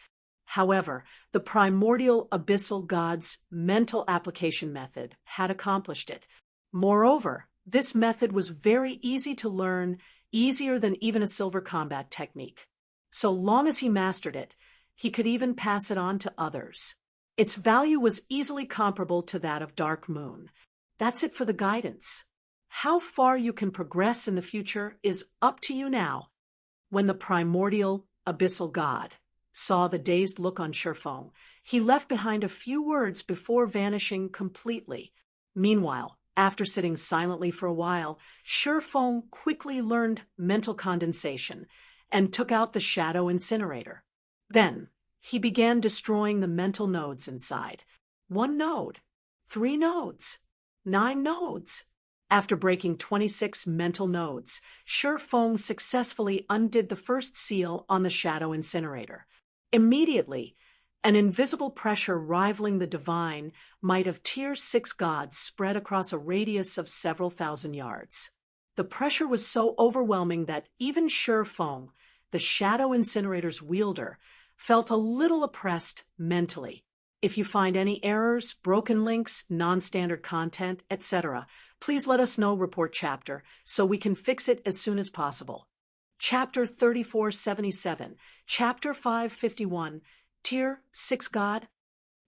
However, the primordial abyssal god's mental application method had accomplished it. Moreover, this method was very easy to learn, easier than even a silver combat technique. So long as he mastered it, he could even pass it on to others. Its value was easily comparable to that of Dark Moon. That's it for the guidance. How far you can progress in the future is up to you now. When the primordial abyssal god saw the dazed look on Shifeng, he left behind a few words before vanishing completely. Meanwhile, after sitting silently for a while, Shifeng quickly learned mental condensation and took out the Shadow Incinerator. Then, he began destroying the mental nodes inside. 1 node, 3 nodes, 9 nodes. After breaking 26 mental nodes, Shifeng successfully undid the first seal on the Shadow Incinerator. Immediately, an invisible pressure rivaling the divine might of Tier 6 gods spread across a radius of several thousand yards. The pressure was so overwhelming that even Shifeng, the Shadow Incinerator's wielder, felt a little oppressed mentally. If you find any errors, broken links, non-standard content, etc., please let us know. Report chapter so we can fix it as soon as possible. Chapter 3477, Chapter 551, Tier 6 God.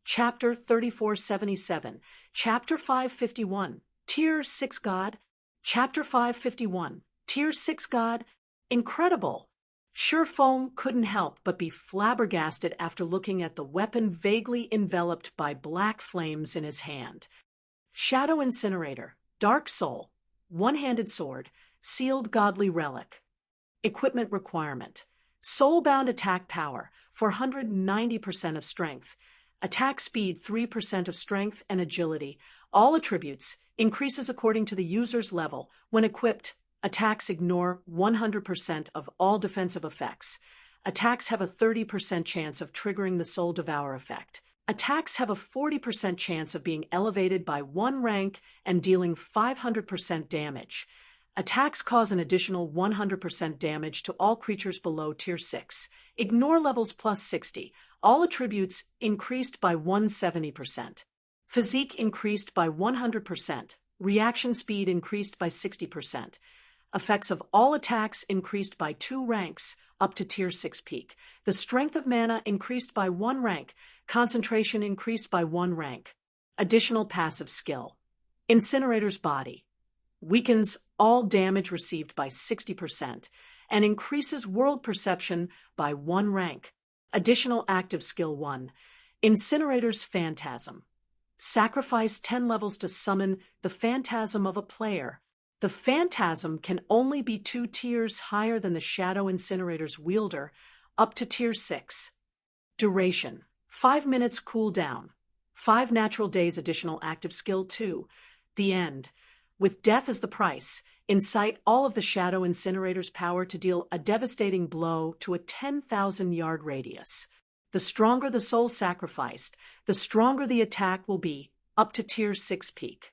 Chapter 3477, Chapter 551, Tier 6 God. Chapter 551, Tier 6 God. Incredible! Shifeng couldn't help but be flabbergasted after looking at the weapon vaguely enveloped by black flames in his hand. Shadow Incinerator, Dark Soul, one-handed sword, sealed godly relic. Equipment requirement: soul-bound attack power, 490% of strength, attack speed 3% of strength and agility. All attributes increases according to the user's level. When equipped, attacks ignore 100% of all defensive effects. Attacks have a 30% chance of triggering the Soul Devour effect. Attacks have a 40% chance of being elevated by 1 rank and dealing 500% damage. Attacks cause an additional 100% damage to all creatures below Tier 6. Ignore levels plus 60. All attributes increased by 170%. Physique increased by 100%. Reaction speed increased by 60%. Effects of all attacks increased by 2 ranks, up to Tier 6 peak. The strength of mana increased by 1 rank. Concentration increased by 1 rank. Additional passive skill: Incinerator's Body. Weakens all damage received by 60% and increases world perception by 1 rank. Additional active skill 1. Incinerator's Phantasm. Sacrifice 10 levels to summon the phantasm of a player. The phantasm can only be 2 tiers higher than the Shadow Incinerator's wielder, up to Tier 6. Duration: 5 minutes cooldown. 5 natural days. Additional active skill 2. The End. With death as the price, incite all of the Shadow Incinerator's power to deal a devastating blow to a 10,000-yard radius. The stronger the soul sacrificed, the stronger the attack will be, up to Tier 6 peak.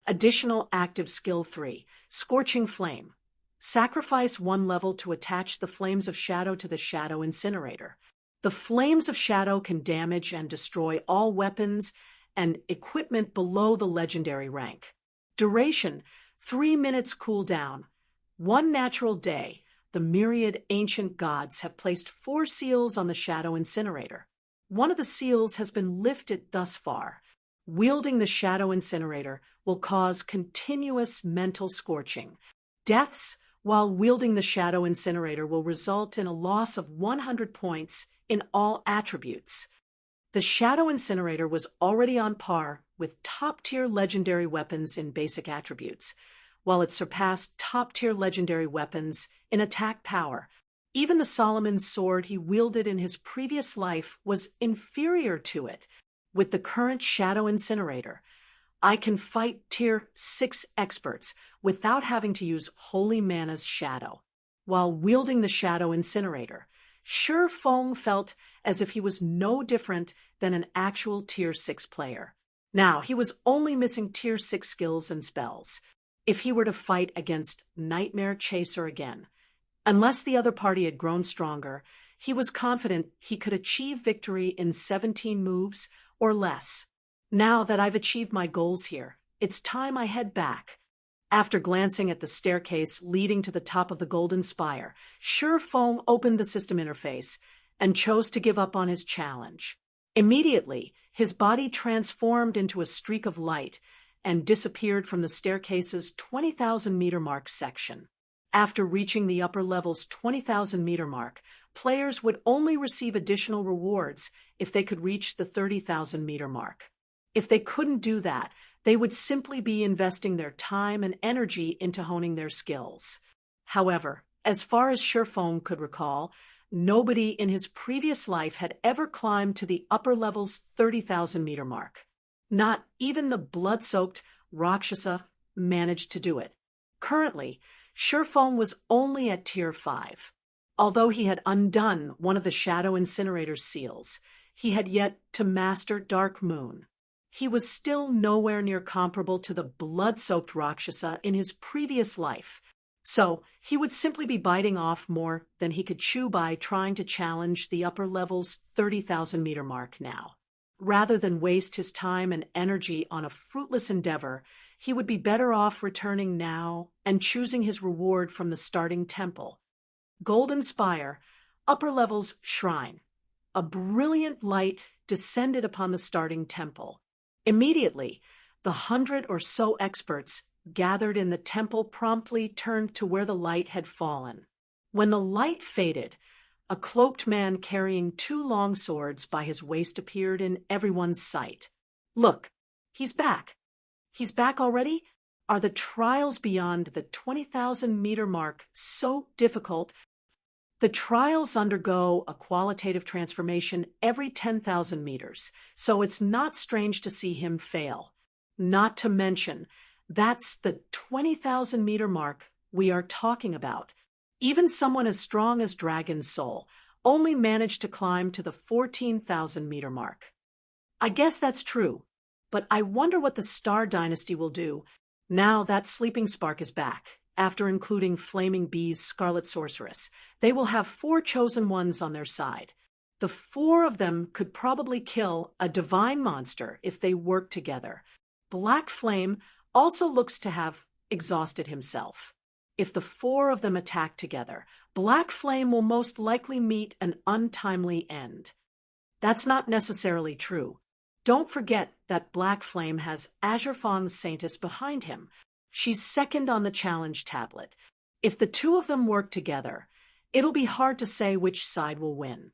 Additional active skill 3. Scorching Flame. Sacrifice 1 level to attach the Flames of Shadow to the Shadow Incinerator. The Flames of Shadow can damage and destroy all weapons and equipment below the legendary rank. Duration: 3 minutes cooldown. 1 natural day. The myriad ancient gods have placed 4 seals on the Shadow Incinerator. One of the seals has been lifted thus far. Wielding the Shadow Incinerator will cause continuous mental scorching. Deaths while wielding the Shadow Incinerator will result in a loss of 100 points in all attributes. The Shadow Incinerator was already on par with top-tier legendary weapons in basic attributes, while it surpassed top-tier legendary weapons in attack power. Even the Solomon's sword he wielded in his previous life was inferior to it. With the current Shadow Incinerator, I can fight Tier 6 experts without having to use Holy Mana's Shadow. While wielding the Shadow Incinerator, Shi Feng felt as if he was no different than an actual Tier 6 player. Now, he was only missing Tier 6 skills and spells. If he were to fight against Nightmare Chaser again, unless the other party had grown stronger, he was confident he could achieve victory in 17 moves or less. Now that I've achieved my goals here, it's time I head back. After glancing at the staircase leading to the top of the Golden Spire, Shi Feng opened the system interface and chose to give up on his challenge. Immediately, his body transformed into a streak of light and disappeared from the staircase's 20,000-meter mark section. After reaching the upper level's 20,000-meter mark, players would only receive additional rewards if they could reach the 30,000-meter mark. If they couldn't do that, they would simply be investing their time and energy into honing their skills. However, as far as Shi Feng could recall, nobody in his previous life had ever climbed to the upper level's 30,000-meter mark. Not even the blood-soaked Rakshasa managed to do it. Currently, Shi Feng was only at Tier 5. Although he had undone one of the Shadow Incinerator's seals, he had yet to master Dark Moon. He was still nowhere near comparable to the blood-soaked Rakshasa in his previous life, so he would simply be biting off more than he could chew by trying to challenge the upper level's 30,000-meter mark now. Rather than waste his time and energy on a fruitless endeavor, he would be better off returning now and choosing his reward from the starting temple. Golden Spire, upper level's shrine. A brilliant light descended upon the starting temple. Immediately, the 100 or so experts gathered in the temple promptly turned to where the light had fallen. When the light faded, a cloaked man carrying 2 long swords by his waist appeared in everyone's sight. Look, he's back. He's back already? Are the trials beyond the 20,000-meter mark so difficult? The trials undergo a qualitative transformation every 10,000 meters, so it's not strange to see him fail. Not to mention, that's the 20,000-meter mark we are talking about. Even someone as strong as Dragon Soul only managed to climb to the 14,000-meter mark. I guess that's true, but I wonder what the Star Dynasty will do now that Sleeping Spark is back. After including Flaming Bee's Scarlet Sorceress, they will have 4 chosen ones on their side. The 4 of them could probably kill a divine monster if they work together. Black Flame also looks to have exhausted himself. If the 4 of them attack together, Black Flame will most likely meet an untimely end. That's not necessarily true. Don't forget that Black Flame has Azure Fang's Saintess behind him. She's second on the challenge tablet. If the 2 of them work together, it'll be hard to say which side will win.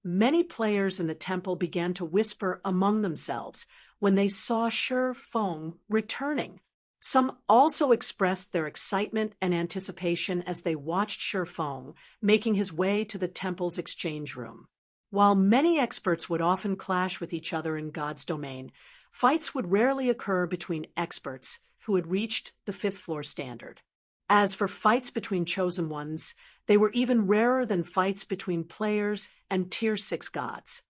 Many players in the temple began to whisper among themselves when they saw Shi Feng returning. Some also expressed their excitement and anticipation as they watched Shi Feng making his way to the temple's exchange room. While many experts would often clash with each other in God's domain, fights would rarely occur between experts who had reached the 5th floor standard. As for fights between chosen ones, they were even rarer than fights between players and Tier 6 gods.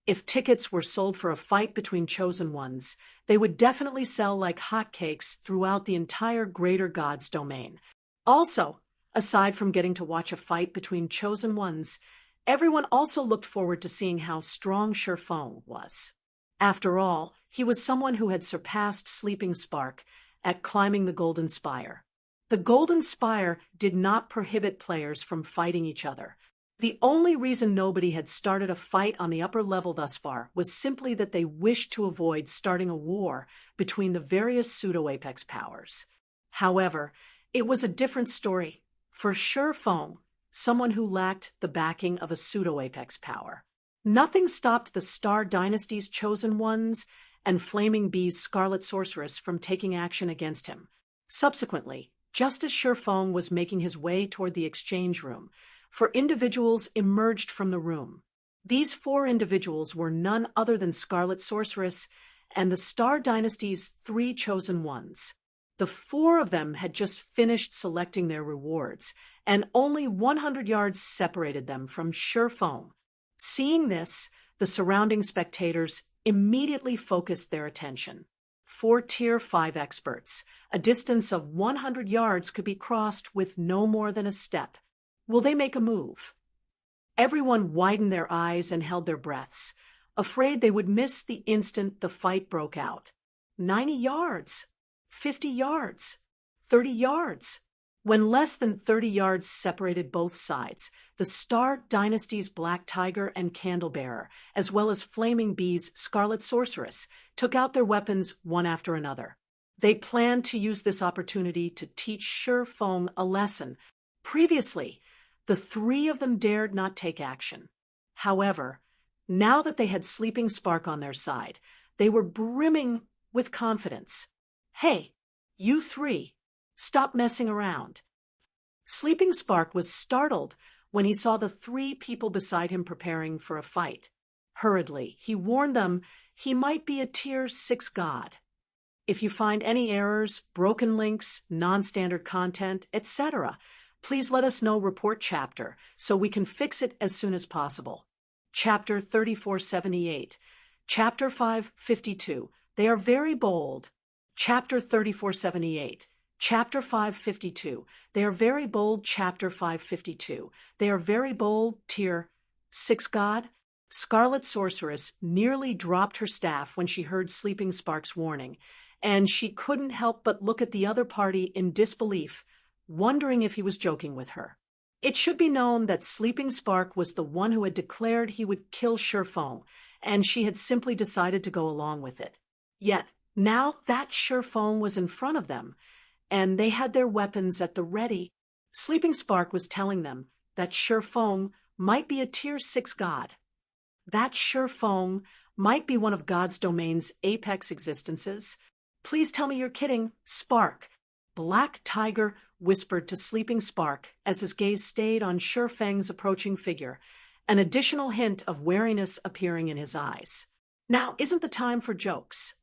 If tickets were sold for a fight between chosen ones, they would definitely sell like hotcakes throughout the entire Greater Gods domain. Also, aside from getting to watch a fight between chosen ones, everyone also looked forward to seeing how strong Shi Feng was. After all, he was someone who had surpassed Sleeping Spark at climbing the Golden Spire. The Golden Spire did not prohibit players from fighting each other. The only reason nobody had started a fight on the upper level thus far was simply that they wished to avoid starting a war between the various pseudo-apex powers. However, it was a different story for Shifeng, someone who lacked the backing of a pseudo-apex power. Nothing stopped the Star Dynasty's Chosen Ones and Flaming Bee's Scarlet Sorceress from taking action against him. Subsequently, just as Shifeng was making his way toward the exchange room, 4 individuals emerged from the room. These 4 individuals were none other than Scarlet Sorceress and the Star Dynasty's 3 Chosen Ones. The 4 of them had just finished selecting their rewards, and only 100 yards separated them from Shifeng. Seeing this, the surrounding spectators immediately focused their attention. 4 Tier 5 experts. A distance of 100 yards could be crossed with no more than a step. Will they make a move? Everyone widened their eyes and held their breaths, afraid they would miss the instant the fight broke out. 90 yards, 50 yards, 30 yards. When less than 30 yards separated both sides, the Star Dynasty's Black Tiger and Candlebearer, as well as Flaming Bee's Scarlet Sorceress, took out their weapons one after another. They planned to use this opportunity to teach Shifeng a lesson. Previously, the 3 of them dared not take action. However, now that they had Sleeping Spark on their side, they were brimming with confidence. Hey, you 3, stop messing around. Sleeping Spark was startled when he saw the 3 people beside him preparing for a fight. Hurriedly, he warned them he might be a Tier 6 god. If you find any errors, broken links, non-standard content, etc., please let us know. Report chapter so we can fix it as soon as possible. Chapter 3478. Chapter 552. They are very bold. Chapter 3478. Chapter 552. They are very bold. Chapter 552. They are very bold. Tier 6 god. Scarlet Sorceress nearly dropped her staff when she heard Sleeping Spark's warning, and she couldn't help but look at the other party in disbelief, wondering if he was joking with her. It should be known that Sleeping Spark was the one who had declared he would kill Shifeng, and she had simply decided to go along with it. Yet, now that Shifeng was in front of them, and they had their weapons at the ready, Sleeping Spark was telling them that Shifeng might be a Tier 6 god. That Shifeng might be one of God's domain's apex existences. Please tell me you're kidding, Spark. Black Tiger whispered to Sleeping Spark as his gaze stayed on Shifeng's approaching figure, an additional hint of wariness appearing in his eyes. Now isn't the time for jokes.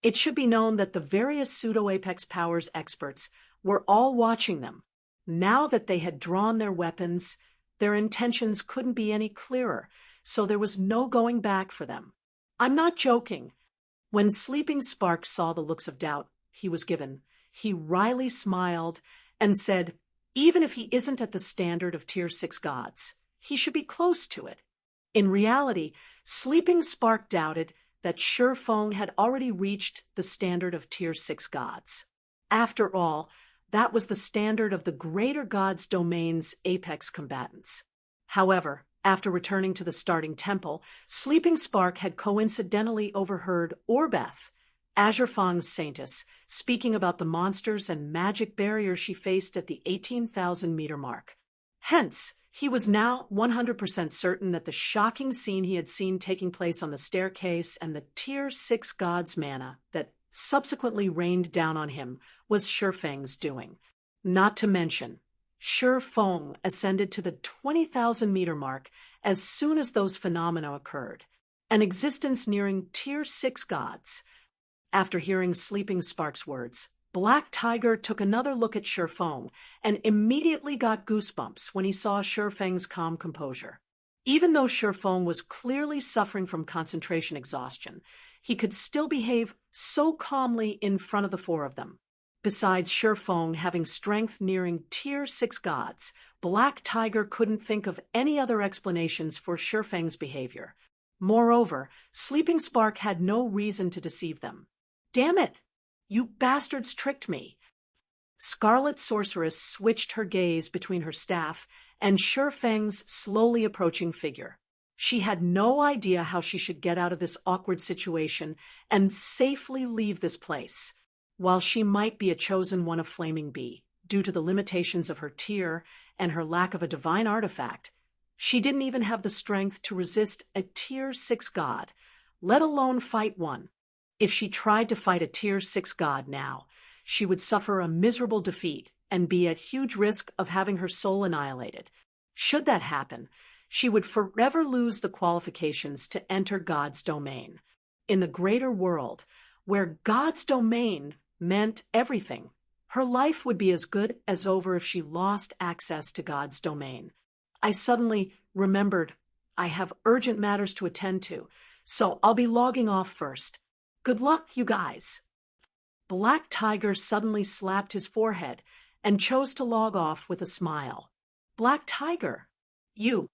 It should be known that the various pseudo-apex powers experts were all watching them. Now that they had drawn their weapons, their intentions couldn't be any clearer, so there was no going back for them. I'm not joking. When Sleeping Spark saw the looks of doubt he was given, he wryly smiled and said, even if he isn't at the standard of Tier 6 gods, he should be close to it. In reality, Sleeping Spark doubted that Shifeng had already reached the standard of Tier 6 gods. After all, that was the standard of the greater god's domain's apex combatants. However, after returning to the starting temple, Sleeping Spark had coincidentally overheard Orbeth, Azure Fang's saintess, speaking about the monsters and magic barriers she faced at the 18,000-meter mark. Hence, he was now 100% certain that the shocking scene he had seen taking place on the staircase and the Tier 6 god's mana that subsequently rained down on him was Shifeng's doing. Not to mention, Shifeng ascended to the 20,000-meter mark as soon as those phenomena occurred, an existence nearing Tier 6 gods. After hearing Sleeping Spark's words, Black Tiger took another look at Shifeng and immediately got goosebumps when he saw Shifeng's calm composure. Even though Shifeng was clearly suffering from concentration exhaustion, he could still behave so calmly in front of the 4 of them. Besides Shifeng having strength nearing Tier 6 gods, Black Tiger couldn't think of any other explanations for Shifeng's behavior. Moreover, Sleeping Spark had no reason to deceive them. Damn it! You bastards tricked me. Scarlet Sorceress switched her gaze between her staff and Shifeng's slowly approaching figure. She had no idea how she should get out of this awkward situation and safely leave this place. While she might be a chosen one of Flaming Bee, due to the limitations of her tier and her lack of a divine artifact, she didn't even have the strength to resist a tier 6 god, let alone fight one. If she tried to fight a tier 6 god now, she would suffer a miserable defeat and be at huge risk of having her soul annihilated. Should that happen, she would forever lose the qualifications to enter God's domain. In the greater world, where God's domain meant everything, her life would be as good as over if she lost access to God's domain. I suddenly remembered I have urgent matters to attend to, so I'll be logging off first. Good luck, you guys. Black Tiger suddenly slapped his forehead and chose to log off with a smile. Black Tiger, you.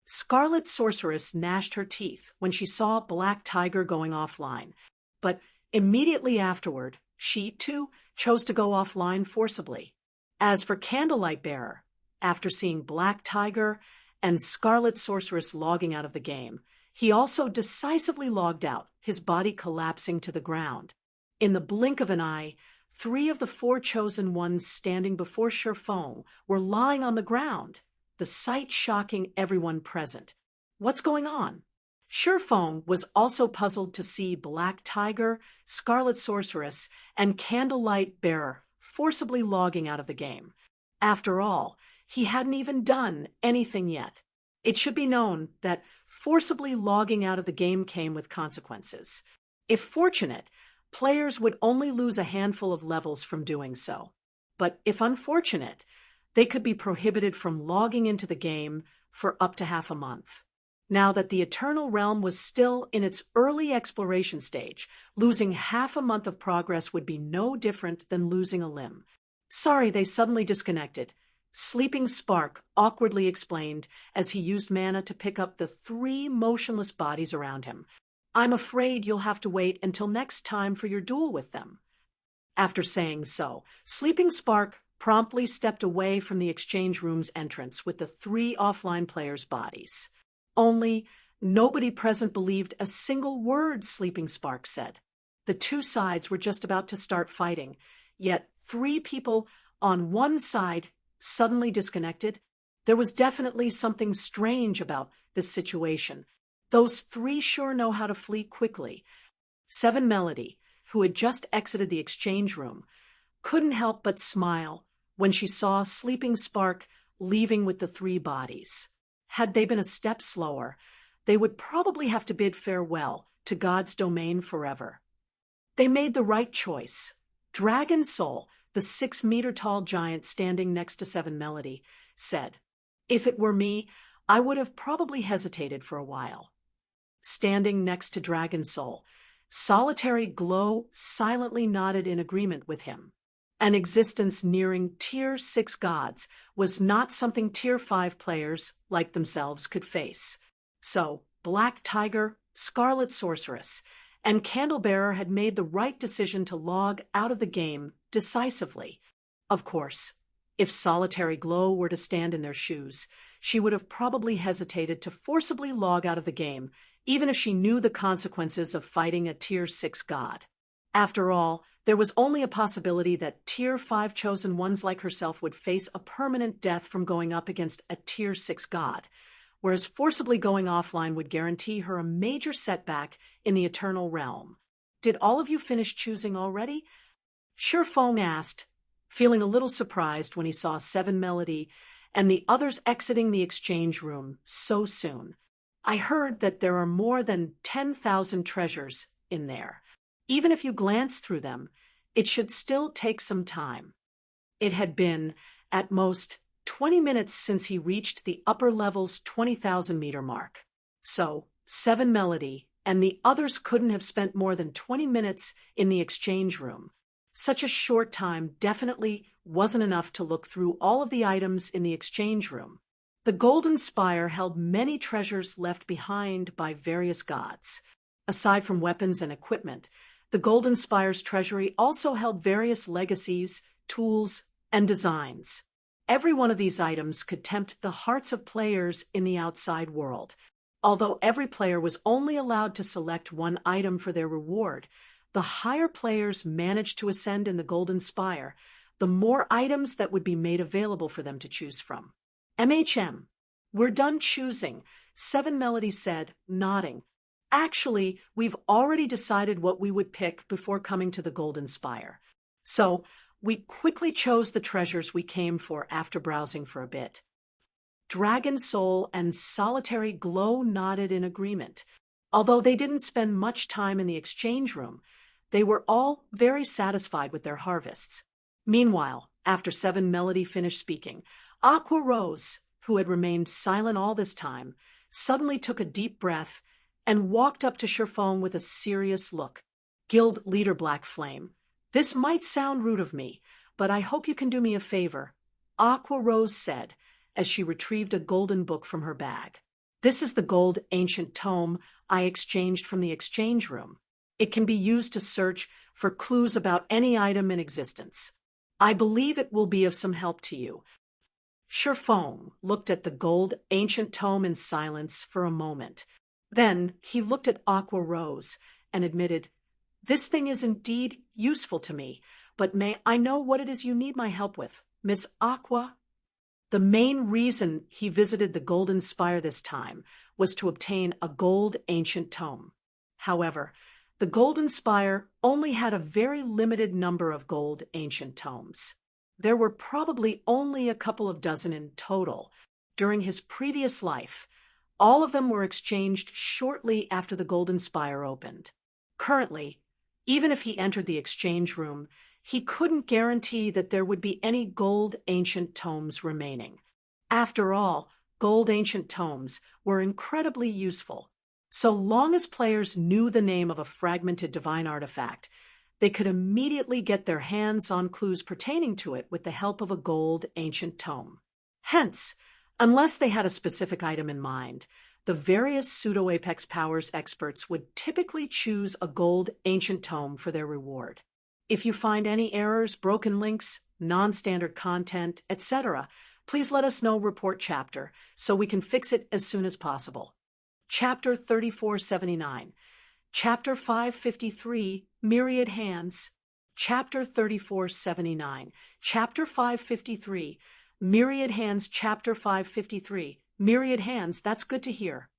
Scarlet Sorceress gnashed her teeth when she saw Black Tiger going offline, but immediately afterward, she, too, chose to go offline forcibly. As for Candlelight Bearer, after seeing Black Tiger and Scarlet Sorceress logging out of the game, he also decisively logged out, his body collapsing to the ground. In the blink of an eye, 3 of the 4 chosen ones standing before Shifeng were lying on the ground, the sight shocking everyone present. What's going on? Shifeng was also puzzled to see Black Tiger, Scarlet Sorceress, and Candlelight Bearer forcibly logging out of the game. After all, he hadn't even done anything yet. It should be known that forcibly logging out of the game came with consequences. If fortunate, players would only lose a handful of levels from doing so. But if unfortunate, they could be prohibited from logging into the game for up to half a month. Now that the Eternal Realm was still in its early exploration stage, losing half a month of progress would be no different than losing a limb. Sorry, they suddenly disconnected. Sleeping Spark awkwardly explained as he used mana to pick up the 3 motionless bodies around him. I'm afraid you'll have to wait until next time for your duel with them. After saying so, Sleeping Spark promptly stepped away from the exchange room's entrance with the 3 offline players' bodies. Only nobody present believed a single word Sleeping Spark said. The 2 sides were just about to start fighting, yet 3 people on one side suddenly disconnected. There was definitely something strange about this situation. Those 3 sure know how to flee quickly. 7 Melody, who had just exited the exchange room, couldn't help but smile when she saw Sleeping Spark leaving with the 3 bodies. Had they been a step slower, they would probably have to bid farewell to God's domain forever. They made the right choice. Dragon Soul, the 6-meter-tall giant standing next to 7 Melody, said, "If it were me, I would have probably hesitated for a while." Standing next to Dragon Soul, Solitary Glow silently nodded in agreement with him. An existence nearing Tier 6 gods was not something Tier 5 players like themselves could face. So, Black Tiger, Scarlet Sorceress, and Candlebearer had made the right decision to log out of the game decisively. Of course, if Solitary Glow were to stand in their shoes, she would have probably hesitated to forcibly log out of the game, even if she knew the consequences of fighting a Tier 6 god. After all, there was only a possibility that Tier 5 chosen ones like herself would face a permanent death from going up against a Tier 6 god, whereas forcibly going offline would guarantee her a major setback in the Eternal Realm. Did all of you finish choosing already? Shifeng asked, feeling a little surprised when he saw 7 Melody and the others exiting the exchange room so soon. I heard that there are more than 10,000 treasures in there. Even if you glance through them, it should still take some time. It had been, at most, 20 minutes since he reached the upper level's 20,000-meter mark. So, 7 Melody and the others couldn't have spent more than 20 minutes in the exchange room. Such a short time definitely wasn't enough to look through all of the items in the exchange room. The Golden Spire held many treasures left behind by various gods. Aside from weapons and equipment, The Golden Spire's treasury also held various legacies, tools, and designs. Every one of these items could tempt the hearts of players in the outside world. Although every player was only allowed to select one item for their reward, the higher players managed to ascend in the Golden Spire, the more items that would be made available for them to choose from. MHM. We're done choosing, Seven Melody said, nodding. Actually, we've already decided what we would pick before coming to the Golden Spire. So, we quickly chose the treasures we came for after browsing for a bit. Dragon Soul and Solitary Glow nodded in agreement. Although they didn't spend much time in the exchange room, they were all very satisfied with their harvests. Meanwhile, after Seven Melody finished speaking, Aqua Rose, who had remained silent all this time, suddenly took a deep breath and walked up to Sherphone with a serious look. Guild Leader Black Flame, this might sound rude of me, but I hope you can do me a favor, Aqua Rose said, as she retrieved a golden book from her bag. This is the gold ancient tome I exchanged from the exchange room. It can be used to search for clues about any item in existence. I believe it will be of some help to you. Sherphone looked at the gold ancient tome in silence for a moment. Then he looked at Aqua Rose and admitted, "This thing is indeed useful to me, but may I know what it is you need my help with, Miss Aqua?" The main reason he visited the Golden Spire this time was to obtain a gold ancient tome. However, the Golden Spire only had a very limited number of gold ancient tomes. There were probably only a couple of dozen in total. During his previous life, all of them were exchanged shortly after the Golden Spire opened. Currently, even if he entered the exchange room, he couldn't guarantee that there would be any gold ancient tomes remaining. After all, gold ancient tomes were incredibly useful. So long as players knew the name of a fragmented divine artifact, they could immediately get their hands on clues pertaining to it with the help of a gold ancient tome. Hence, unless they had a specific item in mind, the various pseudo-Apex Powers experts would typically choose a gold ancient tome for their reward. If you find any errors, broken links, non-standard content, etc., please let us know report chapter so we can fix it as soon as possible. Chapter 3479. Chapter 553, Myriad Hands. Chapter 3479. Chapter 553, Myriad Hands. Chapter 553, Myriad Hands. That's good to hear.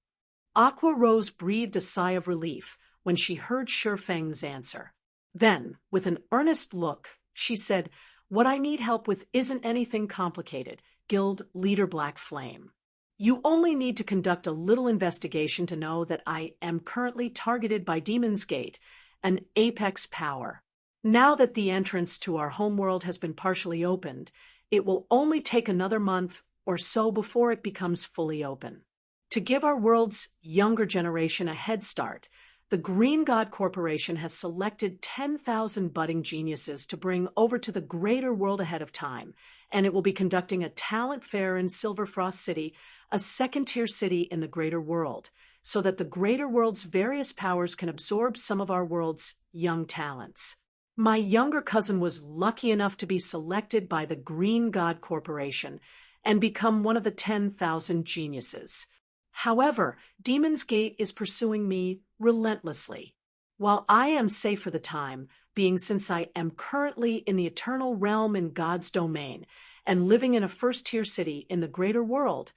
Aqua Rose breathed a sigh of relief when she heard Sherfeng's answer. Then, with an earnest look, she said, "What I need help with isn't anything complicated, Guild Leader Black Flame. You only need to conduct a little investigation to know that I am currently targeted by Demon's Gate, an Apex Power. Now that the entrance to our homeworld has been partially opened, it will only take another month or so before it becomes fully open. To give our world's younger generation a head start, the Green God Corporation has selected 10,000 budding geniuses to bring over to the greater world ahead of time, and it will be conducting a talent fair in Silverfrost City, a second-tier city in the greater world, so that the greater world's various powers can absorb some of our world's young talents. My younger cousin was lucky enough to be selected by the Green God Corporation and become one of the 10,000 geniuses. However, Demon's Gate is pursuing me relentlessly. While I am safe for the time, being since I am currently in the eternal realm in God's domain and living in a first-tier city in the greater world,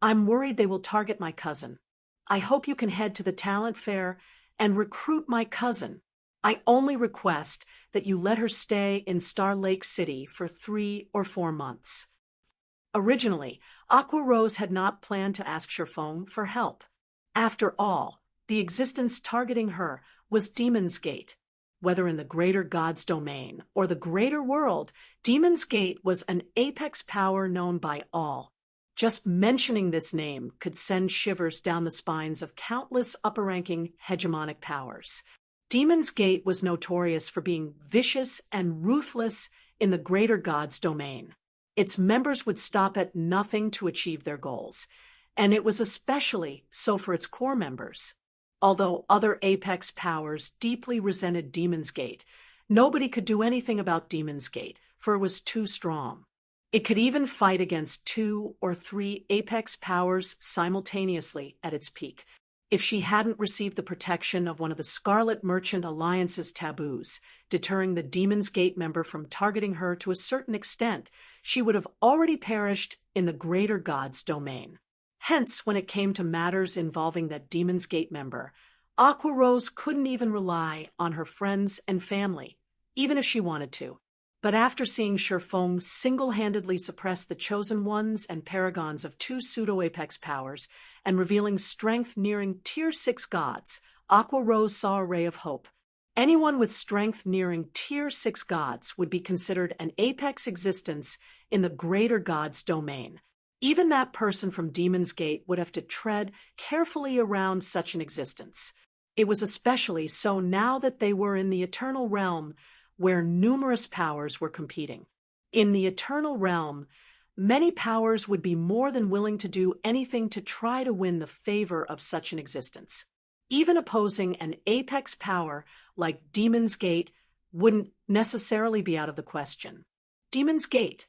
I'm worried they will target my cousin. I hope you can head to the talent fair and recruit my cousin. I only request that you let her stay in Star Lake City for 3 or 4 months." Originally, Aqua Rose had not planned to ask Sherphone for help. After all, the existence targeting her was Demon's Gate. Whether in the greater God's domain or the greater world, Demon's Gate was an apex power known by all. Just mentioning this name could send shivers down the spines of countless upper-ranking hegemonic powers. Demon's Gate was notorious for being vicious and ruthless in the greater God's domain. Its members would stop at nothing to achieve their goals, and it was especially so for its core members. Although other Apex powers deeply resented Demon's Gate, nobody could do anything about Demon's Gate, for it was too strong. It could even fight against 2 or 3 Apex powers simultaneously at its peak. If she hadn't received the protection of one of the Scarlet Merchant Alliance's taboos, deterring the Demon's Gate member from targeting her to a certain extent, she would have already perished in the greater god's domain. Hence, when it came to matters involving that Demon's Gate member, Aqua Rose couldn't even rely on her friends and family, even if she wanted to. But after seeing Sherfong single-handedly suppress the Chosen Ones and Paragons of 2 pseudo-Apex powers and revealing strength nearing Tier 6 gods, Aqua Rose saw a ray of hope. Anyone with strength nearing Tier 6 gods would be considered an Apex existence in the greater god's domain. Even that person from Demon's Gate would have to tread carefully around such an existence. It was especially so now that they were in the Eternal Realm, where numerous powers were competing. In the Eternal Realm, many powers would be more than willing to do anything to try to win the favor of such an existence. Even opposing an Apex power like Demon's Gate wouldn't necessarily be out of the question. Demon's Gate.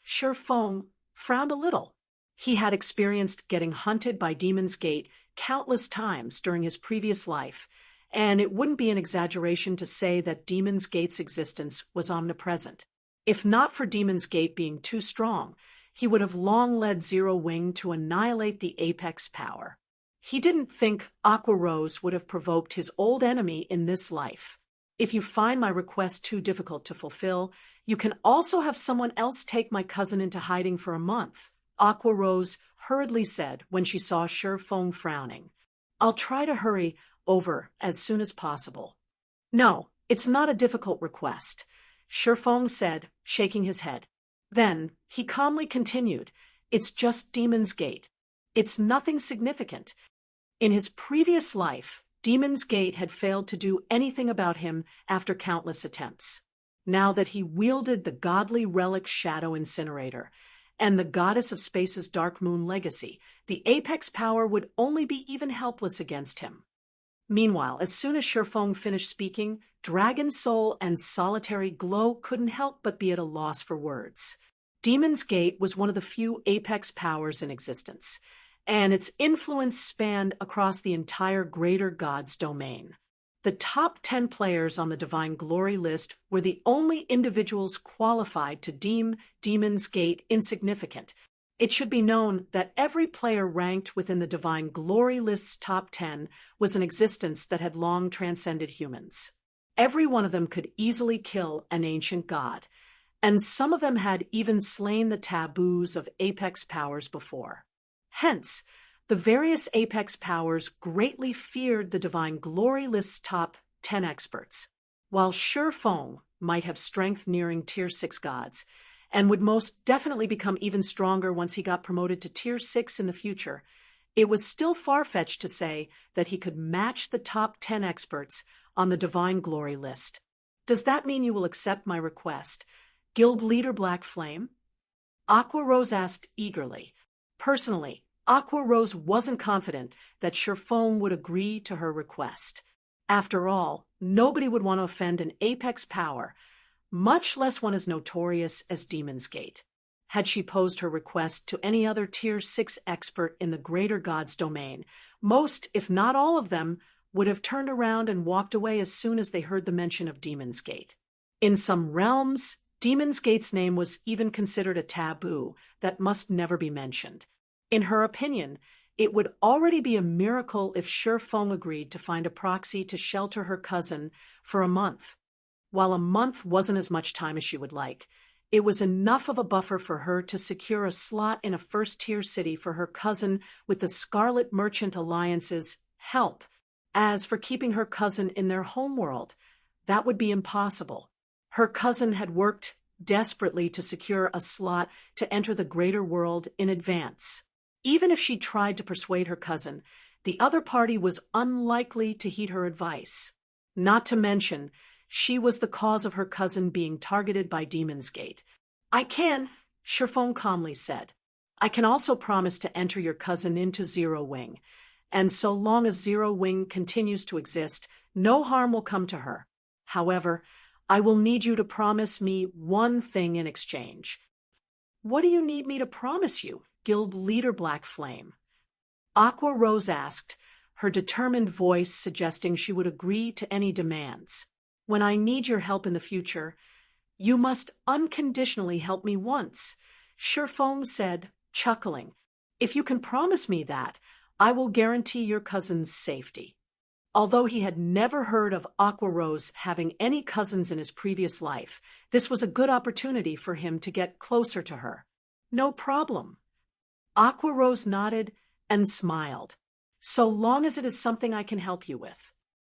Sherfong frowned a little. He had experienced getting hunted by Demon's Gate countless times during his previous life, and it wouldn't be an exaggeration to say that Demon's Gate's existence was omnipresent. If not for Demon's Gate being too strong, he would have long led Zero Wing to annihilate the Apex power. He didn't think Aqua Rose would have provoked his old enemy in this life. If you find my request too difficult to fulfill, you can also have someone else take my cousin into hiding for a month, Aqua Rose hurriedly said when she saw Sherfong frowning. I'll try to hurry over as soon as possible. No, it's not a difficult request, Sherfong said, shaking his head. Then he calmly continued, it's just Demon's Gate. It's nothing significant. In his previous life, Demon's Gate had failed to do anything about him after countless attempts. Now that he wielded the godly relic Shadow Incinerator and the Goddess of Space's Dark Moon legacy, the Apex power would only be even helpless against him. Meanwhile, as soon as Sherfong finished speaking, Dragon Soul and Solitary Glow couldn't help but be at a loss for words. Demon's Gate was one of the few Apex powers in existence, and its influence spanned across the entire greater god's domain. The top 10 players on the Divine Glory list were the only individuals qualified to deem Demon's Gate insignificant. It should be known that every player ranked within the Divine Glory list's top 10 was an existence that had long transcended humans. Every one of them could easily kill an ancient god, and some of them had even slain the taboos of Apex powers before. Hence, the various Apex powers greatly feared the Divine Glory list's top 10 experts. While Sherfong might have strength nearing Tier 6 gods, and would most definitely become even stronger once he got promoted to Tier 6 in the future, it was still far-fetched to say that he could match the top 10 experts on the Divine Glory list. Does that mean you will accept my request, Guild Leader Black Flame? Aqua Rose asked eagerly. Personally, Aqua Rose wasn't confident that Sherfong would agree to her request. After all, nobody would want to offend an Apex power, much less one as notorious as Demon's Gate. Had she posed her request to any other Tier 6 expert in the greater god's domain, most, if not all of them, would have turned around and walked away as soon as they heard the mention of Demon's Gate. In some realms, Demon's Gate's name was even considered a taboo that must never be mentioned. In her opinion, it would already be a miracle if Sherfong agreed to find a proxy to shelter her cousin for a month. While a month wasn't as much time as she would like, it was enough of a buffer for her to secure a slot in a first-tier city for her cousin with the Scarlet Merchant Alliance's help. As for keeping her cousin in their homeworld, that would be impossible. Her cousin had worked desperately to secure a slot to enter the greater world in advance. Even if she tried to persuade her cousin, the other party was unlikely to heed her advice. Not to mention, she was the cause of her cousin being targeted by Demon's Gate. I can, Sherfong calmly said. I can also promise to enter your cousin into Zero Wing, and so long as Zero Wing continues to exist, no harm will come to her. However, I will need you to promise me one thing in exchange. What do you need me to promise you, Guild Leader Black Flame? Aqua Rose asked, her determined voice suggesting she would agree to any demands. When I need your help in the future, you must unconditionally help me once, Surefoam said, chuckling. If you can promise me that, I will guarantee your cousin's safety. Although he had never heard of Aqua Rose having any cousins in his previous life, this was a good opportunity for him to get closer to her. No problem. Aqua Rose nodded and smiled. So long as it is something I can help you with.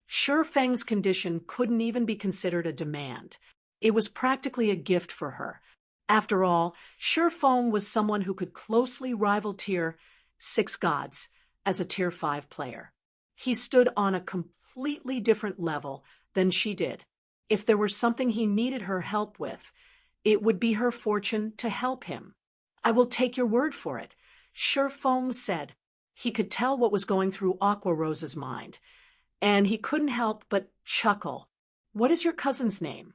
Feng's condition couldn't even be considered a demand. It was practically a gift for her. After all, Feng was someone who could closely rival Tier 6 gods as a Tier 5 player. He stood on a completely different level than she did. If there were something he needed her help with, it would be her fortune to help him. I will take your word for it, Feng said. He could tell what was going through Aqua Rose's mind, and he couldn't help but chuckle. What is your cousin's name?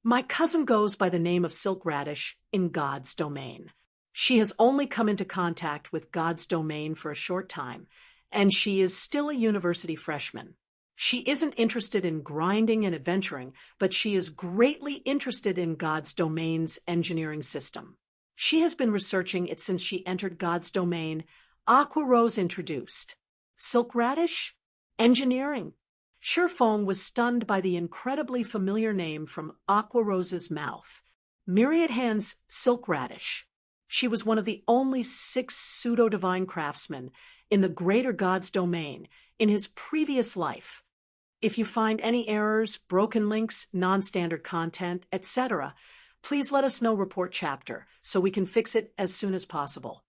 My cousin goes by the name of Silk Radish in God's domain. She has only come into contact with God's domain for a short time, and she is still a university freshman. She isn't interested in grinding and adventuring, but she is greatly interested in God's domain's engineering system. She has been researching it since she entered God's domain. Aqua Rose introduced. Silk Radish? Engineering. Feng was stunned by the incredibly familiar name from Aqua Rose's mouth. Myriad Hand's Silk Radish. She was one of the only 6 pseudo-divine craftsmen in the greater God's domain in his previous life. If you find any errors, broken links, non-standard content, etc., please let us know. Report chapter so we can fix it as soon as possible.